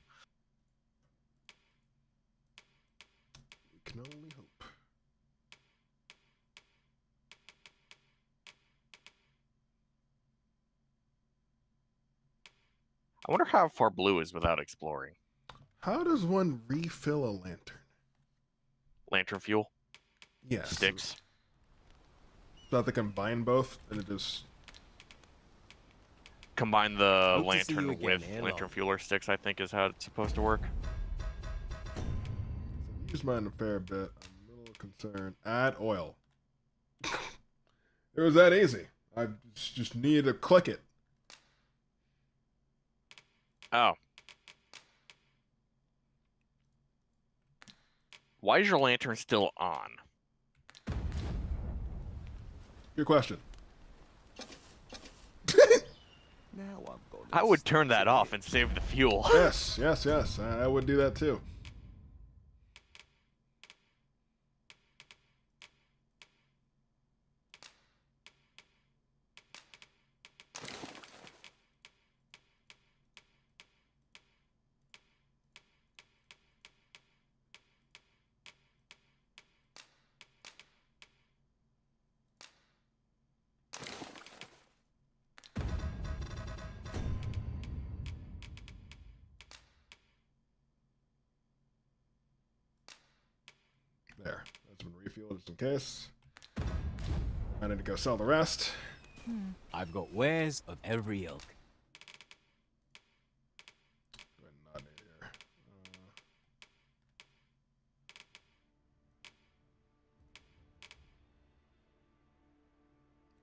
A: We can only hope.
V: I wonder how far blue is without exploring.
A: How does one refill a lantern?
V: Lantern fuel?
A: Yes.
V: Sticks?
A: So they combine both, and it just...
V: Combine the
H: Hope to see you
V: lantern
H: again,
V: with
H: hello.
V: lantern fueler sticks, I think is how it's supposed to work.
A: I've used mine a fair bit. I'm a little concerned. Add oil. It was that easy. I just needed to click it.
V: Oh. Why is your lantern still on?
A: Good question.
V: I would turn that off and save the fuel.
A: Yes, yes, yes. I would do that too. There. That's been refueled just in case. I need to go sell the rest.
H: I've got wares of every ilk.
A: Go ahead and nod it here.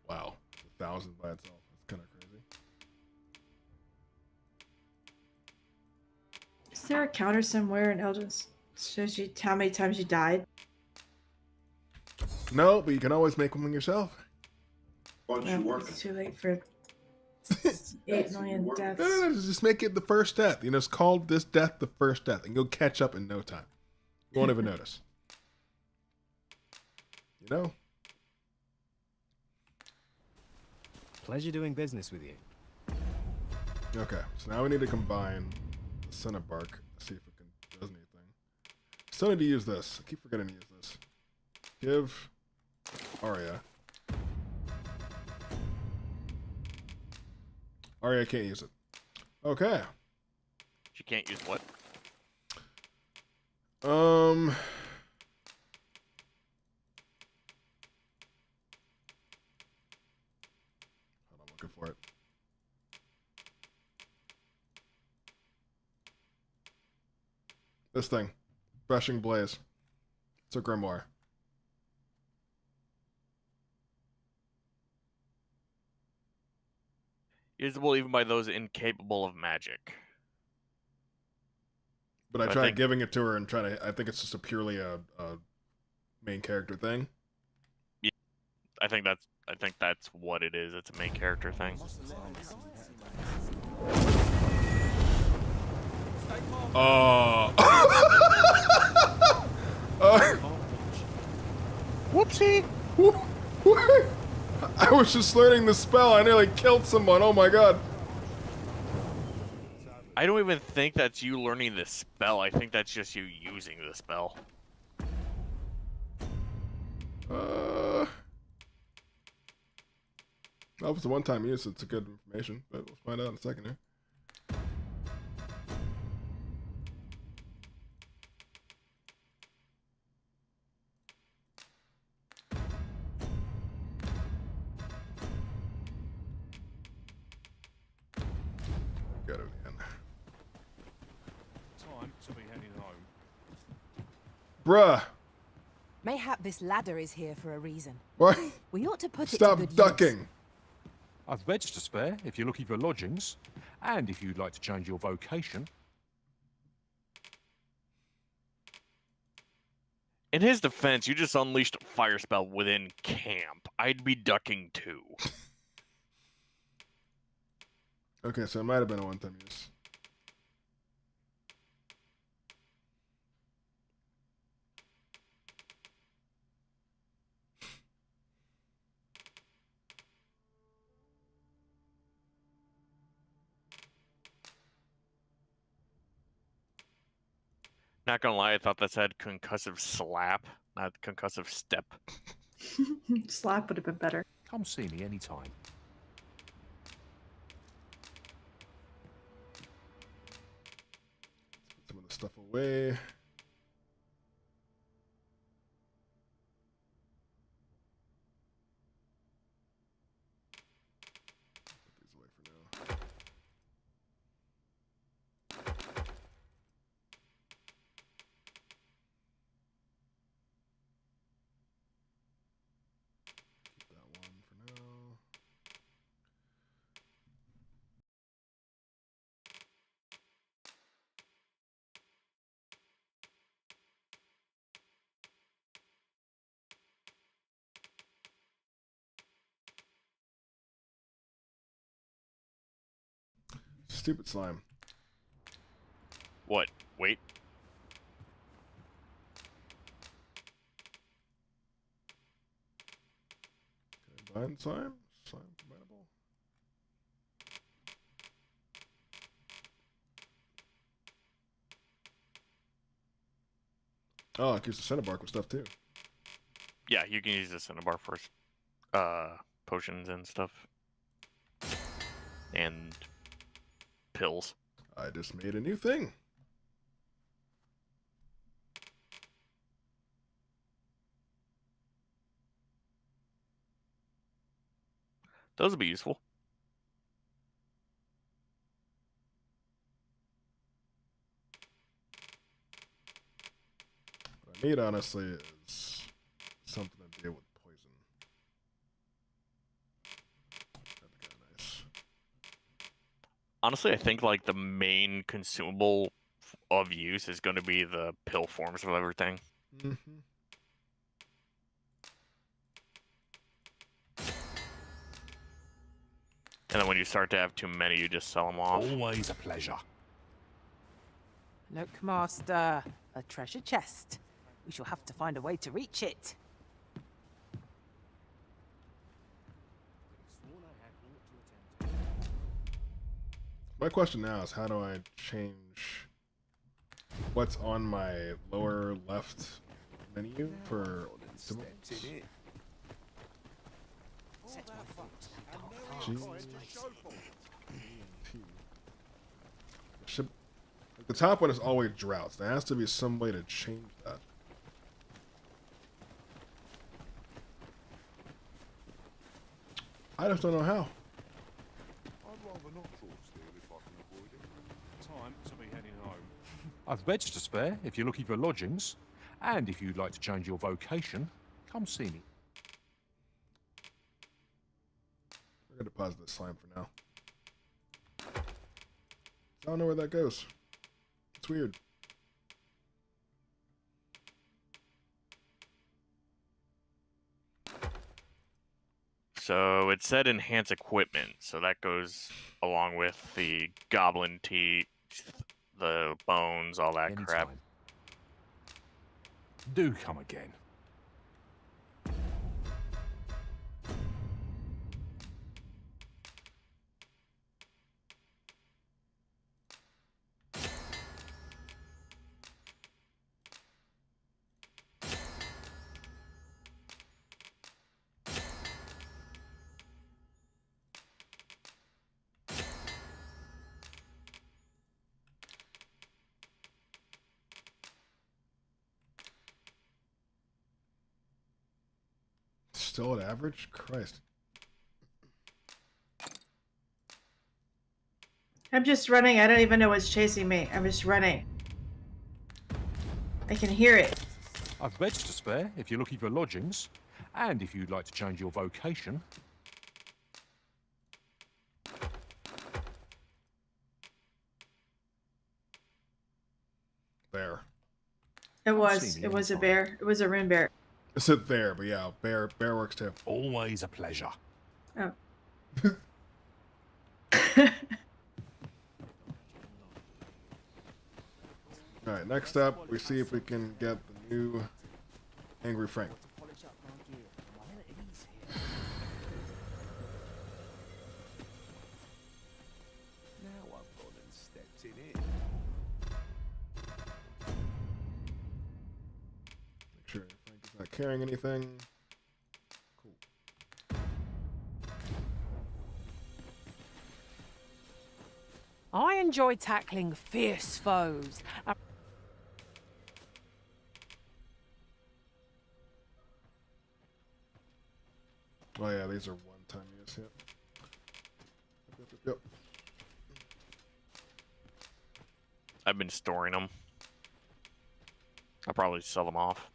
A: Wow. 1,000 by itself. That's kind of crazy.
K: Is there a counter somewhere in Elden shows you how many times you died?
A: No, but you can always make one yourself.
K: It's too late for 8 million deaths.
A: No, just make it the first death. You know, it's called this death the first death, and you'll catch up in no time. You won't even notice. You know?
H: Pleasure doing business with you.
A: Okay, so now we need to combine the center bark. See if it can does anything. Still need to use this. I keep forgetting to use this. Give. Arya. Arya can't use it. Okay.
V: She can't use what?
A: Hold on, I'm looking for it. This thing. Brushing Blaze. It's a grimoire.
V: Usable even by those incapable of magic.
A: But I tried giving it to her and trying to. I think it's just a purely a main character thing.
V: Yeah, I think that's what it is. It's a main character thing.
A: Whoopsie! I was just learning the spell. I nearly killed someone. Oh my god.
V: I don't even think that's you learning the spell. I think that's just you using the spell.
A: That was a one-time use. It's a good information, but we'll find out in a second here. Got it again.
P: Time to be heading home.
A: Bruh.
M: Mayhap this ladder is here for a reason.
A: What?
M: We ought to put
A: Stop
M: it to good
A: ducking.
M: use.
P: I've beds to spare if you're looking for lodgings, and if you'd like to change your vocation.
V: In his defense, you just unleashed a fire spell within camp. I'd be ducking too.
A: Okay, so it might have been a one-time use.
V: Not gonna lie, I thought that said concussive slap, not concussive step.
K: Slap would have been better.
P: Come see me anytime.
A: Put some of the stuff away. Put these away for now. Keep that one for now. Stupid slime.
V: What? Wait.
A: Combine slime? Slime combinable? Oh, I can use the Cinnabark with stuff too.
V: Yeah, you can use the cinnabar for potions and stuff. And pills.
A: I just made a new thing.
V: Those would be useful.
A: What I need, honestly, is something to deal with poison. That'd be kind of nice.
V: Honestly, I think like the main consumable of use is going to be the pill forms of everything.
A: Mm-hmm.
V: And then when you start to have too many, you just sell them off.
P: Always a pleasure.
N: Look, Master, a treasure chest. We shall have to find a way to reach it.
A: My question now is, how do I change what's on my lower left menu for symbols?
T: Sets my thoughts in a dark
A: Should, the top one is always droughts. There has to be some way to change that. I just don't know how.
P: I'd rather not draw steel if I can avoid it. Time to be heading home. I've beds to spare if you're looking for lodgings. And if you'd like to change your vocation, come see me.
A: We're gonna pause this slime for now. I don't know where that goes. It's weird.
V: So it said enhance equipment, so that goes along with the goblin teeth, the bones, all that crap.
P: Do come again.
A: Still at average? Christ.
K: I'm just running. I don't even know what's chasing me. I'm just running. I can hear it.
P: I've beds to spare if you're looking for lodgings. And if you'd like to change your vocation.
A: Bear.
K: It was a bear. It was a rune bear.
A: I said there, but yeah, bear works too.
P: Always a pleasure.
K: Oh.
A: Alright, next up, we see if we can get the new Angry Frank.
F: Now I've gone and stepped in it.
A: Make sure Frank is not carrying anything.
N: I enjoy tackling fierce foes.
A: Oh yeah, these are one-time use, yep. Yep.
V: I've been storing them. I'll probably sell them off.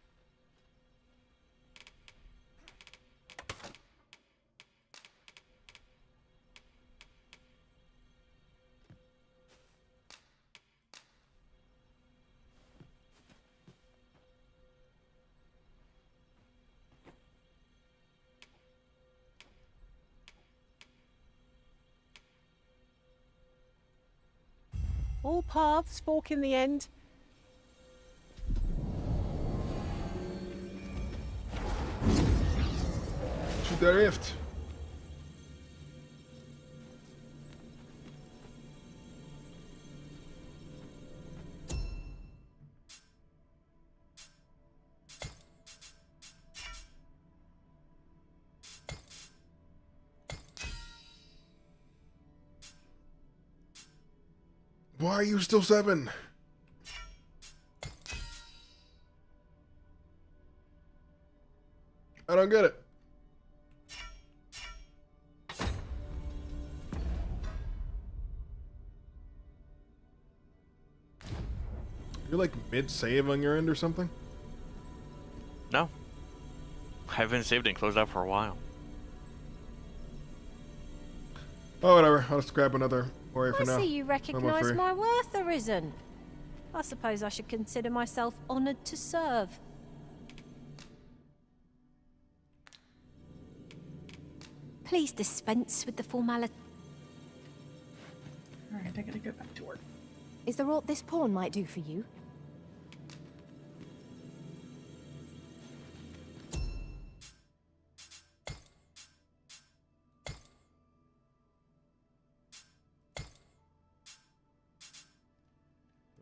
N: All paths fork in the end.
A: Shoot that rift. Why are you still 7? I don't get it. You're like mid-save on your end or something?
V: No. I haven't saved it and closed out for a while.
A: Oh, whatever. I'll just grab another warrior for now.
J: I see you
A: No more
J: recognise
A: free.
J: my worth, Arisen. I suppose I should consider myself honoured to serve. Please dispense with the formality.
K: Alright, I gotta go back to work.
E: Is there aught this pawn might do for you?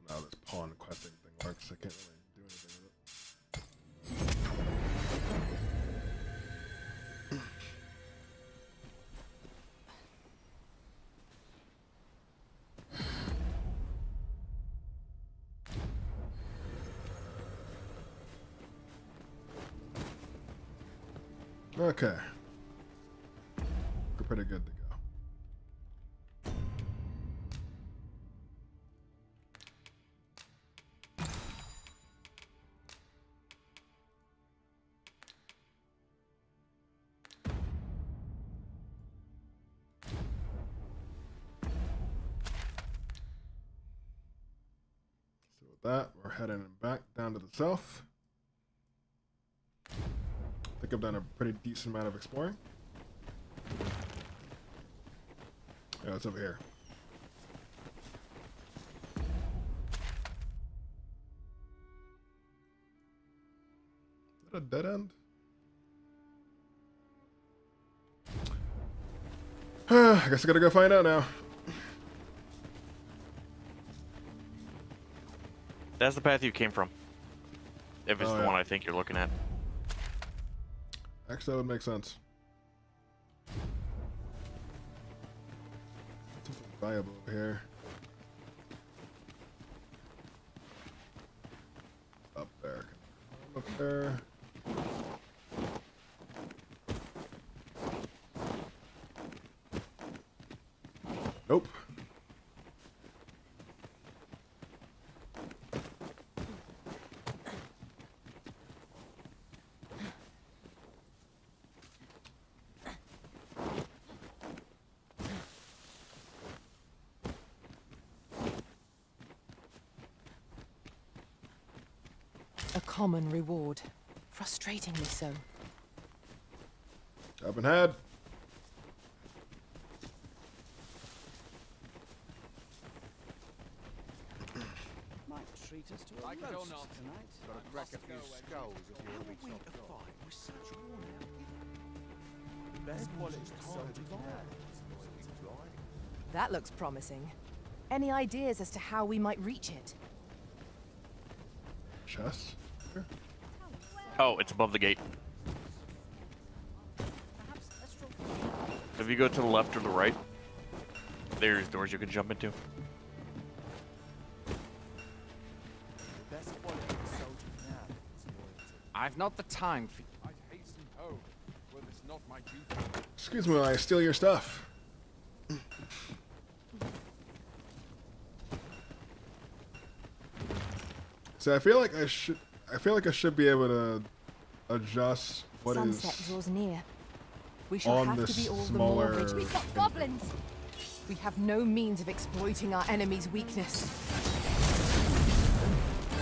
A: Now this pawn questing thing works. I can't really do anything with it. Okay. We're pretty good to go. So with that, we're heading back down to the south. I think I've done a pretty decent amount of exploring. Yeah, it's over here. Is that a dead end? I guess I gotta go find out now.
V: That's the path you came from. If it's
A: Oh,
V: the
A: yeah.
V: one I think you're looking at.
A: Actually, that would make sense. Something valuable over here. Up there. Up there. Nope.
M: A common reward. Frustratingly so.
A: Up and head.
F: Might treat us to a
C: Like it or
F: roast
C: not,
F: tonight.
C: Got to crack a few skulls if you want to be chopped off.
F: With such worn out best quality sold divine.
M: That looks promising. Any ideas as to how we might reach it?
A: Chest. Here.
V: Oh, it's above the gate. If you go to the left or the right, there's doors you can jump into.
F: Best quality sold now.
L: I've not the time for.
C: I'd hasten home, were this not my duty.
A: Excuse me while I steal your stuff. So I feel like I should be able to adjust what
E: Sunset
A: is
E: draws near. We shall
A: on
E: have
A: this
E: to be all the
A: smaller.
E: more vigilant. We've got goblins!
M: We have no means of exploiting our enemy's weakness.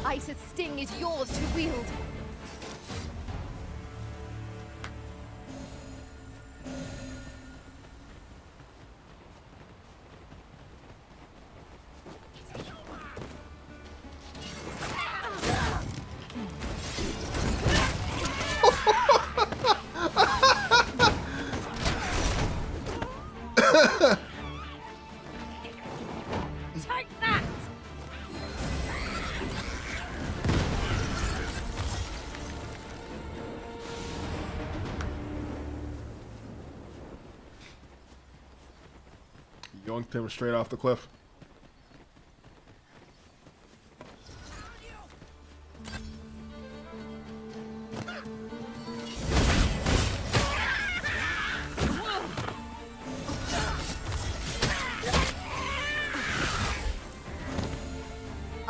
E: Isa's sting is yours to wield.
J: Take that!
A: Yoinked him straight off the cliff.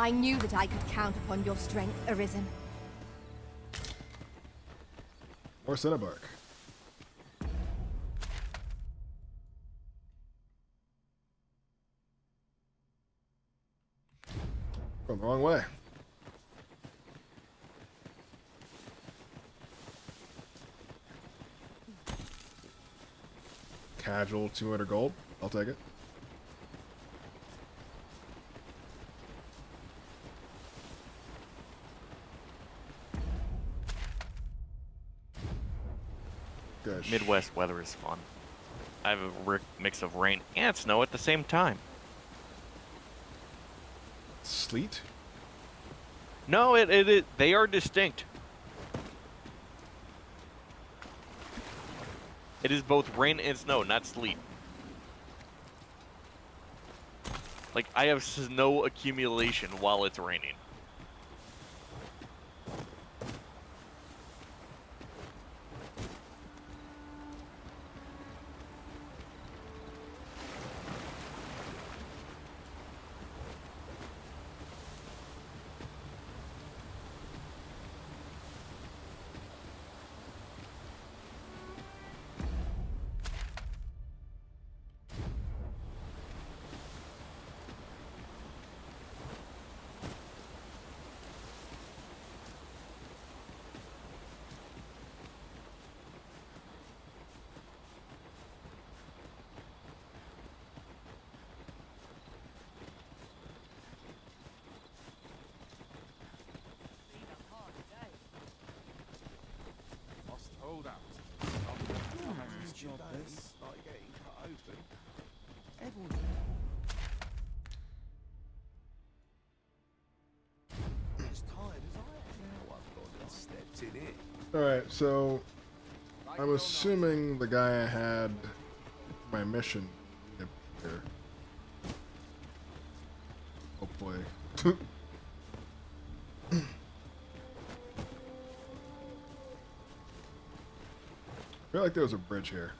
E: I knew that I could count upon your strength, Arisen.
A: More Cinnabark. Going the wrong way. Casual 200 gold. I'll take it. Gosh.
V: Midwest weather is fun. I have a mix of rain and snow at the same time.
A: Sleet?
V: No, they are distinct. It is both rain and snow, not sleet. Like, I have snow accumulation while it's raining.
A: Alright, so I'm assuming the guy I had my mission here. Hopefully. I feel like there was a bridge here.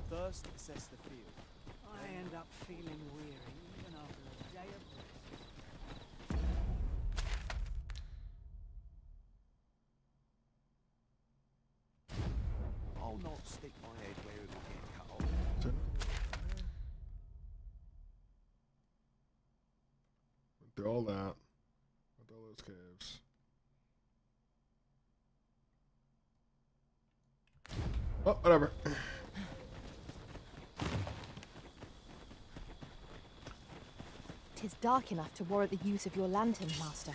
F: First, assess the field.
T: I end up feeling weary even after a day of
F: I'll not stick my head where it will get cut off.
A: Went through all that. Went through all those caves. Oh, whatever.
E: Tis dark enough to warrant the use of your lantern, Master.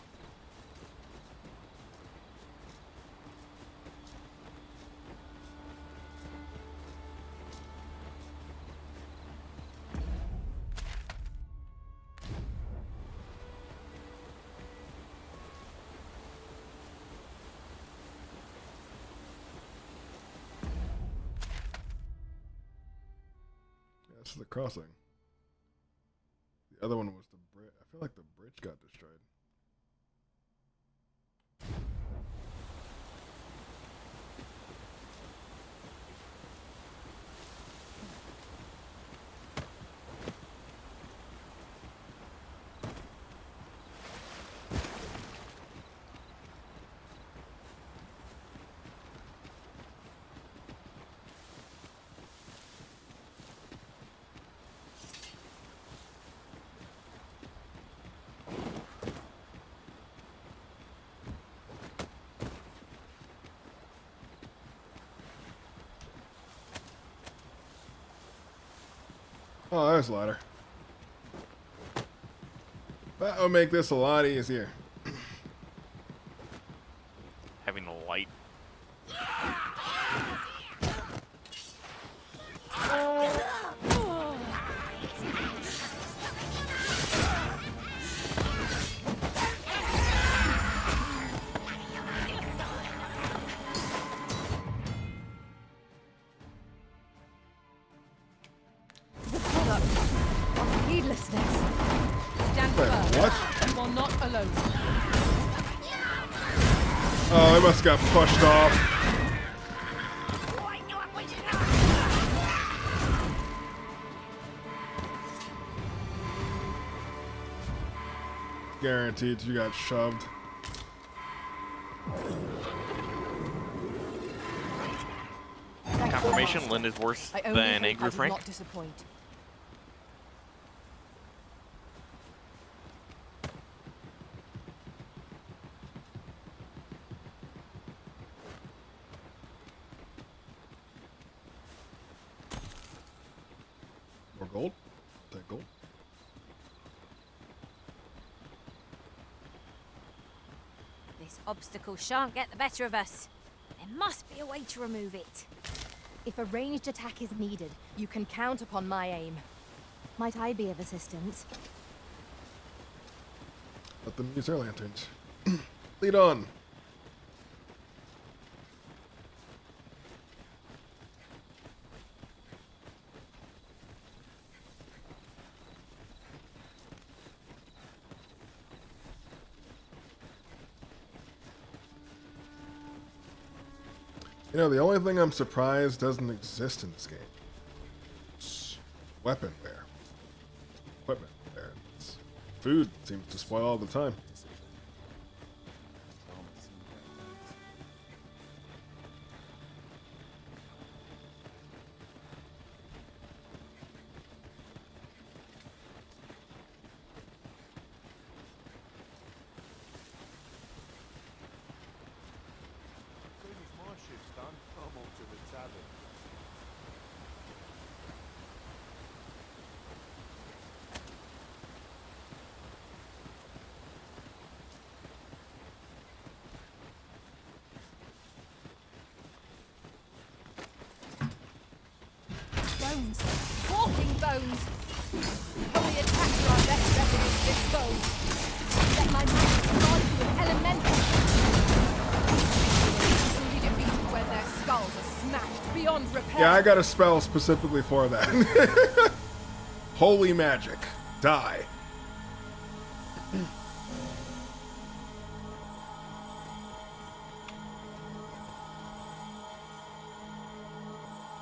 A: Yeah, this is the crossing. The other one was the bridge. I feel like the bridge got destroyed. Oh, there's a ladder. That will make this a lot easier.
V: Having a light.
E: Heedlessness.
N: Stand
A: Wait,
N: firm.
A: what?
N: You are not alone.
A: Oh, I must got pushed off. Guaranteed you got shoved.
V: Confirmation, Lynn is worse
E: I only
V: than
E: hope
V: Angry
E: I did
V: Frank.
E: not disappoint.
A: More gold? Take gold.
S: This obstacle shan't get the better of us. There must be a way to remove it.
E: If a ranged attack is needed, you can count upon my aim. Might I be of assistance?
A: Let them use their lanterns. Lead on. You know, the only thing I'm surprised doesn't exist in this game. It's weapon there. Equipment there. It's food seems to spoil all the time.
F: As soon as my shift's done, I'm on to the tavern.
E: bones. Only attacks are our best weapon against this foe. Let my magic charge you with elemental. Truly defeated when their skulls are smashed beyond repair.
A: Yeah, I got a spell specifically for that. Holy magic. Die.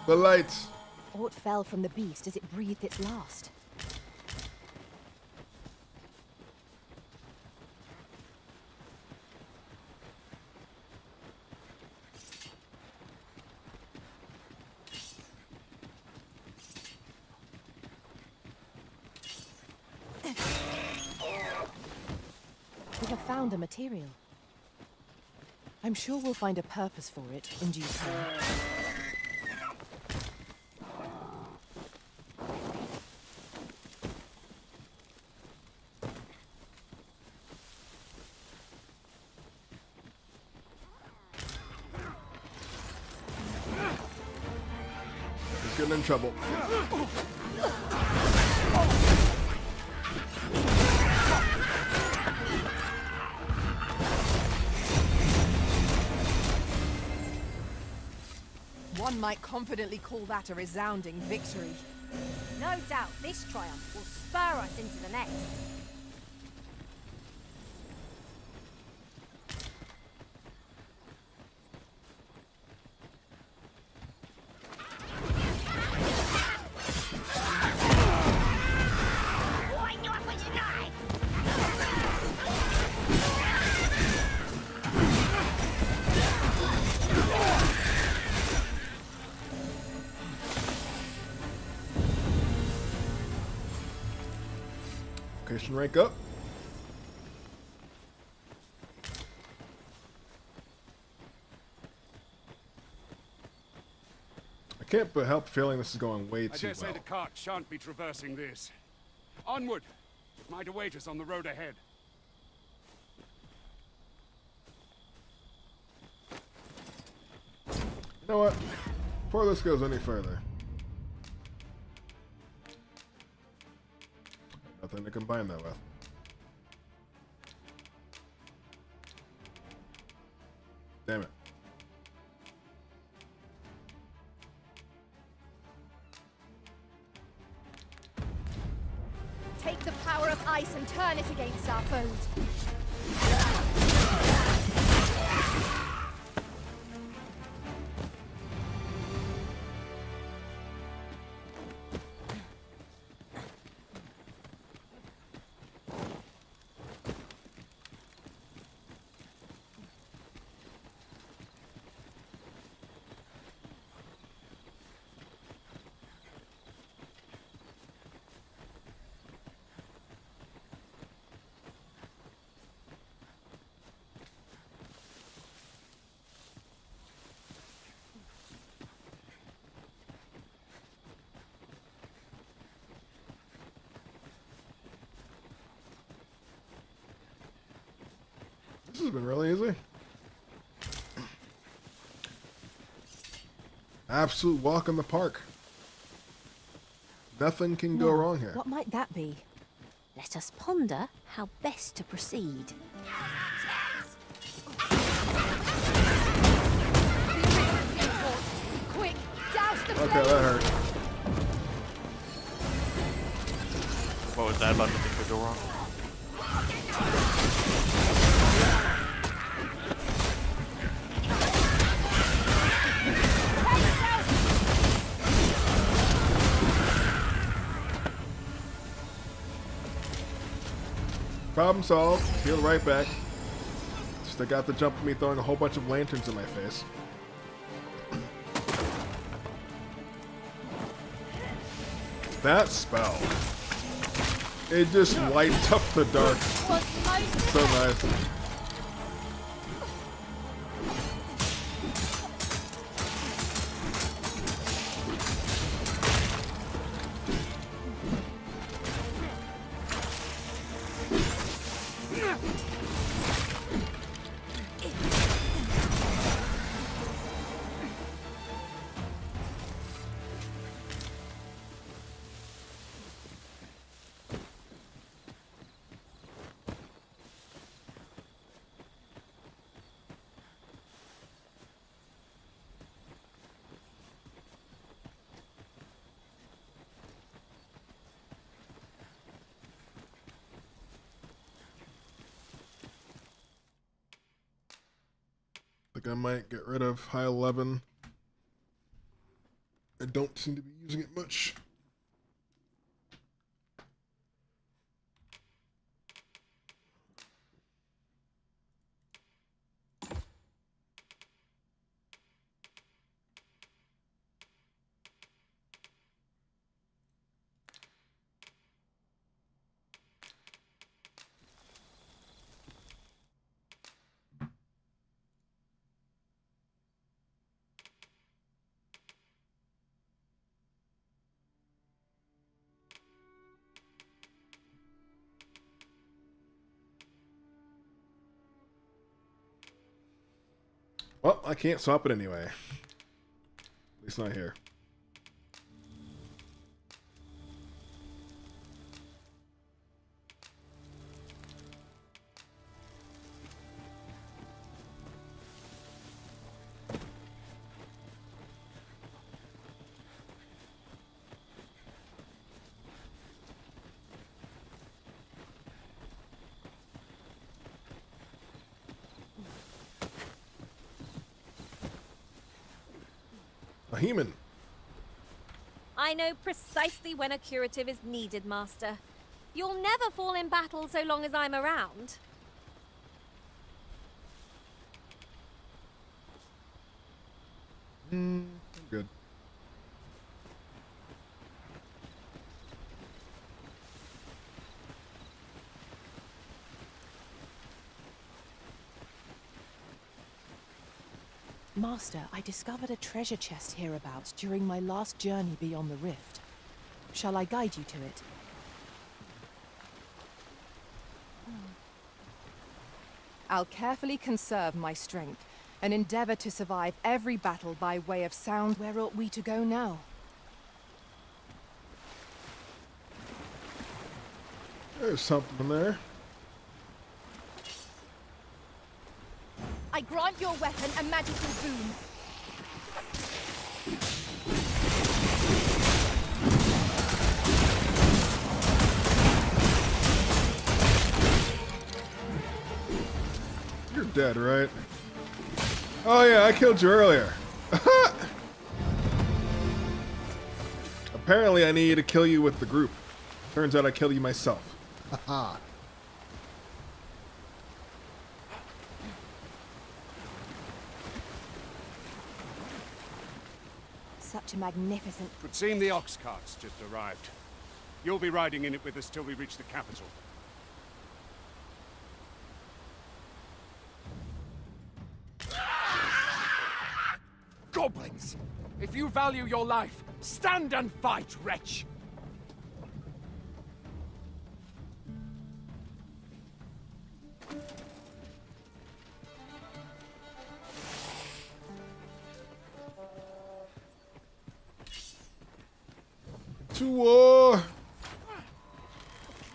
A: The lights.
E: Aught fell from the beast as it breathed its last. We have found a material. I'm sure we'll find a purpose for it in due time.
A: He's getting in trouble.
M: One might confidently call that a resounding victory.
S: No doubt this triumph will spur us into the next.
A: Vocation rank up. I can't but help feeling this is going way
C: I
A: too
C: dare say
A: well.
C: the cart shan't be traversing this. Onward! It might await us on the road ahead.
A: You know what? Before this goes any further, nothing to combine that with. Damn it.
E: Take the power of ice and turn it against our foes.
A: This has been really easy. Absolute walk in the park. Nothing can go wrong here.
E: What might that be?
J: Let us ponder how best to proceed.
E: Quick, douse the
A: Okay, that hurt.
V: What was that about to think would go wrong?
A: Problem solved. Heal right back. Just got the jump of me throwing a whole bunch of lanterns in my face. That spell. It just lights up the dark. So nice. I might get rid of high 11. I don't seem to be using it much. Well, I can't swap it anyway. At least not here. A human.
S: I know precisely when a curative is needed, Master. You'll never fall in battle so long as I'm around.
A: I'm good.
M: Master, I discovered a treasure chest hereabouts during my last journey beyond the rift. Shall I guide you to it? I'll carefully conserve my strength and endeavor to survive every battle by way of sound. Where ought we to go now?
A: There's something there.
E: I grant your weapon a magical boon.
A: You're dead, right? Oh yeah, I killed you earlier. Apparently I need to kill you with the group. Turns out I killed you myself. Haha.
E: Such a magnificent...
C: It would seem the ox cart's just arrived. You'll be riding in it with us till we reach the capital.
F: Goblins! If you value your life, stand and fight, wretch!
A: To war!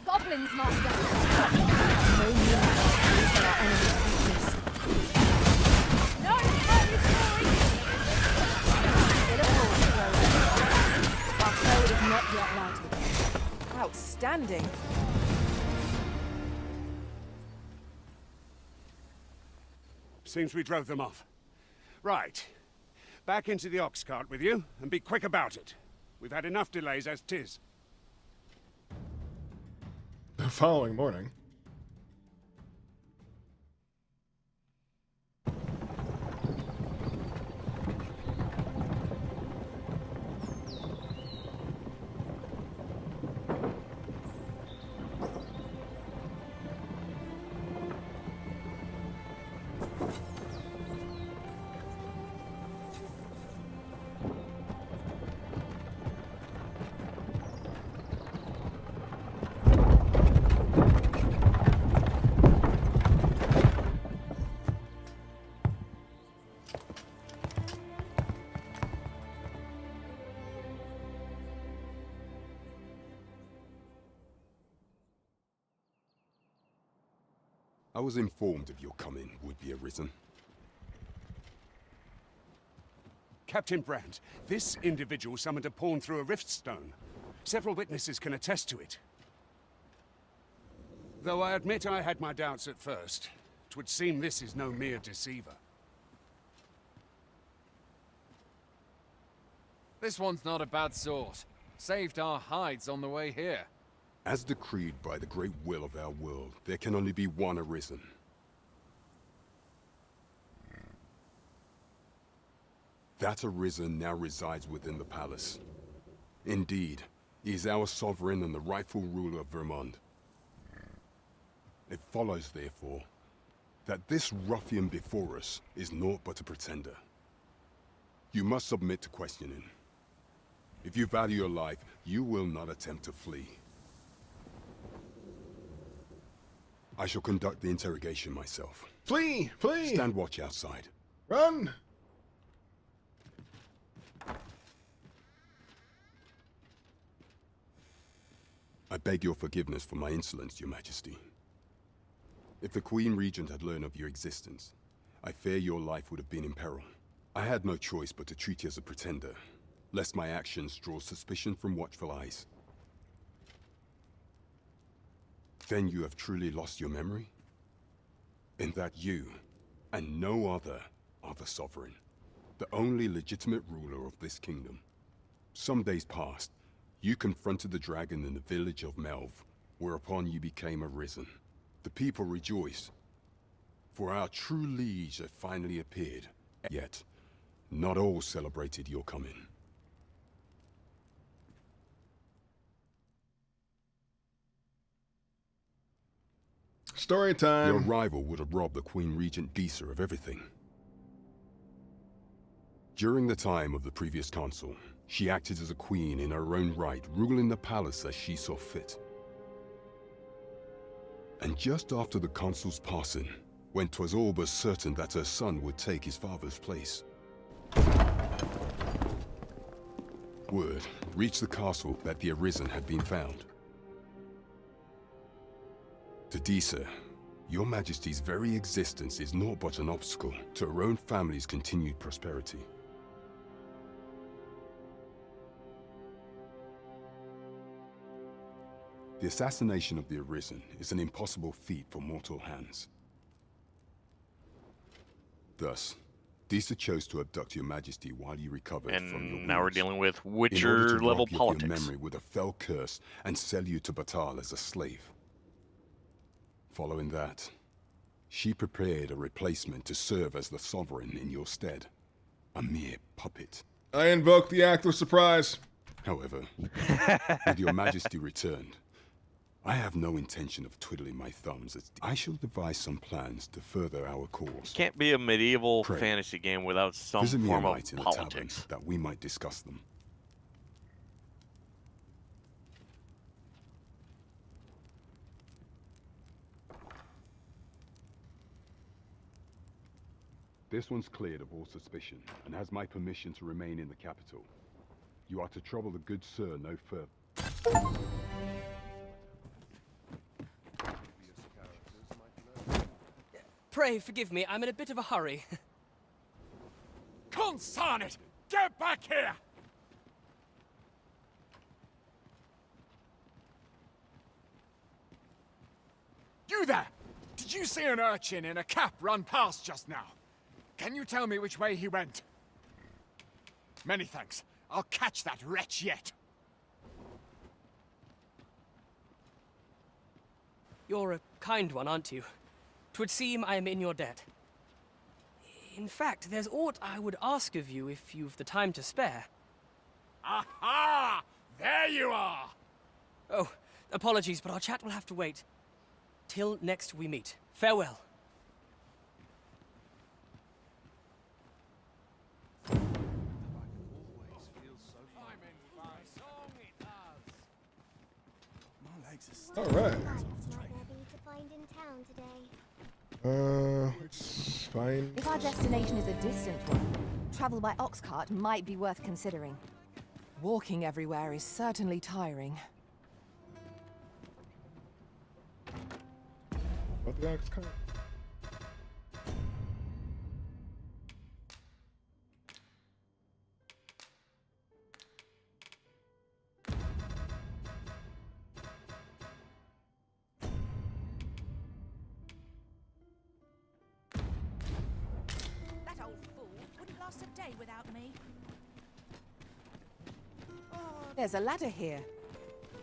E: Goblins, Master! No need to our enemy's weakness. No, our foe is not yet routed.
M: Outstanding.
C: Seems we drove them off. Right. Back into the ox cart with you, and be quick about it. We've had enough delays as 'tis.
A: The following morning.
B: I was informed of your coming, would-be Arisen.
C: Captain Brandt, this individual summoned a pawn through a rift stone. Several witnesses can attest to it. Though I admit I had my doubts at first, 'twould seem this is no mere deceiver.
O: This one's not a bad sort. Saved our hides on the way here.
B: As decreed by the great will of our world, there can only be one Arisen. That Arisen now resides within the palace. Indeed, he is our sovereign and the rightful ruler of Vermont. It follows, therefore, that this ruffian before us is naught but a pretender. You must submit to questioning. If you value your life, you will not attempt to flee. I shall conduct the interrogation myself.
A: Flee! Flee!
B: Stand watch outside.
A: Run!
B: I beg your forgiveness for my insolence, Your Majesty. If the Queen Regent had learned of your existence, I fear your life would have been in peril. I had no choice but to treat you as a pretender, lest my actions draw suspicion from watchful eyes. Then you have truly lost your memory? In that you, and no other, are the sovereign, the only legitimate ruler of this kingdom. Some days past, you confronted the dragon in the village of Melv, whereupon you became Arisen. The people rejoiced, for our true liege had finally appeared. Yet, not all celebrated your coming.
A: Story time.
B: Your rival would have robbed the Queen Regent Disa of everything. During the time of the previous consul, she acted as a queen in her own right, ruling the palace as she saw fit. And just after the consul's passing, when 'twas all but certain that her son would take his father's place, word reached the castle that the Arisen had been found. To Disa, your Majesty's very existence is naught but an obstacle to her own family's continued prosperity. The assassination of the Arisen is an impossible feat for mortal hands. Thus, Disa chose to abduct your Majesty while you recovered from your wounds.
V: And now we're dealing with
B: In order to
V: Witcher-level
B: rob you of your
V: politics.
B: memory with a fell curse and sell you to Batal as a slave. Following that, she prepared a replacement to serve as the sovereign in your stead. A mere puppet.
A: I invoke the act of surprise.
B: However, with your Majesty returned, I have no intention of twiddling my thumbs. I shall devise some plans to further our cause.
V: Can't be a medieval
B: Pray,
V: fantasy game without some
B: visit me
V: form
B: a
V: of
B: night in the tavern,
V: politics.
B: that we might discuss them. This one's cleared of all suspicion, and has my permission to remain in the capital. You are to trouble the good sir no further.
U: Pray forgive me, I'm in a bit of a hurry.
O: Consign it! Get back here! You there! Did you see an urchin in a cap run past just now? Can you tell me which way he went? Many thanks. I'll catch that wretch yet.
U: You're a kind one, aren't you? 'Twould seem I am in your debt. In fact, there's aught I would ask of you if you've the time to spare.
O: Aha! There you are!
U: Oh, apologies, but our chat will have to wait. Till next we meet. Farewell.
A: All right. It's fine.
E: If our destination is a distant one, travel by ox cart might be worth considering.
M: Walking everywhere is certainly tiring.
A: What the ox cart?
W: That old fool wouldn't last a day without me.
M: There's a ladder here.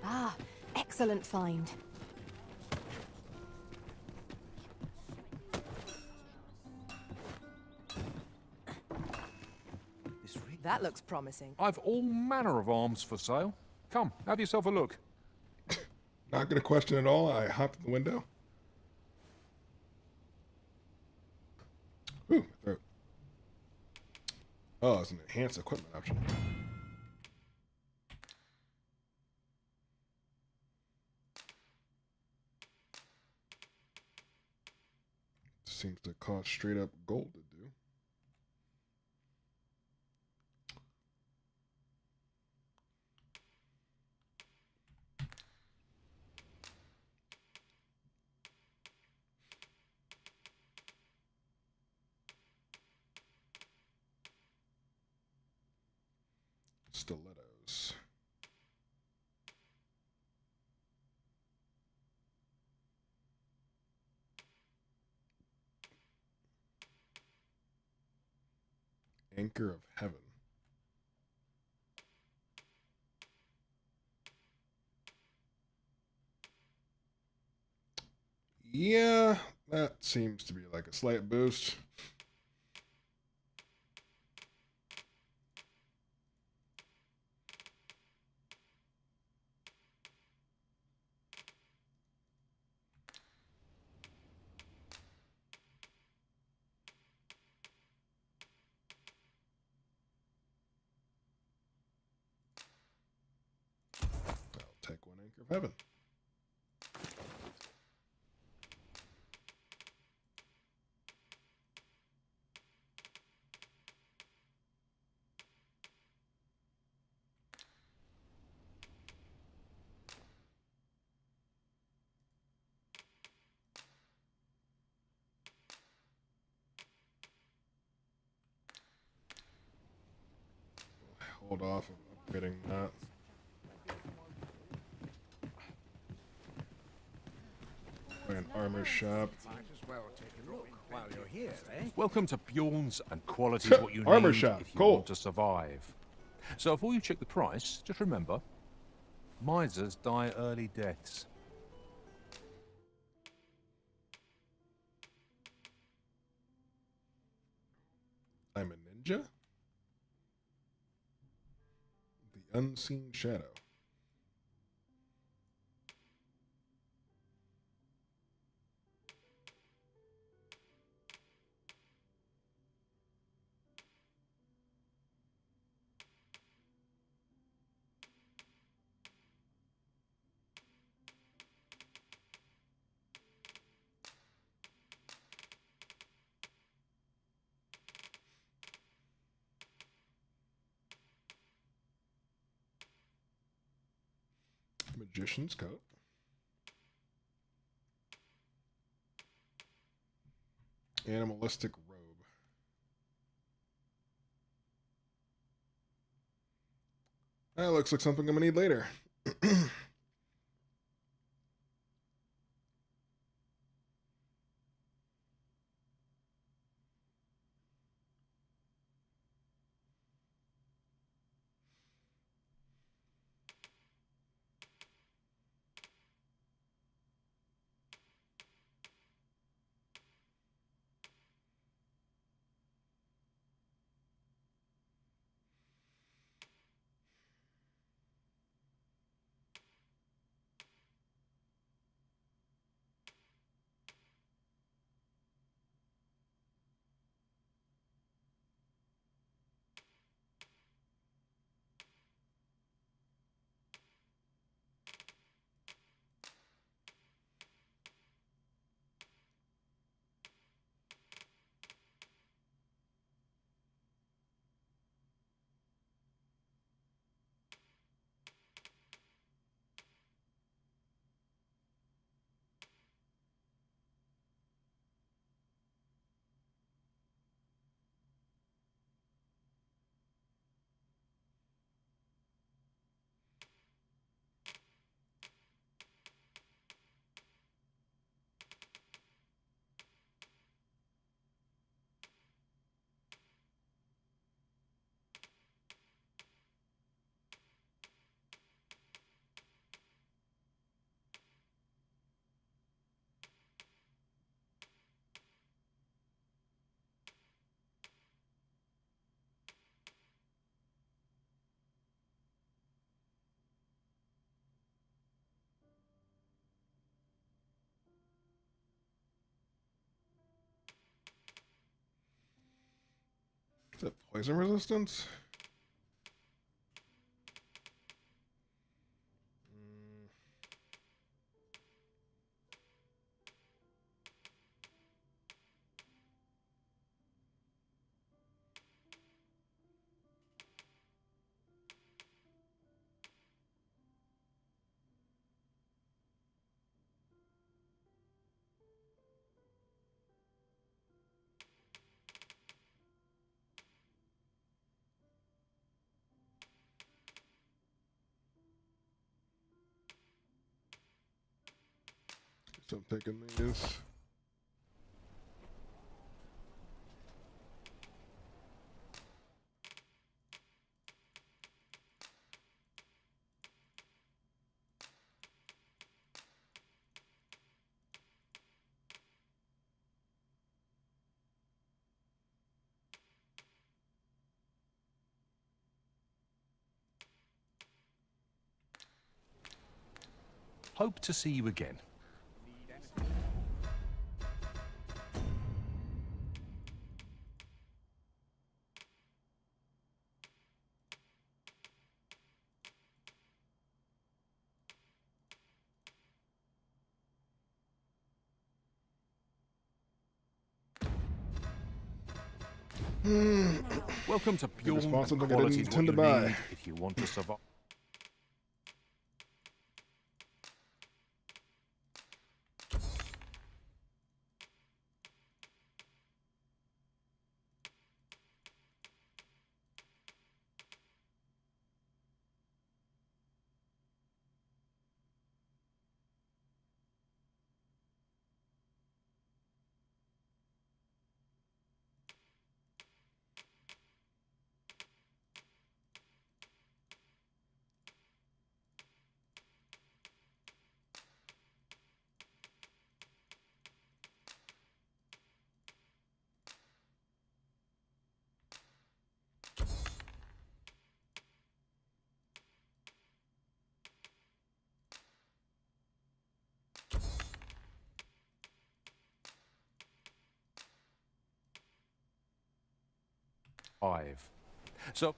E: Ah, excellent find.
M: That looks promising.
P: I've all manner of arms for sale. Come, have yourself a look.
A: Not gonna question at all. I hopped in the window. Ooh, my throat. Oh, it's an enhanced equipment option. Seems to cost straight up gold to do. Stilettos. Anchor of Heaven. Yeah, that seems to be like a slight boost. I'll take one Anchor of Heaven. Hold off of upgrading that. An armor shop.
G: Might as well take a look while you're here, eh?
P: Welcome to Bjorn's, and quality is what you
A: Armor
P: need
A: shop,
P: if you
A: cool.
P: want to survive. So before you check the price, just remember, misers die early deaths.
A: I'm a ninja? The Unseen Shadow. Magician's coat. Animalistic robe. That looks like something I'm gonna need later. Is that poison resistance? So I'm taking these.
P: Hope to see you again. Welcome to Pure
A: responsible thing I
P: Quality
A: didn't
P: is what
A: intend
P: you
A: to buy.
P: need if you want to survive. So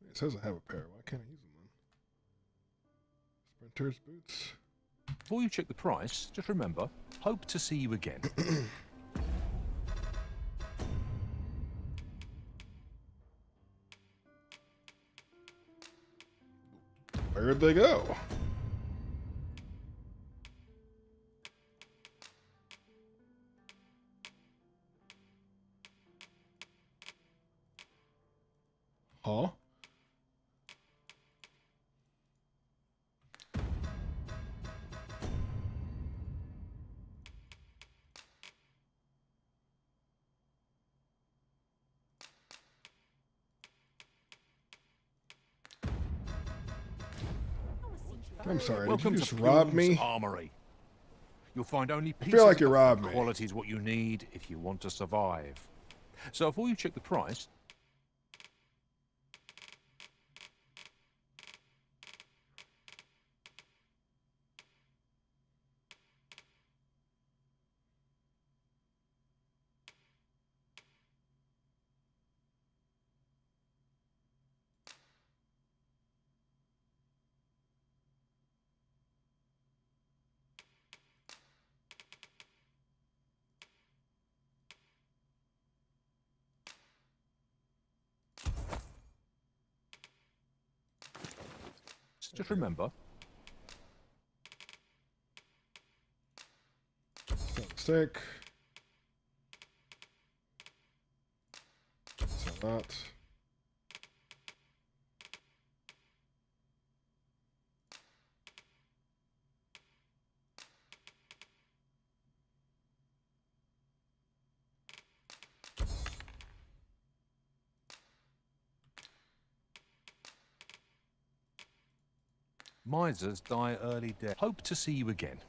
A: It says I have a pair. Why can't I use them then? Sprinter's boots.
P: before you check the price, just remember, hope to see you again.
A: Where'd they go? Huh? I'm sorry, did
P: Welcome
A: you
P: to
A: just rob
P: Bjorn's
A: me?
P: Armory. You'll find only
A: I
P: pieces
A: feel like you
P: of
A: robbed
P: good
A: me.
P: quality is what you need if you want to survive. So before you check the price, just remember,
A: Mistake. So that.
P: Misers die early death. Hope to see you again.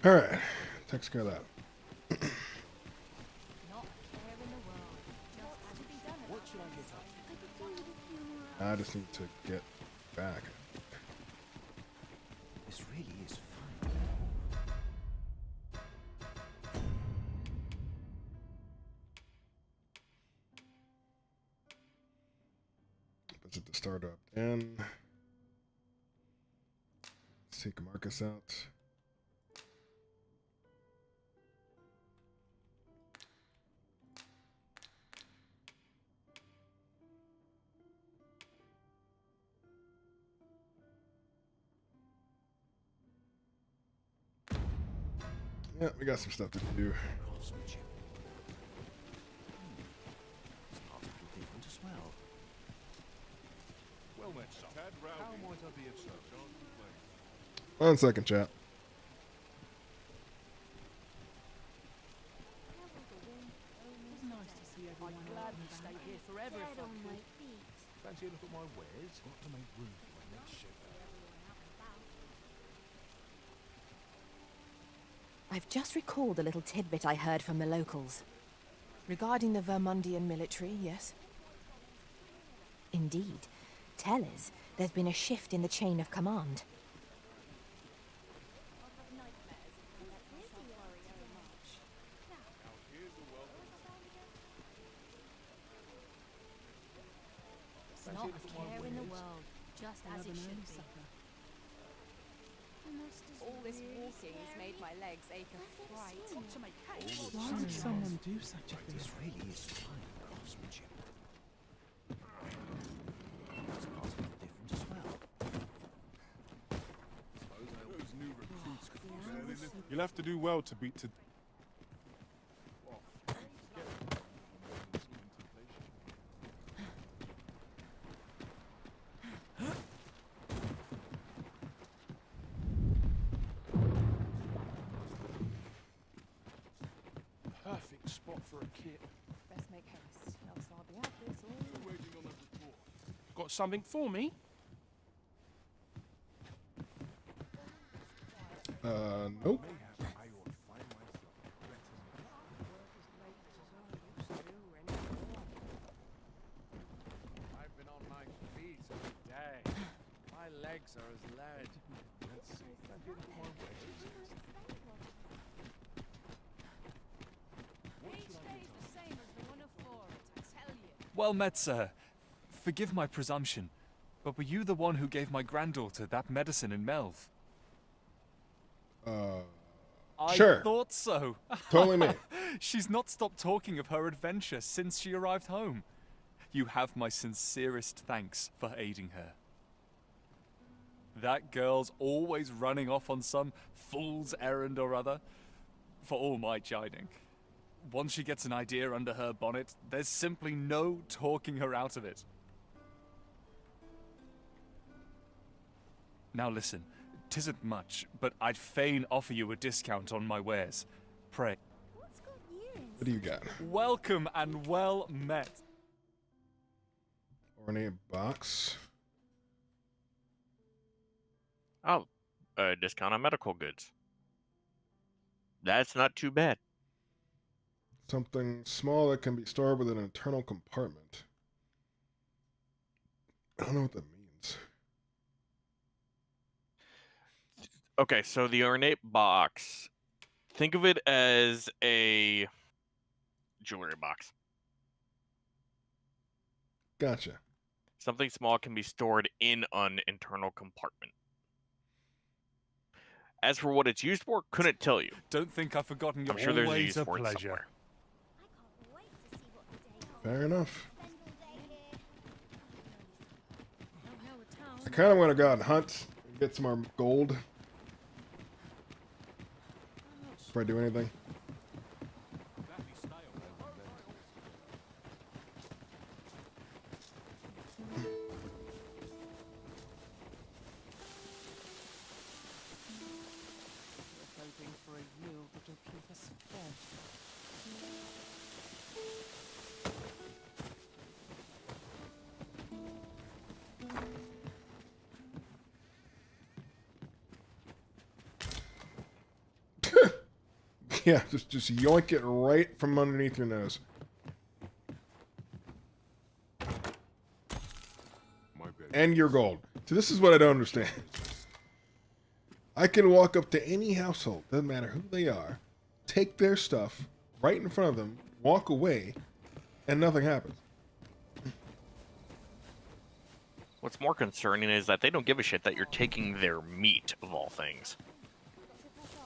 A: All right, takes care of that. I just need to get back.
F: This really is fun.
A: Visit the startup and seek Marcus out. Yeah, we got some stuff to do.
P: Well met, son. How might I be of service?
A: 1 second, chat.
P: Fancy a look at my wares? Got to make room for my next ship.
M: I've just recalled a little tidbit I heard from the locals. Regarding the Vermundian military, yes? Indeed. Tell us, there's been a shift in the chain of command.
D: Not a care in the world, just as it should be.
E: All this walking has made my legs ache a fright.
F: Why would someone do such a thing? This really is fine craftsmanship. It's part of the different as well.
O: You'll have to do well to beat to.
P: Perfect spot for a kit.
M: Best make haste, else I'll be out this all.
P: Waiting on that report. Got something for me?
A: Nope.
Q: I've been on my feet all day. My legs are as lead. Let's see.
L: Well met, sir. Forgive my presumption, but were you the one who gave my granddaughter that medicine in Melv?
A: Sure.
L: I thought so.
A: Totally me.
L: She's not stopped talking of her adventure since she arrived home. You have my sincerest thanks for aiding her. That girl's always running off on some fool's errand or other, for all my chiding. Once she gets an idea under her bonnet, there's simply no talking her out of it. Now listen, 'tisn't much, but I'd fain offer you a discount on my wares. Pray.
A: What do you got?
L: Welcome and well met.
A: Ornate box.
V: Oh, discount on medical goods. That's not too bad.
A: Something small that can be stored within an internal compartment. I don't know what that means.
V: Okay, so the ornate box, think of it as a jewelry box.
A: Gotcha.
V: Something small can be stored in an internal compartment. As for what it's used for, couldn't tell you.
L: Don't think I've forgotten your
V: I'm sure there's a
L: always
V: use for it
L: pleasure.
V: somewhere.
A: Fair enough. I kind of want to go out and hunt and get some more gold before I do anything.
N: Hoping for a yield that'll keep us fed.
A: Yeah, just yoink it right from underneath your nose. And your gold. So this is what I don't understand. I can walk up to any household, doesn't matter who they are, take their stuff right in front of them, walk away, and nothing happens.
V: What's more concerning is that they don't give a shit that you're taking their meat, of all things.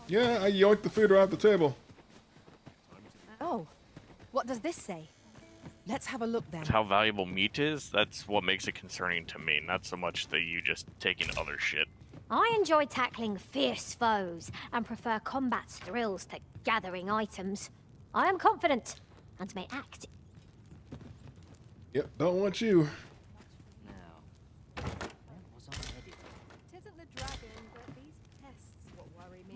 A: Yeah, I yoinked the food right off the table.
E: Oh, what does this say?
M: Let's have a look then.
V: That's how valuable meat is. That's what makes it concerning to me, not so much that you just taking other shit.
S: I enjoy tackling fierce foes and prefer combat's thrills to gathering items. I am confident and may act.
A: Yep, don't want you.
E: Tisn't the dragon, but these pests what worry me.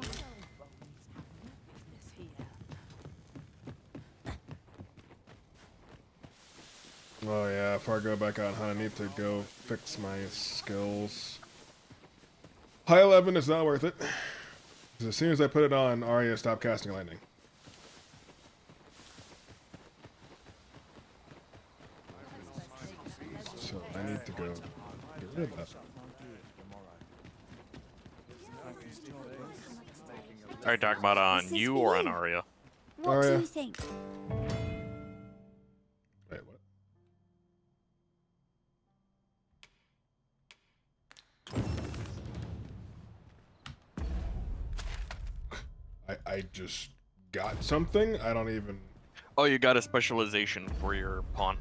A: Oh yeah, if I go back out, I need to go fix my skills. High 11 is not worth it. 'Cause as soon as I put it on, Arya stopped casting lightning. So I need to go get rid of that.
V: Alright, Dogma, on you or on Arya?
S: What
A: Arya.
S: do you think?
A: Wait, what? I just got something? I don't even...
V: Oh, you got a specialization for your pawn.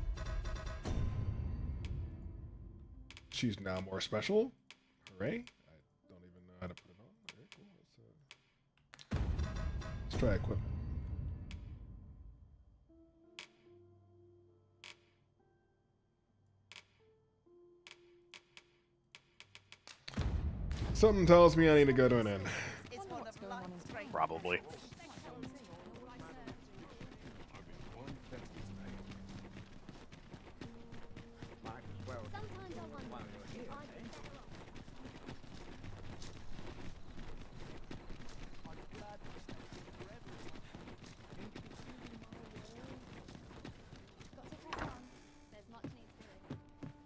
A: She's now more special? Hooray. I don't even know how to put it on. Very cool. Let's try equipment. Something tells me I need to go to an inn.
V: Probably.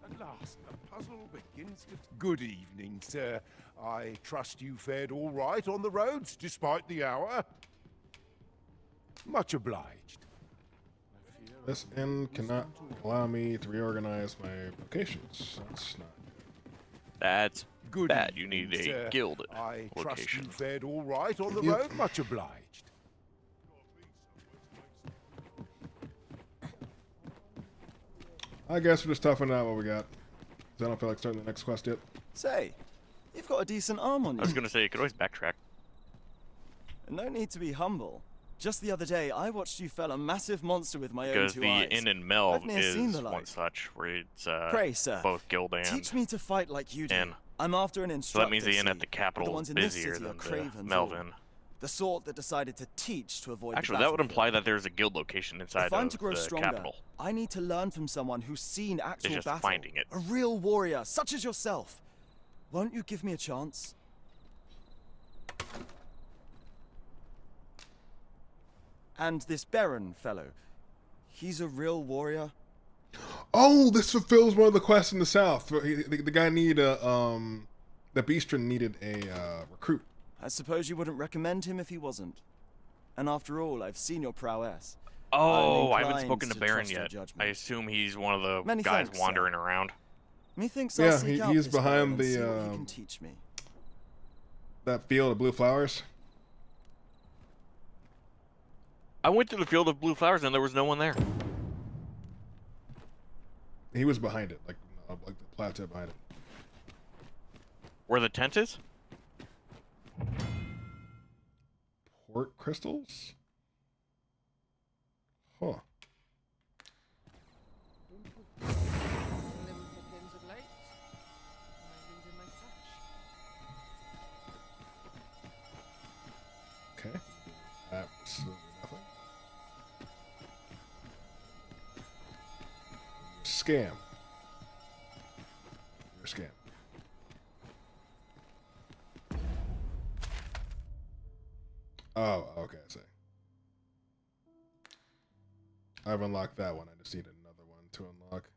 I: At last, the puzzle begins to... Good evening, sir. I trust you fared all right on the roads, despite the hour. Much obliged.
A: This inn cannot allow me to reorganize my vocations. That's not
V: That's
I: Good
V: bad. You
I: evening,
V: need a
I: sir.
V: guild
I: I trust
V: location.
I: you fared all right on the
A: Yep.
I: road. Much obliged.
A: I guess we're just toughing out what we got. 'Cause I don't feel like starting the next quest yet.
R: Say, you've got a decent arm on you.
V: I was gonna say, you could always backtrack.
R: No need to be humble. Just the other day, I watched you fell a massive monster with my own
V: Because
R: two
V: the
R: eyes.
V: Inn and Melv
R: I've near seen
V: is
R: the
V: one
R: like.
V: such, where it's
R: Pray, sir,
V: both guild and
R: teach me to fight like you do.
V: inn.
R: I'm after an
V: So
R: instructor.
V: that means the inn at
R: see,
V: the
R: but
V: capital
R: ones
V: is
R: in this
V: busier
R: city are
V: than the
R: cravens
V: Melvin.
R: The sort that decided to teach to avoid
V: Actually,
R: the
V: that would
R: battlefield.
V: imply that there's a guild location inside
R: If I'm
V: of
R: to grow
V: the
R: stronger,
V: capital.
R: I need to learn from someone who's seen actual
V: just
R: battle.
V: finding it.
R: A real warrior, such as yourself. Won't you give me a chance? And this Baron fellow, he's a real warrior?
A: Oh, this fulfills one of the quests in the south. The guy needed a, the Beastron needed a recruit.
R: I suppose you wouldn't recommend him if he wasn't. And after all, I've seen your prowess.
V: Oh, I
R: I'm
V: haven't spoken
R: inclined
V: to Baron
R: trust your
V: yet.
R: judgment.
V: I assume he's one of the
R: Many
V: guys
R: thanks,
V: wandering around.
R: Methinks
A: Yeah,
R: I'll seek out
A: he's
R: this Baron
A: behind
R: and
A: the,
R: see what he can teach me.
A: That field of blue flowers.
V: I went to the field of blue flowers and there was no one there.
A: He was behind it, like the plateau behind it.
V: Where the tent is?
A: Port crystals? Huh. Okay. Absolutely nothing. Scam. You're a scam. Oh, okay, I see. I've unlocked that one. I just need another one to unlock.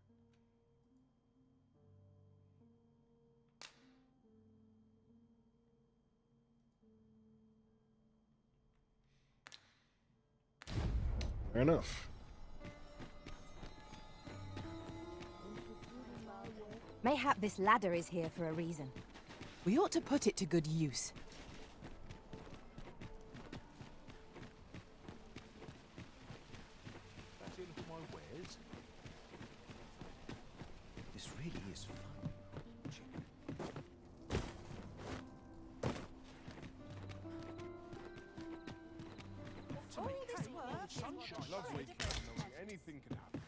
A: Fair enough.
E: Mayhap this ladder is here for a reason.
M: We ought to put it to good use.
P: That's it for my wares.
F: This really is fun.
I: Sunshine. Lovely. Anything can happen.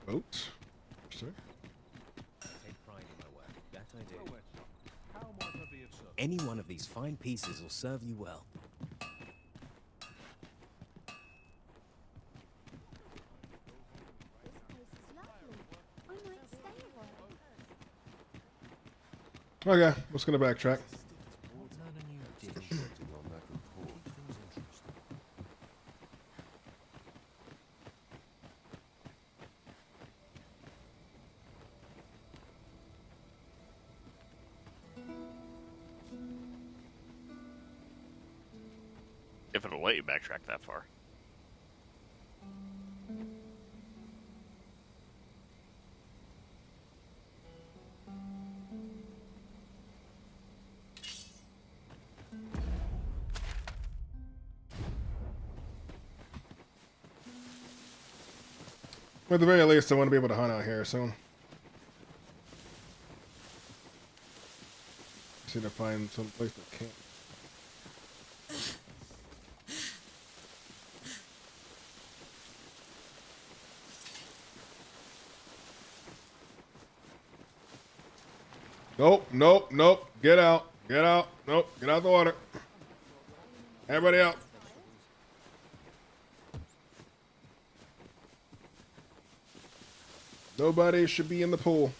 A: Boat. Sir.
F: Take pride in my work. That I do. How might I be of service? Any one of these fine pieces will serve you well.
A: Okay, let's gonna backtrack.
V: If it'll let you backtrack that far.
A: But at the very least, I want to be able to hunt out here soon. Just need to find some place to camp. Nope, nope, nope. Get out. Get out. Nope. Get out the water. Everybody out. Nobody should be in the pool.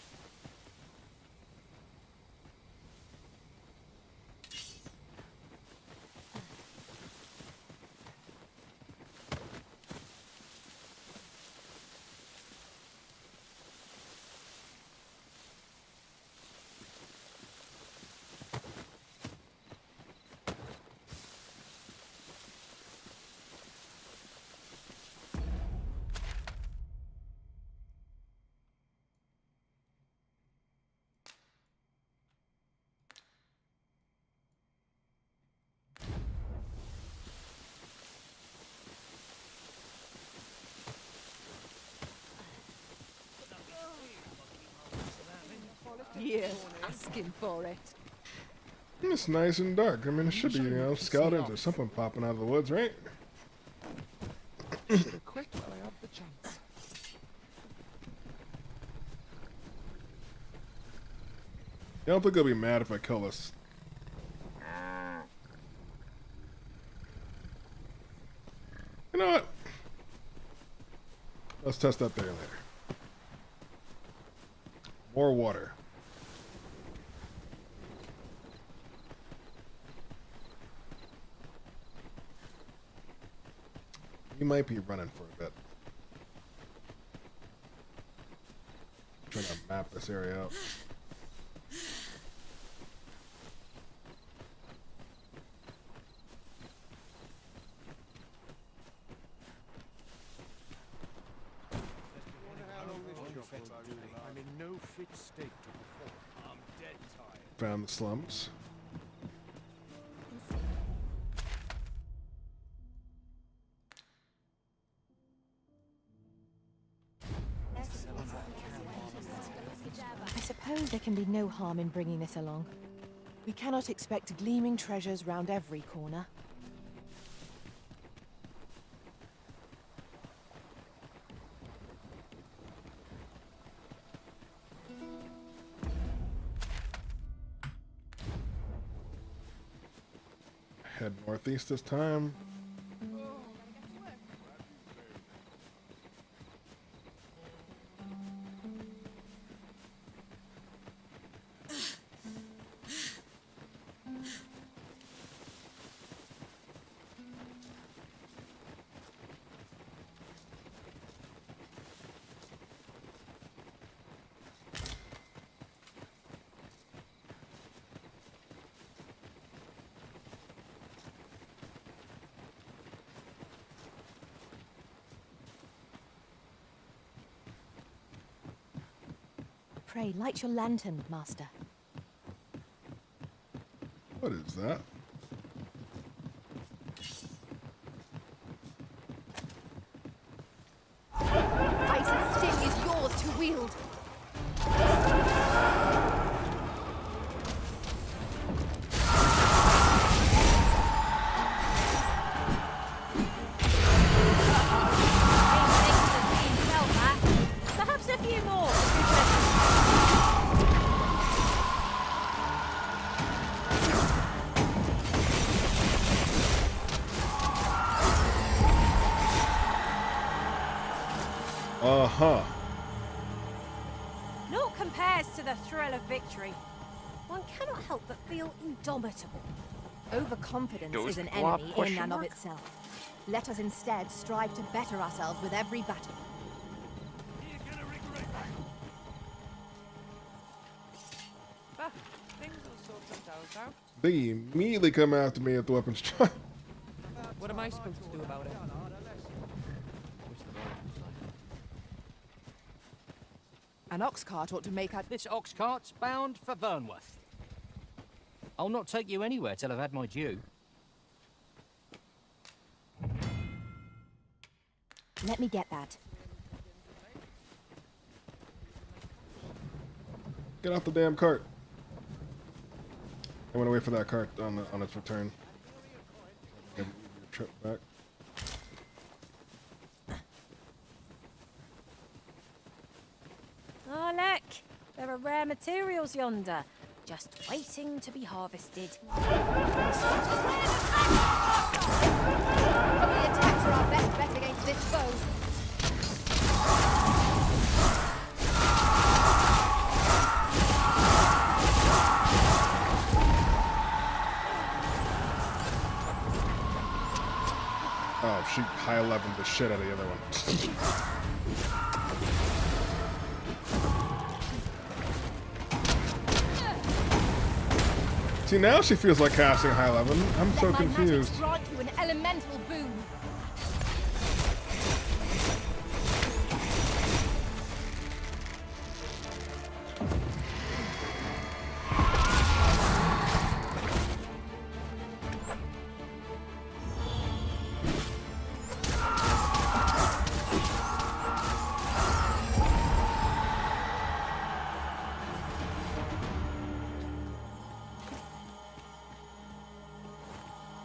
M: Yes, asking for it.
A: It's nice and dark. I mean, it should be, skeletons or something popping out of the woods, right?
Q: Should have quit while I had the chance.
A: I don't think they'll be mad if I kill this. You know what? Let's test that there later. More water. You might be running for a bit. I'm trying to map this area out.
I: I'm in no fit state to perform. I'm dead tired.
A: found the slums.
M: I suppose there can be no harm in bringing this along. We cannot expect gleaming treasures round every corner.
A: Head northeast this time.
M: Pray, light your lantern, Master.
A: What is that?
M: Ice's sting is yours to wield.
N: Perhaps a few more.
A: Uh-huh.
S: Naught compares to the thrill of victory. One cannot help but feel indomitable.
E: Overconfidence
S: Those
E: is an
S: glop
E: enemy in
S: question
E: and of
S: mark?
E: itself. Let us instead strive to better ourselves with every battle.
N: Bah, things will sort themselves out.
A: They immediately come after me at the weapons trial.
U: What am I supposed to do about it?
M: An ox cart ought to make our...
T: This ox cart's bound for Vernworth. I'll not take you anywhere till I've had my due.
E: Let me get that.
A: Get off the damn cart. I'm gonna wait for that cart on its return. Get your trip back.
S: Oh, look! There are rare materials yonder, just waiting to be harvested.
E: Early attacks are our best bet against this foe.
A: Oh, she high leveled the shit out of the other one. See, now she feels like casting high level. I'm so
E: Let my magic
A: confused.
E: grant you an elemental boon.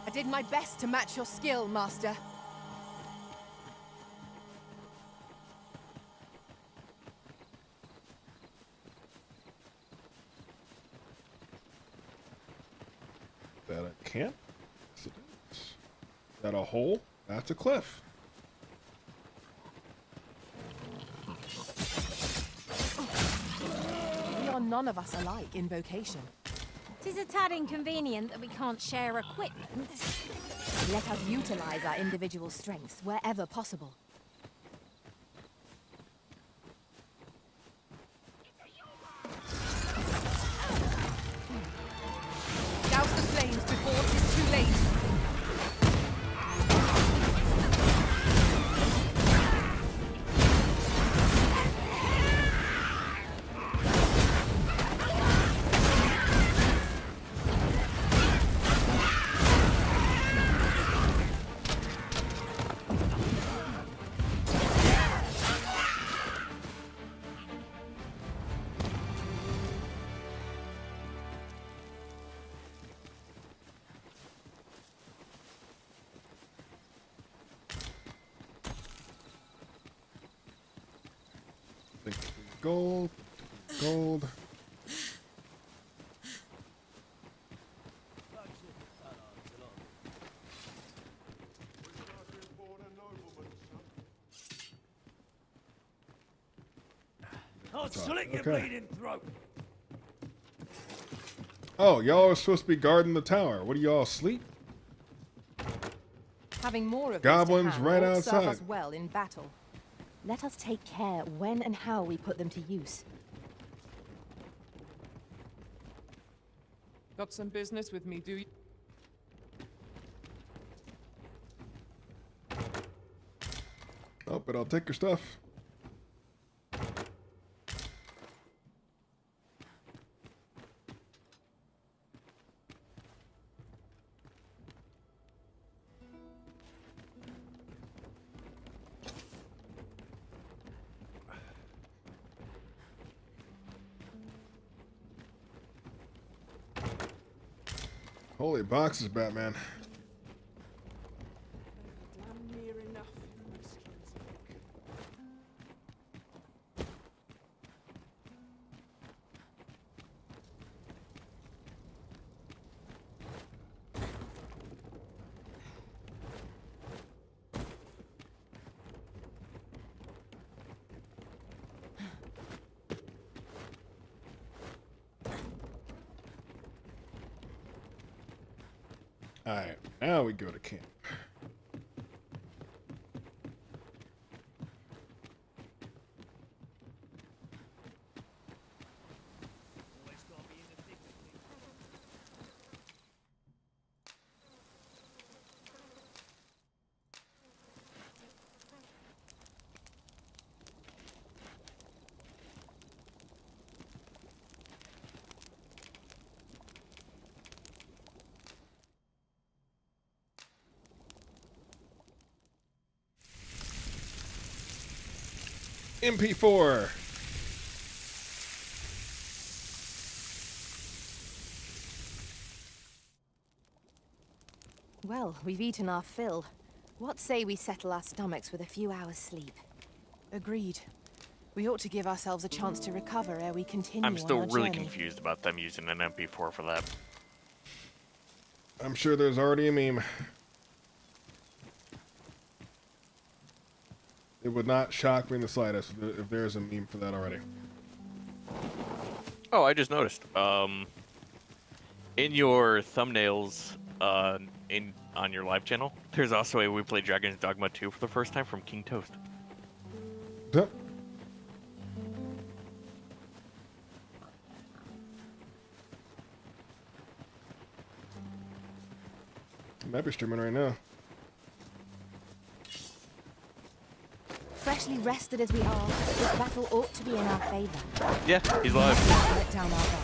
M: I did my best to match your skill, Master.
A: Is that a camp? Yes, it is. Is that a hole? That's a cliff.
M: We are none of us alike in vocation.
S: Tis a tad inconvenient that we can't share equipment.
E: Let us utilize our individual strengths wherever possible.
M: Douse the flames before it is too late.
A: Thank you for your gold. Gold.
F: I'll slit your
A: Okay.
F: bleeding throat.
A: Oh, y'all are supposed to be guarding the tower. What do y'all asleep?
M: Having more of
A: Goblins
M: these to hand
A: right
M: will serve
A: outside.
M: us well in battle. Let us take care when and how we put them to use.
H: Got some business with me, do you?
A: Oh, but I'll take your stuff. Holy boxes, Batman.
H: Damn near enough.
A: Alright, now we go to camp. MP4.
M: Well, we've eaten our fill. What say we settle our stomachs with a few hours' sleep? Agreed. We ought to give ourselves a chance to recover ere we continue
V: I'm still
M: on our
V: really
M: journey.
V: confused about them using an MP4 for that.
A: I'm sure there's already a meme. It would not shock me in the slightest if there's a meme for that already.
V: Oh, I just noticed. In your thumbnails, on your live channel, there's also a We Play Dragon's Dogma 2 for the first time from King Toast.
A: Yep. Might be streaming right now.
E: Freshly rested as we are, this battle ought to be in our favor.
V: Yeah, he's live.
E: Let down our guard.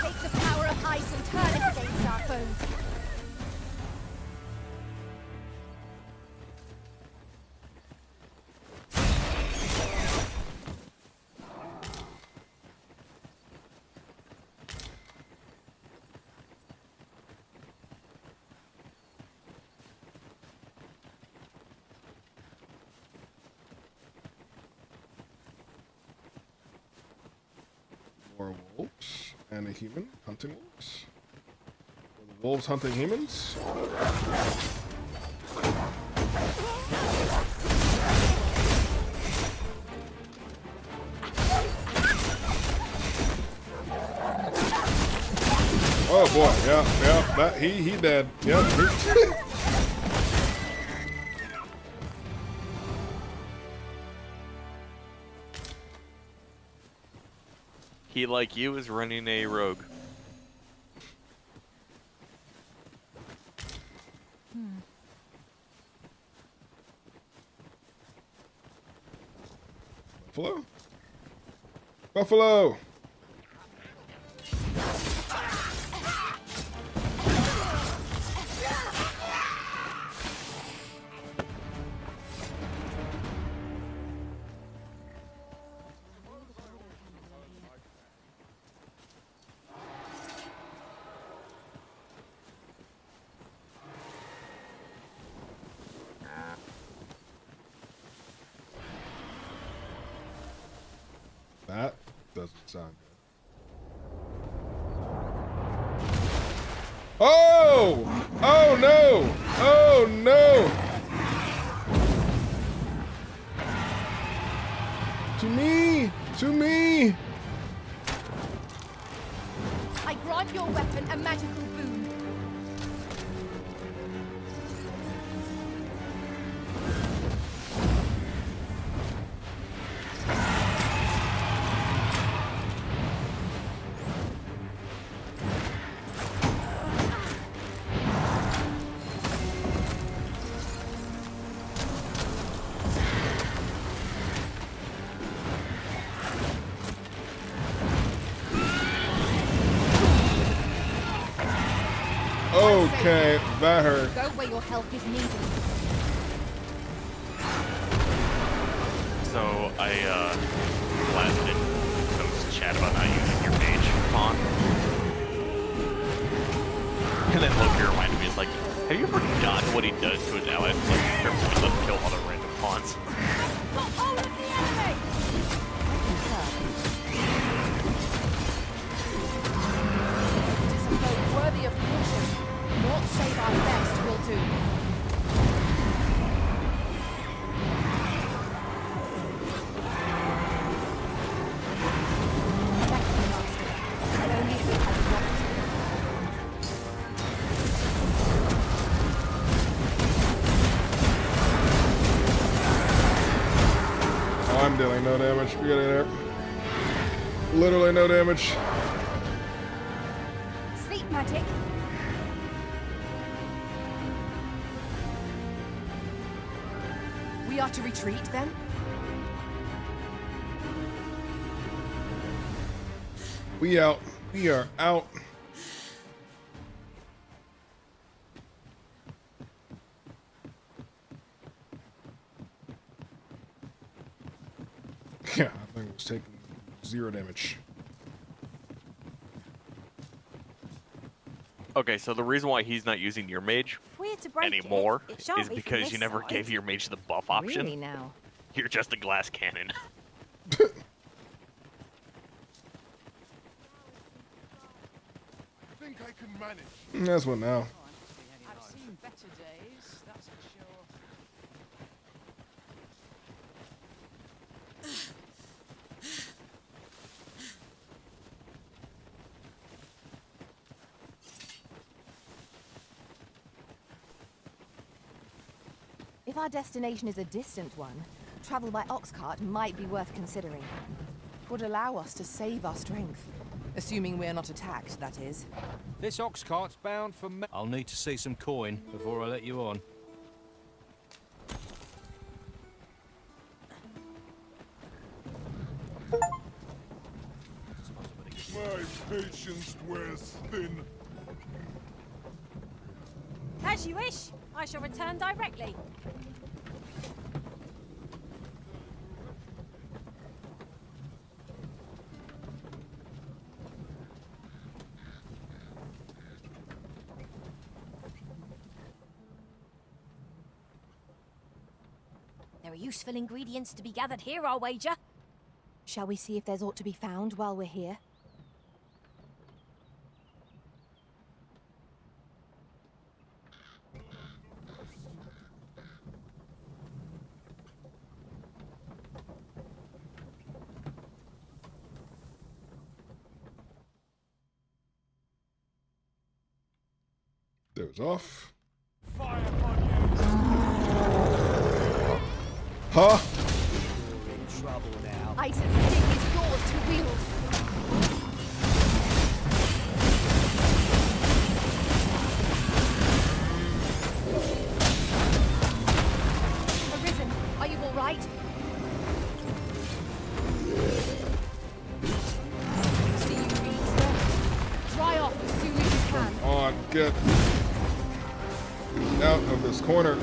E: Take the power of ice and turn it against our foes.
A: More wolves and a human hunting wolves. The wolves hunting humans. Oh boy, yeah, that he dead. Yep.
V: He, like you, is running a rogue.
A: Buffalo? Buffalo! doesn't sound good. Oh! Oh no! Oh no! To me! To me!
E: I grant your weapon a magical boon.
A: Okay, that hurt.
E: Go where your help is needed.
V: So I last did some chat about not using your mage pawn. And then Loki reminded me, it's like, have you forgotten what he does to his allies? Like, he doesn't kill other random pawns.
E: Got hold of the enemy! It is a foe worthy of caution. Naught save our best will do.
A: Oh, I'm dealing no damage. Get in there. Literally no damage.
E: Sleep magic. We are to retreat then?
A: We out. We are out. Yeah, I think it was taking 0 damage.
V: Okay, so the reason why he's not using your mage anymore is because you never gave your mage the buff option.
E: Really now?
V: You're just a glass cannon.
I: I think I can manage.
A: That's what now.
H: I've seen better days, that's for sure.
E: If our destination is a distant one, travel by ox cart might be worth considering.
M: Would allow us to save our strength. Assuming we're not attacked, that is.
F: This ox cart's bound for me.
T: I'll need to see some coin before I let you on.
I: My patience wears thin.
S: As you wish. I shall return directly. There are useful ingredients to be gathered here, I'll wager.
E: Shall we see if there's aught to be found while we're here?
A: Those off.
O: Fire upon you!
A: Huh?
F: You're in trouble now.
E: Ice's stick is yours to wield. Arisen, are you all right? See you being drenched. Dry off as soon as you can.
A: Come on, get out of this corner.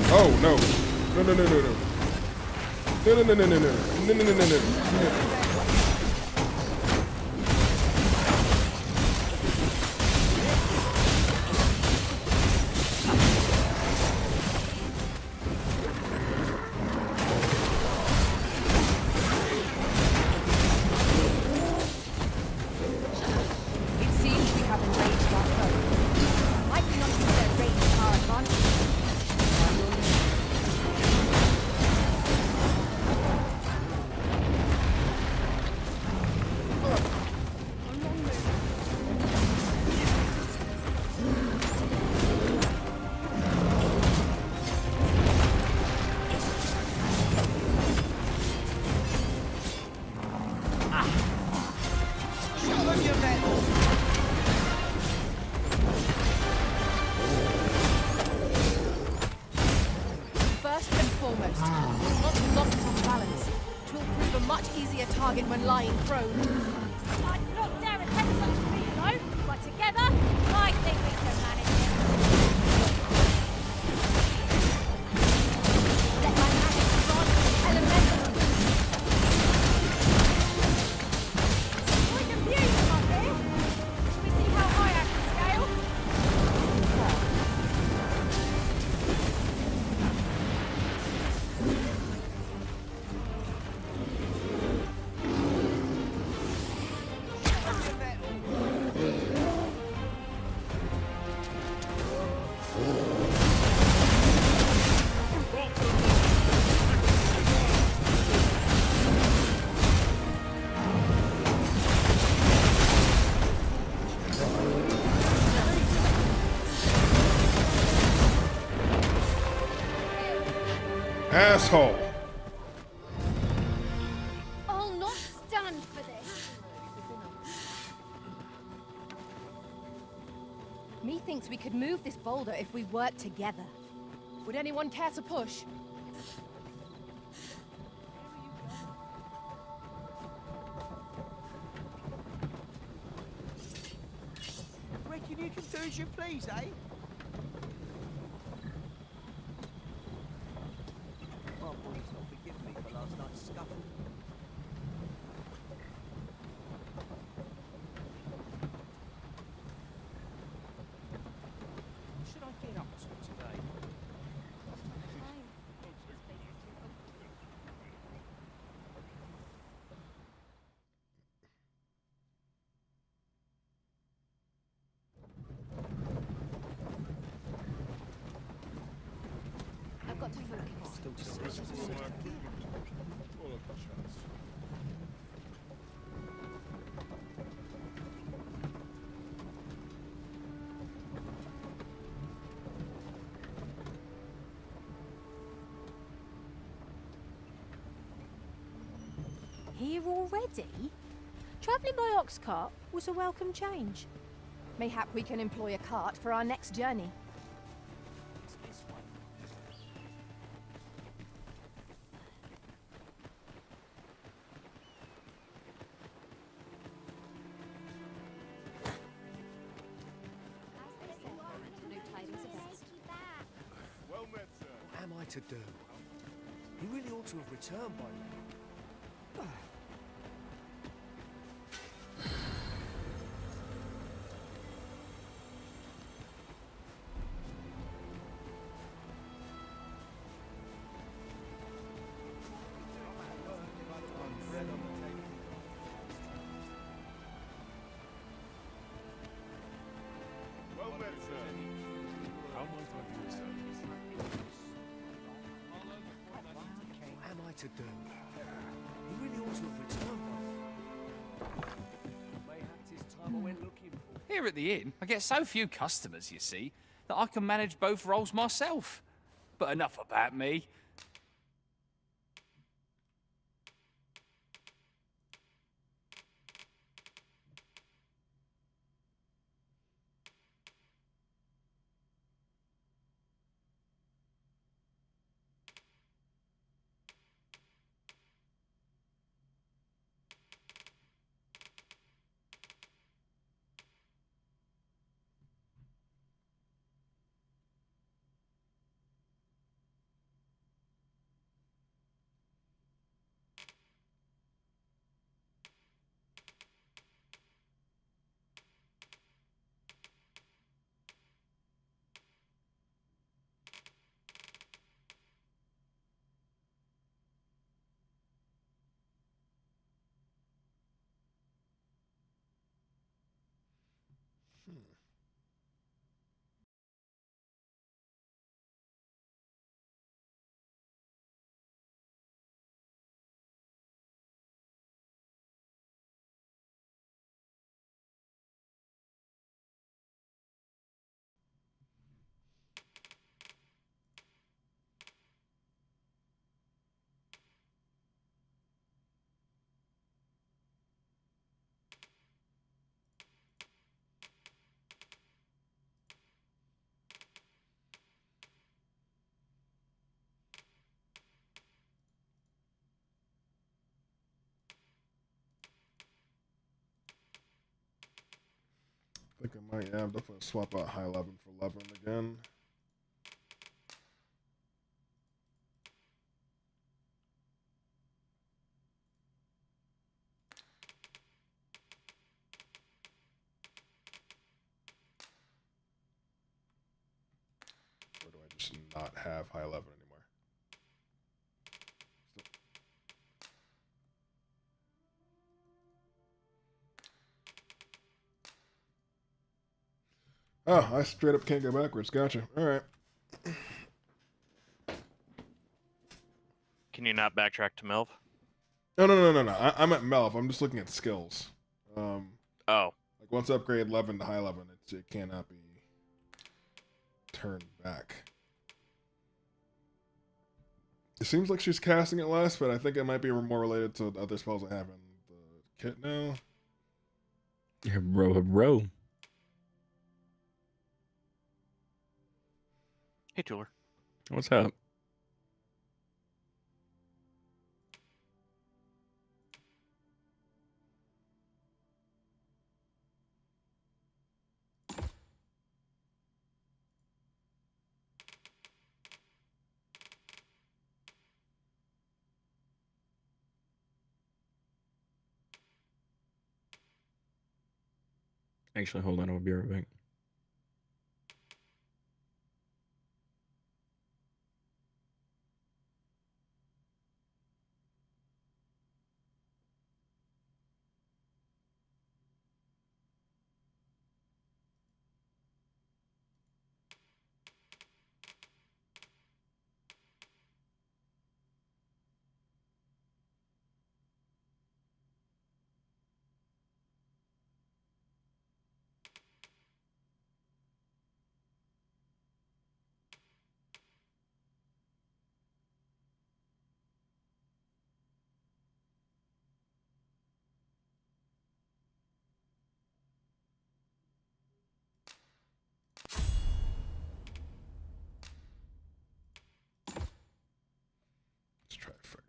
A: Oh no, no, no, no. No, no, no, no, no, no, no, no, no, no, no.
E: It seems we have enraged our foe. Might we not use their rage to our advantage?
F: Show them your mettle!
E: First and foremost, we'll want to knock it off balance. It will prove a much easier target when lying prone.
S: I'd not dare attempt such a feat, though. But together, I think we can manage it. Let my magic grant elemental. Quite confused up here. Shall we see how high I can scale?
A: Asshole.
S: I'll not stand for this.
E: Methinks we could move this boulder if we work together. Would anyone care to push?
F: Reckon you can do as you please, eh? My boys will forgive me for last night's scuffle.
T: What should I get up to today?
E: I've got to focus.
N: Here already? Travelling by ox cart was a welcome change.
E: Mayhap we can employ a cart for our next journey.
F: What am I to do? He really ought to have returned by now.
I: Well met, sir. How might I do, sir?
F: What am I to do? He really ought to have returned by now. Mayhap 'tis time I went looking for.
L: Here at the inn, I get so few customers, you see, that I can manage both roles myself. But enough about me.
A: I might, yeah, I'm definitely swap out high 11 for 11 again. Or do I just not have high 11 anymore? Oh, I straight up can't go backwards. Gotcha. All right.
V: Can you not backtrack to Melv?
A: No. I'm at Melv. I'm just looking at skills.
V: Oh.
A: Like once I upgrade 11 to high 11, it cannot be turned back. It seems like she's casting it less, but I think it might be more related to the other spells I have in the kit now.
J: Bro.
V: Hey, Tooler.
J: What's up? Actually, hold on. I'll be right back.
A: Let's try to figure.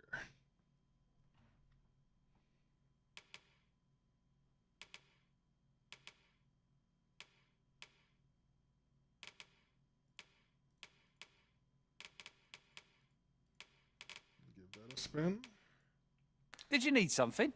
A: Give that a spin.
L: Did you need something?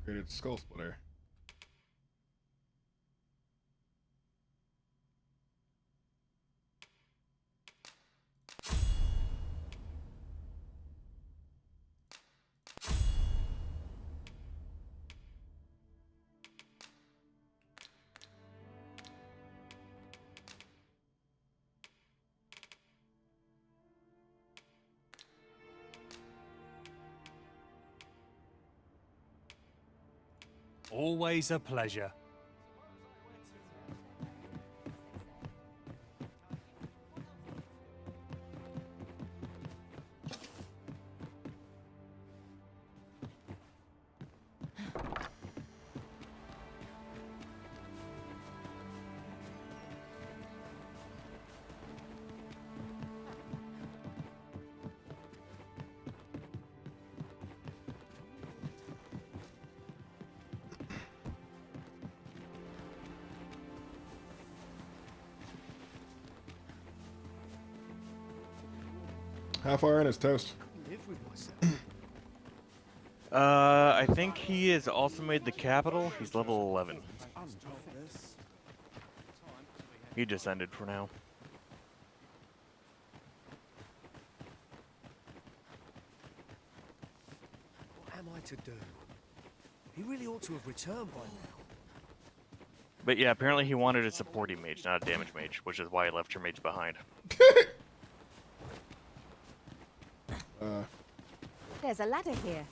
A: Created skull splitter.
L: Always a pleasure.
A: How far in is Toast?
V: I think he has also made the capital. He's level 11. He just ended for now.
F: What am I to do? He really ought to have returned by now.
V: But yeah, apparently he wanted a supporting mage, not a damage mage, which is why he left your mage behind.
E: There's a ladder here.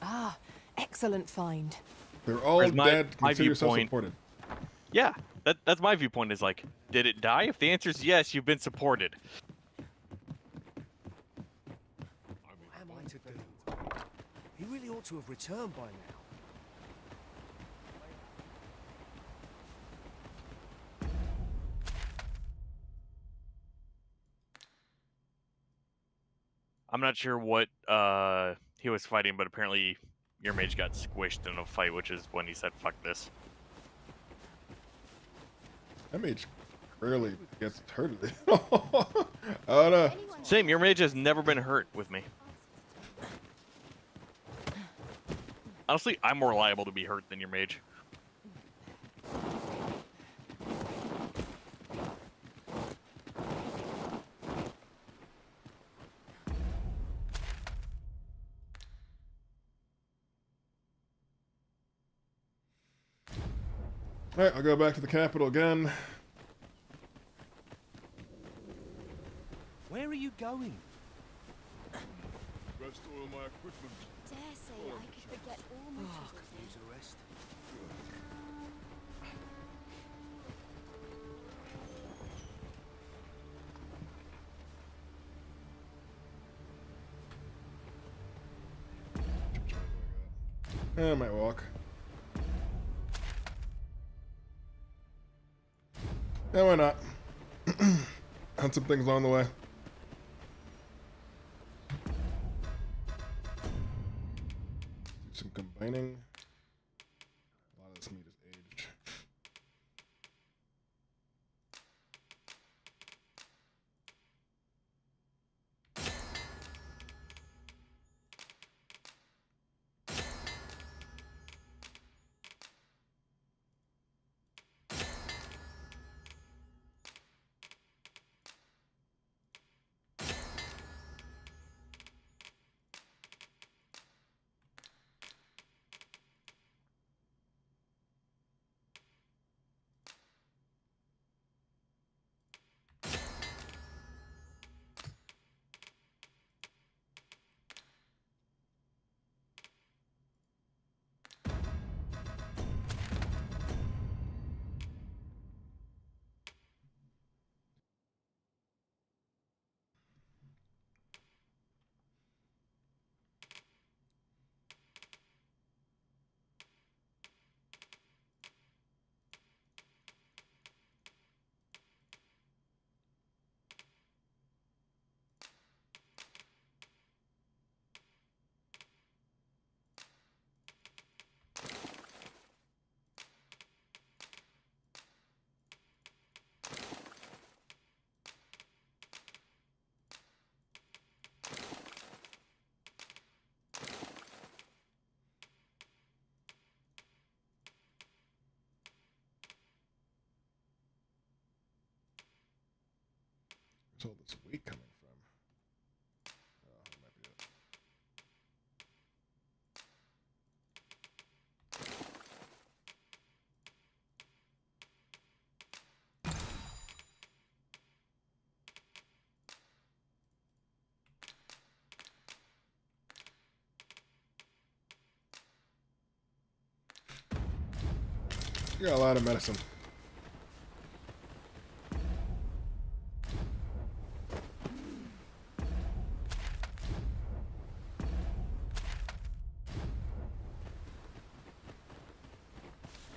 M: Ah, Excellent find.
A: They're all
V: Whereas
A: dead.
V: my
A: Consider yourself
V: viewpoint-
A: supported.
V: Yeah, that's my viewpoint. Is like, did it die? If the answer is yes, you've been supported.
F: What am I to do? He really ought to have returned by now.
V: I'm not sure what he was fighting, but apparently your mage got squished in a fight, which is when he said, "Fuck this."
A: That mage rarely gets hurt. Oh no.
V: Same. Your mage has never been hurt with me. Honestly, I'm more liable to be hurt than your mage.
A: Alright, I'll go back to the capital again.
F: Where are you going?
I: Rest all my equipment.
D: Dare say I could forget all my troubles.
F: Use a rest.
A: I might walk. Yeah, why not? Hunt some things along the way. Do some combining. A lot of this meat is aged. Where's all this weight coming from? Oh, that might be it. You got a lot of medicine.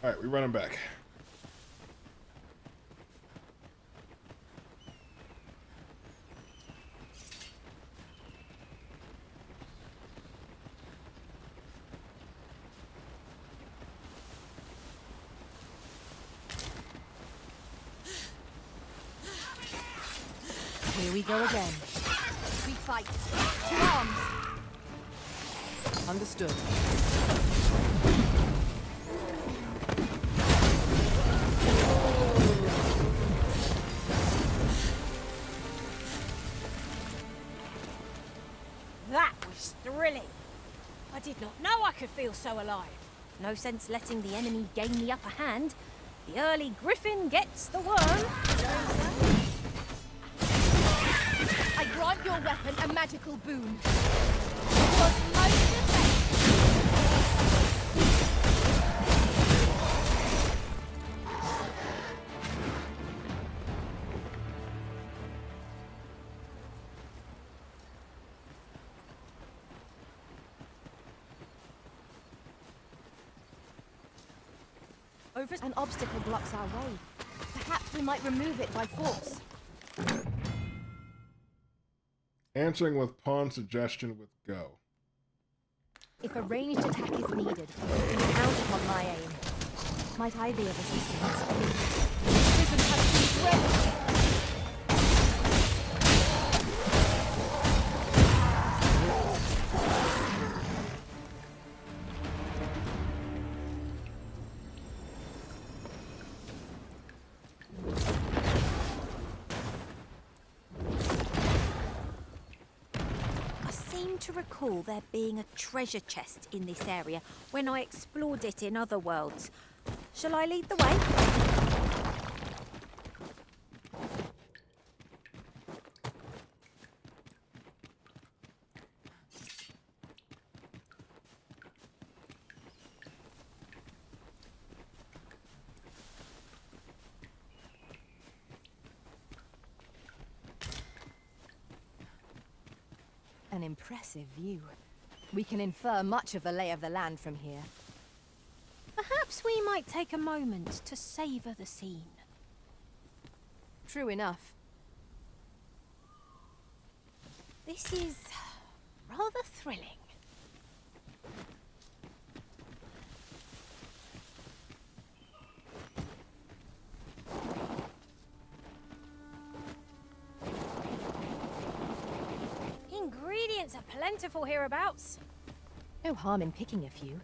A: Alright, we running back.
M: Here we go again.
E: We fight. To arms.
M: Understood.
S: That was thrilling. I did not know I could feel so alive. No sense letting the enemy gain the upper hand. The early griffin gets the worm.
E: I grant your weapon a magical boon. It was most effective.
S: Over
E: An obstacle blocks our way. Perhaps we might remove it by force.
A: Answering with pawn suggestion with go.
E: If a ranged attack is needed, count upon my aim. Might I be of assistance? Prison has been ready.
S: To recall there being a treasure chest in this area when I explored it in other worlds. Shall I lead the way?
E: An impressive view. We can infer much of the lay of the land from here.
S: Perhaps we might take a moment to savour the scene.
E: True enough.
S: This is rather thrilling. Ingredients are plentiful hereabouts.
E: No harm in picking a few.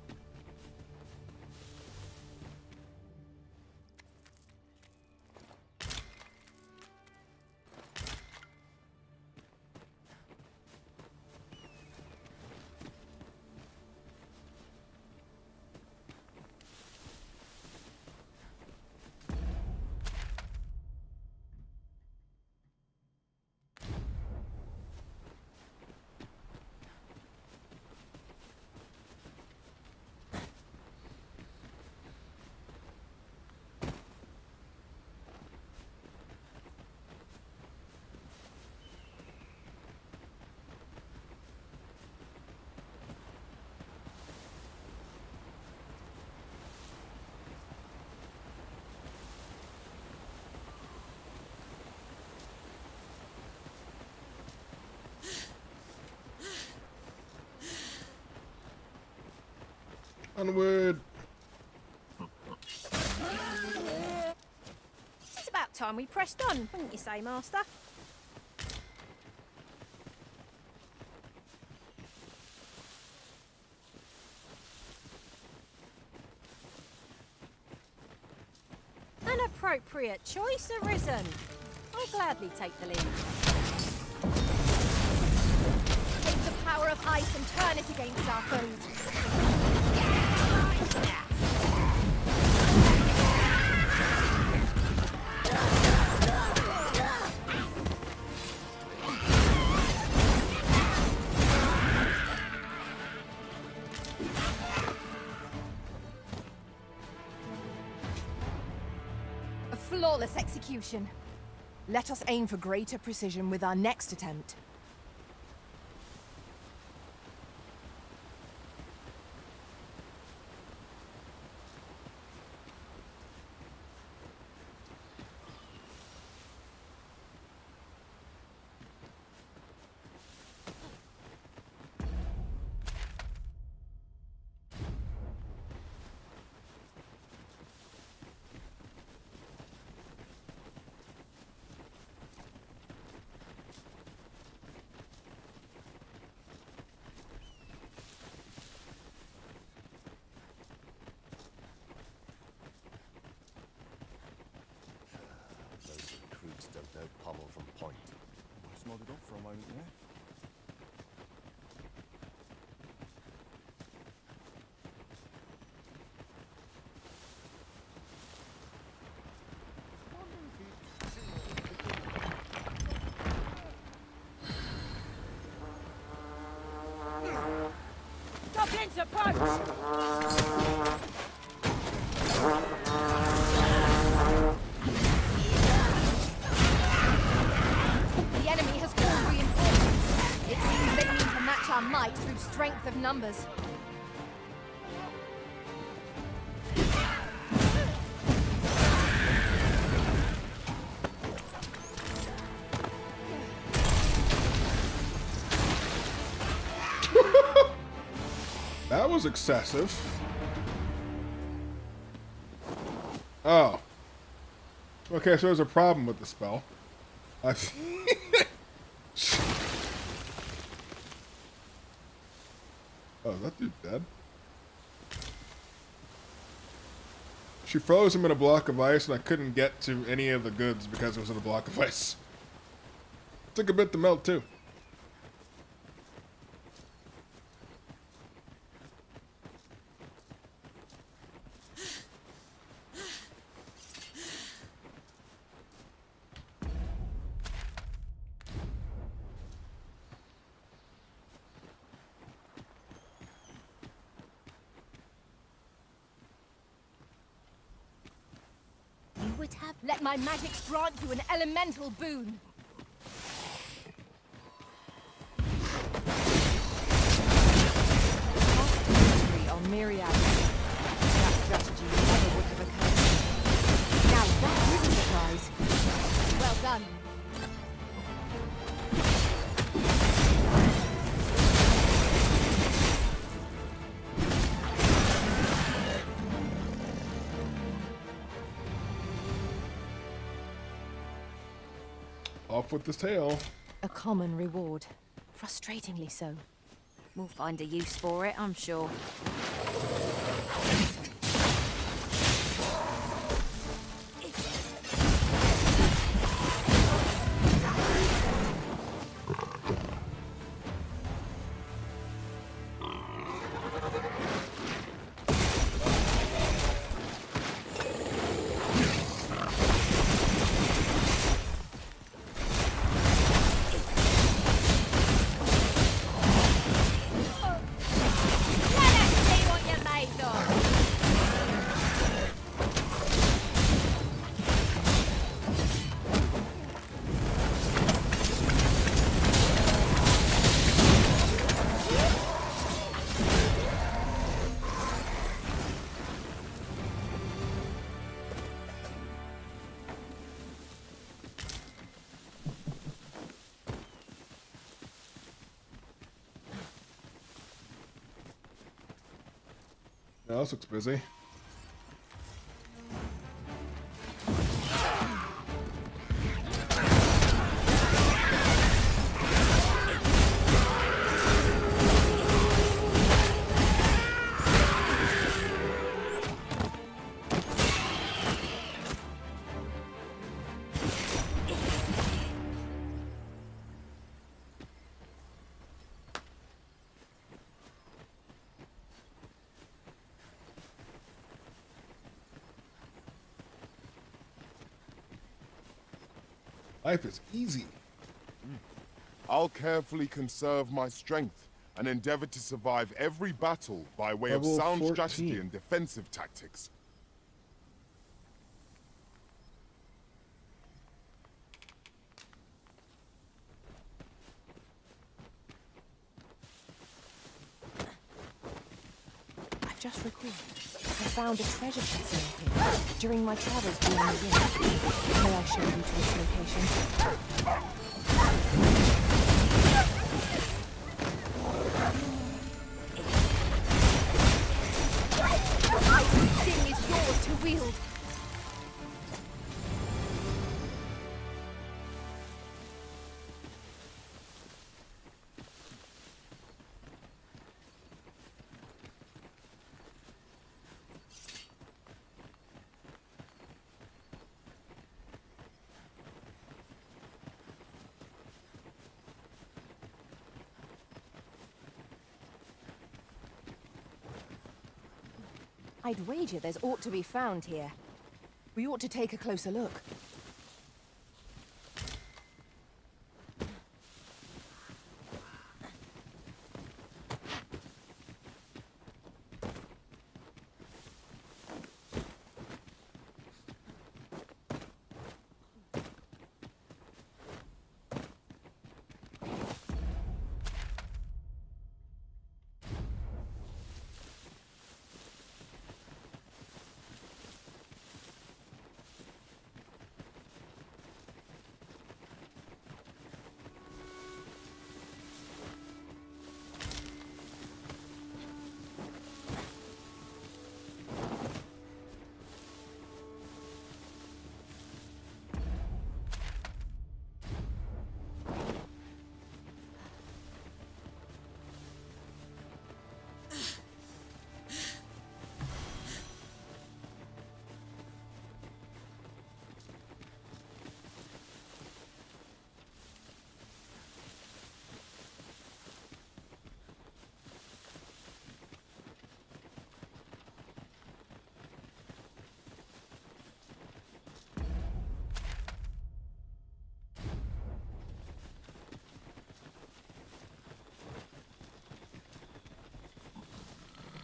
A: Onward!
S: It's about time we pressed on, wouldn't you say, Master? An appropriate choice, Arisen. I'll gladly take the lead.
E: Take the power of ice and turn it against our foes.
M: A flawless execution. Let us aim for greater precision with our next attempt.
F: Don't know pommel from point.
L: Just nodded off for a moment there.
S: Goblins approach!
E: Our might through strength of numbers.
A: That was excessive. Oh. Okay, so there's a problem with the spell. I Oh, that dude dead? She froze him in a block of ice, and I couldn't get to any of the goods because it was in a block of ice. Took a bit to melt, too.
E: You would have let my magics grant you an elemental boon. On Myriad. That strategy never would have occurred. Now that is a surprise. Well done.
A: Off with this tail.
E: A common reward. Frustratingly so.
S: We'll find a use for it, I'm sure.
A: Yeah, this looks busy. Life is easy.
I: I'll carefully conserve my strength and endeavor to survive every battle by way
A: Level
I: of sound
A: 14.
I: strategy and defensive tactics.
M: I've just recalled. I found a treasure chest near here during my travels beyond the rim. May I show you to its location?
E: Ice Sting is yours to wield. I'd wager there's aught to be found here.
M: We ought to take a closer look.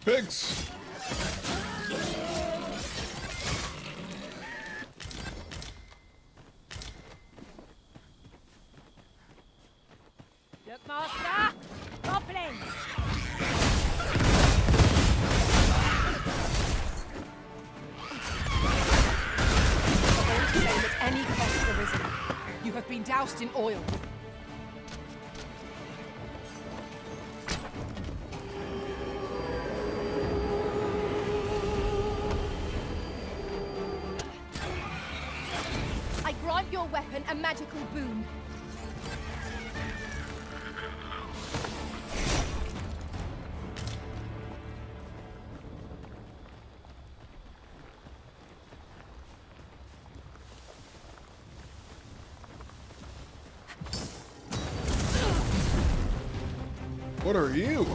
A: Pigs!
S: Look, Master! Goblins!
M: Aim at any cost, Arisen. You have been doused in oil.
E: I grant your weapon a magical boon.
A: What are you?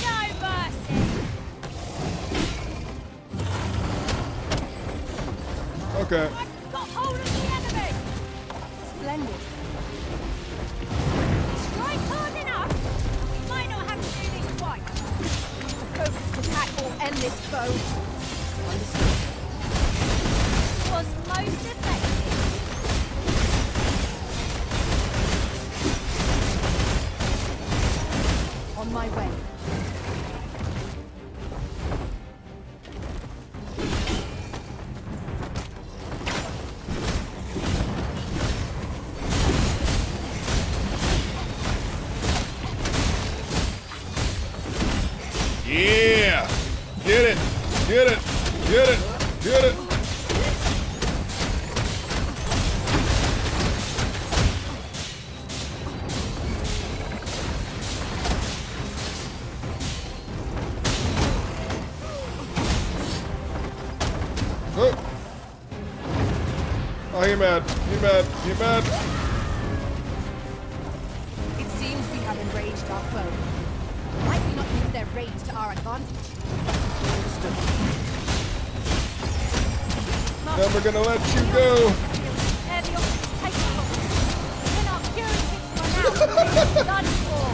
S: No mercy!
A: Okay.
S: Got hold of the enemy!
E: Splendid.
S: Strike hard enough! We might not have to do this twice.
E: A focused attack will end this foe. Understood.
S: Was most effective.
E: On my way.
A: Yeah! Get it! Get it! Get it! Get it! Oh, he mad. He mad. He mad.
E: It seems we have enraged our foe. Might we not use their rage to our advantage?
A: Never gonna let you go.
S: Heavy off this table. Then our purity run out. Done for.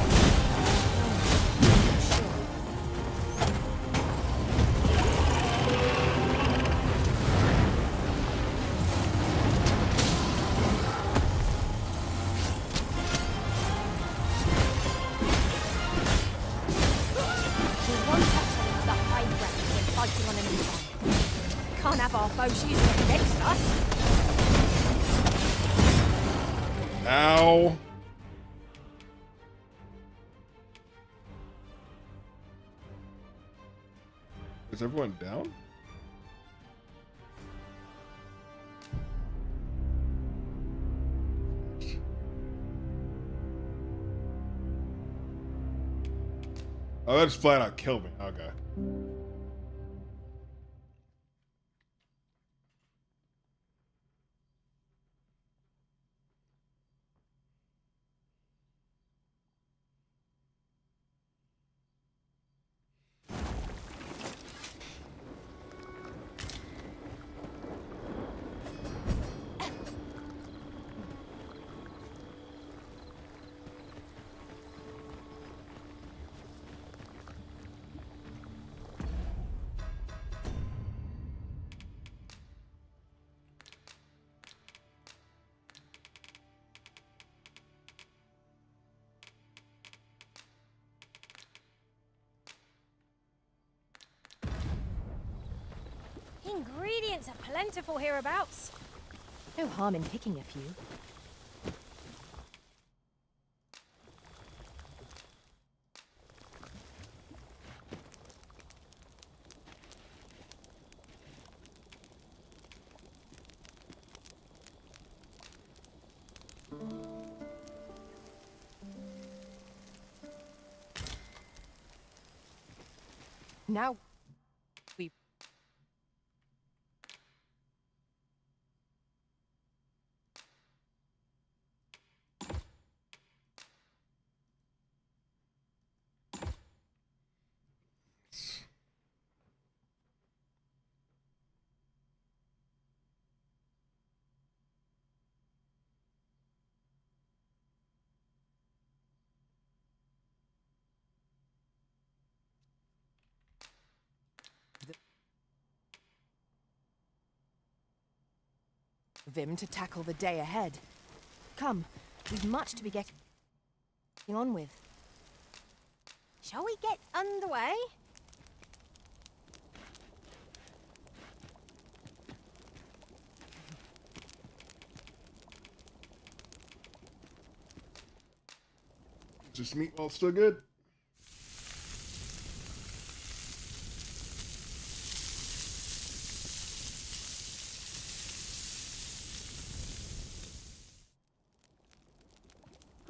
S: Can't have our foe shooting against us.
A: Ow. Is everyone down? Oh, that just flat out killed me. Okay.
S: Ingredients are plentiful hereabouts.
E: No harm in picking a few. Now we
M: Vim to tackle the day ahead. Come, we've much to be getting on with.
S: Shall we get underway?
A: Just meatball still good?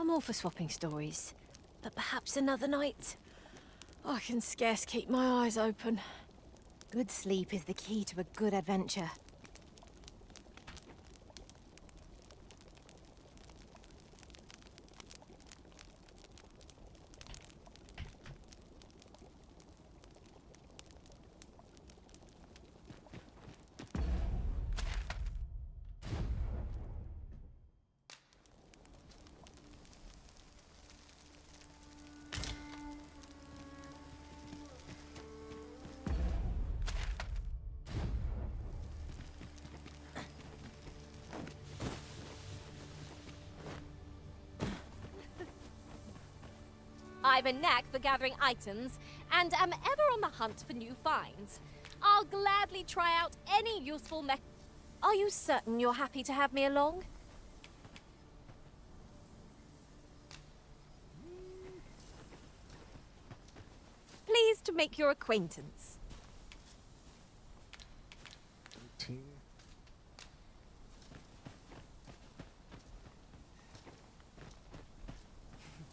S: I'm all for swapping stories, but perhaps another night. I can scarce keep my eyes open.
E: Good sleep is the key to a good adventure.
C: I've a knack for gathering items, and am ever on the hunt for new finds. I'll gladly try out any useful mech. Are you certain you're happy to have me along? Pleased to make your acquaintance.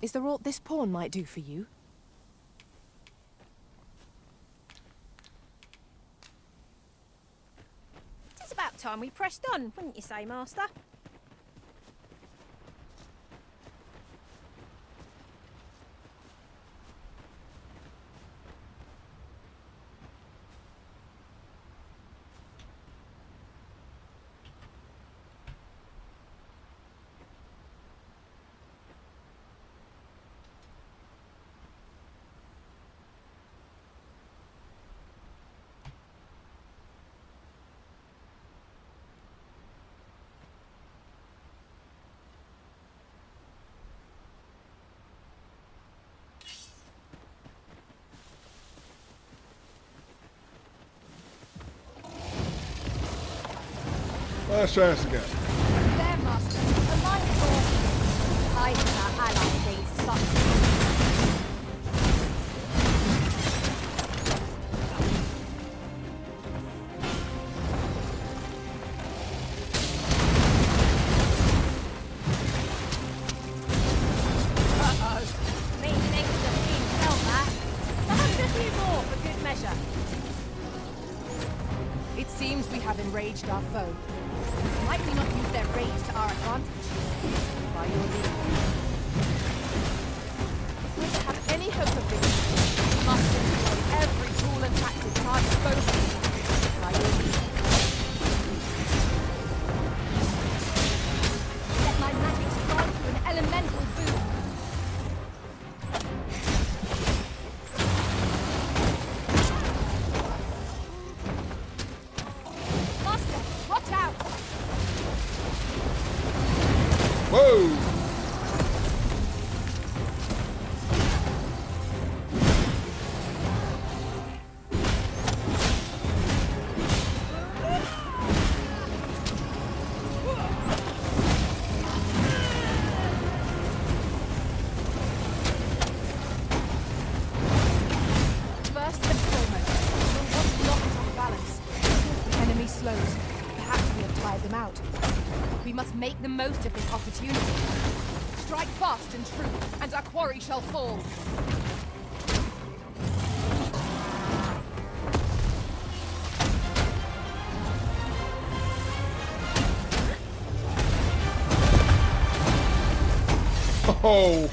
M: Is there aught this pawn might do for you?
S: It's about time we pressed on, wouldn't you say, Master?
A: Let's try this again.
E: There, Master. A line for I and our ally against such.
M: It seems we have enraged our foe.
E: Might we not use their rage to our advantage?
M: By your leave. If we're to have any hope of victory, we must employ every tool and tactic at our disposal. By your leave.
E: Let my magic strike to an elemental boom.
A: Whoa!
M: First and foremost, we'll want to knock it off balance. The enemy slows. Perhaps we have tired them out.
E: We must make the most of this opportunity. Strike fast and true, and our quarry shall fall.
A: Oh!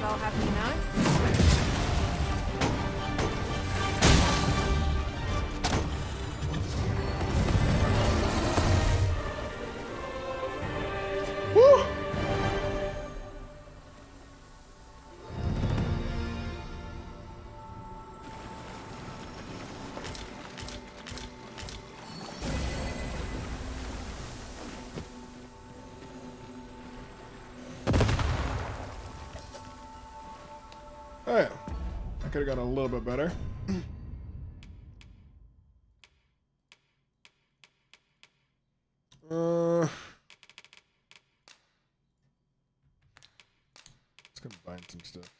N: immersive, I'll have you know.
A: Woo! Alright. I could have gone a little bit better. Let's combine some stuff.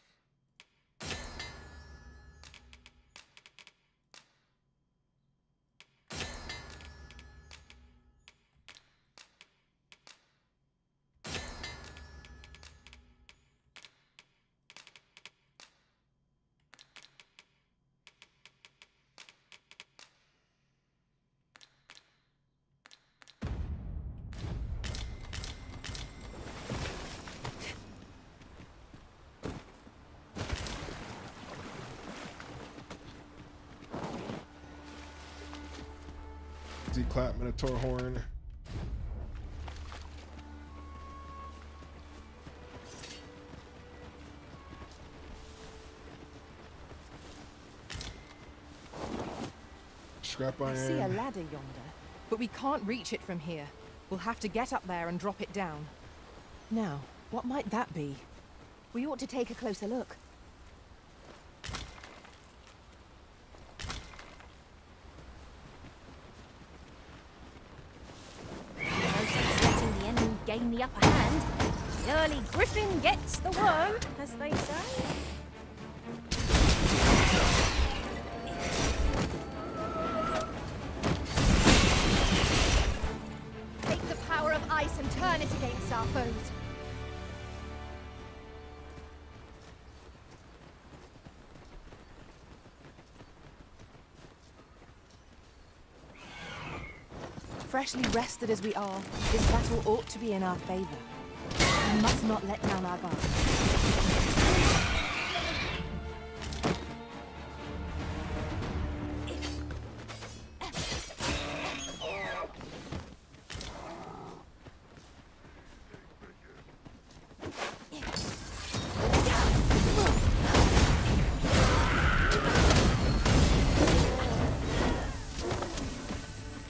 A: Z-clap, Minotaur horn. Scrap iron.
M: I see a ladder yonder, but we can't reach it from here. We'll have to get up there and drop it down. Now, what might that be?
E: We ought to take a closer look.
S: No sense letting the enemy gain the upper hand. The early griffin gets the worm, as they say.
E: Take the power of ice and turn it against our foes.
M: Freshly rested as we are, this battle ought to be in our favor. We must not let down our guard.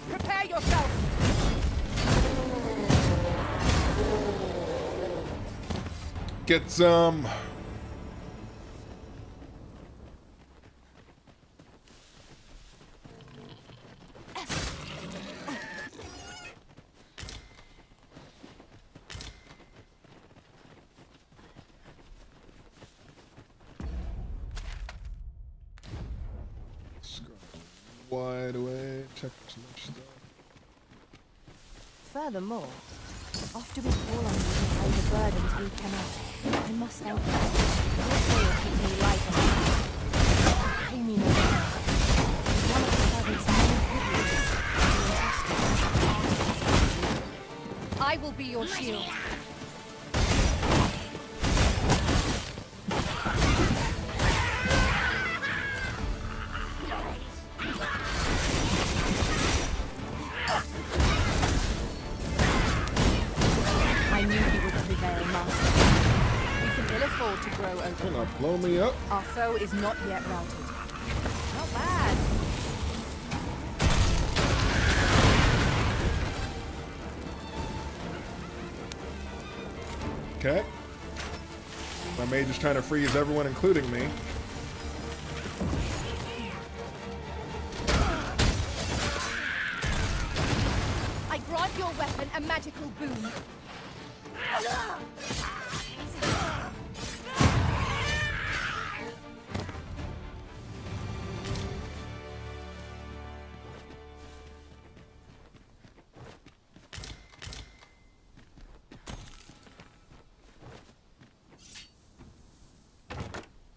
N: Prepare yourself!
A: Get some. Wide away, check some more stuff.
M: Furthermore, after we fall on you to carry the burdens we cannot, I must thank you. Your soil keeps me light on the pay me no mind. One of the servants' many privileges.
E: I will be your shield.
M: I knew he would prevail, Master. We can ill afford to grow over.
A: You're not blow me up.
M: Our foe is not yet routed. Not bad.
A: Okay. My mage is trying to freeze everyone, including me.
E: I grant your weapon a magical boon.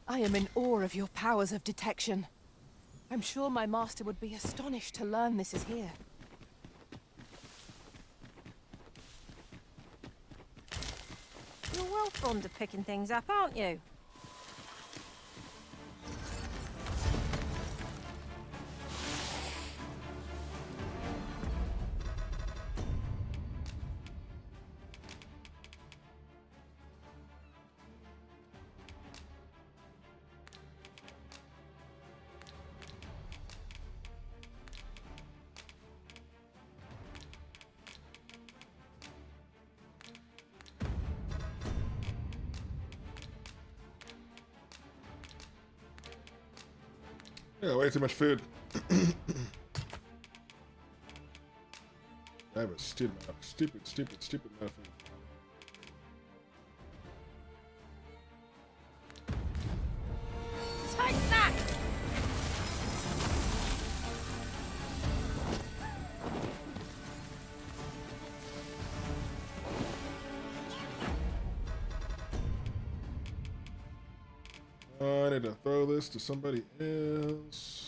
M: I am in awe of your powers of detection. I'm sure my master would be astonished to learn this is here.
S: You're well fond of picking things up, aren't you?
A: Yeah, way too much food. I have a stupid amount of food.
S: Take that!
A: I need to throw this to somebody else.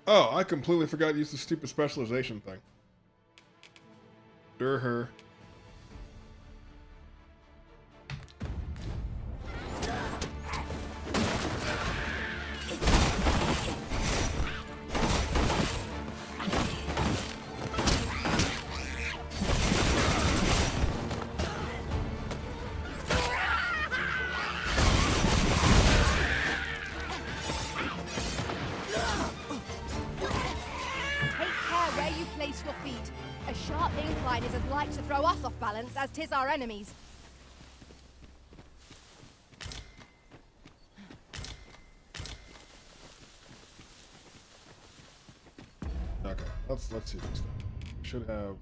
A: Oh, I completely forgot to use the stupid specialization thing. Her.
E: Your feet. A sharp incline is as like to throw us off balance as 'tis our enemies.
A: Okay, let's see this thing. Should have.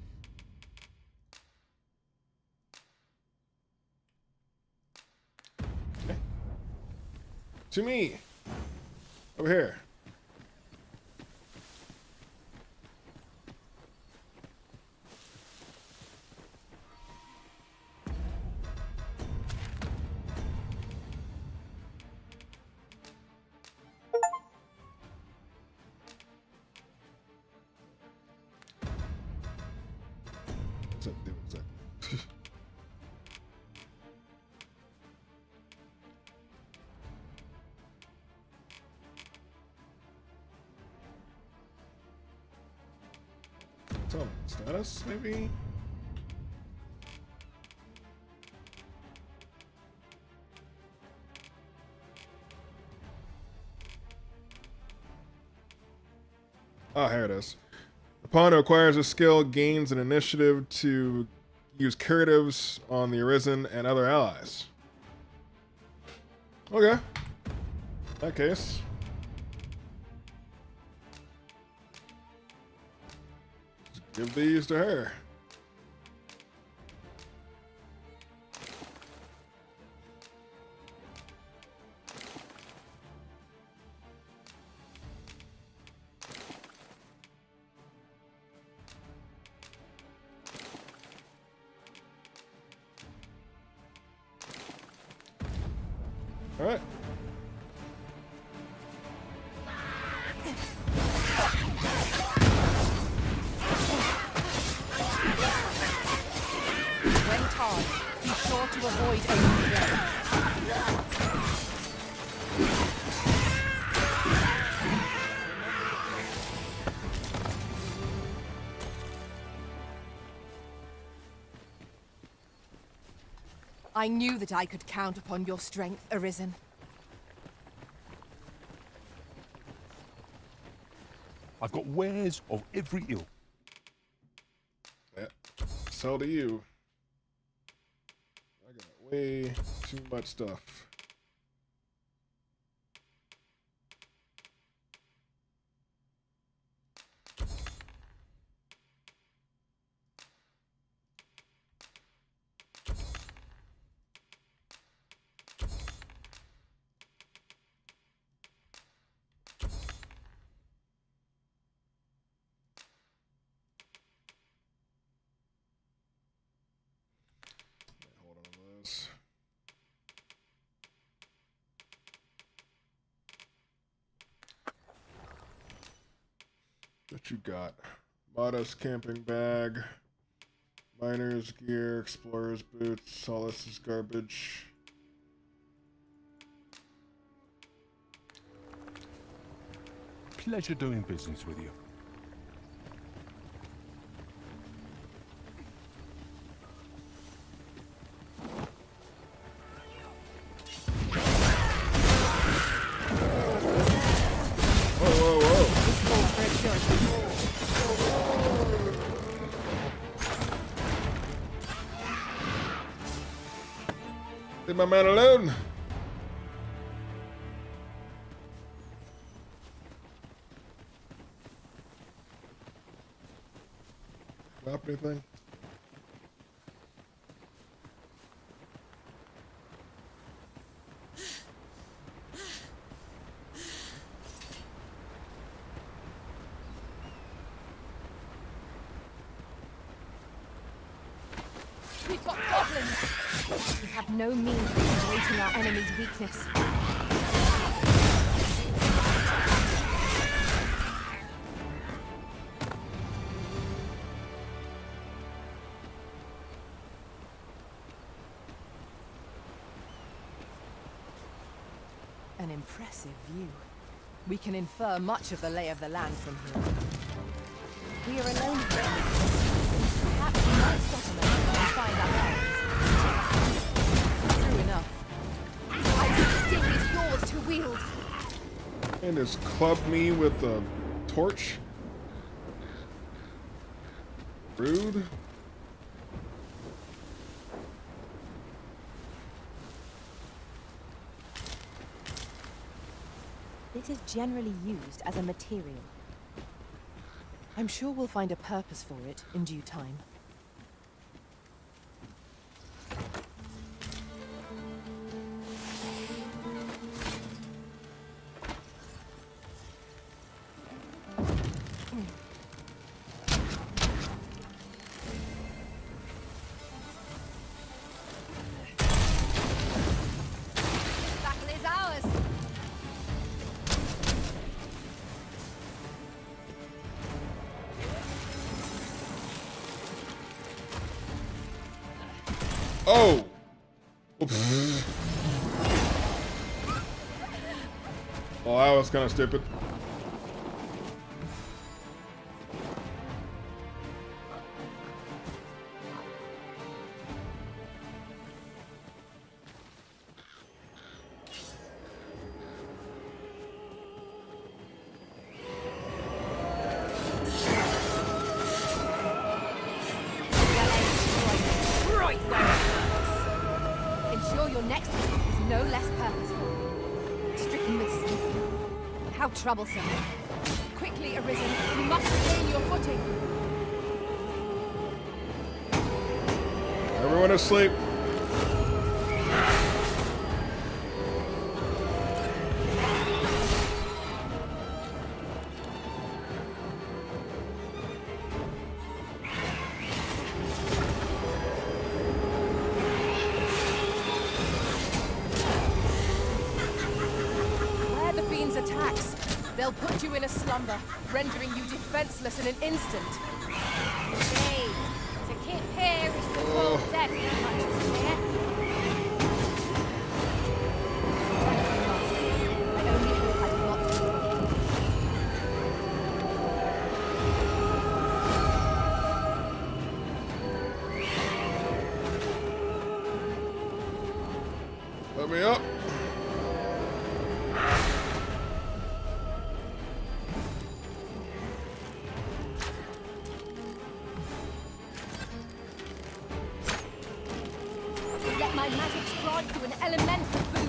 A: Okay. To me. Over here. Status, maybe? Oh, here it is. The pawn who acquires a skill gains an initiative to use curatives on the Arisen and other allies. Okay. In that case. Give these to her. All right.
E: Be sure to avoid open play. I knew that I could count upon your strength, Arisen.
P: I've got wares of every ilk.
A: Yeah. Sell to you. I got way too much stuff. Hold on to this. What you got? Modest camping bag, miner's gear, explorer's boots, Solace's garbage.
P: Pleasure doing business with you.
A: Whoa, whoa, whoa. my man alone. Drop anything?
E: We've got goblins! We have no means of exploiting our enemy's weakness. An impressive view. We can infer much of the lay of the land from here. We are alone here. Perhaps we might stop a moment and find our bearings. True enough. Isaac's stick is yours to wield.
A: And just club me with a torch. Rude.
E: It is generally used as a material. I'm sure we'll find a purpose for it in due time.
C: Battle is ours.
A: Oh! Oops. Well, that was kind of stupid.
C: Right where it hurts.
E: Ensure your next attack is no less purposeful. Stricken with sleep. How troublesome. Quickly, Arisen. You must regain your footing.
A: Everyone asleep.
E: Where the fiend's attacks, they'll put you in a slumber, rendering you defenseless in an instant.
C: Indeed. To keep here is to call death, as much as clear.
E: I only hope I do not do it again.
A: Let me up.
E: Let my magic grant you an elemental boon.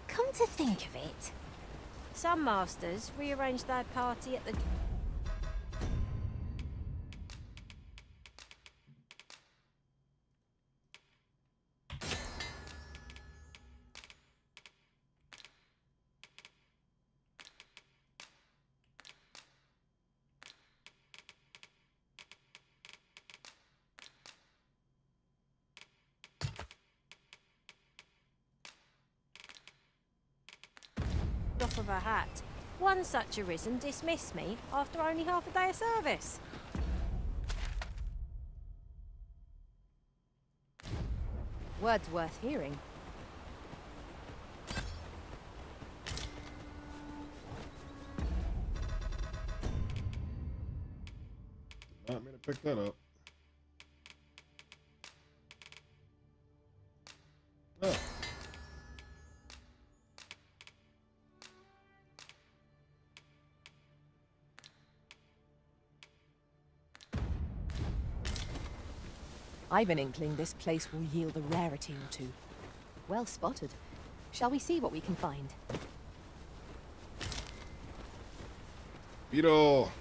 S: Come to think of it, some masters rearrange their party at the... drop of a hat. One such Arisen dismissed me after only half a day of service.
E: Words worth hearing.
A: Not me to pick that up. Oh.
M: I've an inkling this place will yield a rarity or two.
E: Well spotted. Shall we see what we can find?
A: Beetle.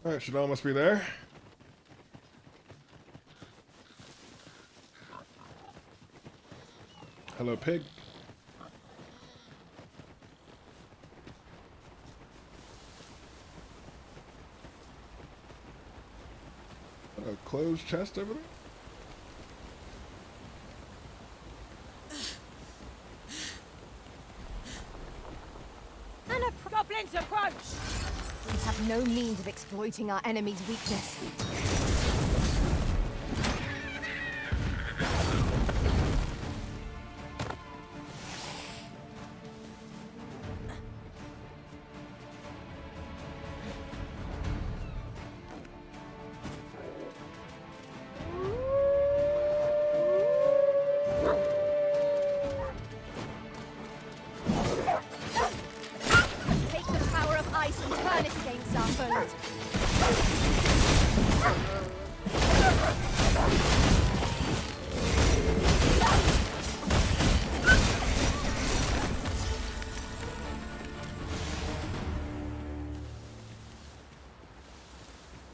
A: Alright, should almost be there. Hello, pig. A closed chest over there?
S: Goblins approach!
E: We have no means of exploiting our enemy's weakness. Take the power of ice and turn it against our foes.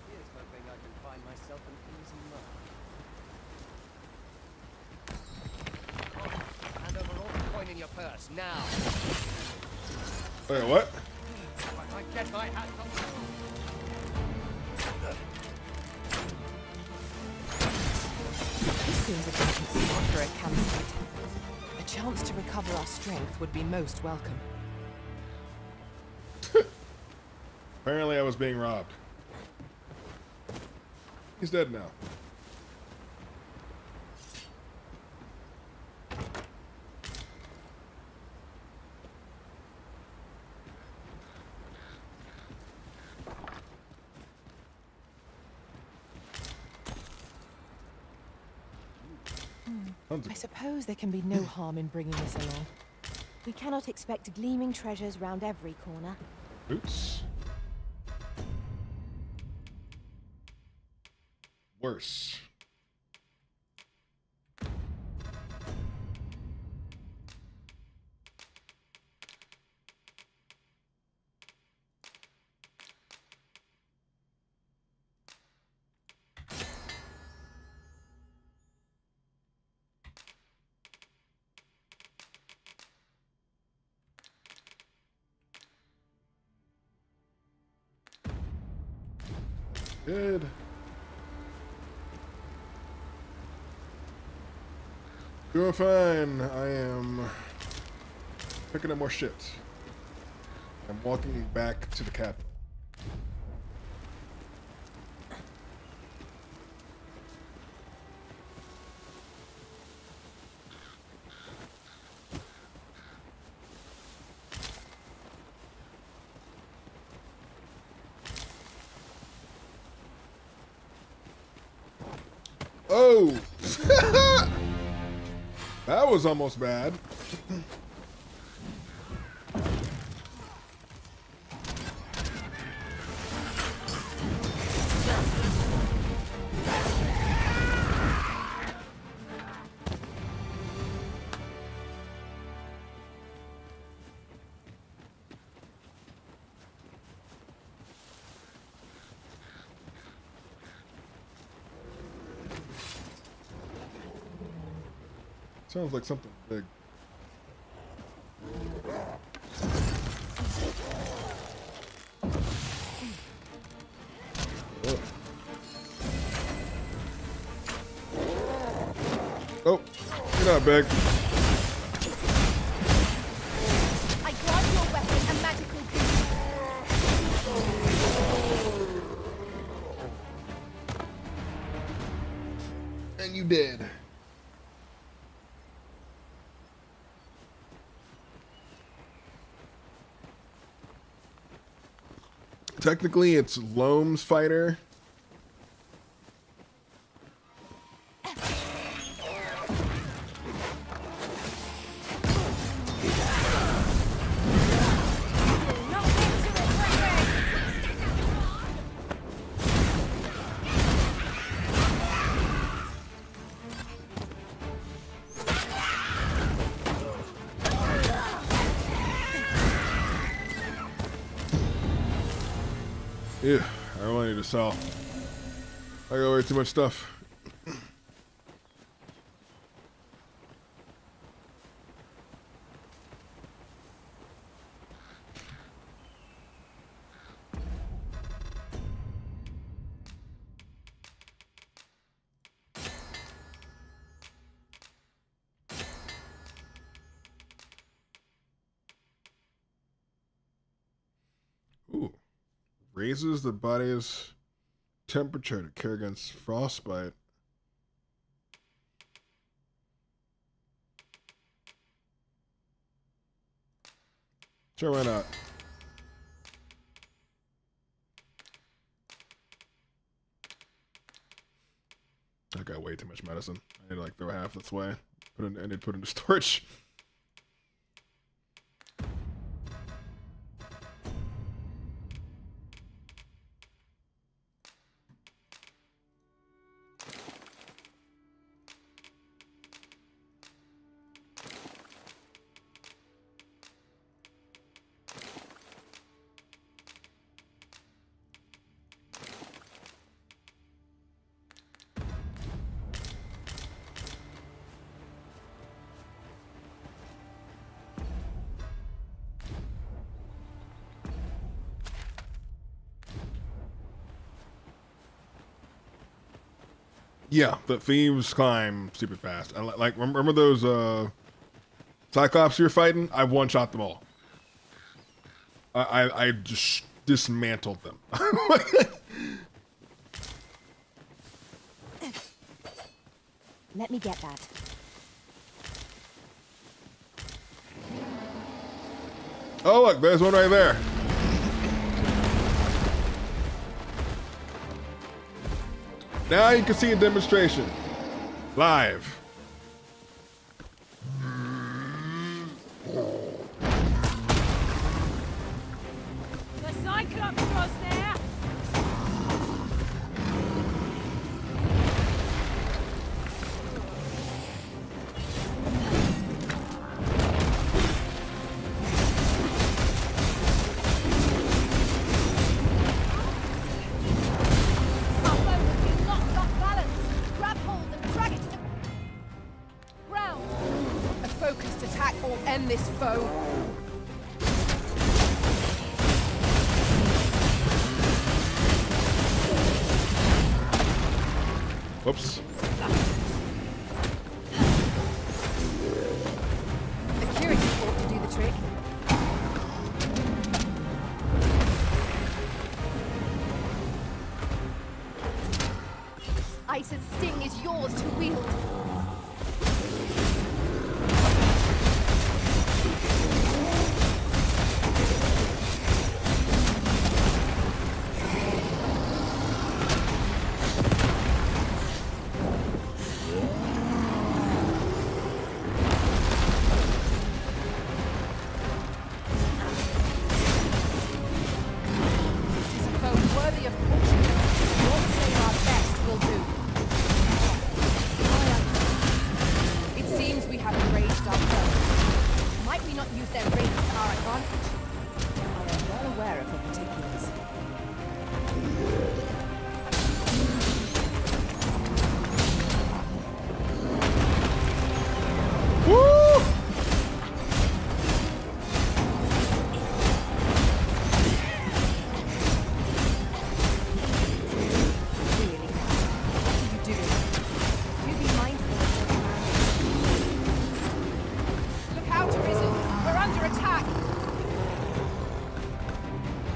T: Here's hoping I can find myself an easy mark. Hand over all the coin in your purse, now!
A: Wait, what?
T: I get my hat on.
M: This seems a decent spot for a campsite. A chance to recover our strength would be most welcome.
A: Apparently I was being robbed. He's dead now.
M: I suppose there can be no harm in bringing this along.
E: We cannot expect gleaming treasures round every corner.
A: Oops. Worse. Good. Doing fine. I am picking up more shit. I'm walking back to the capital. Oh! That was almost bad. Sounds like something big. Oh, you're not big.
C: I grab your weapon and magically
A: And you did. Technically, it's Loam's fighter. Yeah, I really need to sell. I got way too much stuff. Ooh. Raises the body's temperature to care against frostbite. Sure, why not? I got way too much medicine. I need to like throw half this way. I need to put it into storage. Yeah, the thieves climb super fast. And like, remember those Cyclops you were fighting? I one-shot them all. I just dismantled them.
E: Let me get that.
A: Oh, look, there's one right there. Now you can see a demonstration. Live.
S: The Cyclops was there!
D: This foe.
A: Whoops.
E: The curate ought to do the trick.
C: Ice's sting is yours to wield.
D: Worthy of caution. What say our best will do. I am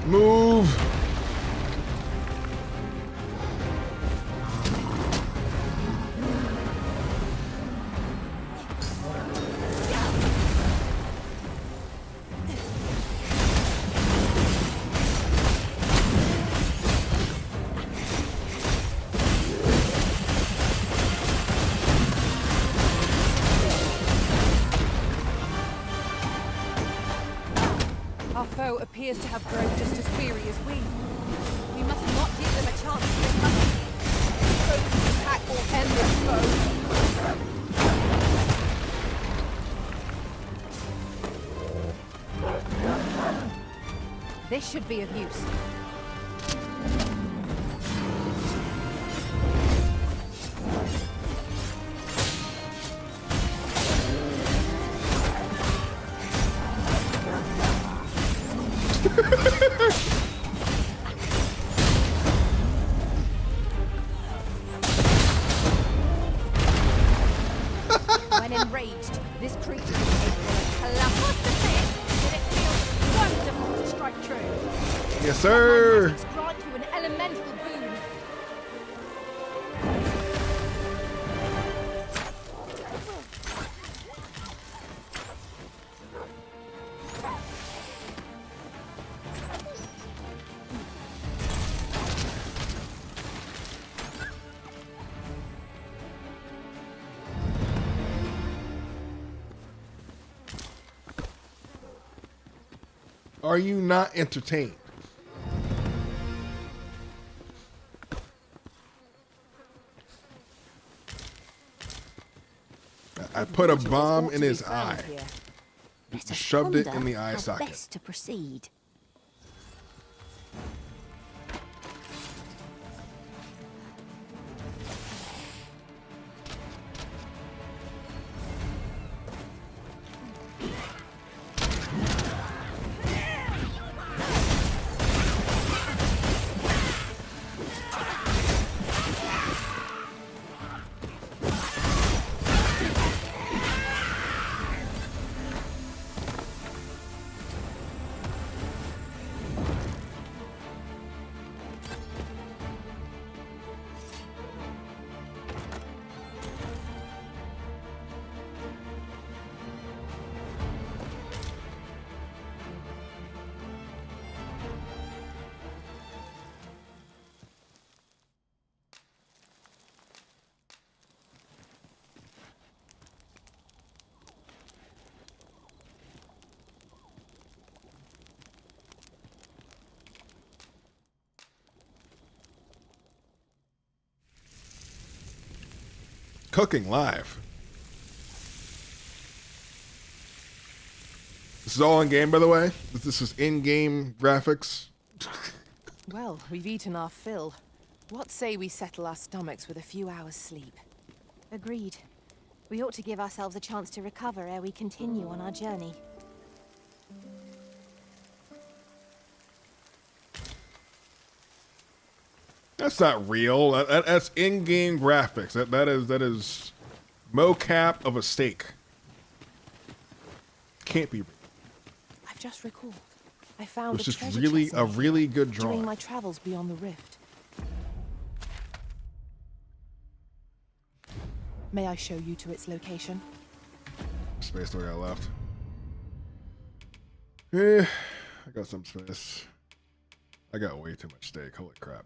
A: Move.
M: Our foe appears to have grown just as weary as we. We must not give them a chance to recover. Focus attack or end this foe.
E: This should be of use.
C: When enraged, this creature is capable of collapse. It feels wonderful to strike true.
A: Yes, sir.
C: Magics grant you an elemental boon.
A: Are you not entertained? I put a bomb in his eye. Shoved it in the eye socket.
S: Best to proceed.
A: Cooking live. This is all in game, by the way. This is in-game graphics.
M: Well, we've eaten our fill. What say we settle our stomachs with a few hours' sleep?
E: Agreed. We ought to give ourselves a chance to recover ere we continue on our journey.
A: That's not real. That's in-game graphics. That is mocap of a steak. Can't be real.
M: I've just recalled. I found
A: It's just
M: treasure
A: really
M: chest
A: a really good
M: during
A: drawing.
M: my travels beyond the rift. May I show you to its location?
A: Space do I got left? I got some space. I got way too much steak. Holy crap.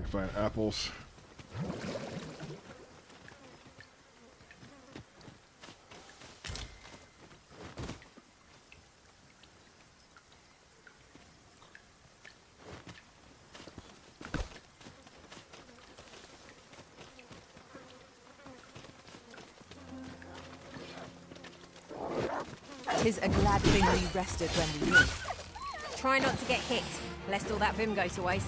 A: Find apples.
M: Tis a glad thing we rested when we did.
C: Try not to get hit, lest all that vim go to waste.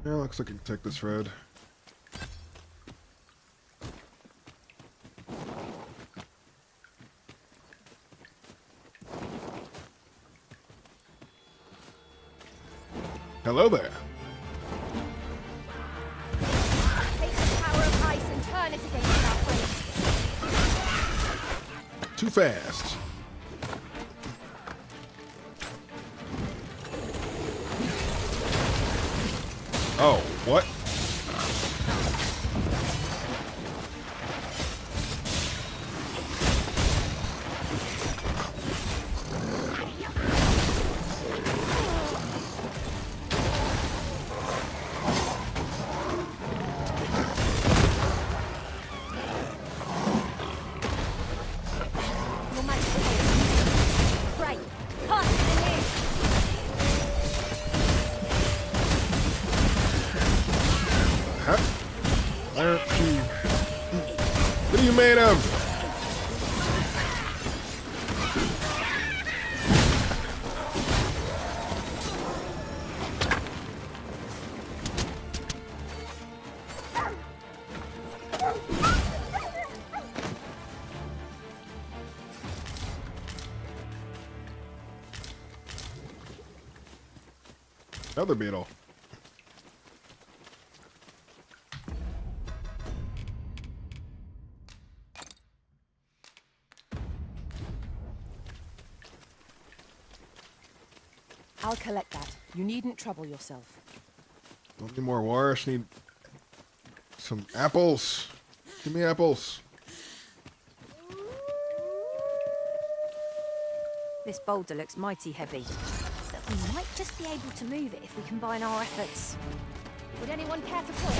A: Yeah, looks like I can take this road. Hello there.
C: Take the power of ice and turn it against our friends.
A: Too fast. Oh, what?
C: Your magic power. Great. Pass it in here.
A: Huh? Why aren't you... What are you made of? Another beetle.
E: I'll collect that. You needn't trouble yourself.
A: Don't need more water. I just need some apples. Give me apples.
S: This boulder looks mighty heavy, but we might just be able to move it if we combine our efforts.
C: Would anyone care to talk?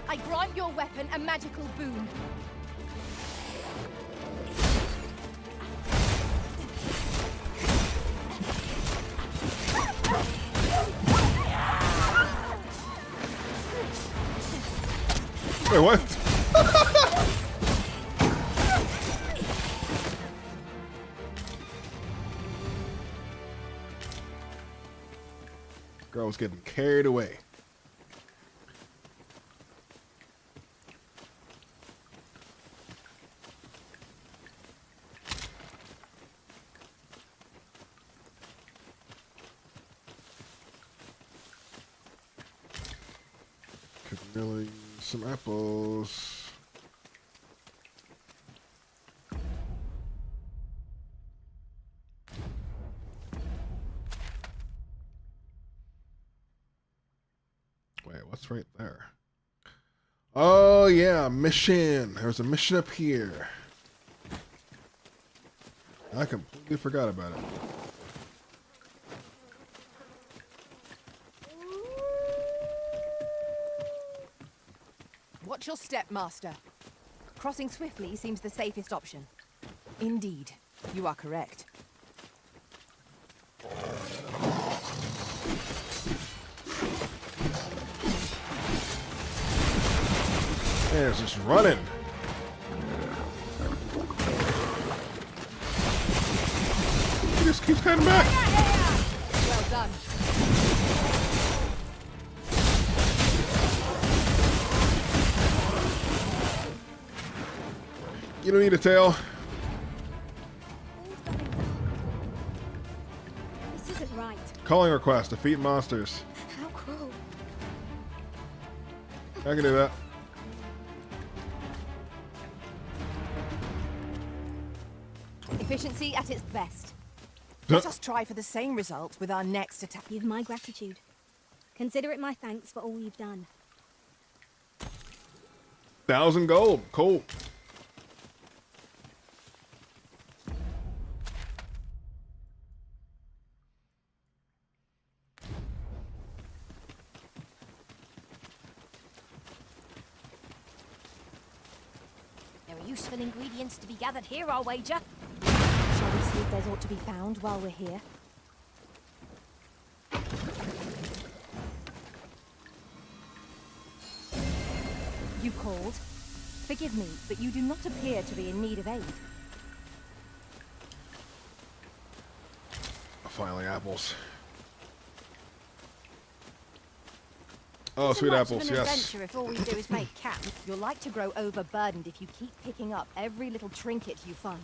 C: I grant your weapon a magical boon.
A: Wait, what? Girl was getting carried away. Could really use some apples. Wait, what's right there? Oh yeah, mission. There's a mission up here. I completely forgot about it.
E: Watch your step, Master. Crossing swiftly seems the safest option. Indeed, you are correct.
A: Man, it's just running. He just keeps cutting back.
E: Well done.
A: You don't need a tail.
C: This isn't right.
A: Calling request. Defeat monsters.
C: How cruel.
A: I can do that.
E: Efficiency at its best. Let us try for the same result with our next attack.
C: You've my gratitude. Consider it my thanks for all you've done.
A: 1,000 gold. Cool.
S: useful ingredients to be gathered here, I'll wager.
M: Shall we see if there's aught to be found while we're here? You called? Forgive me, but you do not appear to be in need of aid.
A: Finally, apples. Oh,
M: It's
A: sweet
M: much
A: apples,
M: of an
A: yes.
M: adventure if all we do is make camp. You're like to grow overburdened if you keep picking up every little trinket you find.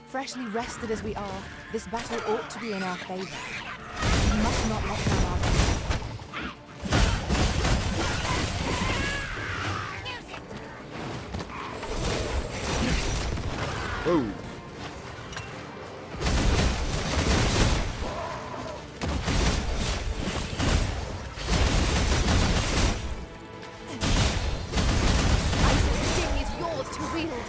M: Freshly rested as we are, this battle ought to be in our favor. We must not let down our guard.
A: Whoa.
M: Ice's sting is yours to wield.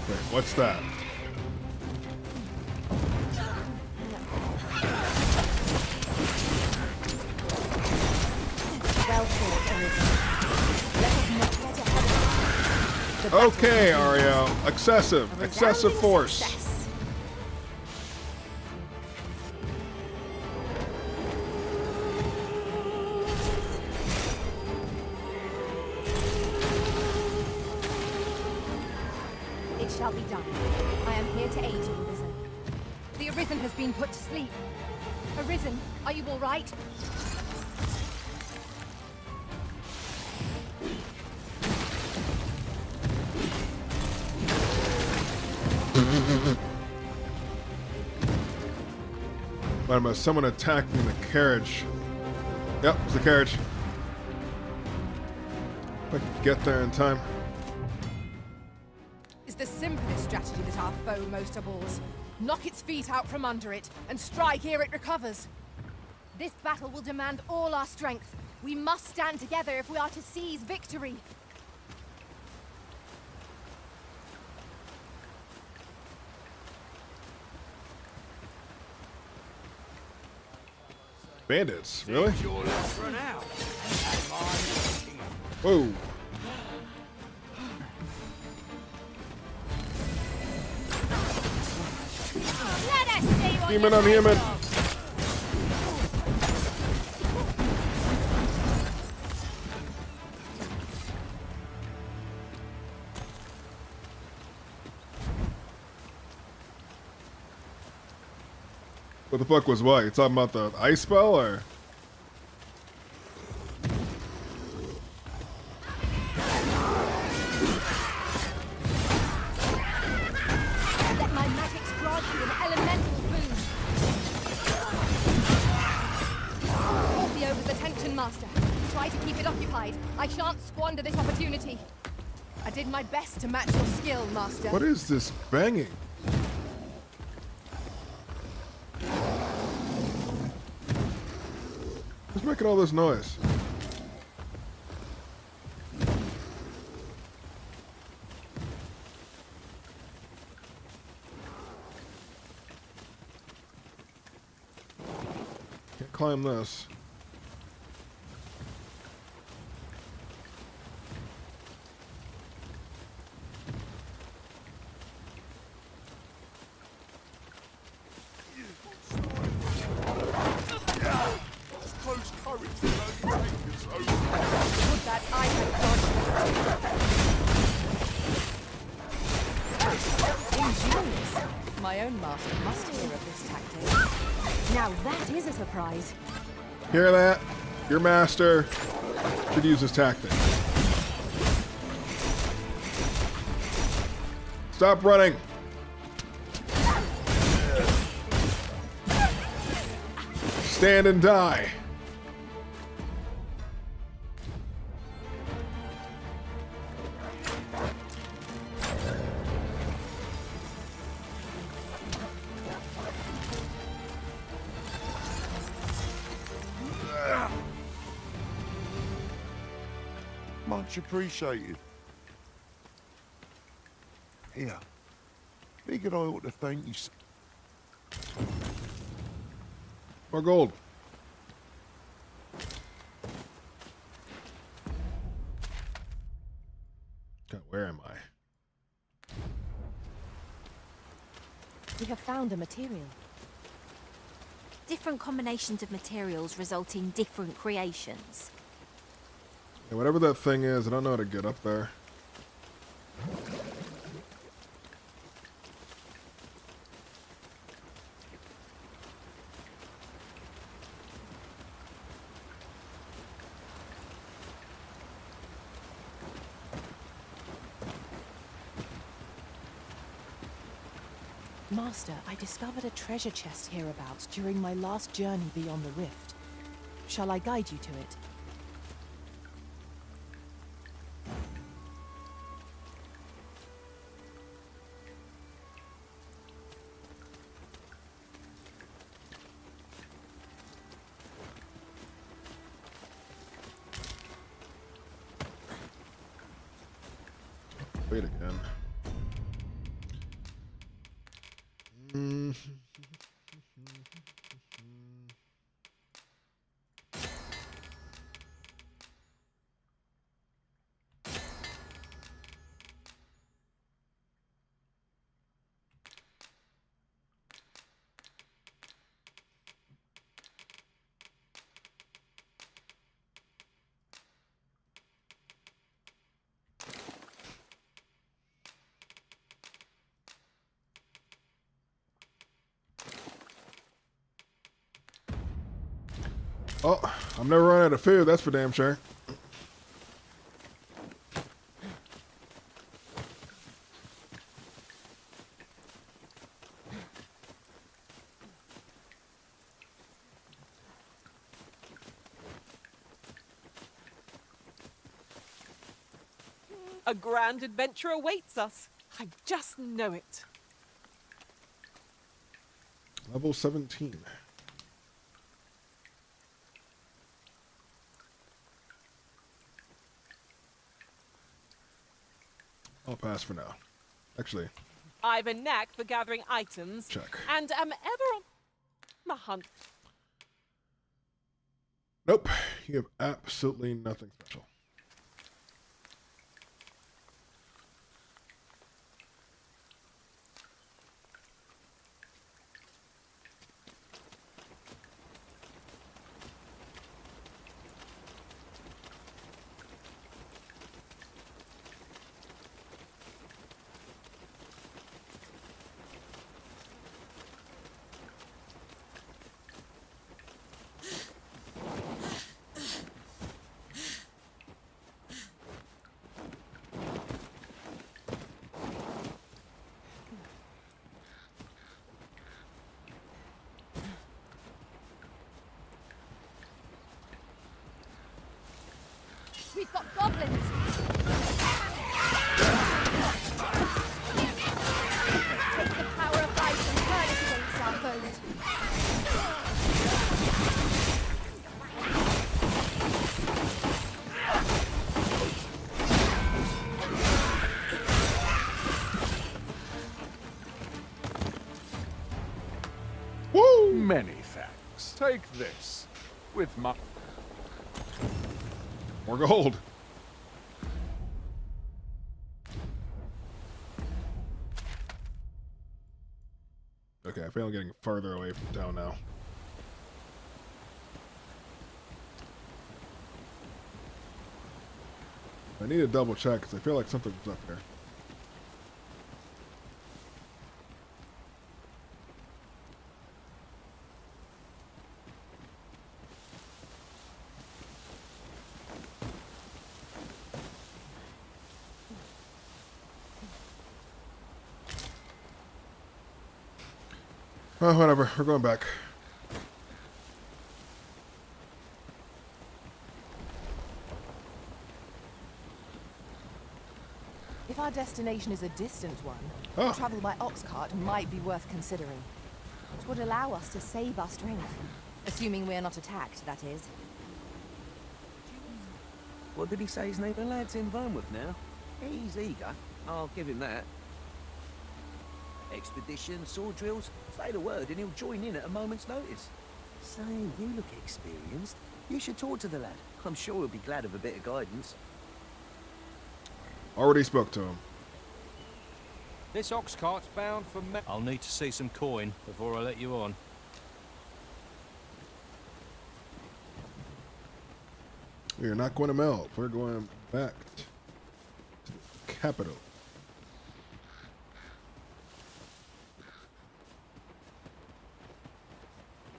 A: Wait, what's that?
M: Well fought, Arisen. Let us not get ahead of it. The battle
A: Okay,
M: continues.
A: Ario. Excessive.
M: A
A: Excessive
M: resounding
A: force.
M: success. It shall be done. I am here to aid you, Arisen.
E: The Arisen has been put to sleep. Arisen, are you all right?
A: Wait a minute, someone attacking the carriage. Yep, it's the carriage. If I can get there in time.
D: Is the simplest strategy that our foe most abhors. Knock its feet out from under it, and strike ere it recovers.
M: This battle will demand all our strength. We must stand together if we are to seize victory.
A: Bandits, really? Whoa.
S: Let us see what
A: Human
S: you're
A: on human.
S: made of.
A: What the fuck was what? You talking about the ice spell or?
M: Let my magics grant you an elemental boost.
E: Hold the ogre's attention, Master. Try to keep it occupied. I shan't squander this opportunity.
D: I did my best to match your skill, Master.
A: What is this banging? Who's making all this noise? Can't climb this.
I: Close courage will only take us over.
D: Would that I had dodged. Ingenious. My own master must hear of this tactic.
M: Now that is a surprise.
A: Hear that? Your master should use this tactic. Stop running. Stand and die.
I: Much appreciated. Here. Figured I ought to thank you.
A: More gold. God, where am I?
E: We have found a material.
C: Different combinations of materials result in different creations.
A: Yeah, whatever that thing is, I don't know how to get up there.
M: Master, I discovered a treasure chest hereabouts during my last journey beyond the rift. Shall I guide you to it?
A: Wait again. Oh, I'm never running out of food, that's for damn sure.
N: A grand adventure awaits us. I just know it.
A: Level 17. I'll pass for now. Actually,
N: I've a knack for gathering items.
A: Check.
N: And am ever on the hunt.
A: nope. You have absolutely nothing special.
C: We've got goblins! Take the power of ice and turn it against our foes.
I: Woo! Many thanks. Take this. With my...
A: More gold. Okay, I feel I'm getting further away from town now. I need to double check because I feel like something was up here. Oh, whatever. We're going back.
M: If our destination is a distant one, travel by ox cart might be worth considering.
E: It would allow us to save our strength. Assuming we're not attacked, that is.
F: What did he say his name? The lad's in Vernworth now. He's eager. I'll give him that. Expedition, sword drills, say the word and he'll join in at a moment's notice. Say, you look experienced. You should talk to the lad. I'm sure he'll be glad of a bit of guidance.
A: Already spoke to him.
P: This ox cart's bound for
T: I'll need to see some coin before I let you on.
A: We are not going to melt. We're going back to the capital.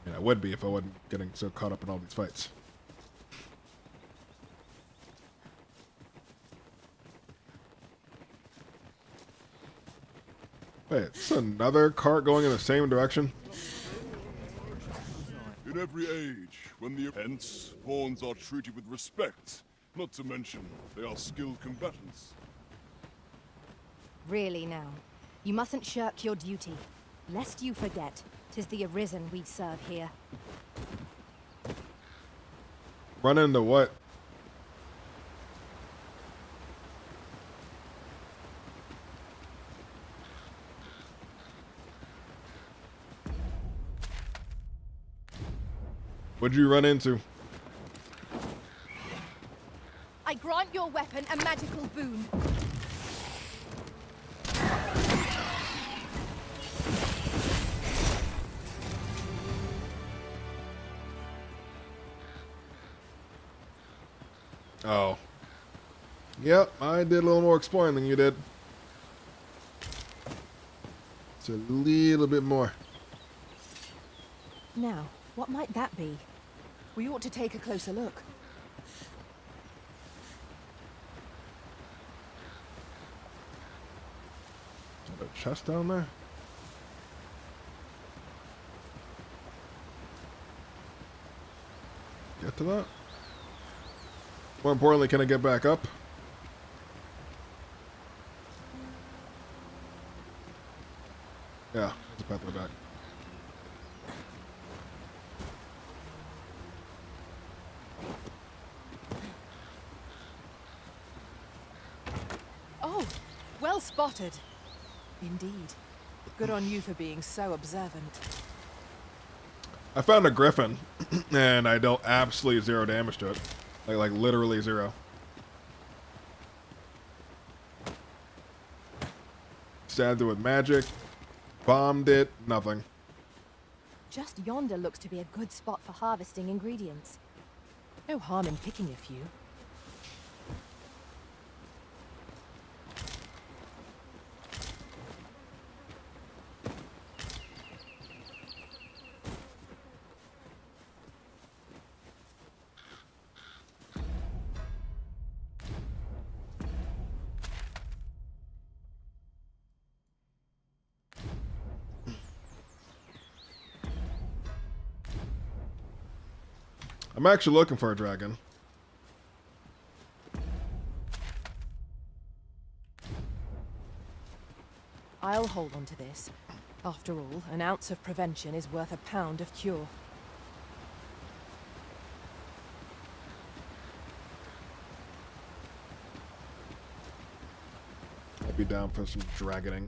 A: And I would be if I wasn't getting so caught up in all these fights. Wait, it's another cart going in the same direction?
B: In every age, when the hence, pawns are treated with respect, not to mention they are skilled combatants.
E: Really now, you mustn't shirk your duty, lest you forget 'tis the Arisen we serve here.
A: Run into what? What'd you run into?
C: I grant your weapon a magical boon.
A: Oh. Yep, I did a little more exploring than you did. It's a little bit more.
E: Now, what might that be? We ought to take a closer look.
A: Is that a chest down there? Get to that? More importantly, can I get back up? Yeah, there's a pathway back.
D: Oh, well spotted. Indeed. Good on you for being so observant.
A: I found a griffin, and I dealt absolutely 0 damage to it. Like literally 0. Stabbed it with magic, bombed it, nothing.
E: Just yonder looks to be a good spot for harvesting ingredients. No harm in picking a few.
A: I'm actually looking for a dragon.
D: I'll hold on to this. After all, an ounce of prevention is worth a pound of cure.
A: I'd be down for some dragoning.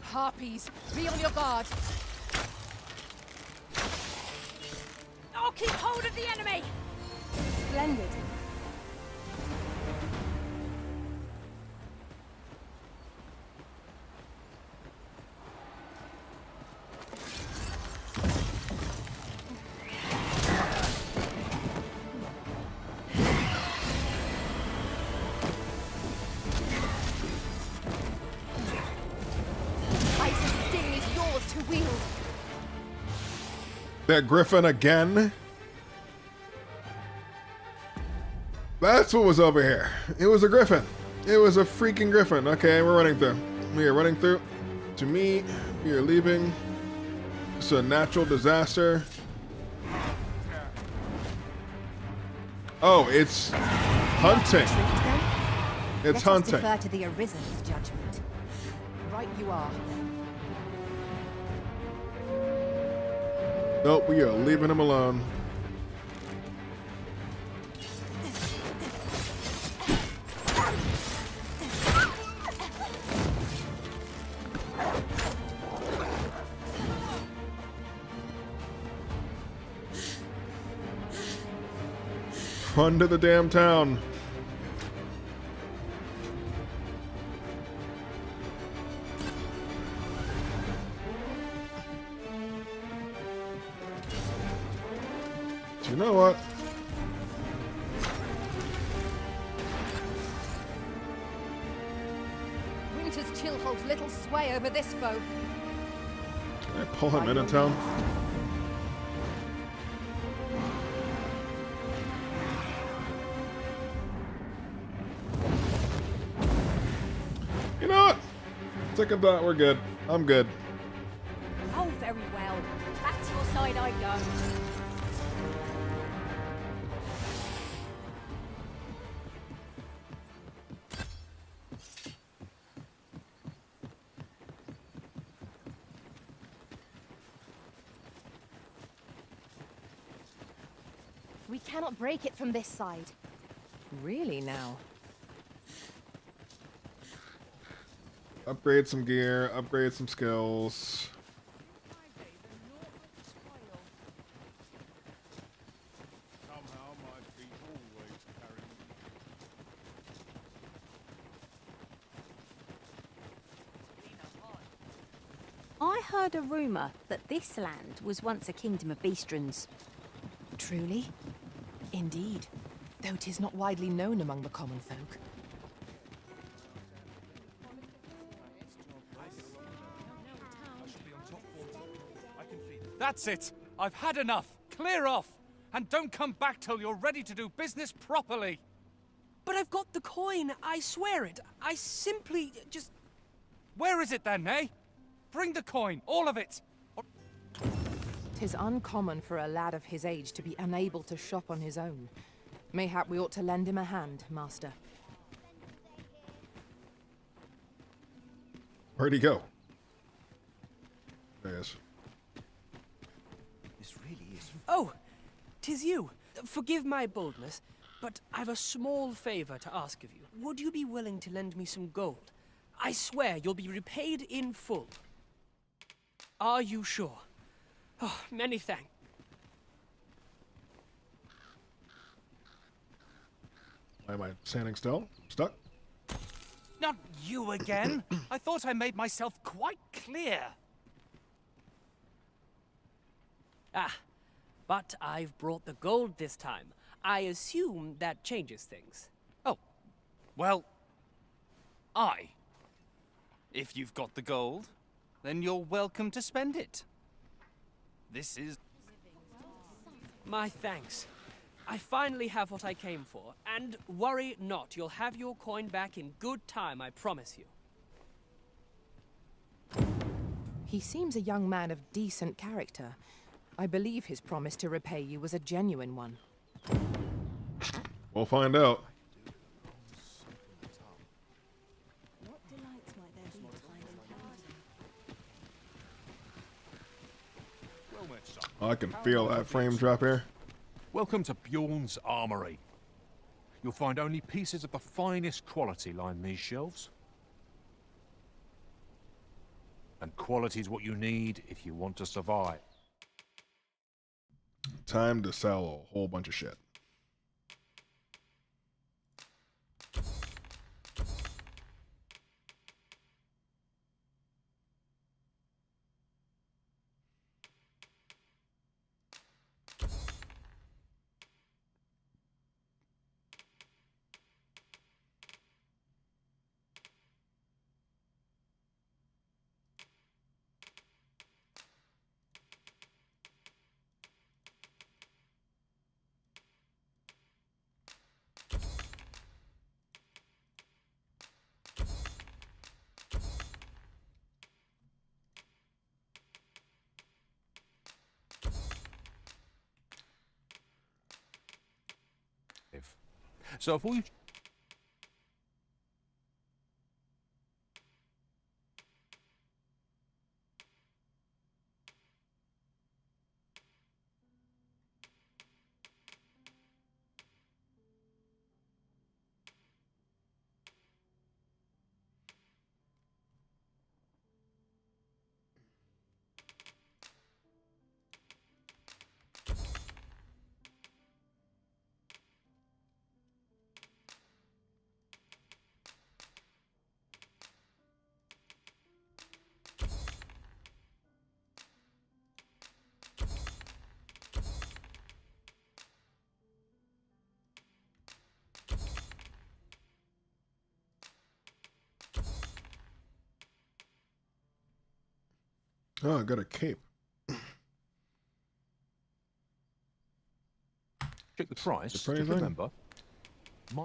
D: Harpies, be on your guard.
S: I'll keep hold of the enemy!
E: Splendid.
A: That griffin again? That's what was over here. It was a griffin. It was a freaking griffin. Okay, we're running through. We are running through. To me, we are leaving. It's a natural disaster. Oh, it's hunting. It's
E: Let
A: hunting.
E: us defer to the Arisen's judgment.
M: Right you are.
A: Nope, we are leaving him alone. Run to the damn town. You know what?
E: Winter's chill holds little sway over this foe.
A: Can I pull him into town? You know what? Second thought, we're good. I'm good.
S: Oh, very well. Back to your side I go.
E: We cannot break it from this side.
M: Really now?
A: Upgrade some gear, upgrade some skills.
B: Somehow my feet always carry me.
S: I heard a rumour that this land was once a kingdom of beastrons.
M: Truly? Indeed. Though 'tis not widely known among the common folk.
L: That's it! I've had enough! Clear off! And don't come back till you're ready to do business properly!
U: But I've got the coin, I swear it. I simply just...
L: Where is it then, eh? Bring the coin, all of it!
M: 'Tis uncommon for a lad of his age to be unable to shop on his own. Mayhap we ought to lend him a hand, master.
A: Where'd he go? There he is.
F: This really is.
U: Oh, 'tis you. Forgive my boldness, but I've a small favor to ask of you. Would you be willing to lend me some gold? I swear you'll be repaid in full. Are you sure? Oh, many thanks.
A: Why am I standing still? Stuck?
L: Not you again! I thought I made myself quite clear.
U: Ah, but I've brought the gold this time. I assume that changes things.
L: Oh, well, if you've got the gold, then you're welcome to spend it. This is...
U: My thanks. I finally have what I came for, and worry not, you'll have your coin back in good time, I promise you.
M: He seems a young man of decent character. I believe his promise to repay you was a genuine one.
A: We'll find out. Oh, I can feel that frame drop here.
P: Welcome to Bjorn's Armory. You'll find only pieces of the finest quality line these shelves. And quality's what you need if you want to survive.
A: Time to sell a whole bunch of shit.
P: So if we...
A: Oh, I got a cape.
P: Check the price.
A: The
P: Just
A: price thing?
P: remember, my...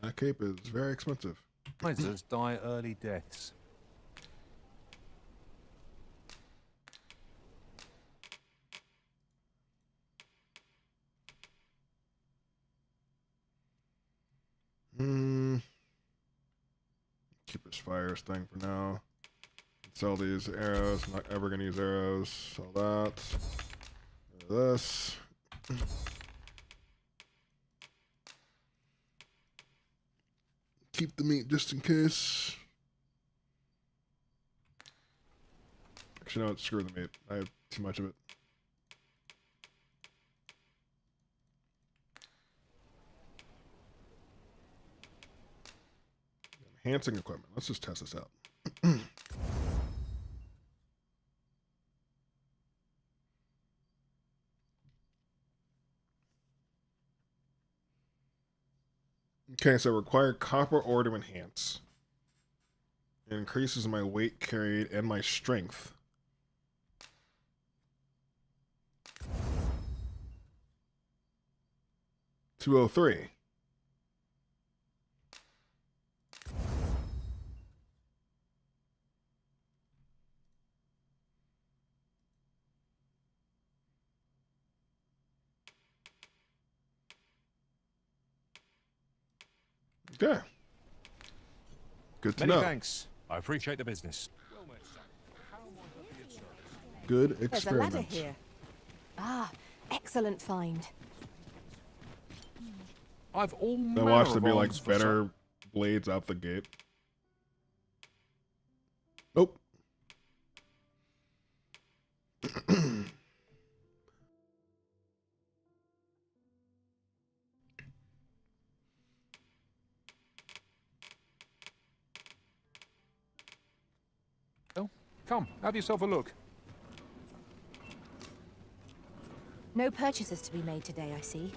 A: That cape is very expensive.
P: Prizes die early deaths.
A: Keep this fires thing for now. Sell these arrows. Not ever gonna use arrows. Sell that. This. Keep the meat just in case. Actually, no, screw the meat. I have too much of it. Enhancing equipment. Let's just test this out. Okay, so require copper ore to enhance. It increases my weight carried and my strength. $203. Okay. Good to
P: Many
A: know.
P: thanks. I appreciate the business.
A: Good
E: There's a ladder
A: experiment.
E: here. Ah, excellent find.
P: I've all
A: I
P: manner
A: watched
P: of
A: there be like
P: arms for sale.
A: better blades out the gate. Nope.
P: Well, come, have yourself a look.
E: No purchases to be made today, I see.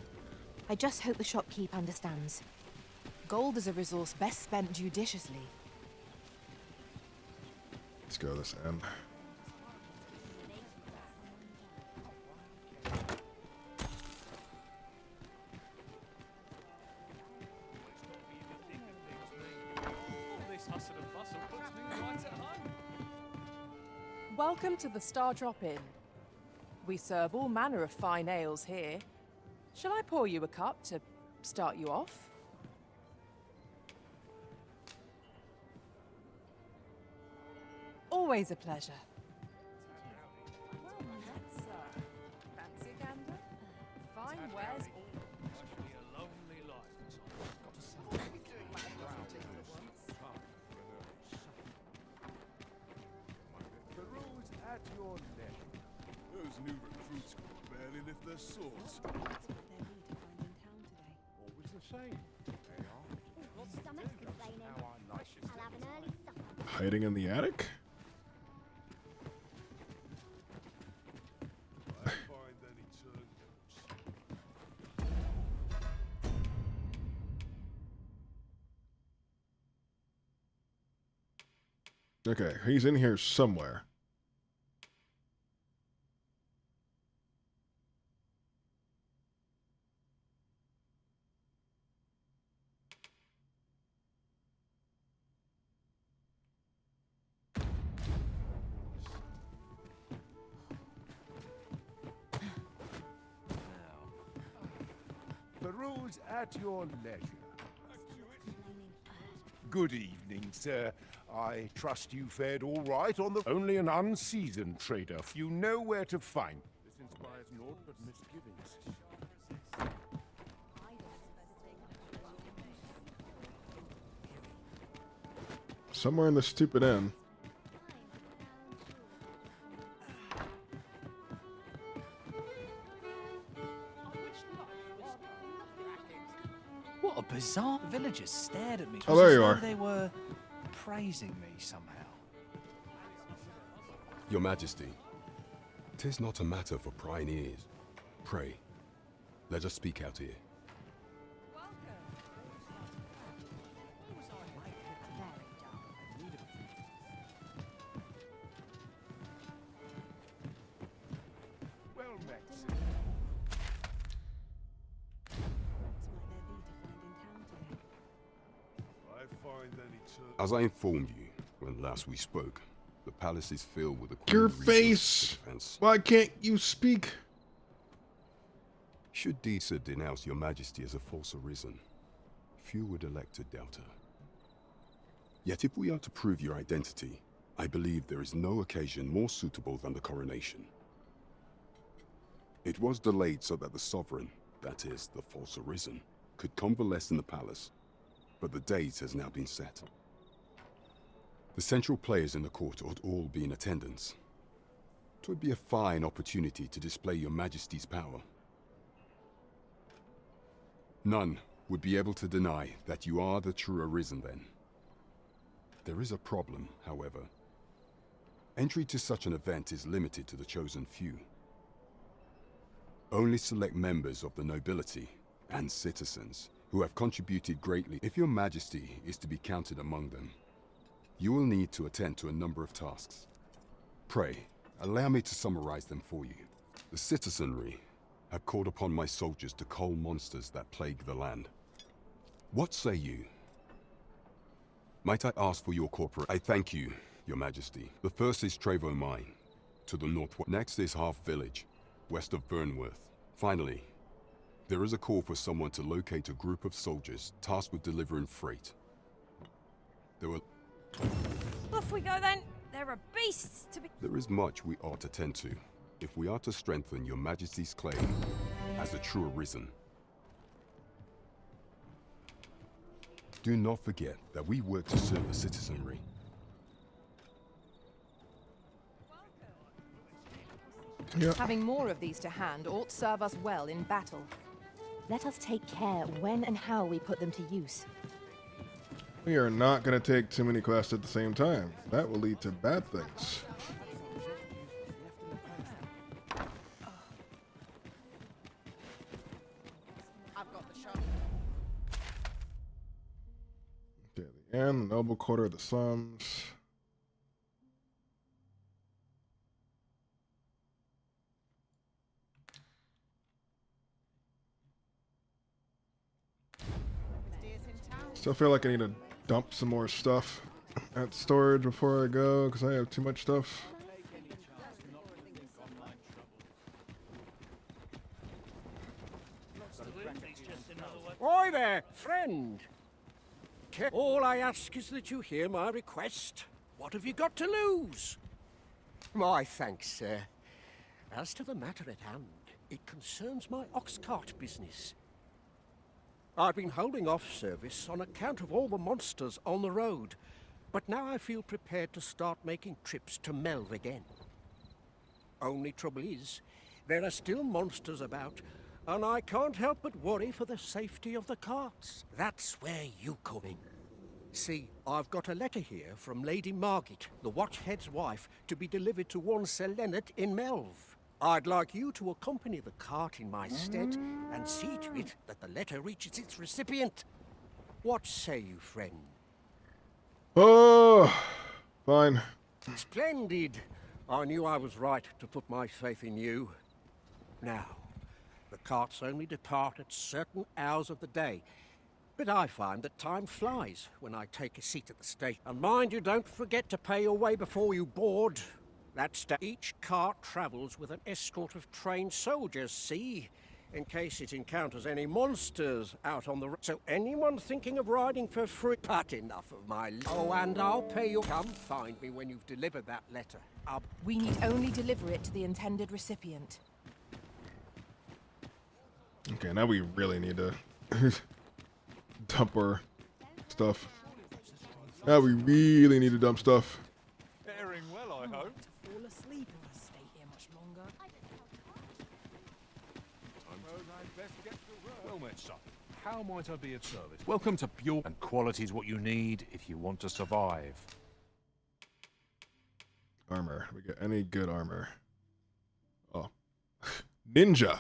E: I just hope the shopkeep understands. Gold is a resource best spent judiciously.
A: Let's go this end.
G: Welcome to the Star Drop Inn. We serve all manner of fine ales here. Shall I pour you a cup to start you off? Always a pleasure. Well met, sir. Fancy a gander? Fine wares all.
B: The road at your neck. Those new recruits can barely lift their swords. Always the same. They are.
C: Stomach's complaining. I'll have an early supper.
A: Hiding in the attic? Okay, he's in here somewhere.
I: The rules at your leisure. Good evening, sir. I trust you fared all right on the... Only an unseasoned trader. You know where to find. This inspires naught but misgivings.
A: Somewhere in the stupid inn.
L: What a bizarre... Villagers stared at me.
A: Oh, there you
L: as
A: are.
L: though they were praising me somehow.
K: Your Majesty, 'tis not a matter for prying ears. Pray, let us speak out here.
I: Well met, sir.
K: As I informed you when last we spoke, the palace is filled with a
A: Your face! Why can't you speak?
K: Should Disa denounce your Majesty as a false arisen, few would elect to doubt her. Yet if we are to prove your identity, I believe there is no occasion more suitable than the coronation. It was delayed so that the sovereign, that is, the false arisen, could convalesce in the palace, but the date has now been set. The central players in the court ought all be in attendance. 'Twould be a fine opportunity to display your Majesty's power. None would be able to deny that you are the true Arisen then. There is a problem, however. Entry to such an event is limited to the chosen few. Only select members of the nobility and citizens who have contributed greatly. If your Majesty is to be counted among them, you will need to attend to a number of tasks. Pray, allow me to summarize them for you. The citizenry have called upon my soldiers to cull monsters that plague the land. What say you? Might I ask for your corporate... I thank you, your Majesty. The first is Trevo Mine, to the northwest. Next is Half Village, west of Burnworth. Finally, there is a call for someone to locate a group of soldiers tasked with delivering freight. There
S: Off we go then. There are beasts to be...
K: There is much we ought to tend to, if we are to strengthen your Majesty's claim as a true Arisen. Do not forget that we work to serve the citizenry.
A: Yep.
E: Having more of these to hand ought serve us well in battle. Let us take care when and how we put them to use.
A: We are not going to take too many quests at the same time. That will lead to bad things. Okay, the end, the noble quarter of the Sums. Still feel like I need to dump some more stuff at storage before I go because I have too much stuff.
R: Oi there, friend. All I ask is that you hear my request. What have you got to lose? My thanks, sir. As to the matter at hand, it concerns my ox cart business. I've been holding off service on account of all the monsters on the road, but now I feel prepared to start making trips to Melve again. Only trouble is, there are still monsters about, and I can't help but worry for the safety of the carts. That's where you come in. See, I've got a letter here from Lady Margit, the Watchhead's wife, to be delivered to one Sir Leonard in Melve. I'd like you to accompany the cart in my stead and see to it that the letter reaches its recipient. What say you, friend?
A: Oh, Fine.
R: Splendid. I knew I was right to put my faith in you. Now, the carts only depart at certain hours of the day. But I find that time flies when I take a seat at the station. And mind you, don't forget to pay your way before you board. Each cart travels with an escort of trained soldiers, see? In case it encounters any monsters out on the road. So anyone thinking of riding for free, but enough of my... Oh, and I'll pay you. Come find me when you've delivered that letter.
G: We need only deliver it to the intended recipient.
A: Okay, now we really need to dump our stuff. Now we really need to dump stuff.
L: Faring well, I hope.
U: Fall asleep or stay here much longer.
P: Well met, son. How might I be of service? Welcome to Pure, and quality is what you need if you want to survive.
A: Armor. We got any good armor? Oh. Ninja.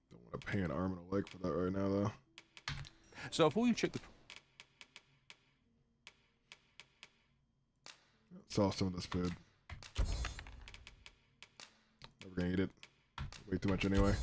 A: Don't want to pay an arm and a leg for that right now, though.
P: So before you check the...
A: Saw some of this food. Never gonna eat it. Way too much anyway.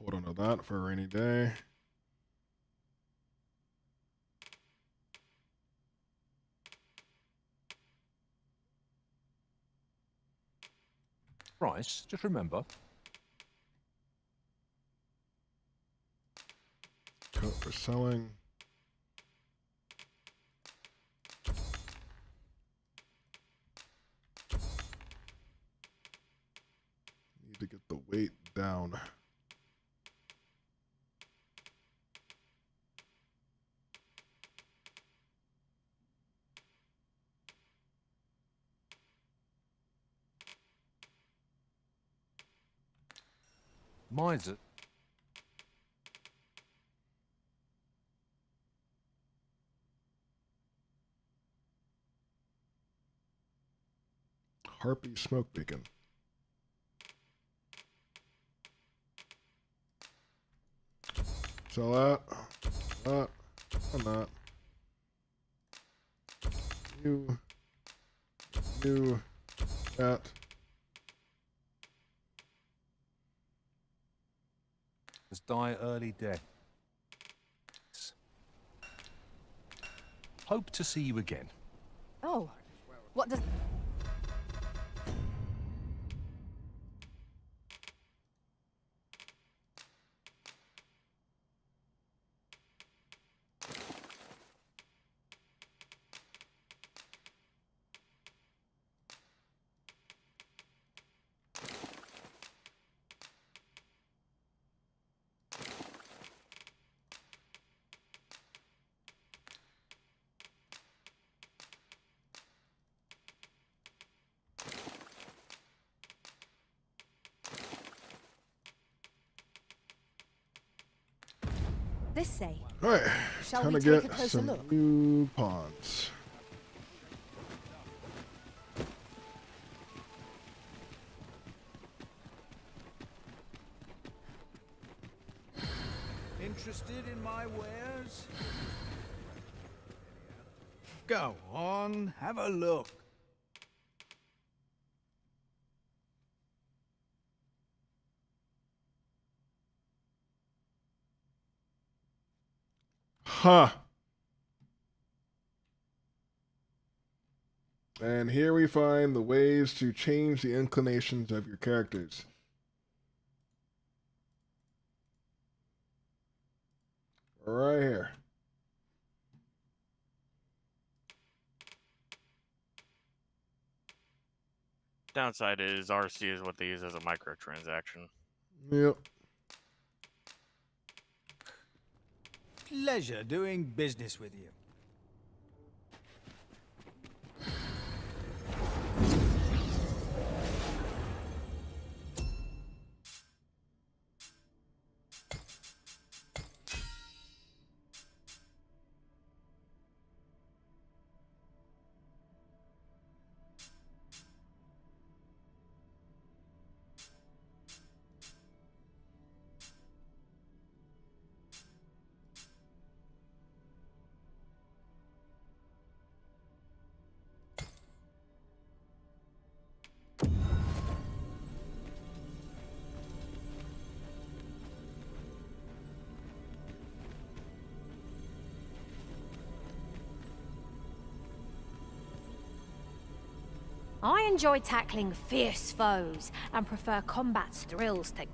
A: Hold on to that for a rainy day.
P: Price, just remember.
A: Coat for selling. Need to get the weight down.
P: Mine's it.
A: Harpy smoke beacon. Sell that. And that. You. That.
P: Die early death. Hope to see you again.
E: Oh, what does... this say?
A: All right,
E: Shall
A: time
E: we
A: to
E: take a
A: get
E: closer
A: some
E: look?
A: new pawns.
H: Interested in my wares? Go on, have a look.
A: Huh. And here we find the ways to change the inclinations of your characters. Right here.
V: Downside is RC is what they use as a microtransaction.
A: Yep.
H: Pleasure doing business with you.
S: I enjoy tackling fierce foes and prefer combat's thrills to...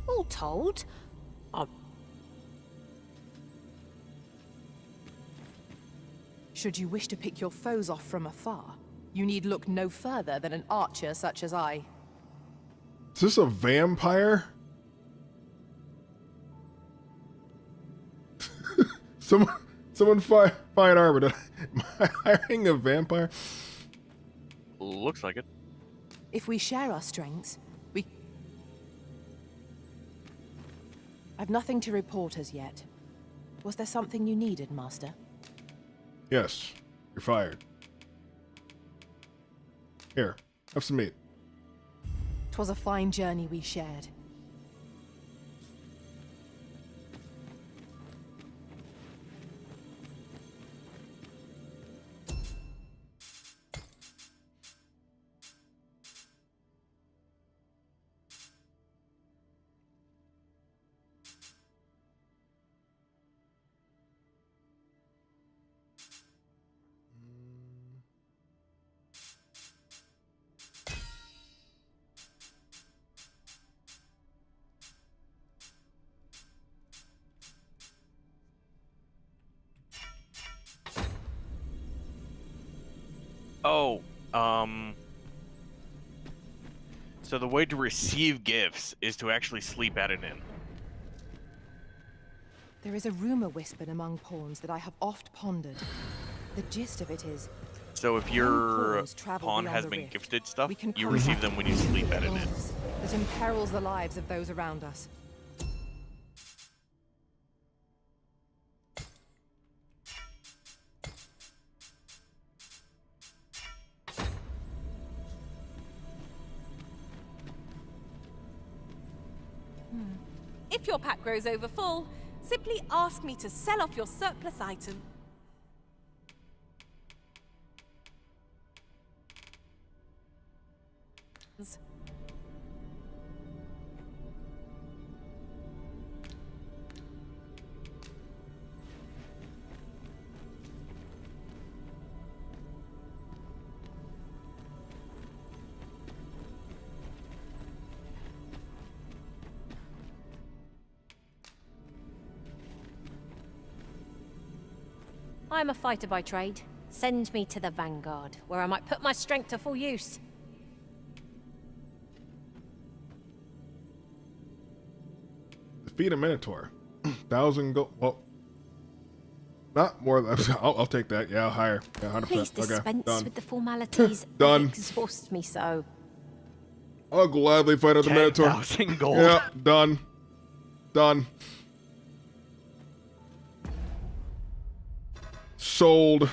S: All told,
G: Should you wish to pick your foes off from afar, you need look no further than an archer such as I.
A: Is this a vampire? Someone fine armor. Am I hiring a vampire?
V: Looks like it.
G: If we share our strengths, we... I've nothing to report as yet. Was there something you needed, Master?
A: Yes. You're fired. Here, have some meat.
G: 'Twas a fine journey we shared.
V: Oh, so the way to receive gifts is to actually sleep at an inn.
E: There is a rumor whispered among pawns that I have oft pondered. The gist of it is,
V: So if your pawn has been gifted stuff, you receive them when you sleep at an inn.
E: that imperils the lives of those around us.
C: If your pack grows over full, simply ask me to sell off your surplus item.
S: I'm a fighter by trade. Send me to the Vanguard, where I might put my strength to full use.
A: Defeat a Minotaur. 1,000 gold. Well, not more than... I'll take that. Yeah, higher. Yeah, 100%.
S: Please dispense
A: okay, done.
S: with the formalities.
A: Done.
S: They exhaust me so.
A: I'll gladly fight at the Minotaur.
V: 10,000 gold.
A: Yeah, done. Done. Sold.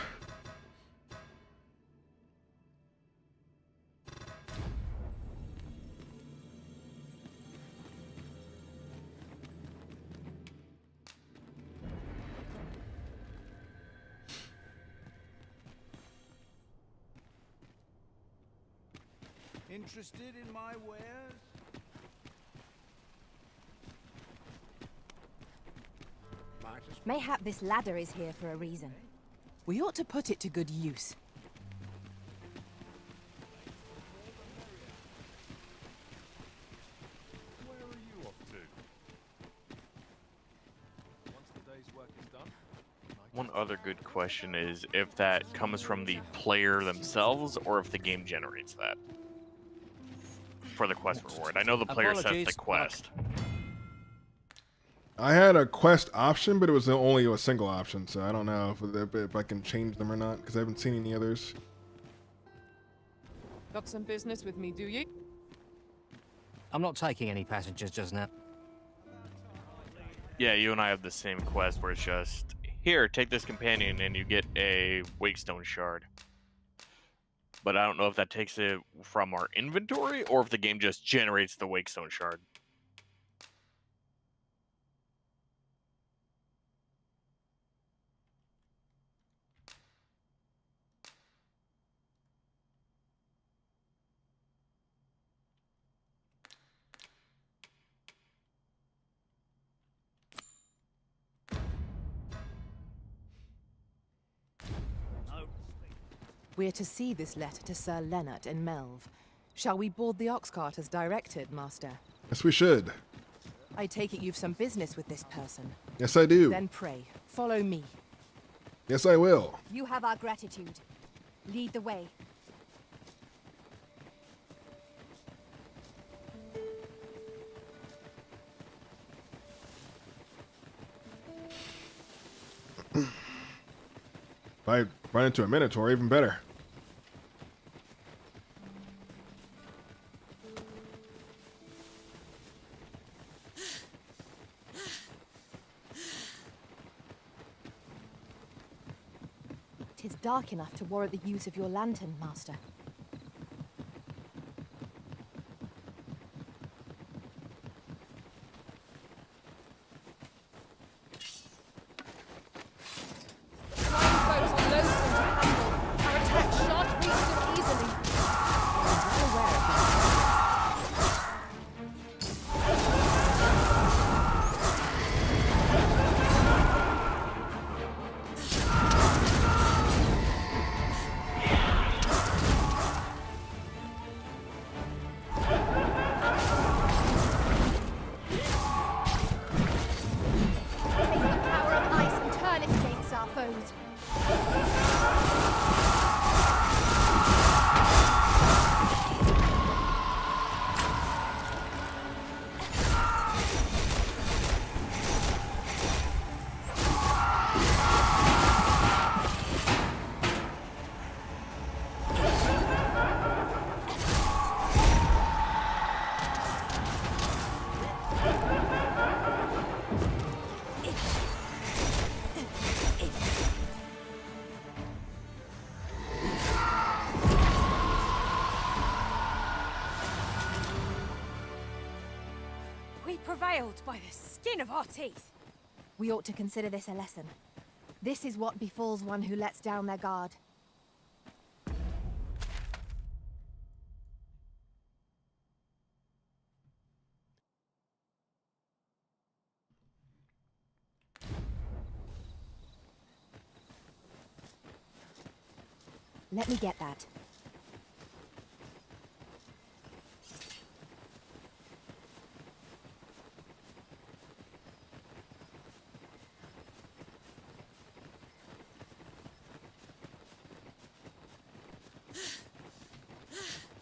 H: Interested in my wares?
R: might as
E: Mayhap this ladder is here for a reason.
G: We ought to put it to good use.
P: Where are you off to? Once the day's work is done,
V: One other good question is if that comes from the player themselves or if the game generates that for the quest reward. I know the player sets the
T: Apologies,
V: quest.
A: I had a quest option, but it was only a single option, so I don't know if I can change them or not, because I haven't seen any others.
G: Got some business with me, do you?
T: I'm not taking any passengers just now.
V: Yeah, you and I have the same quest where it's just, here, take this companion and you get a Wakestone shard. But I don't know if that takes it from our inventory or if the game just generates the Wakestone shard.
G: We're to see this letter to Sir Leonard in Melve. Shall we board the ox cart as directed, Master?
A: Yes, we should.
G: I take it you've some business with this person.
A: Yes, I do.
G: Then pray, follow me.
A: Yes, I will.
E: You have our gratitude. Lead the way.
A: If I run into a Minotaur, even better.
E: Tis dark enough to warrant the use of your lantern, Master.
S: Prevailed by the skin of our teeth.
E: We ought to consider this a lesson. This is what befalls one who lets down their guard. Let me get that.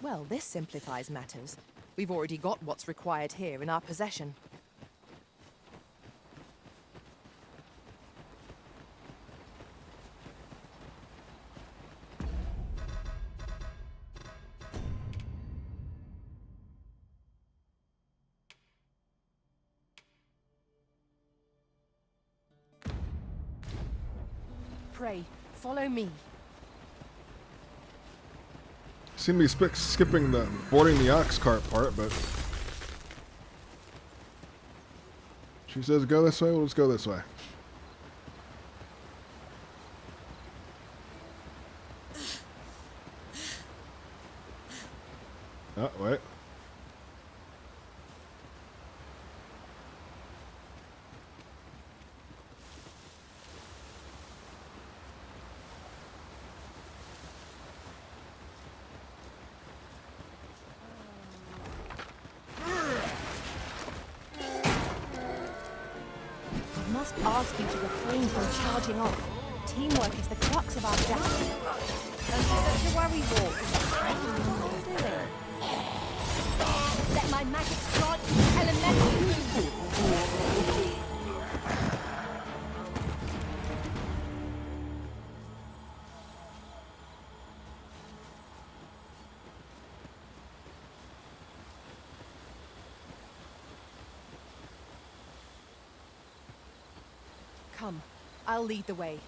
G: Well, this simplifies matters. We've already got what's required here in our possession. Pray, follow me.
A: Seem to be skipping the boarding the ox cart part, but she says go this way, we'll just go this way. Oh, wait.
E: ask you to refrain from charging off. Teamwork is the crux of our job.
S: Don't be such a worry wart.
C: Let my magic strike elemental.
E: Come, I'll lead the way.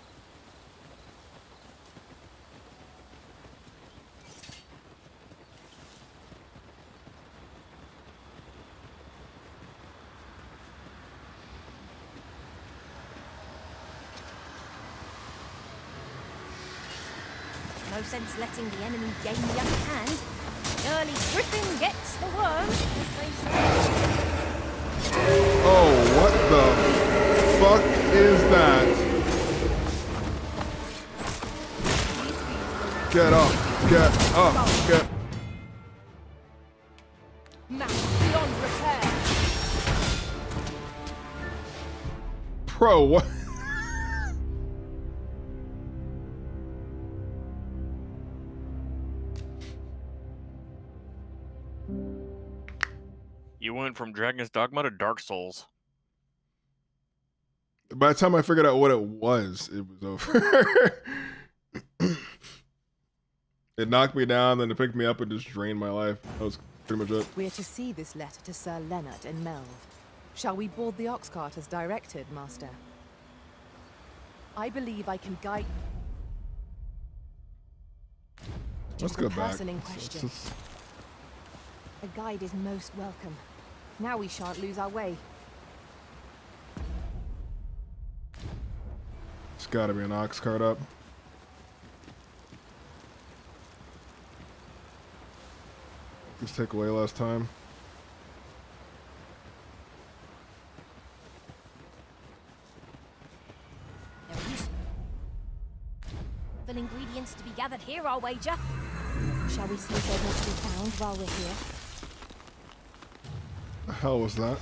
S: No sense letting the enemy gain the upper hand. The early griffin gets the worm, as they say.
A: Oh, what the fuck is that? Get up, get up, get.
E: Match beyond repair.
A: Bro, what?
V: You went from Dragon's Dogma to Dark Souls.
A: By the time I figured out what it was over. It knocked me down, then it picked me up and just drained my life. That was pretty much it.
E: We're to see this letter to Sir Leonard in Melve. Shall we board the ox cart as directed, Master? I believe I can guide.
A: Let's
E: The
A: go back.
E: person in question. A guide is most welcome. Now we shan't lose our way.
A: It's gotta be an ox cart up. Let's take away last time.
S: Full ingredients to be gathered here, I'll wager.
E: Shall we see if they're not to be found while we're here?
A: The hell was that?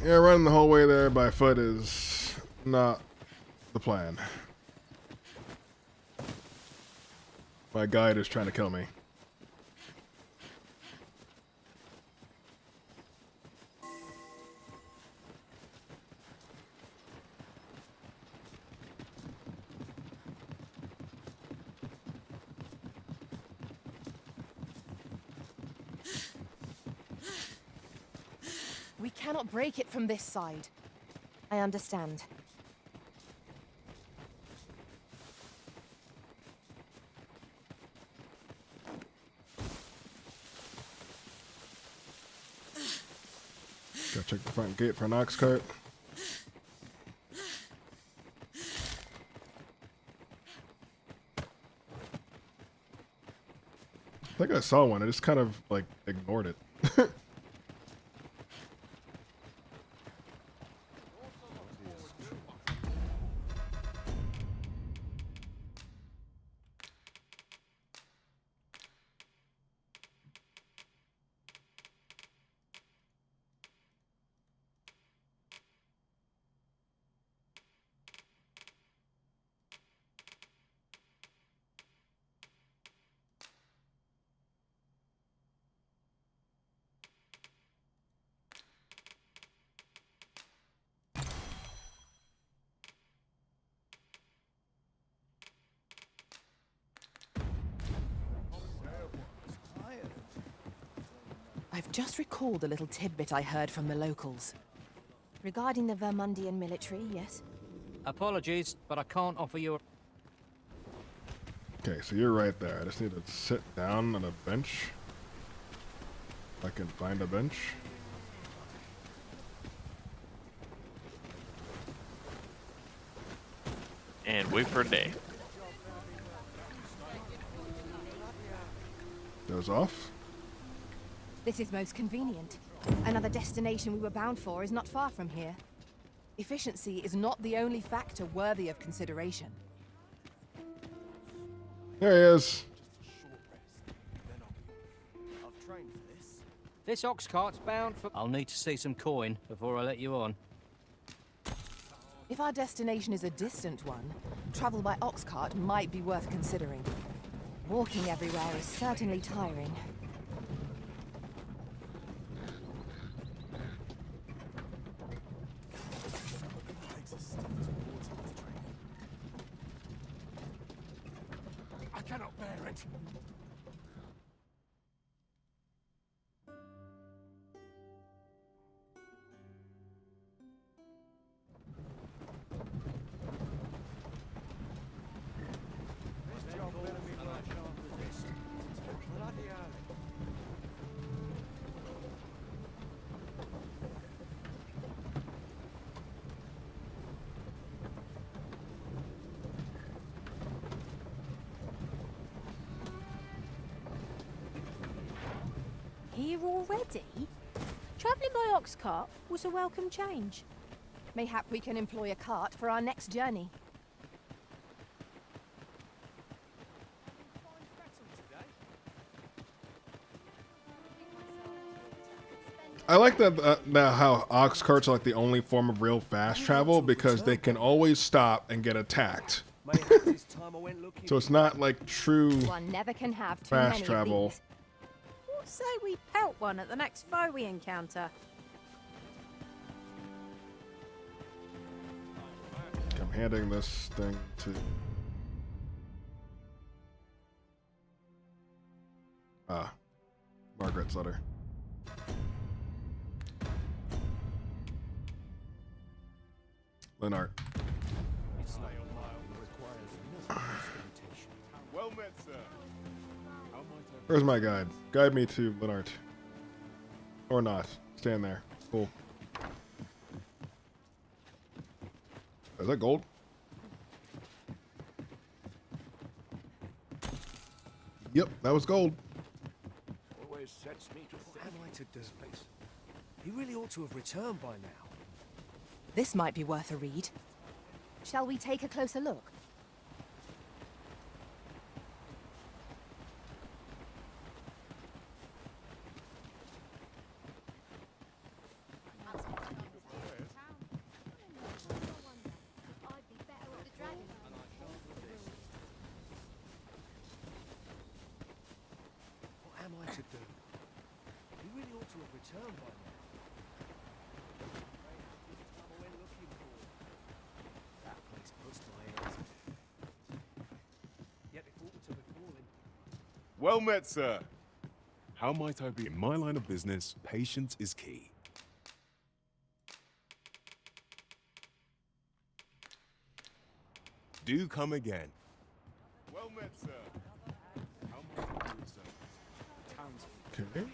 A: Yeah, running the whole way there by foot is not the plan. My guide is trying to kill me.
E: We cannot break it from this side. I understand.
A: Gotta check the front gate for an ox cart. I think I saw one. I just kind of like ignored it.
E: I've just recalled a little tidbit I heard from the locals. Regarding the Vermundian military, yes?
T: Apologies, but I can't offer you a...
A: Okay, so you're right there. I just need to sit down on a bench. If I can find a bench.
V: And wait for a day.
A: Goes off.
E: This is most convenient. Another destination we were bound for is not far from here.
G: Efficiency is not the only factor worthy of consideration.
A: There he is.
T: This ox cart's bound for... I'll need to see some coin before I let you on.
G: If our destination is a distant one, travel by ox cart might be worth considering.
E: Walking everywhere is certainly tiring.
I: I cannot bear it.
S: Here already? Travelling by ox cart was a welcome change.
E: Mayhap we can employ a cart for our next journey.
A: I like that now how ox carts are like the only form of real fast travel because they can always stop and get attacked. So it's not like true
E: One never can have too
A: fast
E: many
A: travel.
E: of these.
S: What say we pelt one at the next foe we encounter?
A: I'm handing this thing to... Margaret's letter. Lennart.
B: Well met, sir.
A: Where's my guide? Guide me to Lennart. Or not. Stand there. Cool. Is that gold? Yep, that was gold.
R: Always sets me to what am I to do? He really ought to have returned by now.
G: This might be worth a read.
E: Shall we take a closer look?
R: What am I to do? He really ought to have returned by now. That place puts my head. Yet it ought to be falling.
B: Well met, sir. How might I be? In my line of business, patience is key. Do come again. Well met, sir. How might I be, sir?
A: Okay.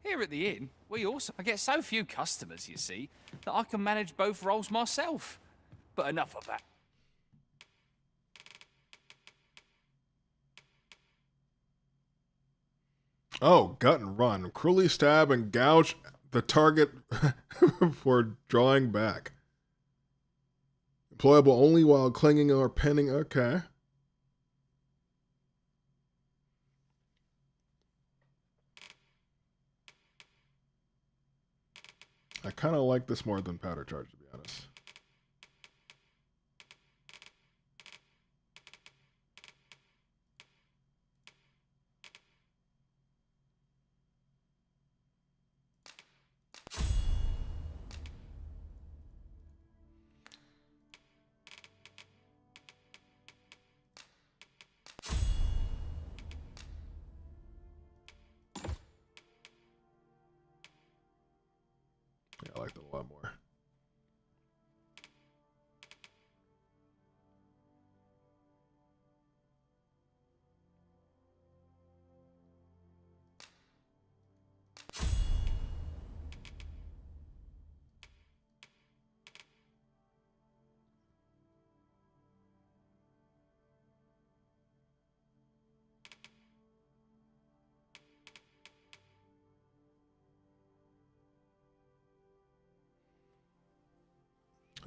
L: Here at the inn, I get so few customers, you see, that I can manage both roles myself. But enough of that.
A: Oh, gut and run. Cruelly stab and gouge the target for drawing back. Employable only while clinging or pinning. Okay. I kind of like this more than powder charge, to be honest. Yeah, I like that a lot more.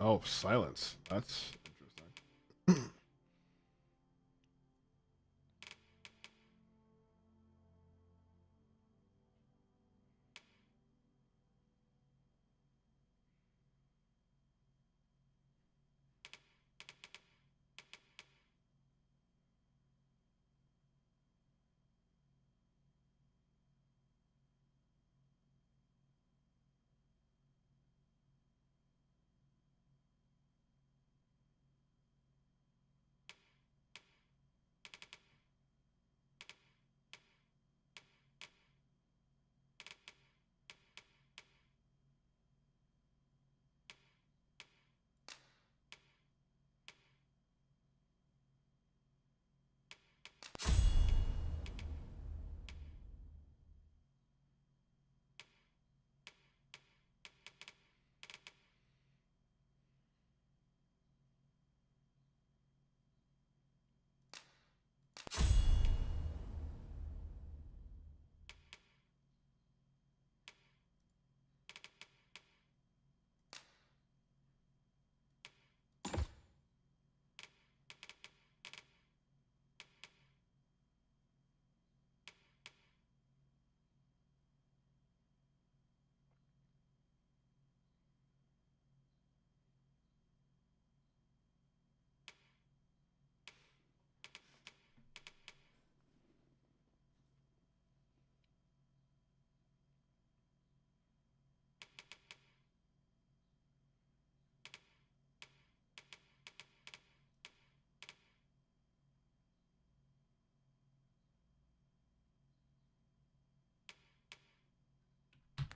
A: Oh, silence. That's interesting.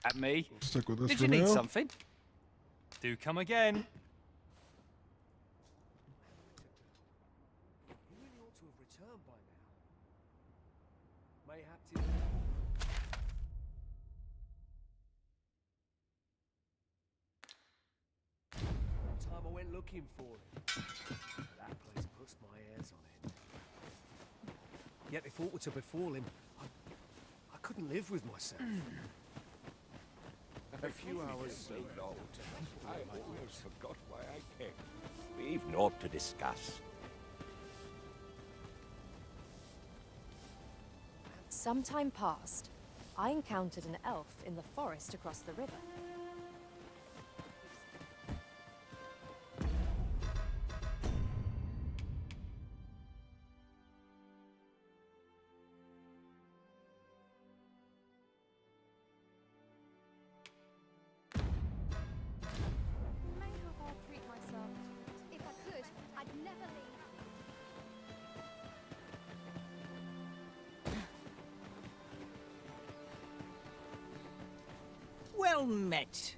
L: At me.
A: Stick with this
L: Did
A: for
L: you need
A: now.
L: something? Do come again.
U: You really ought to have returned by now. Mayhaps it... One time I went looking for him. That place puts my hairs on end. Yet if aught were to befall him, I couldn't live with myself.
I: A few hours so long, I almost forgot why I came. We've naught to discuss.
C: Some time passed. I encountered an elf in the forest across the river.
E: If I could, I'd never leave.
R: Well met.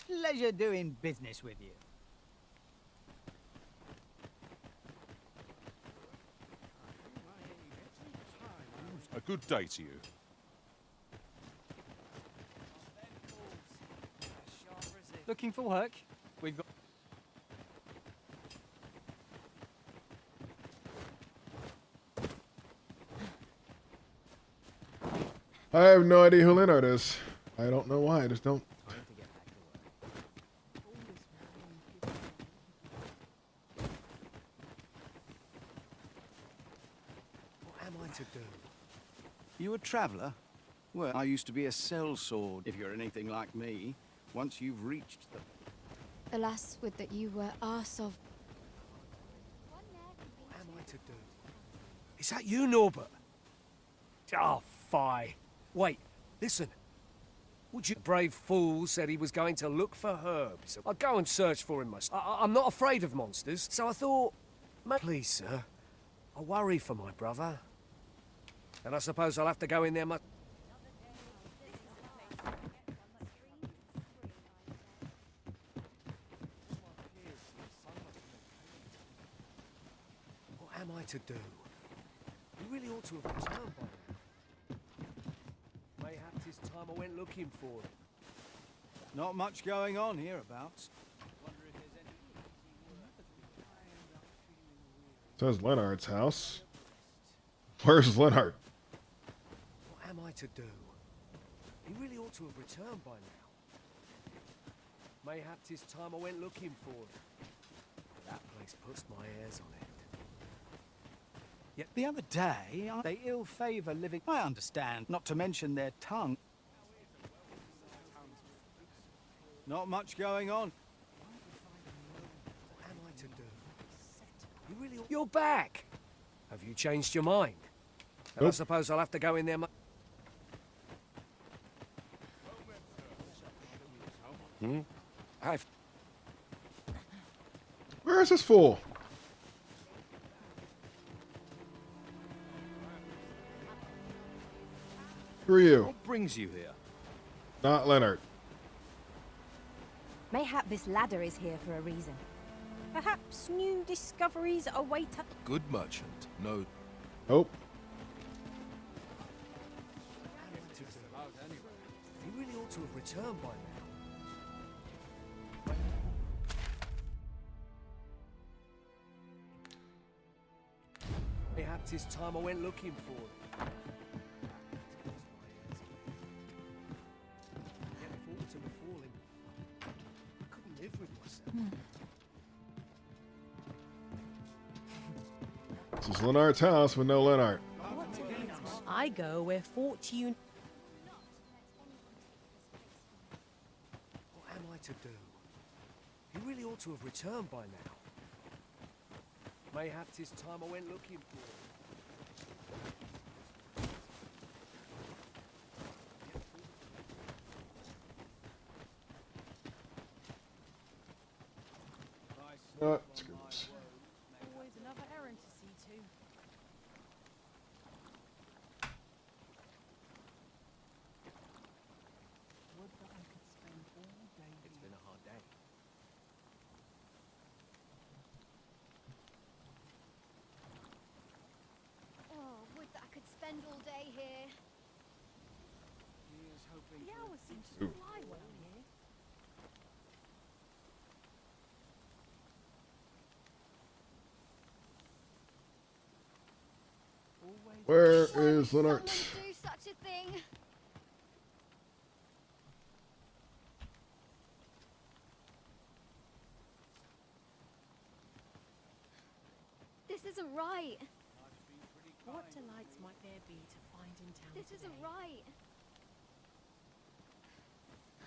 H: Pleasure doing business with you.
P: A good day to you.
T: Looking for work? We've got...
A: I have no idea who Leonard is. I don't know why. I just don't.
R: What am I to do?
H: You a traveller? Well, I used to be a sellsword, if you're anything like me, once you've reached them.
D: Alas, would that you were arse of...
R: What am I to do? Is that you, Norbert? Oh, fie. Wait, listen. Would you... Brave fool said he was going to look for herbs. I'll go and search for him myself. I'm not afraid of monsters, so I thought... Please, sir. I worry for my brother. And I suppose I'll have to go in there What am I to do? You really ought to have returned by now. This time I went looking for it.
H: Not much going on hereabouts.
A: Says Leonard's house. Where's Leonard?
R: What am I to do? He really ought to have returned by now. Mayhaps this time I went looking for it. That place puts my hairs on end.
H: Yet the other day, they ill-favour living... I understand, not to mention their tongue. Not much going on.
R: What am I to do? You really ought... You're back! Have you changed your mind? And I suppose I'll have to go in there...
A: Where is this fool? Who are you?
H: What brings you here?
A: Not Leonard.
E: Mayhap this ladder is here for a reason.
S: Perhaps new discoveries await us.
B: Good merchant. No.
A: Oh.
R: He really ought to have returned by now. Perhaps this time I went looking for it. I couldn't live with myself.
A: This is Leonard's house with no Leonard.
S: I go where fortune...
R: What am I to do? He really ought to have returned by now. Mayhaps this time I went looking for it.
A: That's good.
G: Always another errand to see to. Would that I could spend all day.
R: It's been a hard day.
C: Oh, would that I could spend all day here.
G: The hours seem to fly when I'm here.
A: Where is Leonard?
C: Someone do such a thing. This isn't right.
G: What delights might there be to find in town
C: This
G: today?
C: isn't right.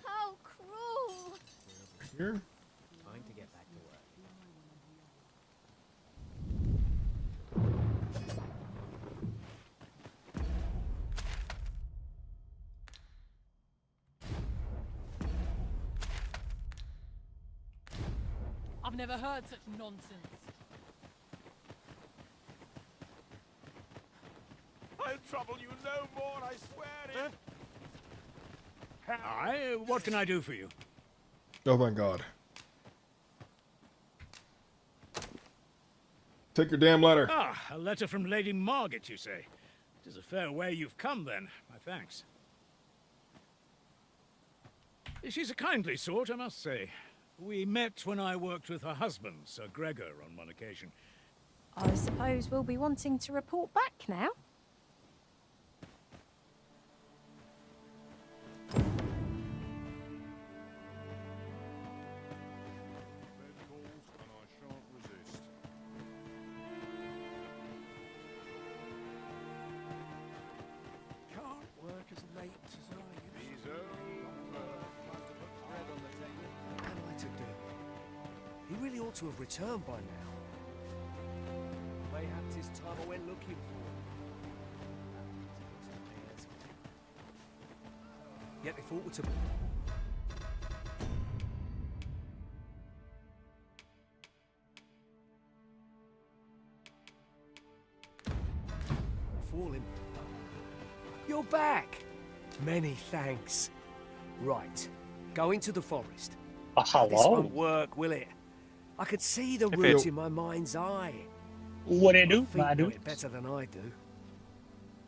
C: How cruel.
A: Here?
T: Time to get back to work.
G: I've never heard such nonsense.
I: I'll trouble you no more, I swear it.
O: Aye, what can I do for you?
A: Oh, thank God. Take your damn letter.
O: Ah, a letter from Lady Margaret, you say? It is a fair way you've come, then. My thanks. She's a kindly sort, I must say. We met when I worked with her husband, Sir Gregor, on one occasion.
S: I suppose we'll be wanting to report back now.
R: Can't work as late as I used to. What am I to do? He really ought to have returned by now. Mayhaps this time I went looking for him. Yet if aught were to... Falling. You're back! Many thanks. Right. Go into the forest. This won't work, will it? I could see the route in my mind's eye.
Q: What do you do?
R: My feet know it better than I do.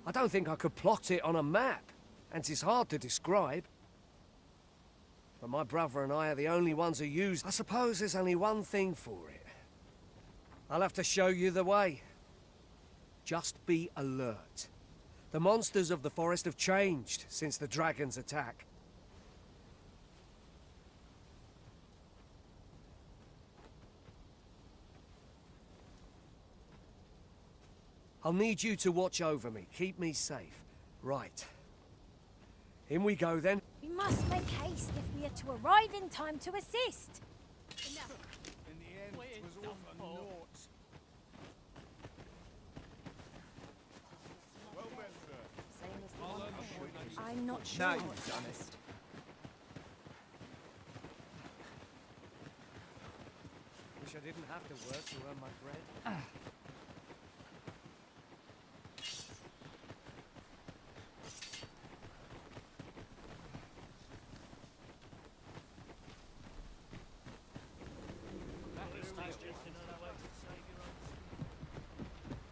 R: I don't think I could plot it on a map. and 'tis hard to describe. But my brother and I are the only ones who use. I suppose there's only one thing for it. I'll have to show you the way. Just be alert. The monsters of the forest have changed since the dragon's attack. I'll need you to watch over me, keep me safe. Right. In we go then.
S: We must make haste if we are to arrive in time to assist. Enough.
H: In the end, it was all for naught.
I: Well met, sir.
S: I'm not sure.
H: No, you've done it.
R: Wish I didn't have to work to earn my bread.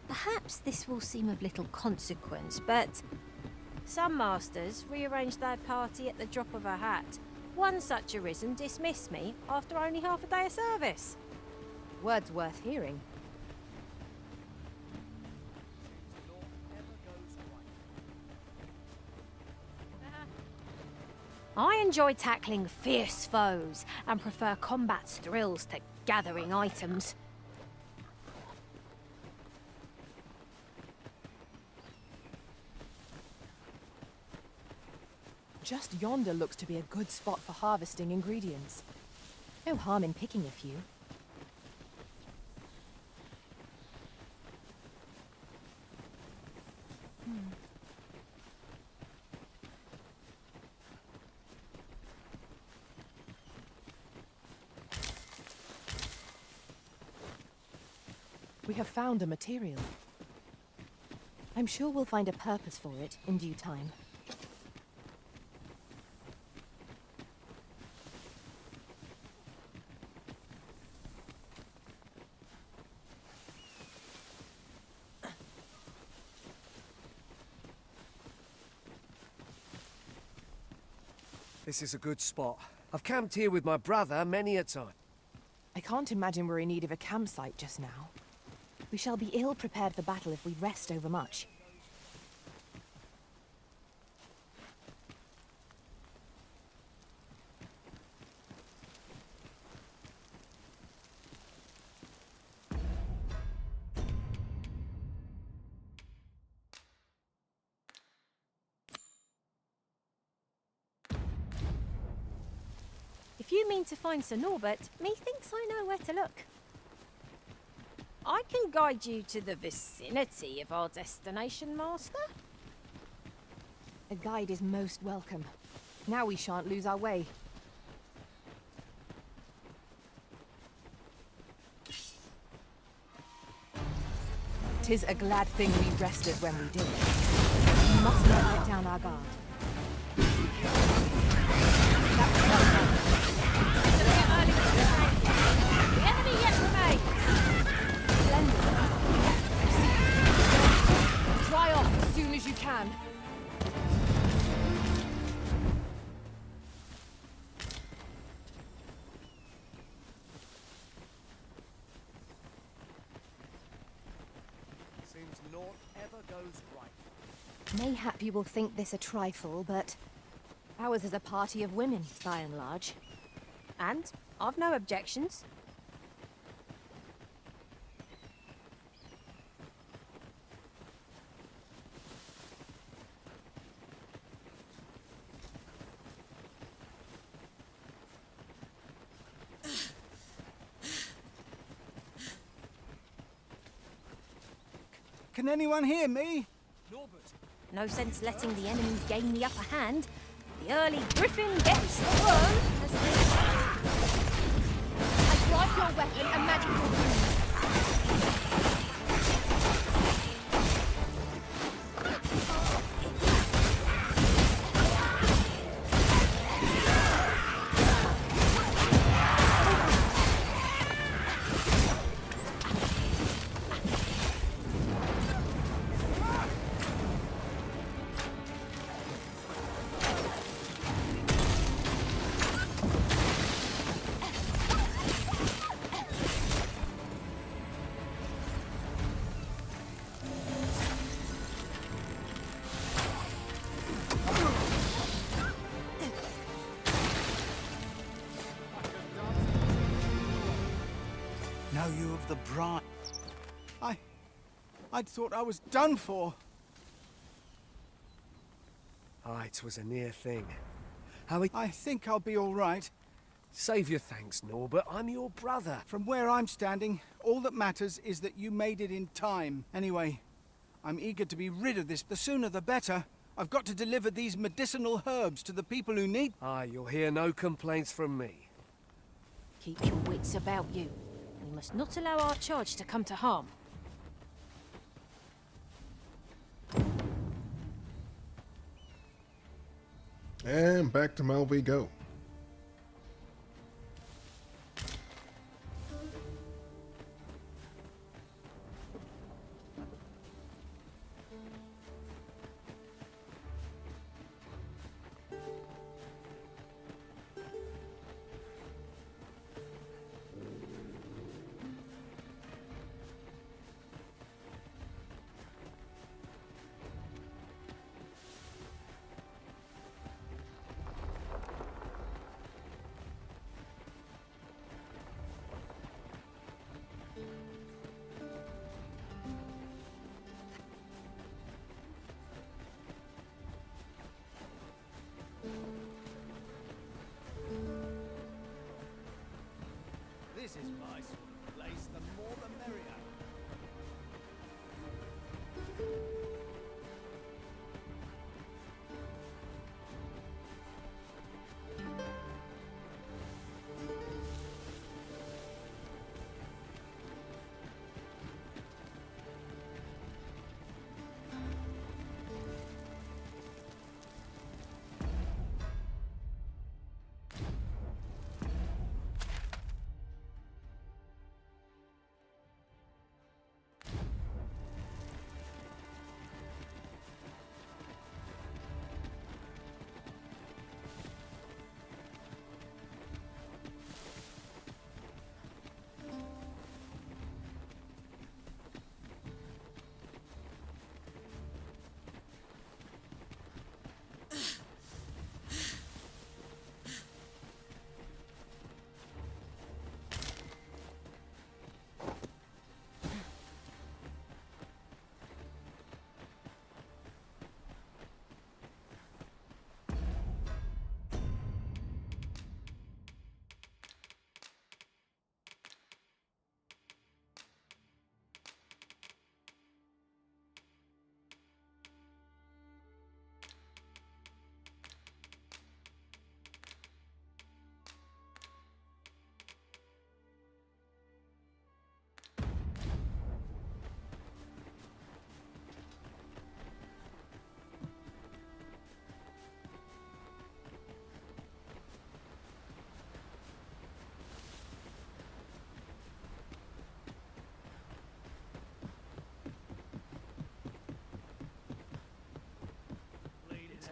S: Perhaps this will seem of little consequence, but some masters rearrange their party at the drop of a hat. One such Arisen dismissed me after only half a day of service.
E: Words worth hearing.
S: I enjoy tackling fierce foes and prefer combat's thrills to gathering items.
G: Just yonder looks to be a good spot for harvesting ingredients.
E: No harm in picking a few.
G: We have found a material.
E: I'm sure we'll find a purpose for it in due time.
R: This is a good spot. I've camped here with my brother many a time.
G: I can't imagine we're in need of a campsite just now.
E: We shall be ill prepared for battle if we rest overmuch.
S: If you mean to find Sir Norbert, methinks I know where to look. I can guide you to the vicinity of our destination, Master.
E: A guide is most welcome. Now we shan't lose our way.
G: 'Tis a glad thing we rested when we did.
E: We must not let down our guard.
S: The enemy yet remains.
G: Dry off as soon as you can.
R: Seems naught ever goes right.
E: Mayhap you will think this a trifle, but ours is a party of women, by and large.
S: And I've no objections.
H: Can anyone hear me?
S: Norbert. No sense letting the enemy gain the upper hand. The early griffin gets the throne as they...
E: I drive your weapon a magical wound.
H: value of the bride. I'd thought I was done for.
R: Ah, it was a near thing.
H: I think I'll be all right.
R: Save your thanks, Norbert. I'm your brother.
H: From where I'm standing, all that matters is that you made it in time. Anyway, I'm eager to be rid of this. The sooner the better. I've got to deliver these medicinal herbs to the people who need...
R: Ah, you'll hear no complaints from me.
S: Keep your wits about you. We must not allow our charge to come to harm.
A: And back to Mel we go.
H: This is my sort of place. The more the merrier.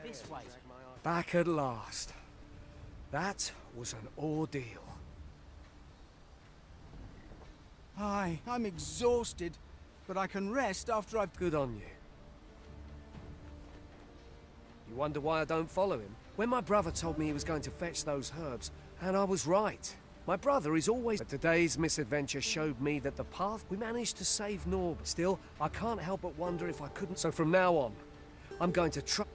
U: This way.
R: Back at last. That was an ordeal.
H: Aye, I'm exhausted, but I can rest after I've...
R: Good on you. You wonder why I don't follow him? When my brother told me he was going to fetch those herbs, and I was right. My brother is always... But today's misadventure showed me that the path we managed to save Norbert. Still, I can't help but wonder if I couldn't... So from now on, I'm going to try...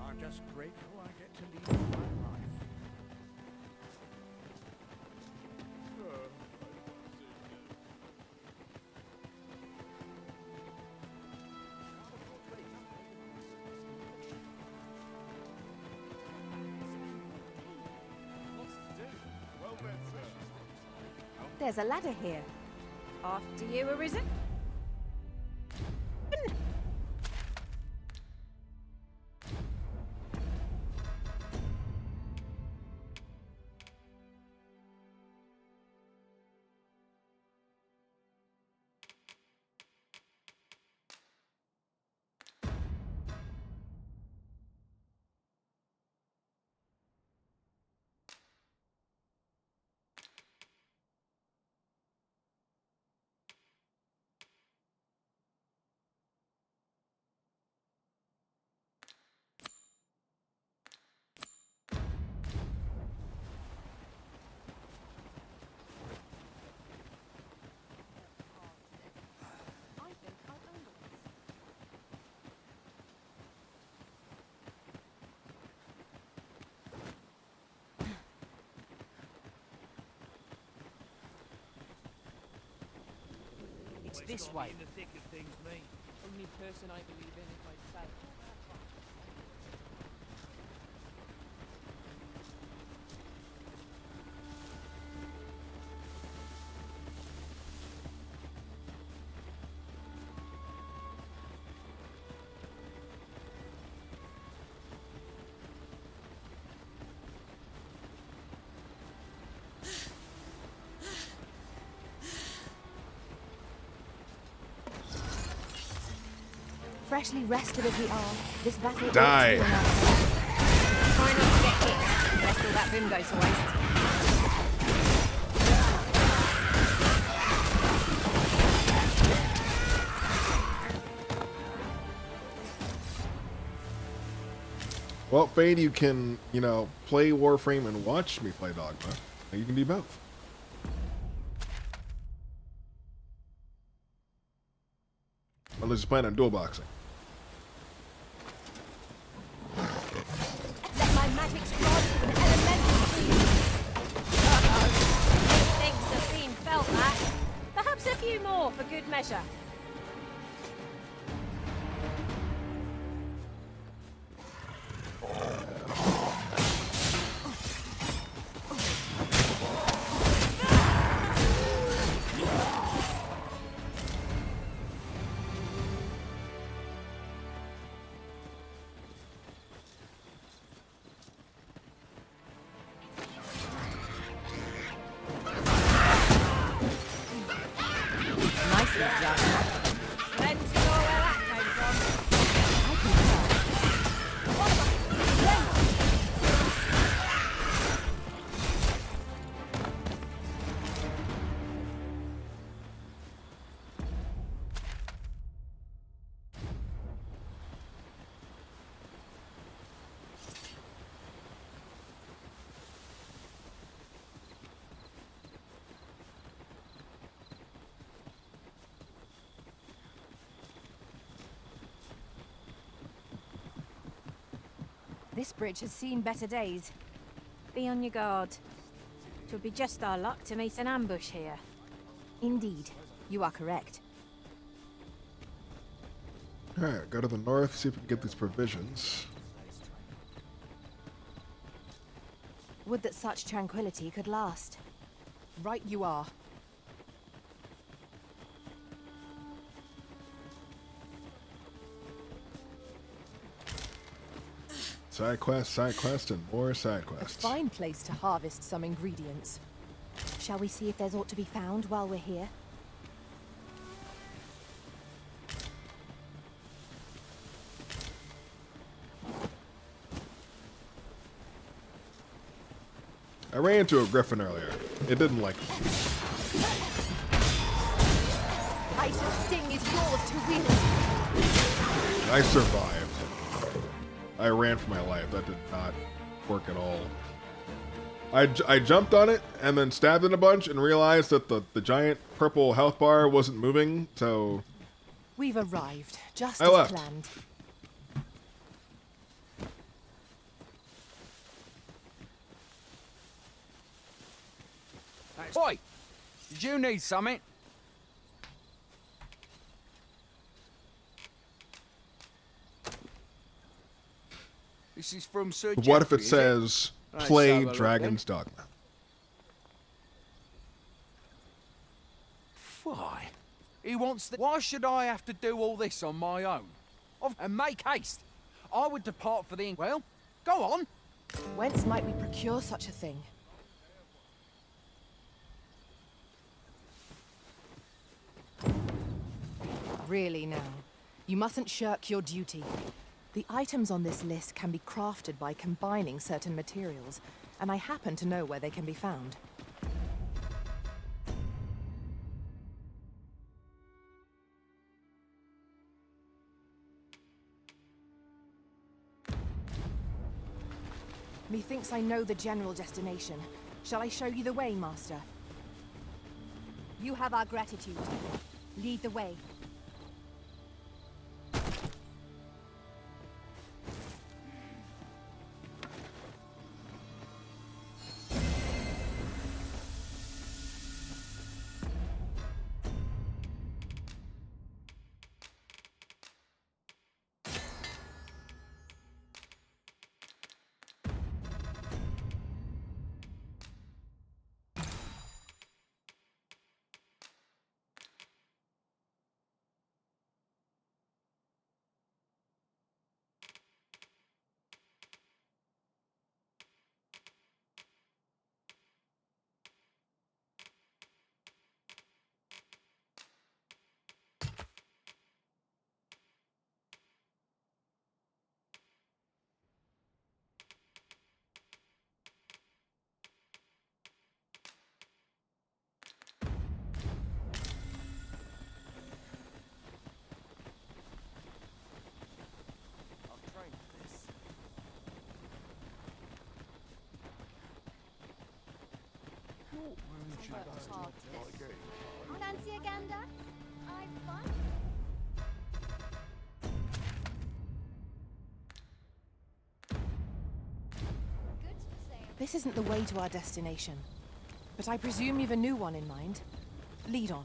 I: I'm just grateful I get to lead my life.
E: There's a ladder here.
S: After you, Arisen?
T: It's this way.
U: In the thick of things, me. Only person I believe in is myself.
E: Freshly rested as we are, this battle...
A: Die.
E: Try not to get hit, lest all that vim goes to waste.
A: Well, Fade, you can, you know, play Warframe and watch me play Dogma. You can do both. Unless you plan on dual boxing.
C: Let my magic's rod to an elemental field. Uh-oh. Thinks the fiend felt that. Perhaps a few more for good measure.
E: This bridge has seen better days.
S: Be on your guard. 'Twould be just our luck to meet an ambush here.
E: Indeed, you are correct.
A: Alright, go to the north, see if we can get these provisions.
E: Would that such tranquility could last.
D: Right you are.
A: Side quest, and more side quests.
D: A fine place to harvest some ingredients.
E: Shall we see if there's aught to be found while we're here?
A: I ran into a griffin earlier. It didn't like me.
E: Item sting is yours to wield.
A: I survived. I ran for my life. That did not work at all. I jumped on it and then stabbed it a bunch and realized that the giant purple health bar wasn't moving, so...
D: We've arrived, just
A: I
D: as
A: left.
D: planned.
J: Oi! Did you need something? This is from Sir
A: But what if
J: Geoffrey,
A: it
J: is
A: says,
J: Let's
A: play
J: have a look
A: Dragon's Dogma?
J: Why? He wants the... Why should I have to do all this on my own? And make haste. I would depart for the... Well, go on.
D: Whence might we procure such a thing? Really now, you mustn't shirk your duty. The items on this list can be crafted by combining certain materials, and I happen to know where they can be found. Methinks I know the general destination. Shall I show you the way, Master?
E: You have our gratitude. Lead the way.
C: Fancy a gander? I've fun.
D: This isn't the way to our destination. But I presume you've a new one in mind. Lead on.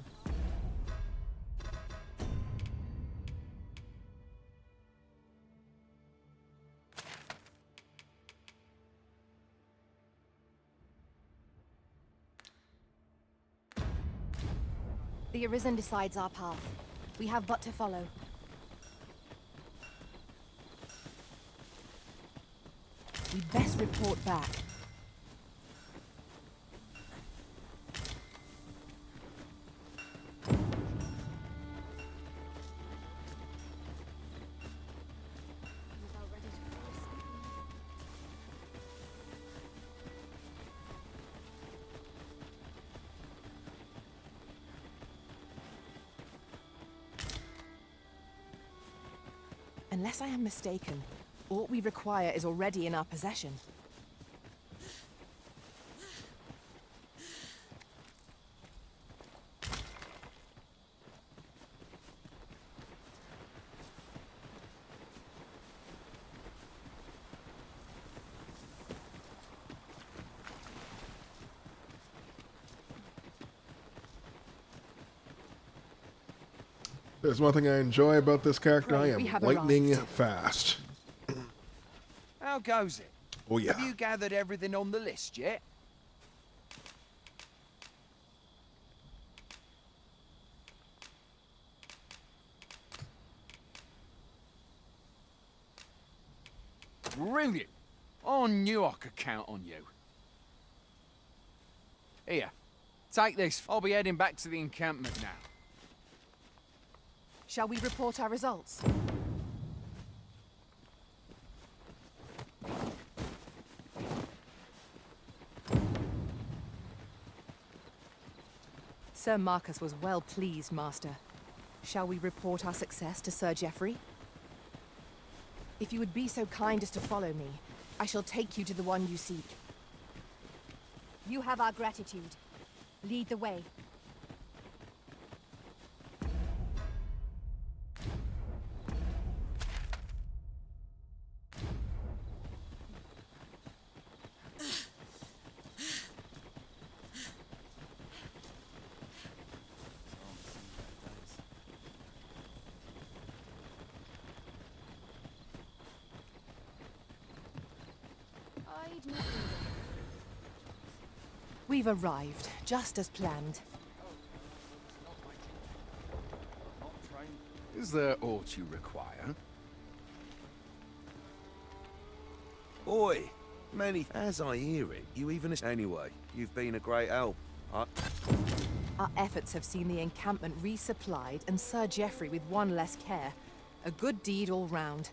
E: The Arisen decides our path. We have but to follow.
D: We'd best report back. Unless I am mistaken, all we require is already in our possession.
A: There's one thing I enjoy about this character. I
D: we
A: am
D: have
A: lightning
D: arrived.
A: fast.
J: How goes it?
A: Oh yeah.
J: Have you gathered everything on the list yet? Brilliant! I knew I could count on you. Here, take this. I'll be heading back to the encampment now.
D: Shall we report our results? Sir Marcus was well pleased, Master. Shall we report our success to Sir Geoffrey? If you would be so kind as to follow me, I shall take you to the one you seek.
E: You have our gratitude. Lead the way.
D: We've arrived, just as planned.
F: Is there aught you require? Boy, many. As I hear it, you even. Anyway, you've been a great help.
D: Our efforts have seen the encampment resupplied and Sir Geoffrey with one less care. A good deed all round.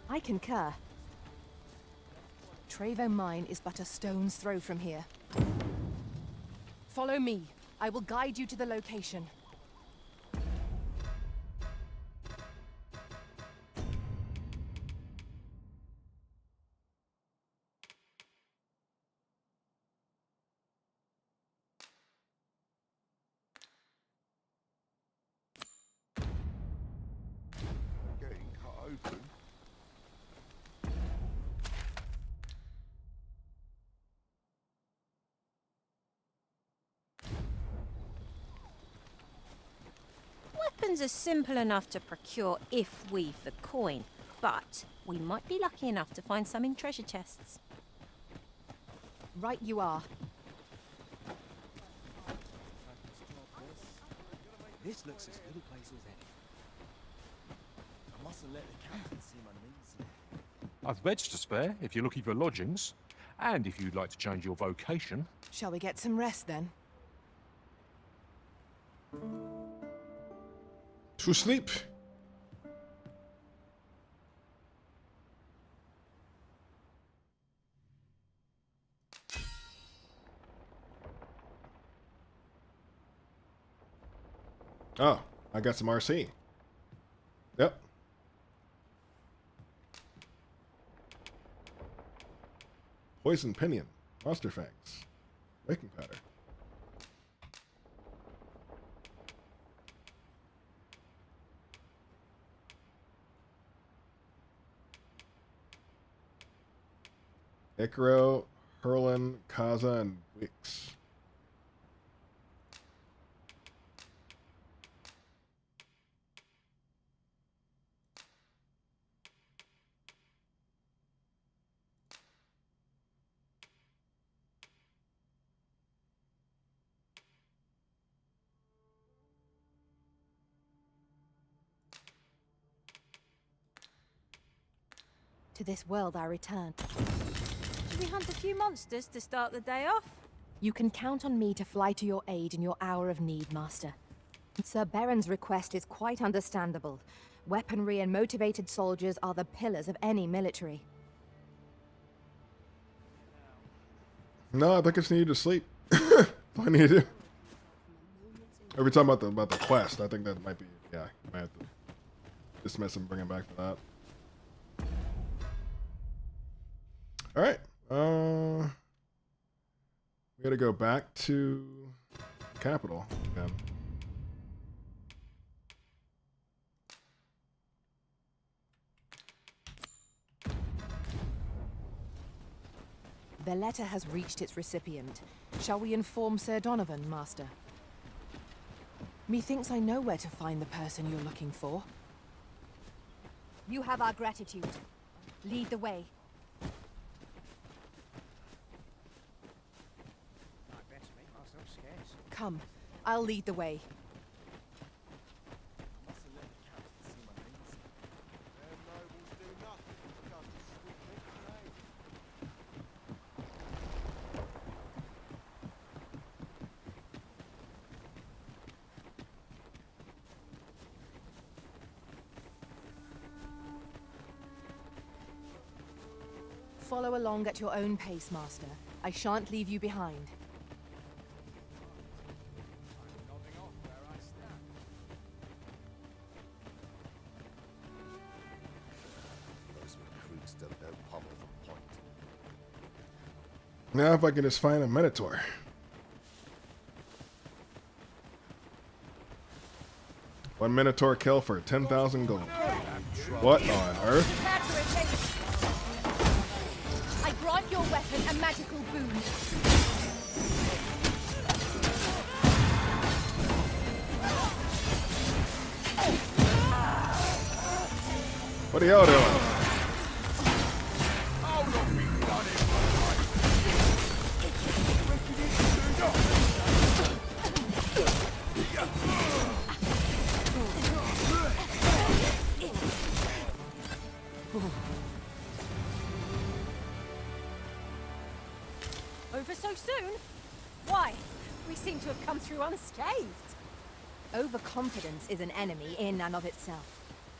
D: I concur. Trevo Mine is but a stone's throw from here. Follow me. I will guide you to the location.
I: Getting cut open.
S: Weapons are simple enough to procure if we've the coin, but we might be lucky enough to find some in treasure chests.
D: Right you are.
F: This looks as good a place as any. I mustn't let the captain seem uneasy.
P: I've beds to spare if you're looking for lodgings, and if you'd like to change your vocation.
D: Shall we get some rest then?
A: To sleep. Oh, I got some RC. Yep. Poison Pinion. Monster Fangs. Baking powder. Icaro, Herlin, Kaza, and Wix.
E: To this world I return.
S: Should we hunt a few monsters to start the day off?
E: You can count on me to fly to your aid in your hour of need, Master. Sir Baron's request is quite understandable. Weaponry and motivated soldiers are the pillars of any military.
A: No, I think I just need you to sleep. That's all I need to do. Every time about the quest, I think that might be, yeah, I might have to dismiss and bring him back for that. All right, we gotta go back to capital again.
D: The letter has reached its recipient. Shall we inform Sir Donovan, Master? Methinks I know where to find the person you're looking for.
E: You have our gratitude. Lead the way.
D: Come, I'll lead the way. Follow along at your own pace, Master. I shan't leave you behind.
A: Now if I can just find a Minotaur. One Minotaur kill for 10,000 gold. What on earth?
E: I grant your weapon a magical boon.
A: What are y'all doing?
C: Over so soon? Why? We seem to have come through unscathed.
E: Overconfidence is an enemy in and of itself.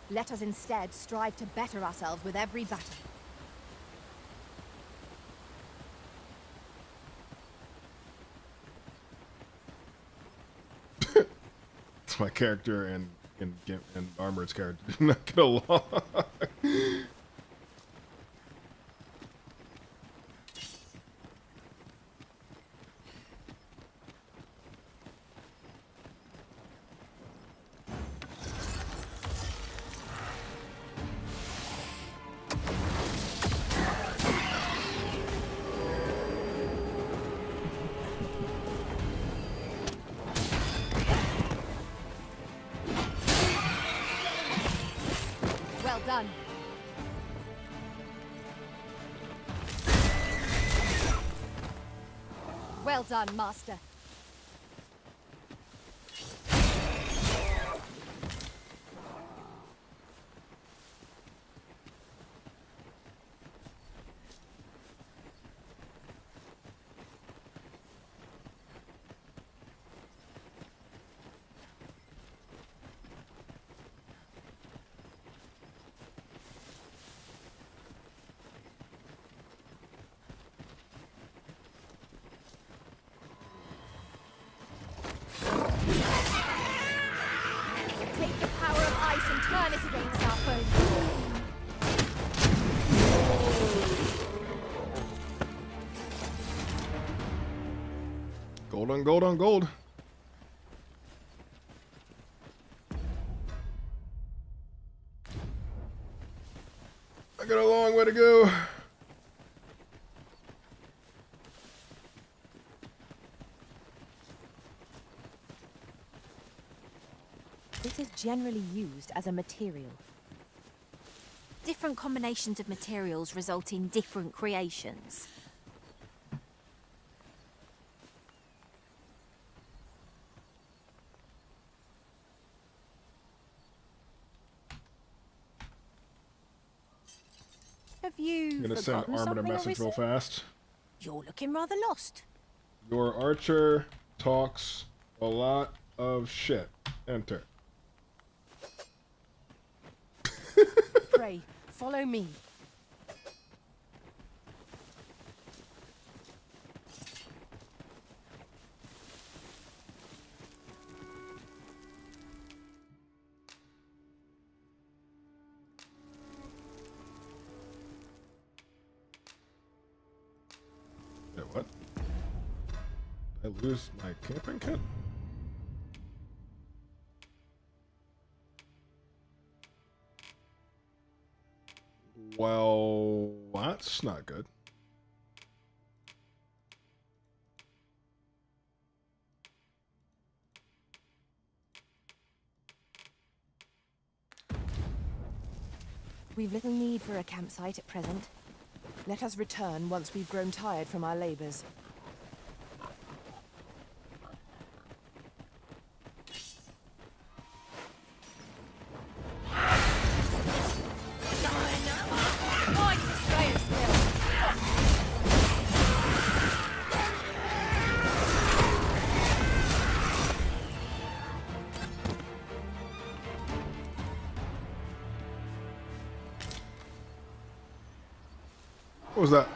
E: Let us instead strive to better ourselves with every battle.
A: It's my character and Armored's character did not get along.
E: Well done. Well done, Master. Take the power of ice and turn it against our foes.
A: Gold on gold on gold. I got a long way to go.
M: This is generally used as a material.
S: Different combinations of materials result in different creations. Have you
A: I'm gonna send
S: forgotten
A: Armin a
S: something,
A: message real
S: Arisen?
A: fast.
S: You're looking rather lost.
A: Your archer talks a lot of shit. Enter.
D: Pray, follow me.
A: Wait, what? Did I lose my camping kit? Well, that's not good.
D: We've little need for a campsite at present. Let us return once we've grown tired from our labors.
A: What was that?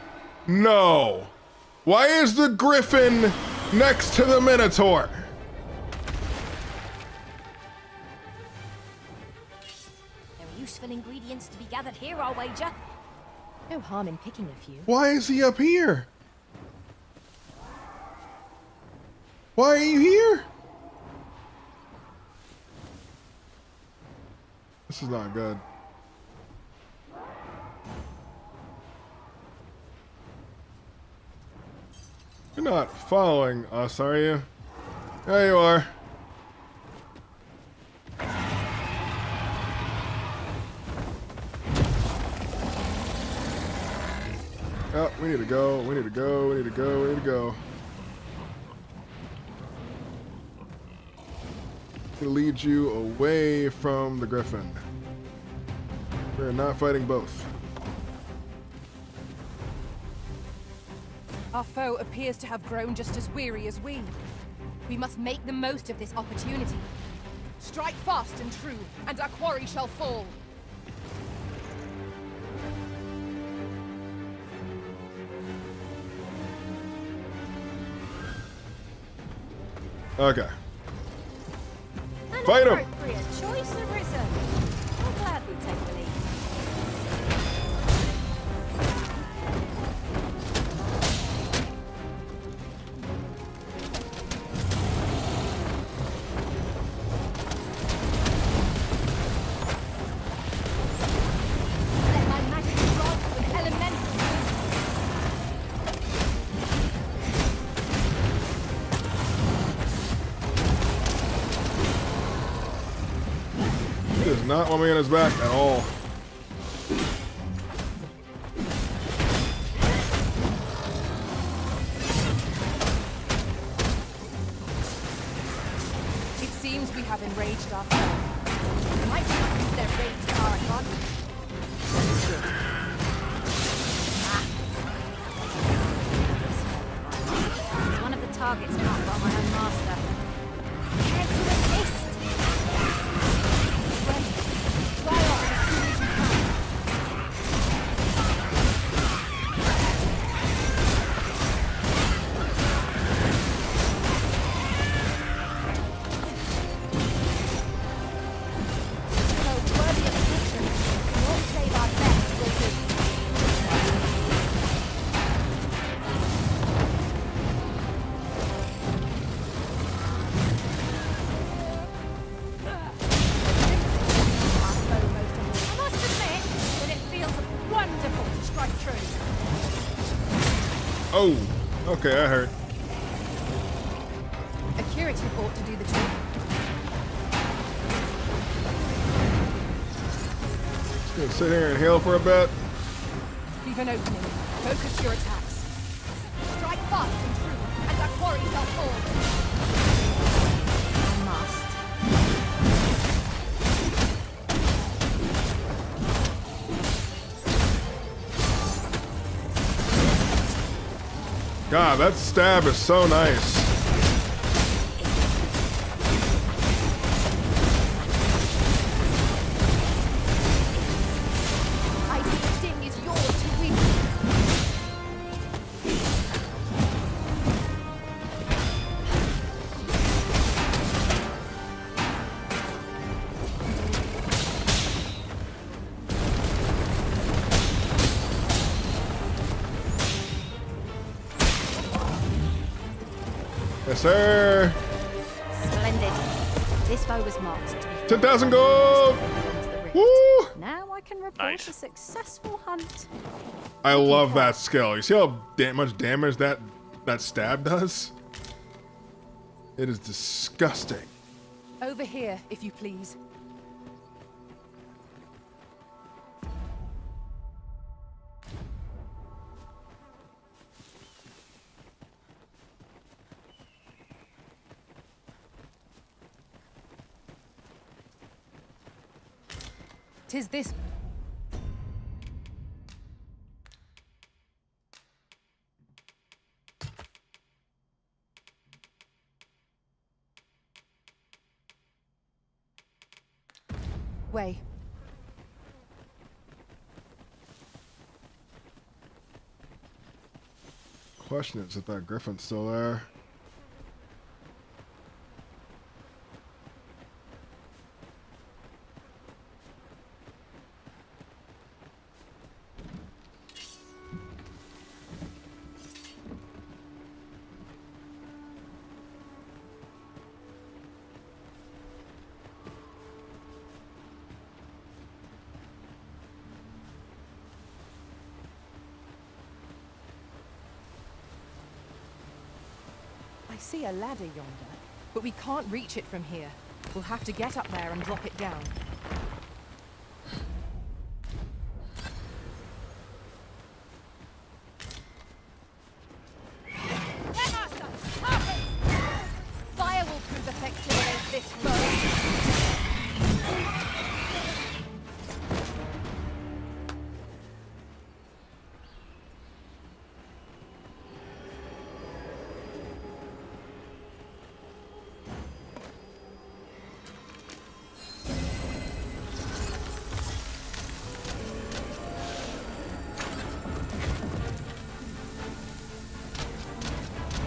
A: No! Why is the griffin next to the minotaur?
S: There are useful ingredients to be gathered here, I'll wager.
M: No harm in picking a few.
A: Why is he up here? Why are you here? This is not good. You're not following us, are you? There you are. Oh, we need to go, we need to go, we need to go, we need to go. To lead you away from the griffin. We're not fighting both.
D: Our foe appears to have grown just as weary as we.
M: We must make the most of this opportunity.
D: Strike fast and true, and our quarry shall fall.
A: Okay.
S: An
A: Fight 'em!
S: appropriate choice, Arisen. I'm glad we take the lead.
M: Let my magic drop with elemental.
A: He does not want me on his back at all.
D: It seems we have enraged our foe.
M: Might not use their rage to our advantage.
S: It's one of the targets marked by my own master. Care to assist?
M: Fly off as soon as you can.
S: So worthy of
A: Oh, okay, I heard.
E: A curative ought to do the trick.
A: Just gonna sit here and heal for a bit.
E: Leave an opening. Focus your attacks. Strike fast and true, and our quarry shall fall. I must.
A: God, that stab is so nice.
E: Icy sting is yours to win.
A: Yes, sir.
S: Splendid. This foe was marked to be
A: 10,000 gold. Woo!
S: Now I can report a successful hunt.
A: I love that skill. You see how much damage that stab does? It is disgusting.
D: Over here, if you please. Tis this. Way.
A: Question is if that griffin's still there.
D: I see a ladder yonder, but we can't reach it from here. We'll have to get up there and drop it down.
E: Fire will prove effective against this foe.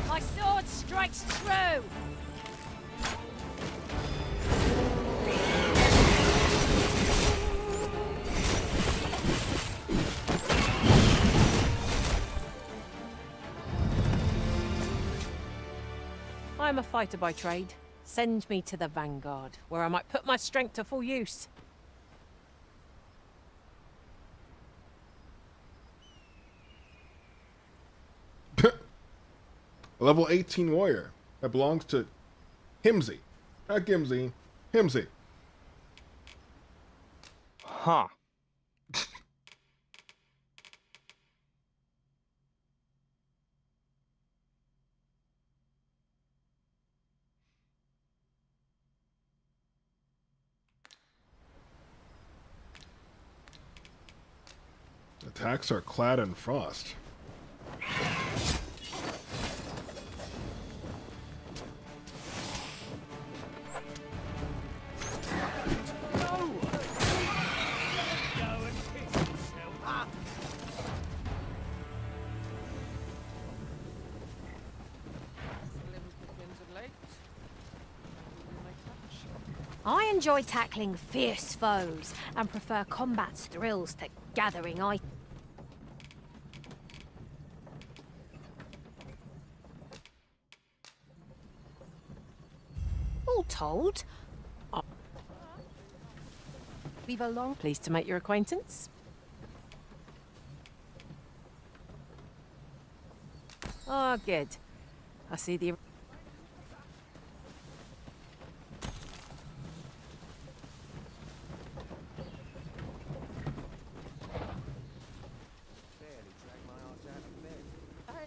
S: My sword strikes true. I'm a fighter by trade. Send me to the vanguard, where I might put my strength to full use.
A: A level 18 warrior that belongs to Himsy. Not Gimsy, Himsy.
V: Huh.
A: Attacks are clad in frost.
S: I enjoy tackling fierce foes and prefer combat's thrills to gathering items. All told,
E: We've a long.
S: pleased to make your acquaintance.
G: Oh, good. I see the...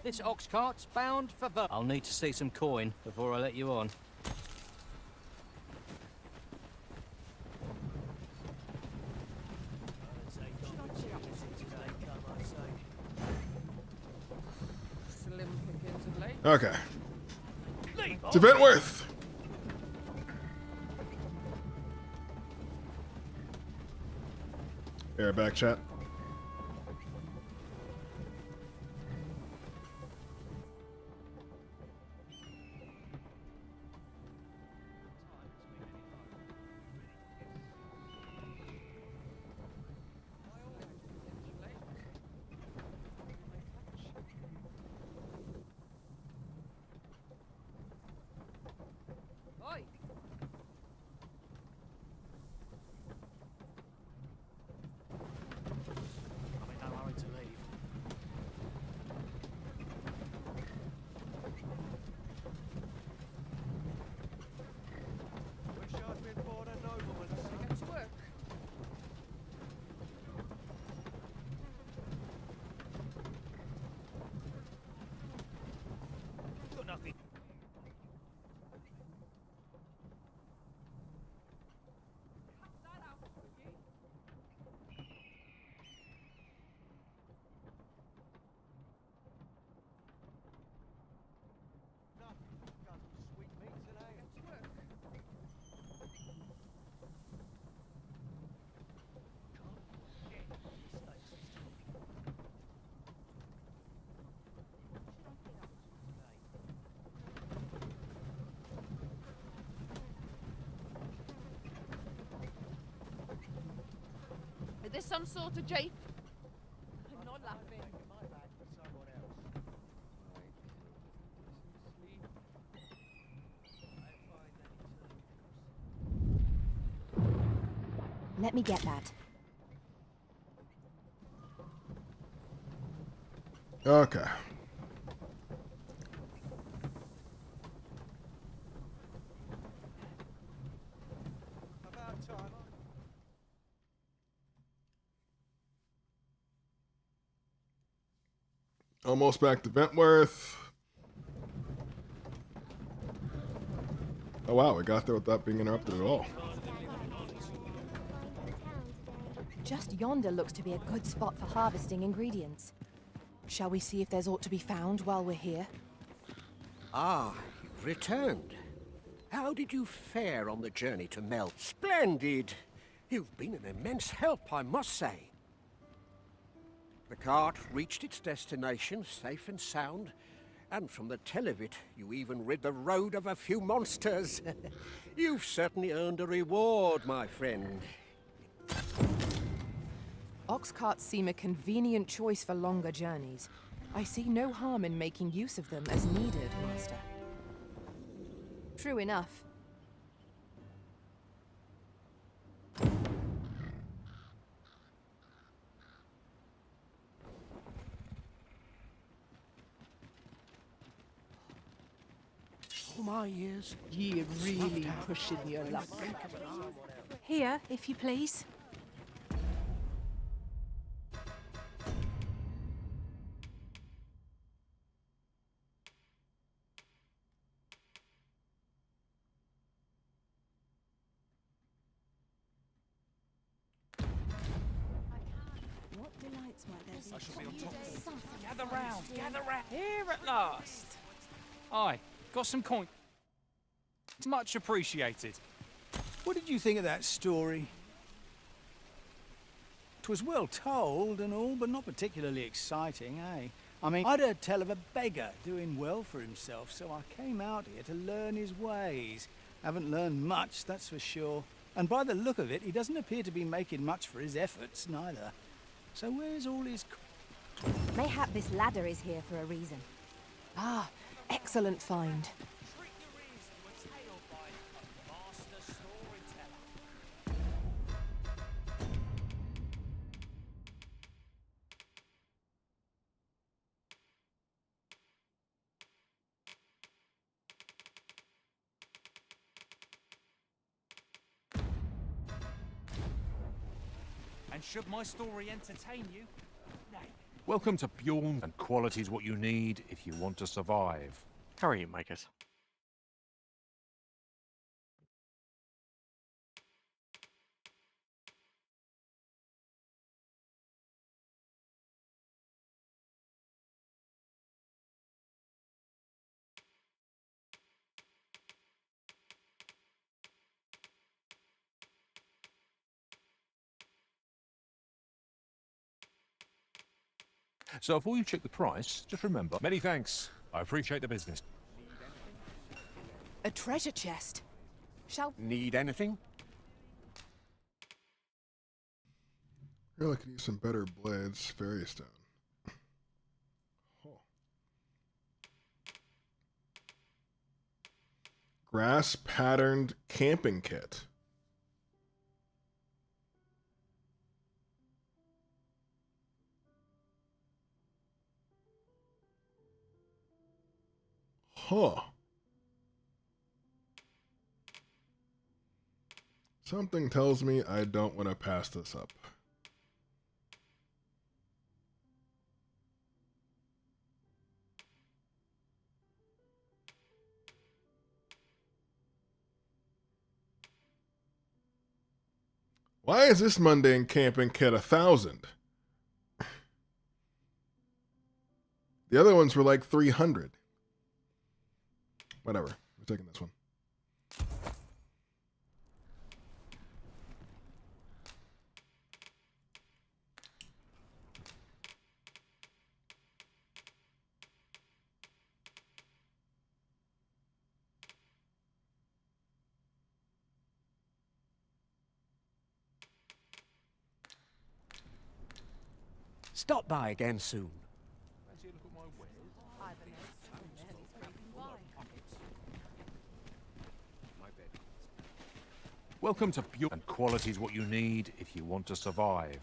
T: This ox cart's bound for I'll need to see some coin before I let you on.
A: Okay. To Ventworth! Air back chat.
N: Is this some sort of jape? I'm not laughing.
E: Let me get that.
A: Okay. Almost back to Ventworth. Oh wow, we got there without being interrupted at all.
D: Just yonder looks to be a good spot for harvesting ingredients. Shall we see if there's aught to be found while we're here?
R: Ah, you've returned. How did you fare on the journey to Mel? Splendid! You've been an immense help, I must say. The cart reached its destination safe and sound, and from the tell of it, you even rid the road of a few monsters. You've certainly earned a reward, my friend.
D: Ox carts seem a convenient choice for longer journeys. I see no harm in making use of them as needed, Master.
E: True enough.
R: All my years.
U: Ye really pushing your luck.
S: Here, if you please.
N: What delights might there be?
L: I shall be on top of them.
J: Gather round, gather round. Here at last. Aye, got some coin. It's much appreciated.
H: What did you think of that story? 'Twas well told and all, but not particularly exciting, eh? I mean, I'd heard tell of a beggar doing well for himself, so I came out here to learn his ways. Haven't learned much, that's for sure. And by the look of it, he doesn't appear to be making much for his efforts, neither. So where's all his...
E: Mayhap this ladder is here for a reason.
D: Ah, excellent find.
J: And should my story entertain you, nay.
P: Welcome to Bjorn, and quality is what you need if you want to survive.
V: How are you, Micus?
P: So before you check the price, just remember, many thanks. I appreciate the business.
D: A treasure chest. Shall...
R: Need anything?
A: Really could use some better blades. Fairy stone. Huh. Grass patterned camping kit. Huh. Something tells me I don't want to pass this up. Why is this mundane camping kit 1,000? The other ones were like 300. Whatever. We're taking this one.
R: Stop by again soon.
P: Welcome to Bjorn, and quality is what you need if you want to survive.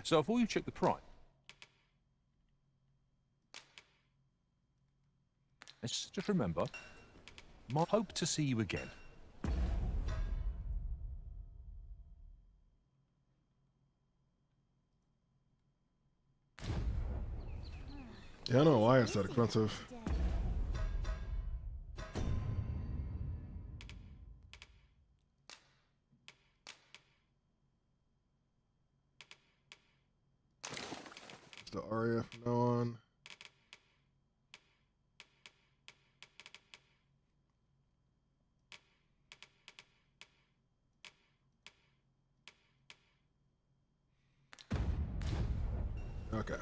P: So before you check the price, just remember, I hope to see you again.
A: Yeah, I don't know why it's that expensive. It's the Aria from now on. Okay.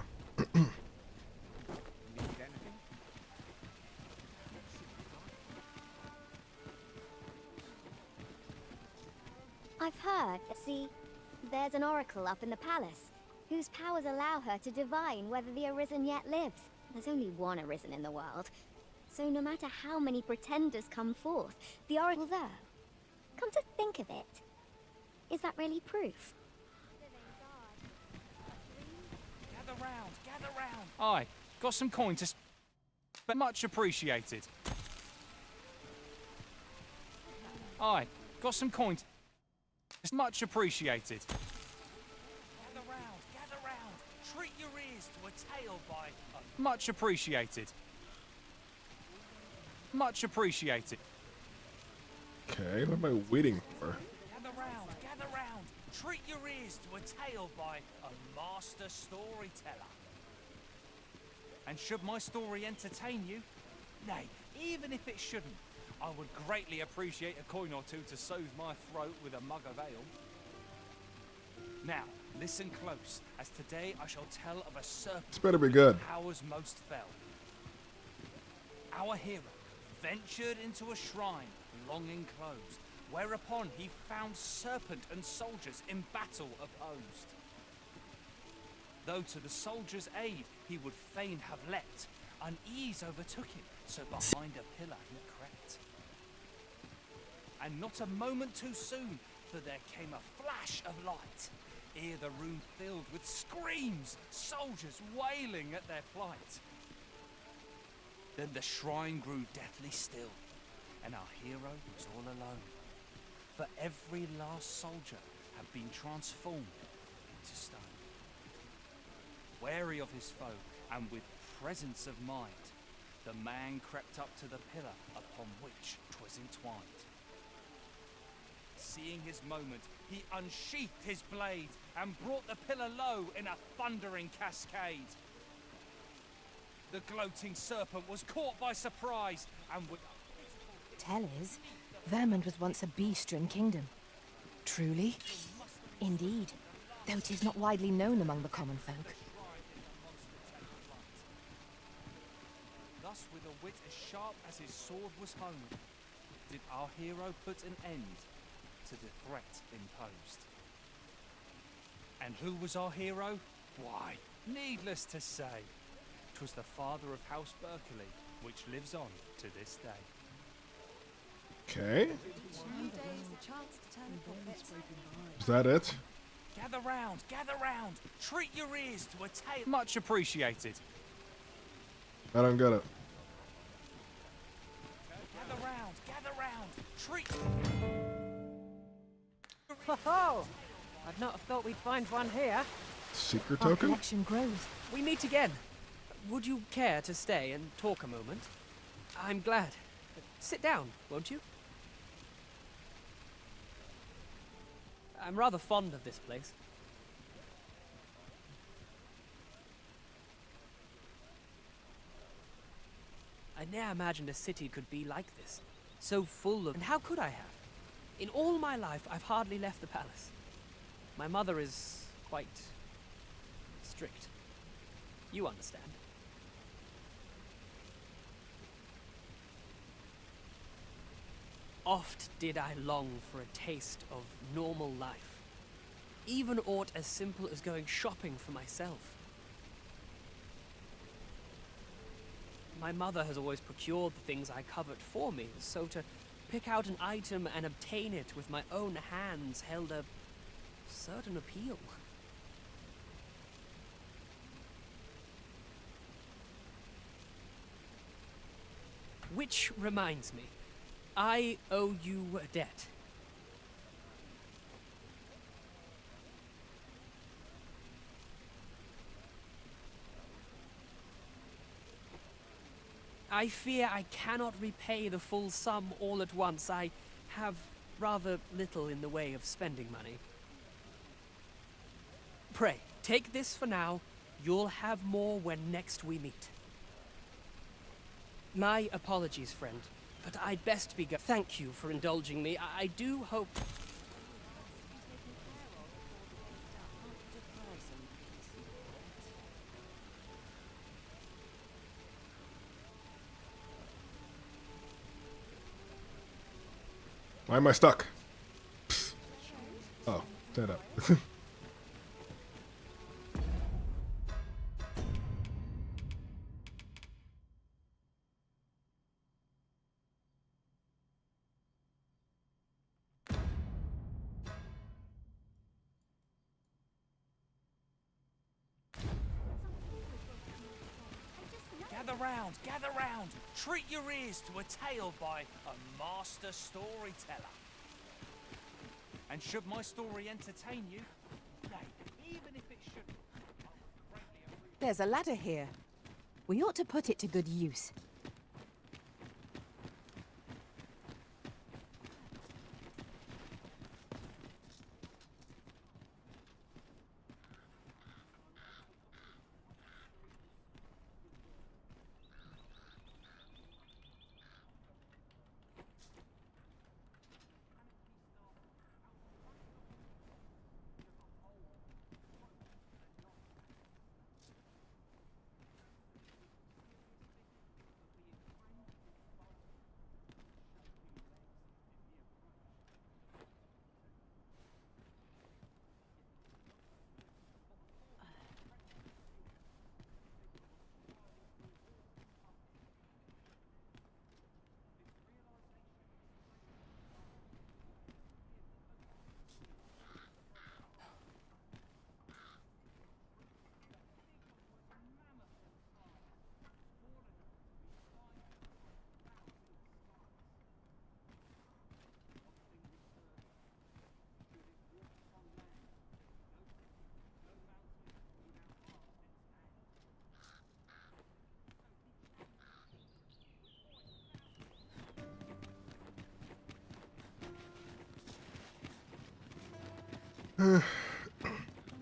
K: I've heard. See, there's an oracle up in the palace, whose powers allow her to divine whether the Arisen yet lives. There's only one Arisen in the world, so no matter how many pretenders come forth, the oracle though. Come to think of it, is that really proof?
J: Gather round, gather round. Aye, got some coin to but much appreciated. Aye, got some coin. It's much appreciated. Gather round, treat your ears to a tale by... Much appreciated. Much appreciated.
A: Okay, what am I waiting for?
J: Gather round, treat your ears to a tale by a master storyteller. And should my story entertain you, nay, even if it shouldn't, I would greatly appreciate a coin or two to soothe my throat with a mug of ale. Now, listen close, as today I shall tell of a serpent
A: This better be good.
J: powers most fell. Our hero ventured into a shrine long enclosed, whereupon he found serpent and soldiers in battle opposed. Though to the soldiers' aid he would fain have leapt, unease overtook him, so behind a pillar he crept. and not a moment too soon, for there came a flash of light. Ere the room filled with screams, soldiers wailing at their plight. Then the shrine grew deathly still, and our hero was all alone. For every last soldier had been transformed into stone. Wary of his foe, and with presence of mind, the man crept up to the pillar upon which 'twas entwined. Seeing his moment, he unsheathed his blade, and brought the pillar low in a thundering cascade. The gloating serpent was caught by surprise, and with
E: Tell is, Vermund was once a beast-ridden kingdom.
D: Truly?
E: Indeed, though 'tis not widely known among the common folk.
J: Thus, with a wit as sharp as his sword was honed, did our hero put an end to the threat imposed. And who was our hero? Why, needless to say, 'twas the father of House Berkeley, which lives on to this day.
A: Okay. Is that it?
J: Gather round, treat your ears to a tale. Much appreciated.
A: I don't get it.
J: Gather round, treat.
U: Ho-ho! I'd not have thought we'd find one here.
A: Secret
D: Our
A: token?
D: connection grows.
U: We meet again. Would you care to stay and talk a moment? I'm glad. Sit down, won't you? I'm rather fond of this place. I ne'er imagined a city could be like this. So full of... And how could I have? In all my life, I've hardly left the palace. My mother is quite strict. You understand. Oft did I long for a taste of normal life. Even aught as simple as going shopping for myself. My mother has always procured the things I covet for me, so to pick out an item and obtain it with my own hands held a certain appeal. Which reminds me, I owe you a debt. I fear I cannot repay the full sum all at once. I have rather little in the way of spending money. Pray, take this for now. You'll have more when next we meet. My apologies, friend, but I'd best be go- Thank you for indulging me. I do hope...
A: Why am I stuck? Psst. Oh, stand up.
J: Gather round, treat your ears to a tale by a master storyteller. And should my story entertain you, nay, even if it shouldn't,
D: There's a ladder here.
E: We ought to put it to good use.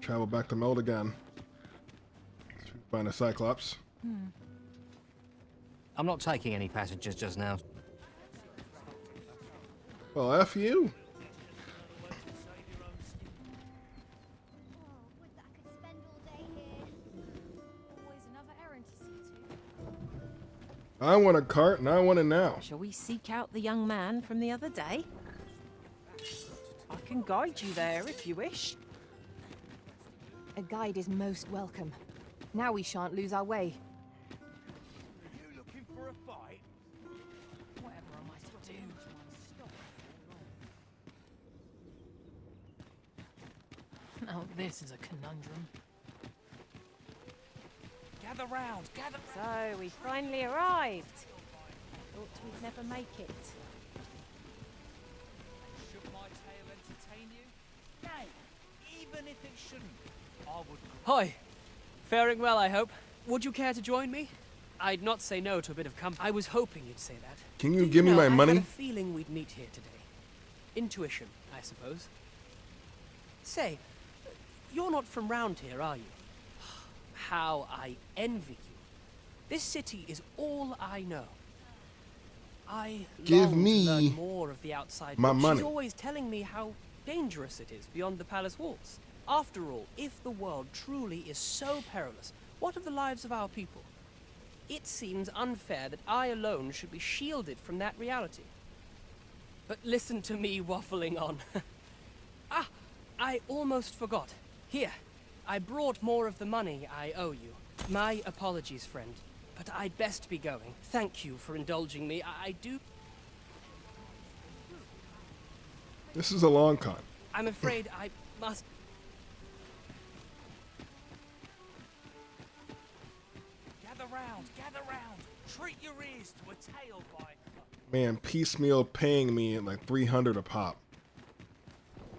A: Travel back to Meld again. Find a Cyclops.
T: I'm not taking any passengers just now.
A: Well, F you. I want a cart and I want it now.
S: Shall we seek out the young man from the other day?
G: I can guide you there if you wish.
D: A guide is most welcome. Now we shan't lose our way.
J: You looking for a fight?
G: Whatever am I to do? Now this is a conundrum.
J: Gather round, gather
S: So, we finally arrived. Thought we'd never make it.
J: Should my tale entertain you? Nay, even if it shouldn't, I would...
U: Hi. Faring well, I hope. Would you care to join me? I'd not say no to a bit of company. I was hoping you'd say that.
A: Can you give me my
U: I
A: money?
U: had a feeling we'd meet here today. Intuition, I suppose. Say, you're not from round here, are you? How I envy you. This city is all I know. I
A: Give
U: long
A: me
U: to learn more of the outside
A: my
U: world.
A: money.
U: She's always telling me how dangerous it is beyond the palace walls. After all, if the world truly is so perilous, what of the lives of our people? It seems unfair that I alone should be shielded from that reality. But listen to me waffling on. Ah, I almost forgot. Here, I brought more of the money I owe you. My apologies, friend, but I'd best be going. Thank you for indulging me. I do...
A: This is a long con.
U: I'm afraid I must...
J: Gather round, gather round. Treat your ears to a tale by...
A: Man, piecemeal paying me at like 300 a pop.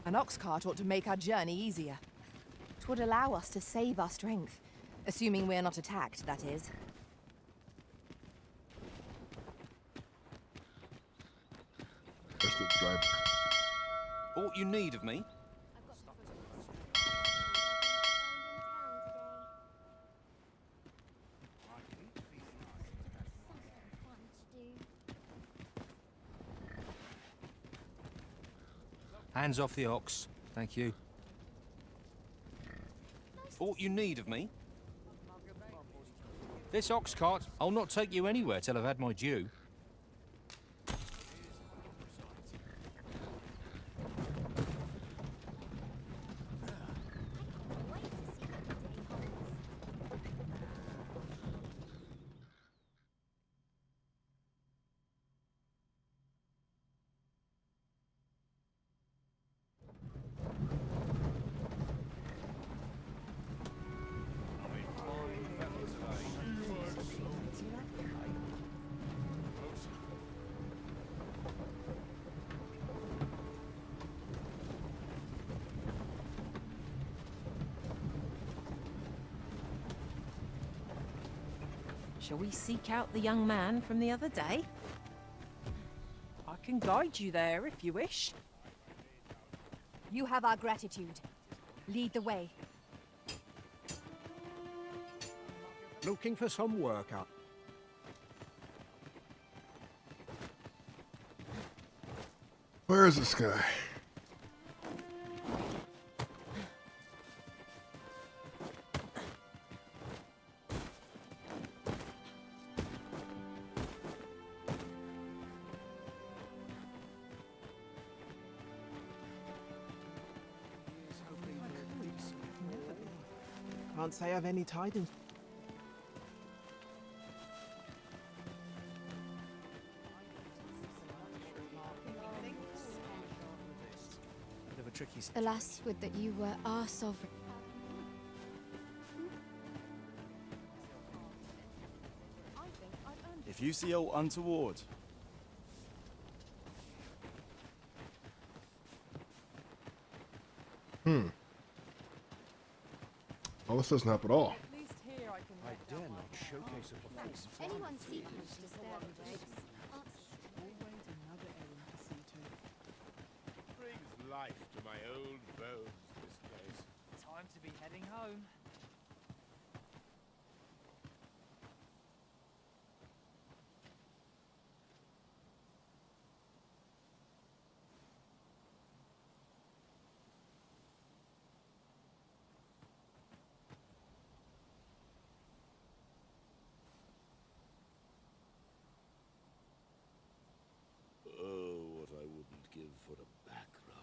D: An ox cart ought to make our journey easier.
E: It would allow us to save our strength. Assuming we're not attacked, that is.
A: Just the driver.
T: Aught you need of me? Hands off the ox. Thank you. Aught you need of me? This ox cart, I'll not take you anywhere till I've had my due.
S: Shall we seek out the young man from the other day?
G: I can guide you there if you wish.
E: You have our gratitude. Lead the way.
R: Looking for some work up.
A: Where is this guy?
B: Can't say I've any tidings.
U: Bit of a tricky...
K: Alas, would that you were our sovereign.
Q: If you see aught untoward,
A: Oh, this doesn't help at all.
R: I dare not showcase a performance.
K: Anyone seeking to disturb the
I: life to my old bones, this place.
J: Time to be heading home.
I: Oh, what I wouldn't give for a back rub.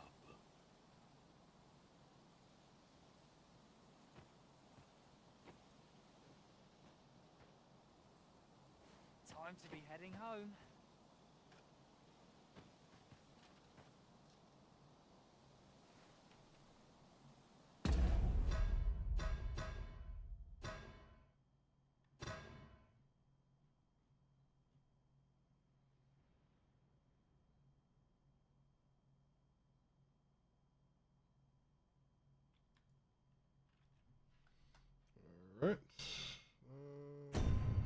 J: Time to be heading home.
A: Alright.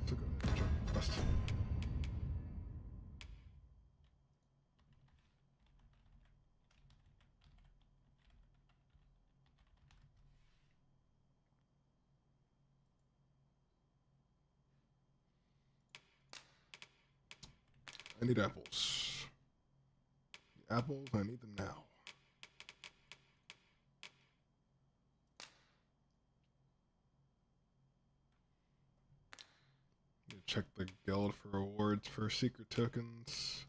A: So go ahead and jump west. I need apples. The apples, I need them now. Check the guild for rewards for secret tokens.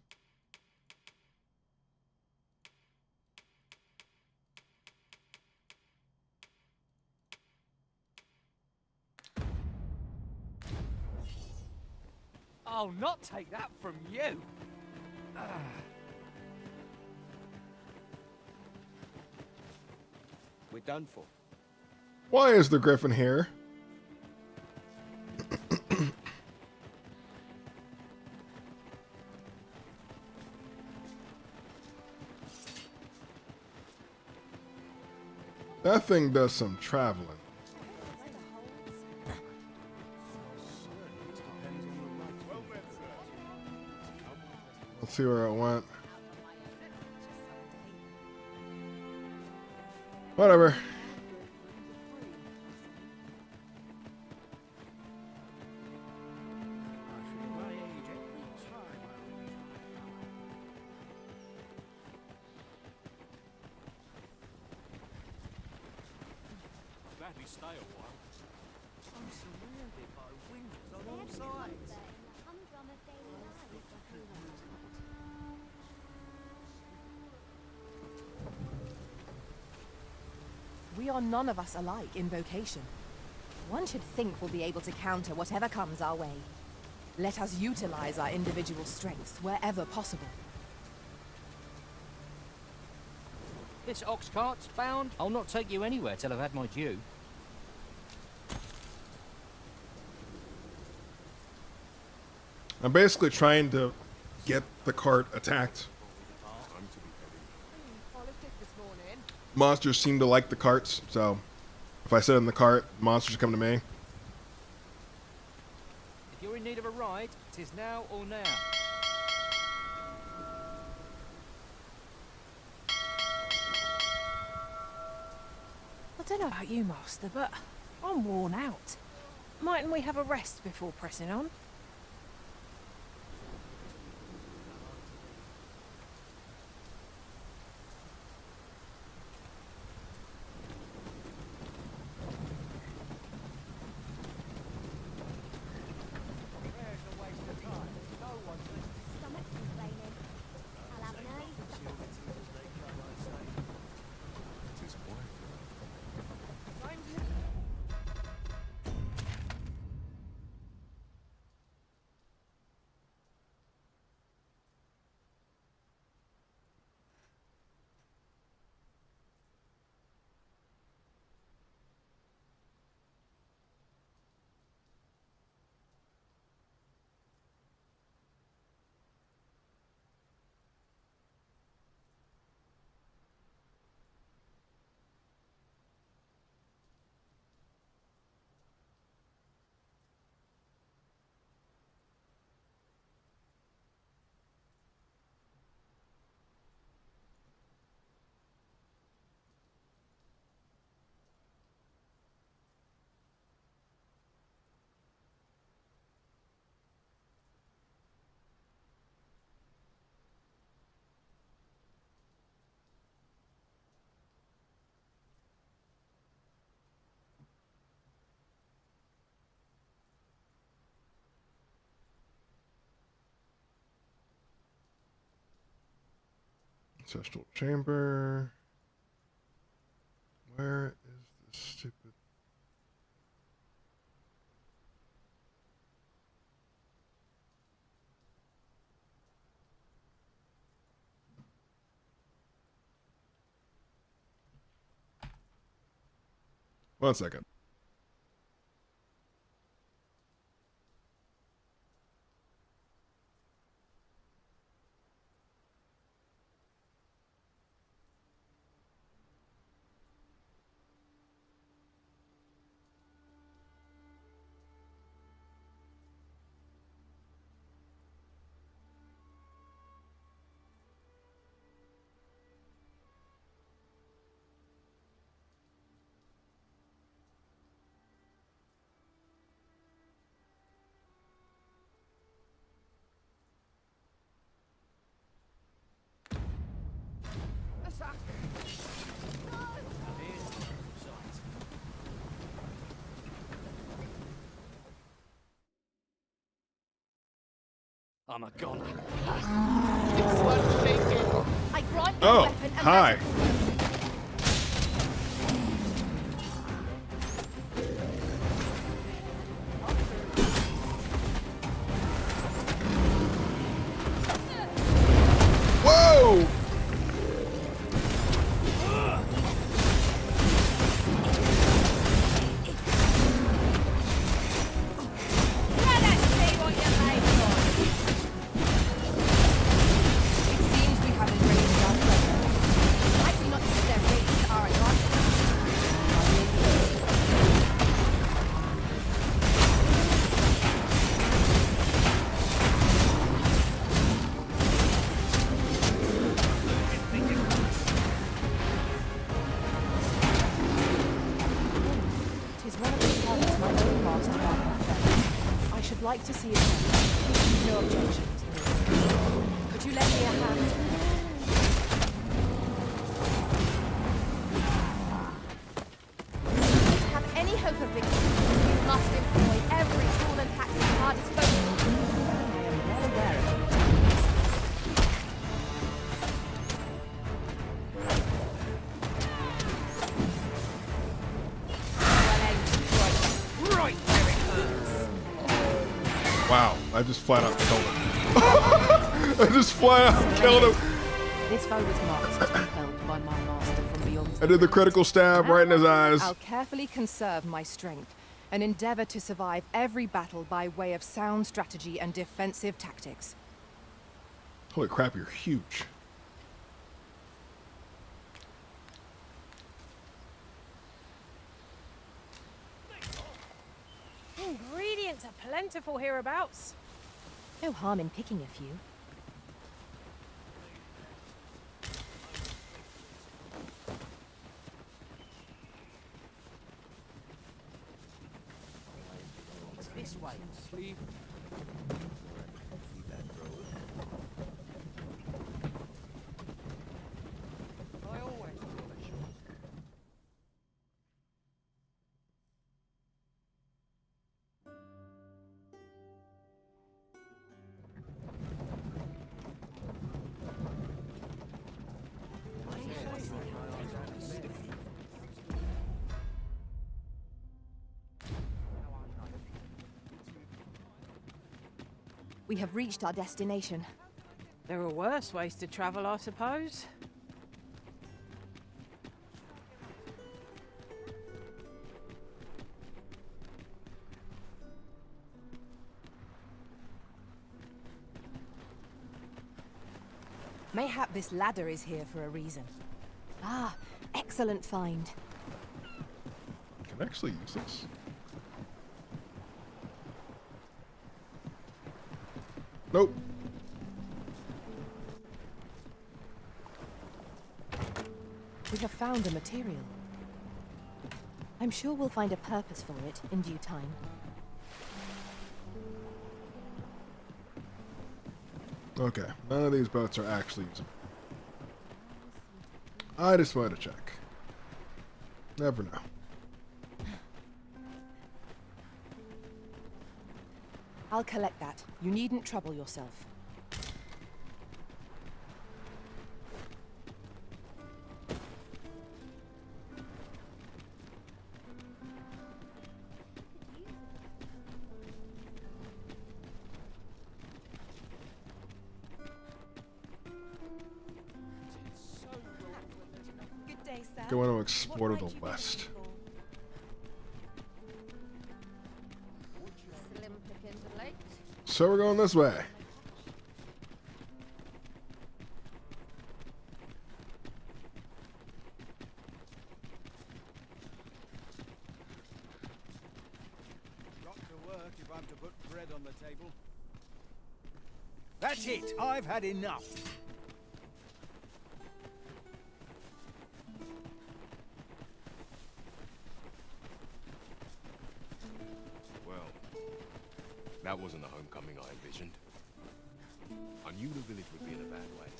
J: I'll not take that from you.
R: We're done for.
A: Why is the griffin here? That thing does some traveling. Let's see where it went. Whatever.
P: Gladly stay a while.
F: I'm surrounded by windows on all sides.
K: Humdrum of daily life.
D: We are none of us alike in vocation. One should think we'll be able to counter whatever comes our way. Let us utilize our individual strengths wherever possible.
T: This ox cart's bound. I'll not take you anywhere till I've had my due.
A: I'm basically trying to get the cart attacked. Monsters seem to like the carts, so if I sit in the cart, monsters come to me.
T: If you're in need of a ride, 'tis now or now.
G: I don't know about you, Master, but I'm worn out. Mightn't we have a rest before pressing on?
K: Stomach's complaining. I'll have an early supper.
A: Ancestral chamber. Where is this stupid? One second.
T: I'm a goner.
C: I grind
A: Oh,
C: weapon and
A: hi. Whoa!
D: It seems we haven't raised our weapon.
C: Might we not use their rage to our advantage?
D: Tis one of the talents my own master Dogma fed. I should like to see it done. No objections. Could you lend me a hand?
C: To have any hope of victory, we must employ every tool and tactic at our disposal.
D: I am well aware of it.
C: Right where it hurts.
A: Wow, I just flat out killed him. I just flat out killed him.
D: This foe was marked to be felled by my master from beyond.
A: I did the critical stab right in his eyes.
D: I'll carefully conserve my strength and endeavor to survive every battle by way of sound strategy and defensive tactics.
A: Holy crap, you're huge.
C: Ingredients are plentiful hereabouts.
D: No harm in picking a few.
J: This way. Sleep. I always
D: We have reached our destination.
N: There are worse ways to travel, I suppose.
D: Mayhap this ladder is here for a reason. Ah, excellent find.
A: I can actually use this. Nope.
D: We have found a material. I'm sure we'll find a purpose for it in due time.
A: Okay, none of these boats are actually usable. I just wanted to check. Never know.
D: I'll collect that. You needn't trouble yourself.
A: think I want to explore to the west.
N: Slim pickings of late.
A: So we're going this way.
H: Got to work if I'm to put bread on the table. That's it. I've had enough.
I: Well, that wasn't the homecoming I envisioned. I knew the village would be in a bad way.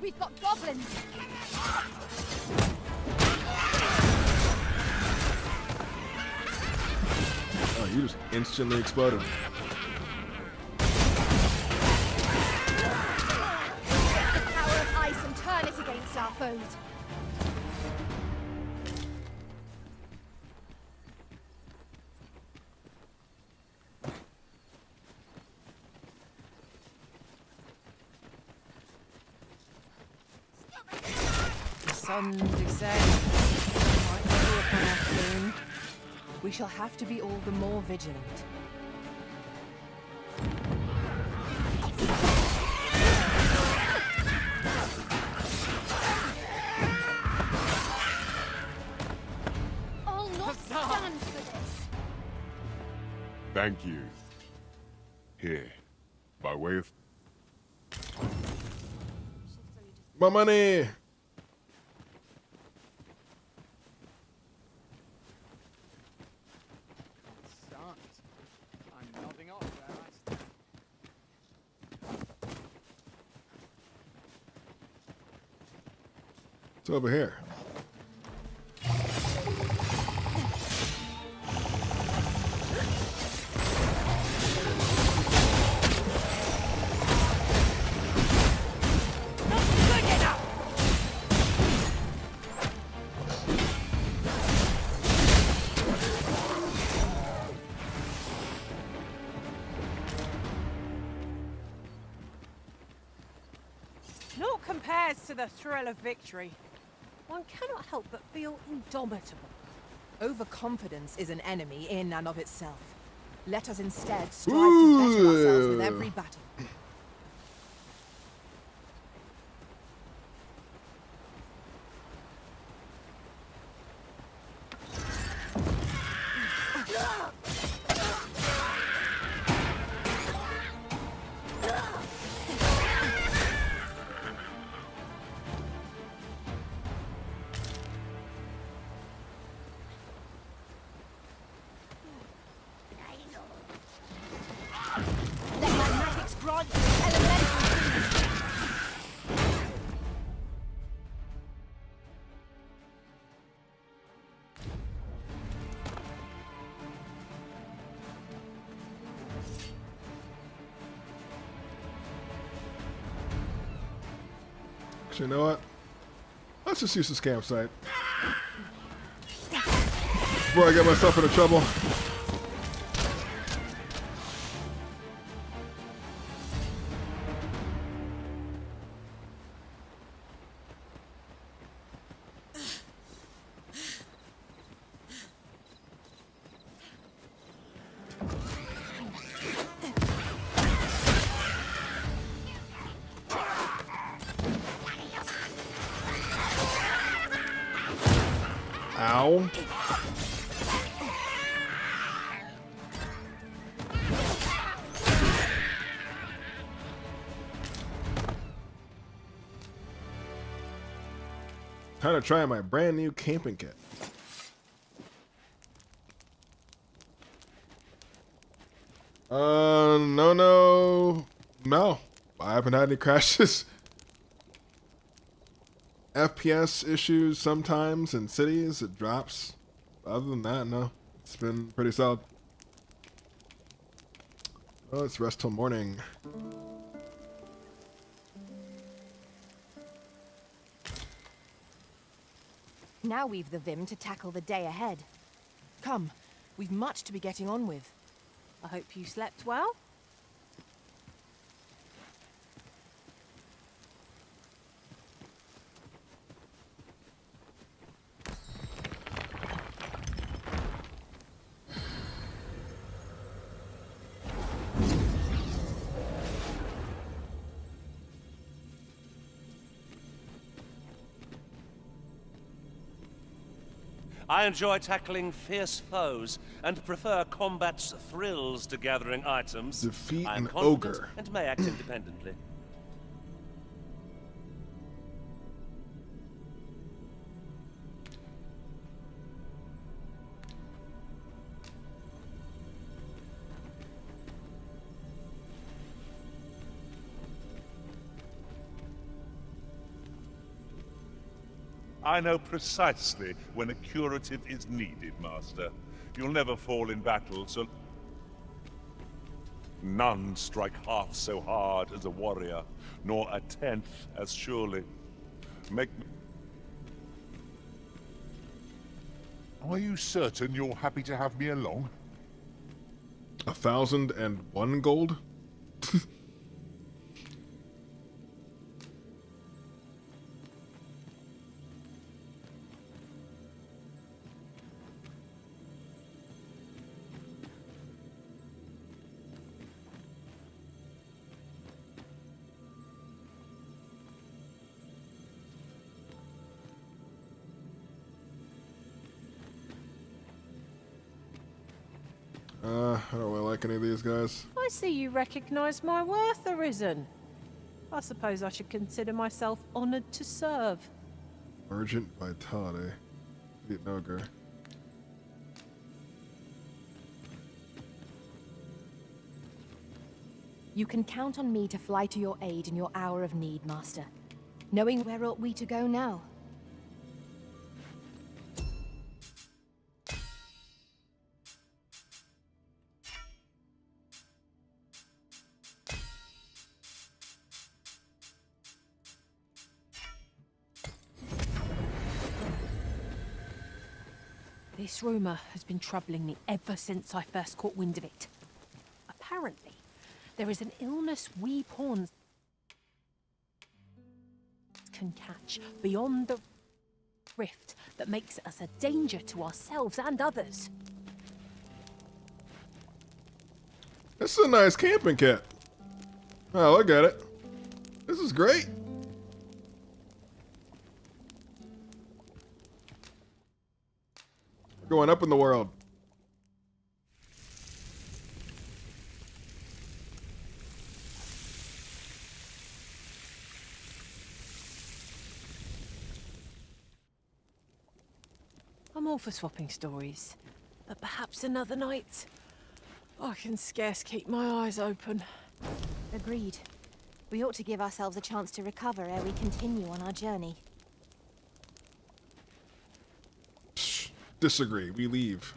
E: We've got goblins!
A: Oh, you just instantly exploded.
E: The power of ice and turn it against our foes.
D: The sun descends. Might fall upon us soon. We shall have to be all the more vigilant.
C: I'll not stand for this.
I: Thank you. Here, by way of...
A: My money!
L: I'm nodding off where I stand.
A: It's over here.
G: Naught compares to the thrill of victory. One cannot help but feel indomitable.
D: Overconfidence is an enemy in and of itself. Let us instead strive to better ourselves with every battle.
E: Let my magics grant you elemental speed.
A: Actually, you know what? Let's just use this campsite. Before I get myself into trouble. Ow. Time to try my brand new camping kit. No. I haven't had any crashes. FPS issues sometimes in cities, it drops. Other than that, no. It's been pretty solid. Oh, let's rest till morning.
D: Now we've the vim to tackle the day ahead. Come, we've much to be getting on with.
G: I hope you slept well.
B: I enjoy tackling fierce foes and prefer combat's thrills to gathering items.
A: Defeat
B: I am
A: an
B: confident
A: ogre.
B: and may act independently.
O: I know precisely when a curative is needed, Master. You'll never fall in battle, so... None strike half so hard as a warrior, nor a tenth as surely. Make me...
I: Are you certain you're happy to have me along?
A: 1,001 gold? I don't really like any of these guys.
N: I see you recognise my worth, Arisen. I suppose I should consider myself honoured to serve.
A: Urgent Vitality. Defeat an ogre.
E: You can count on me to fly to your aid in your hour of need, Master. Knowing where ought we to go now?
N: This rumour has been troubling me ever since I first caught wind of it. Apparently, there is an illness we pawns can catch beyond the rift that makes us a danger to ourselves and others.
A: This is a nice camping kit. Oh, look at it. This is great. We're going up in the world.
N: I'm all for swapping stories, but perhaps another night. I can scarce keep my eyes open.
E: Agreed. We ought to give ourselves a chance to recover ere we continue on our journey.
A: Disagree. We leave.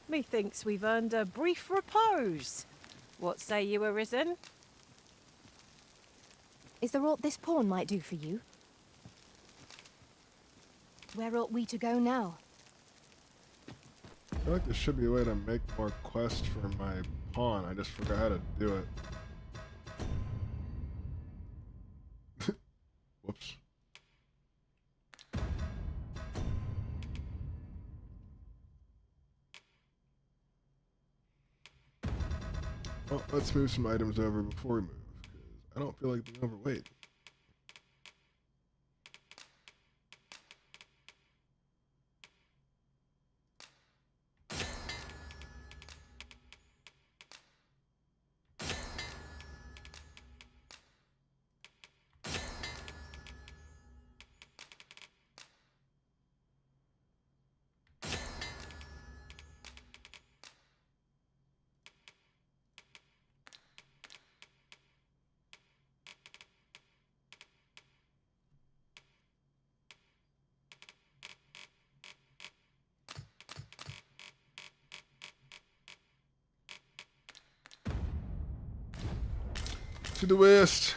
N: Methinks we've earned a brief repose. What say you, Arisen?
E: Is there aught this pawn might do for you? Where ought we to go now?
A: I feel like there should be a way to make more quests for my pawn. I just forgot how to do it. Whoops. Well, let's move some items over before we move, because I don't feel like being overweight. To the west.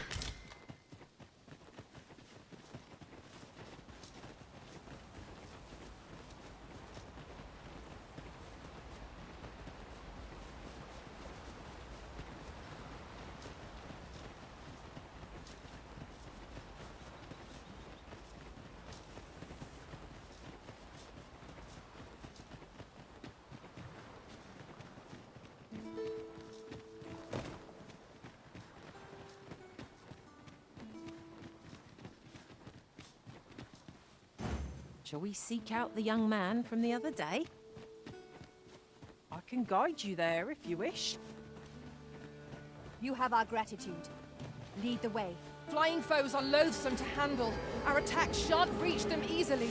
N: Shall we seek out the young man from the other day? I can guide you there if you wish.
E: You have our gratitude. Lead the way.
D: Flying foes are loathsome to handle. Our attacks shan't reach them easily.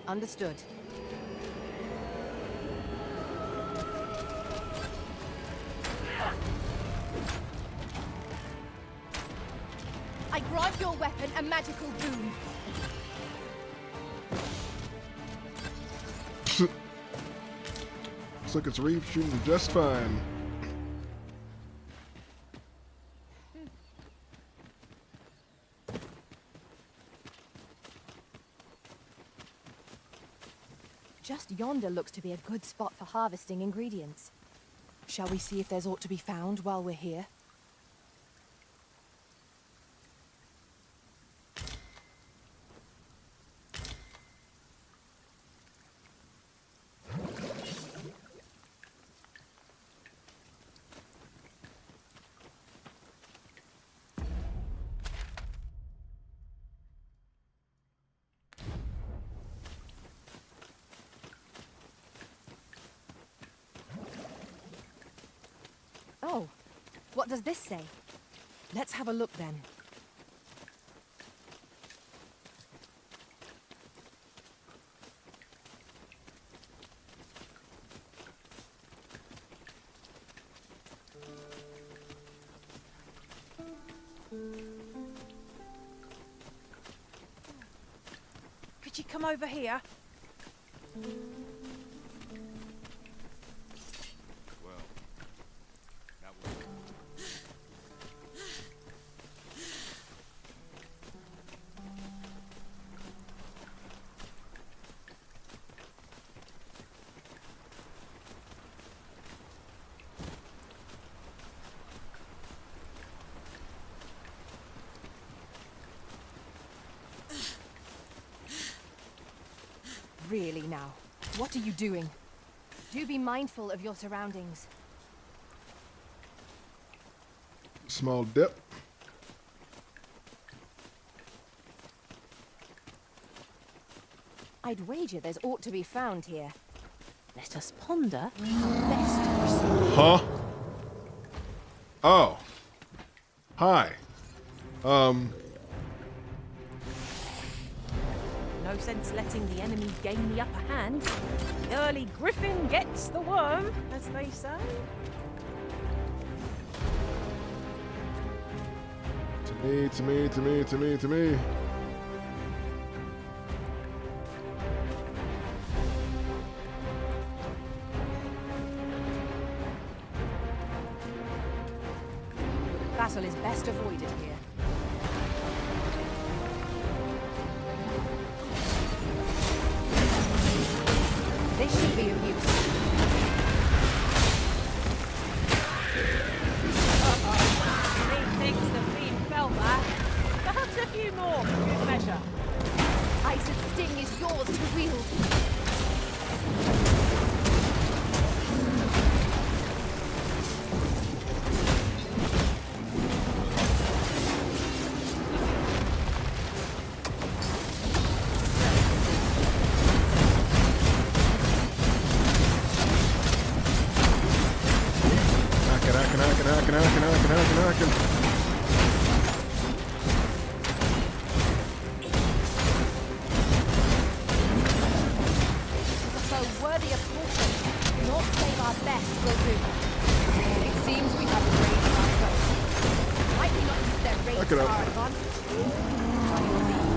E: Understood.
D: I grant your weapon a magical boon.
A: Looks like it's Reeve shooting just fine.
E: Just yonder looks to be a good spot for harvesting ingredients.
D: Shall we see if there's aught to be found while we're here?
E: Oh, what does this say?
D: Let's have a look then.
N: Could you come over here?
D: Really now, what are you doing?
E: Do be mindful of your surroundings.
A: Small dip.
E: I'd wager there's aught to be found here.
N: Let us ponder how best to proceed.
A: Huh? Oh. Hi.
N: No sense letting the enemy gain the upper hand. The early griffin gets the worm, as they say.
A: To me.
D: Battle is best avoided here.
E: This should be of use.
N: Things have been felt there. Perhaps a few more for good measure.
D: Ice's sting is yours to wield.
A: Hacking.
D: A foe worthy of caution. Not save our best will do. It seems we have ranged our foes. Might we not use their range to our advantage? By your leave.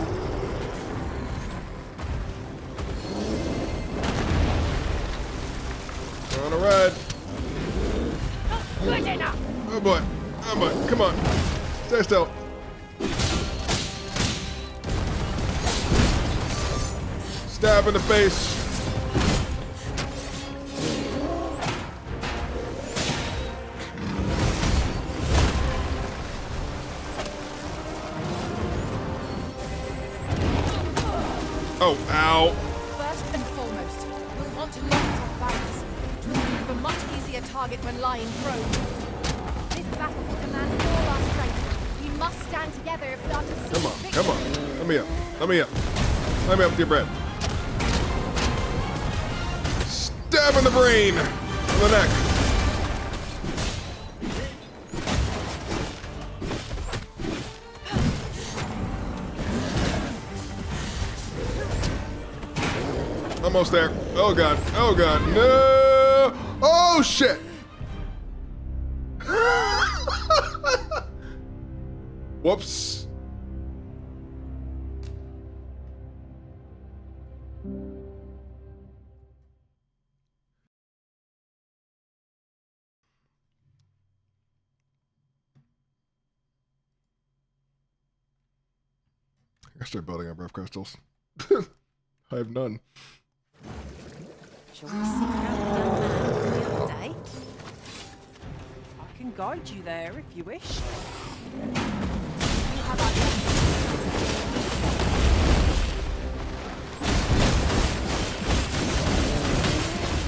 A: We're on a ride.
N: Good enough.
A: Oh boy. Come on. Stay still. Stab in the face. Oh, ow.
D: First and foremost, we'll want to lock our barrels. It will prove a much easier target when lying prone.
E: This battle will demand all our strength. We must stand together if we are to see
A: Come on. Let me up. Let me up with your bread. Jab in the brain. On the neck. Almost there. Oh god. Oh god. No. Oh shit. Whoops. I start building up breath crystals. I have none.
N: Shall we seek out that man the other day? I can guide you there if you wish.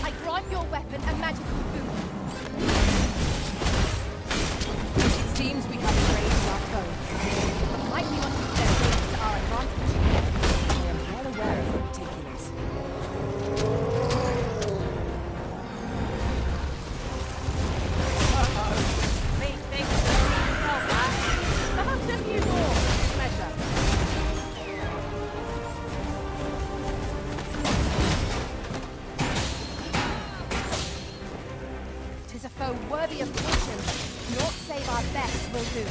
D: I grant your weapon a magical boon. It seems we have raised our foe. But might we not use their range to our advantage? I am well aware of the particulars.
N: Perhaps a few more measure.
D: 'Tis a foe worthy of caution. Naught save our best will do.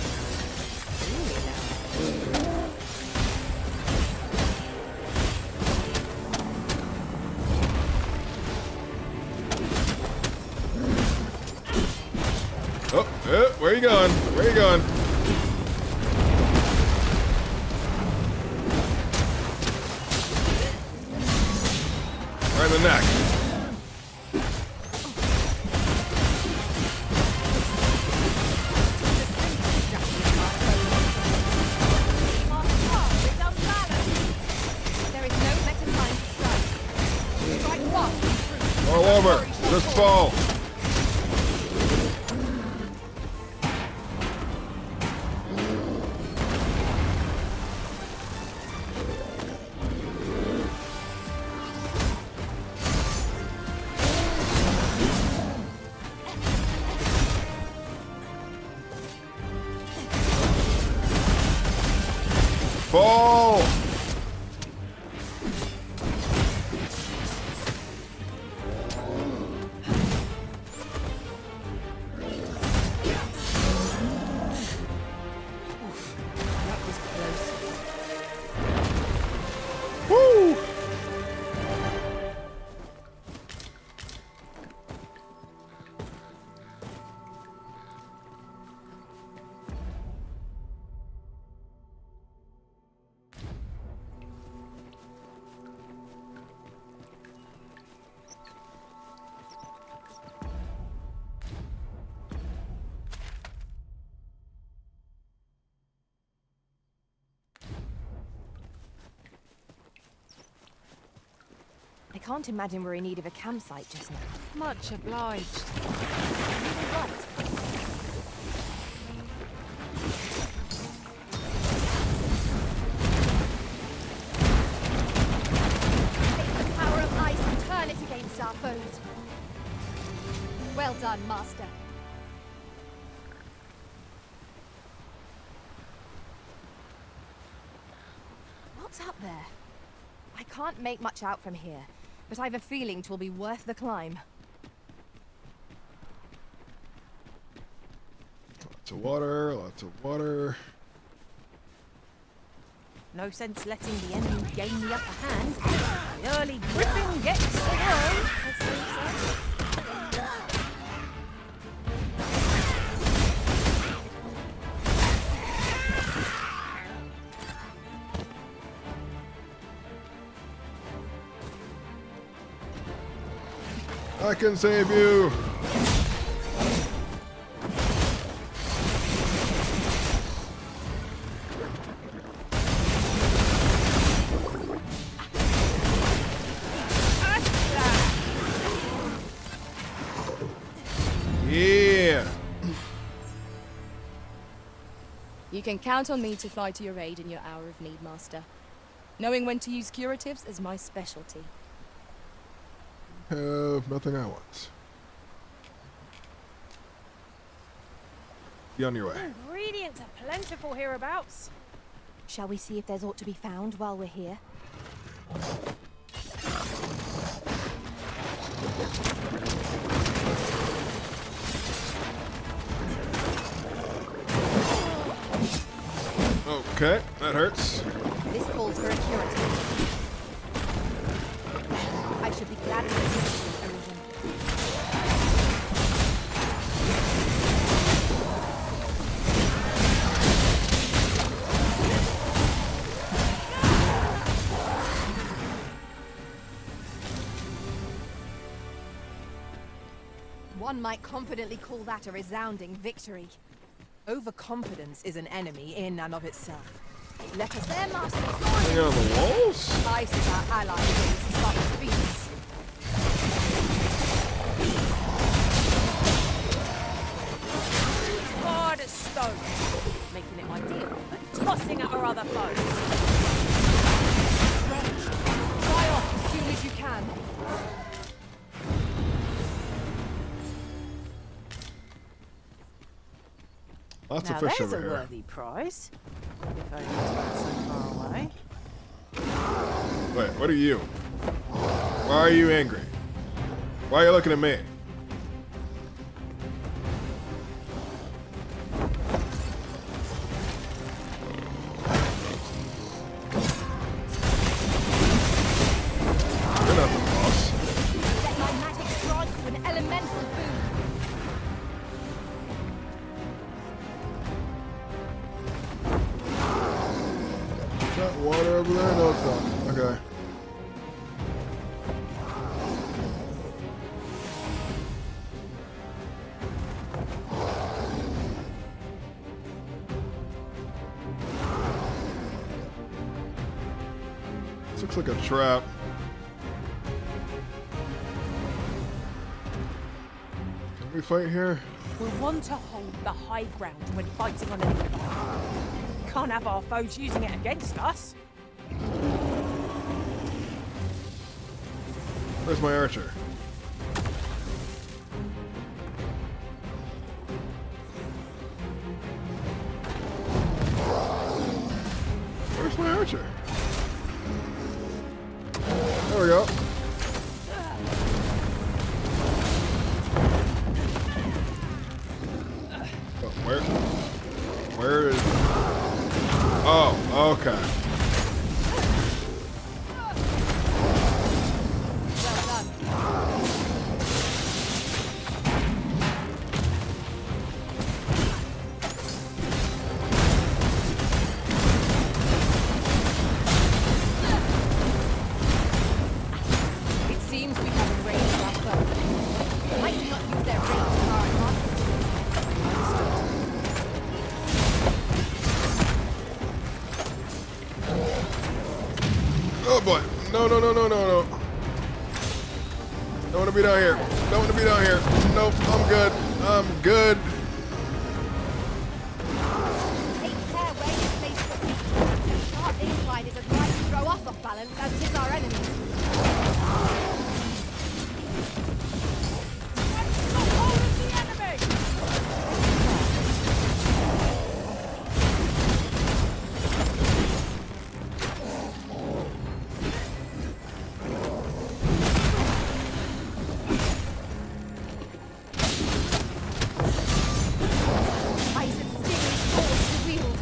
A: Oh, where you going? Where you going? Right in the neck.
D: There is no better time to strike. Strike fast and true.
A: All over. Just fall. Fall! Woo!
E: I can't imagine we're in need of a campsite just now.
N: Much obliged.
E: Right.
D: Take the power of ice and turn it against our foes. Well done, Master.
E: What's up there? I can't make much out from here, but I've a feeling 'twill be worth the climb.
A: Lots of water, lots of water.
N: No sense letting the enemy gain the upper hand. The early griffin gets the worm, as they say.
A: I can save you. Yeah.
M: You can count on me to fly to your aid in your hour of need, Master. Knowing when to use curatives is my specialty.
A: have nothing I want. Be on your way.
N: Ingredients are plentiful hereabouts.
E: Shall we see if there's aught to be found while we're here?
A: Okay, that hurts.
E: This calls for a curative. I should be glad to assist you, Arisen. One might confidently call that a resounding victory.
G: Overconfidence is an enemy in and of itself.
E: Let us there, Master.
A: Hang on the walls?
E: ISIS our ally against such fiends.
N: Hard as stone, making it ideal for tossing at our other foes.
E: Try off as soon as you can.
A: Lots
N: Now
A: of fish
N: there's
A: over
N: a
A: here.
N: worthy prize. If only it weren't so far away.
A: Wait, what are you? Why are you angry? Why are you looking at me? You're not the boss.
E: Let my magic strike you an elemental boon.
A: Is that water over there? No, it's not. Okay. This looks like a trap. Can we fight here?
N: We'll want to hold the high ground when fighting on enemy ground. Can't have our foes using it against us.
A: Where's my archer? Where's my archer? There we go. Oh, where is... Oh, okay.
E: It seems we have arranged our foe. Might we not use their range to our advantage?
A: Oh boy. No, no, no, no, no, no. Don't want to be down here. Don't want to be down here. Nope, I'm good. I'm good.
E: Take care where you place your feet. A sharp incline is as right to throw us off balance as it is our enemies. Ice and steel is forced to wield.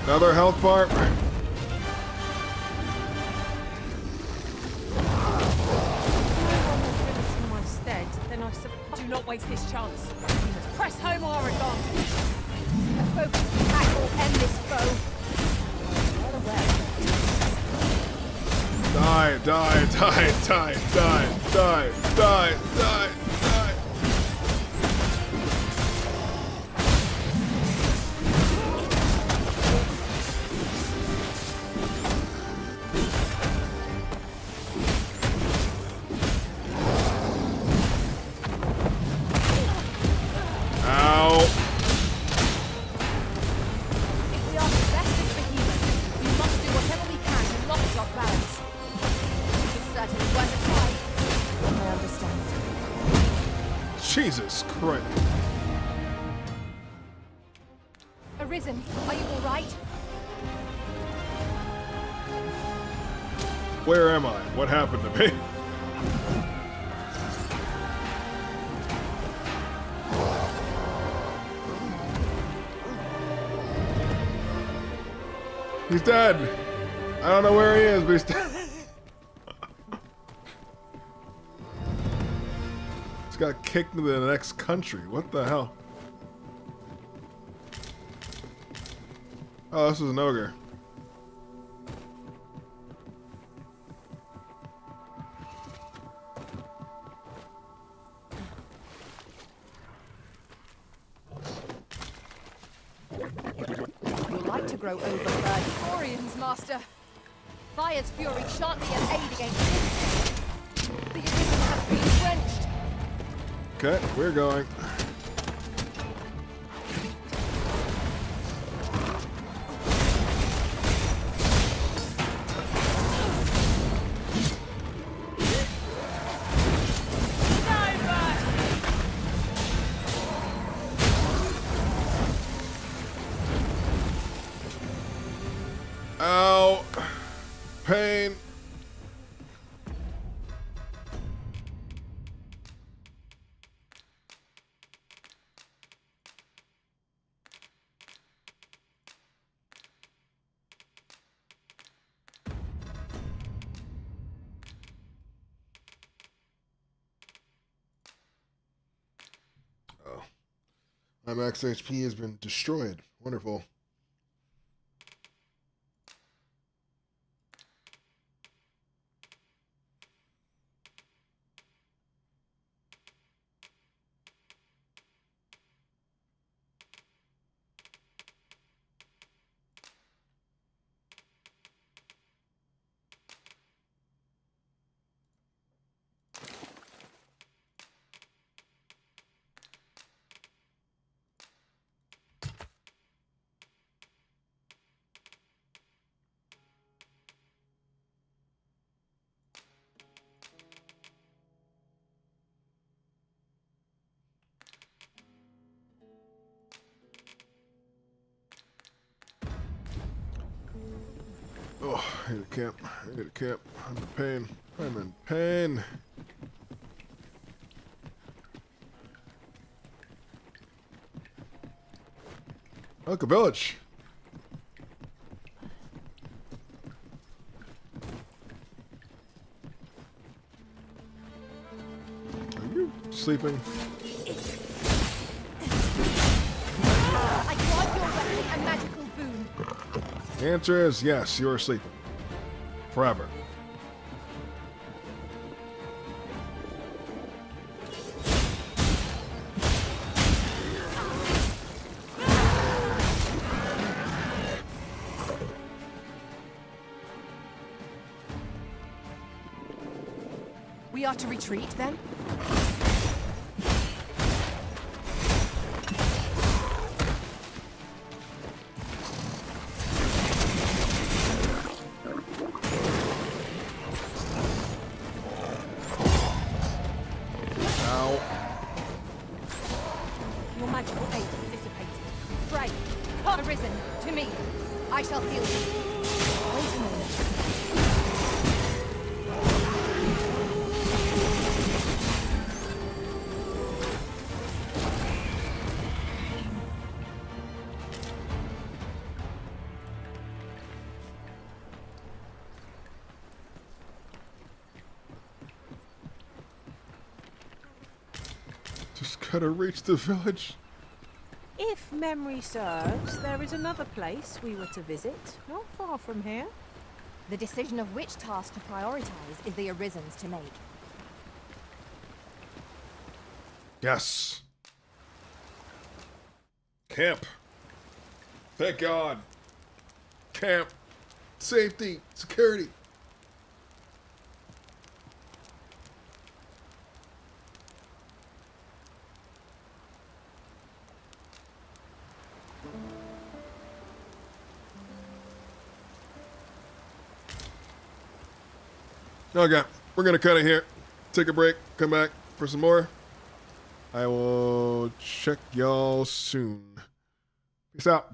A: Another health bar.
N: In my stead, then I suppose. Do not waste this chance. We must press home our advantage.
E: A focused attack will end this foe. Well aware.
A: Die, die, die, die, die, die, die, die, die. Christ.
E: Arisen, are you all right?
A: Where am I? What happened to me? He's dead. I don't know where he is, but he's dead. He's got kicked into the next country. What the hell? Oh, this is an ogre.
E: You'll like to grow overburdened. Orions, Master. Fire's fury shan't be an aid against it. The Arisen has been quenched.
A: Okay, we're going. Ow. Pain. Oh. My max HP has been destroyed. Wonderful. Oh, I need a camp. I need a camp. I'm in pain. I'm in pain. Look, a village. Are you sleeping?
E: I grant your weapon a magical boon.
A: The answer is yes, you're sleeping. Forever.
E: We are to retreat, then?
A: Ow.
E: Your magical aid is dissipated. Pray, come, Arisen, to me. I shall heal you. Wait a moment.
A: Just gotta reach the village.
N: If memory serves, there is another place we were to visit, not far from here.
E: The decision of which task to prioritize is the Arisen's to make.
A: Yes. Camp. Thank God. Camp. Safety. Security. Okay, we're gonna cut it here. Take a break, come back for some more. I will check y'all soon. Peace out.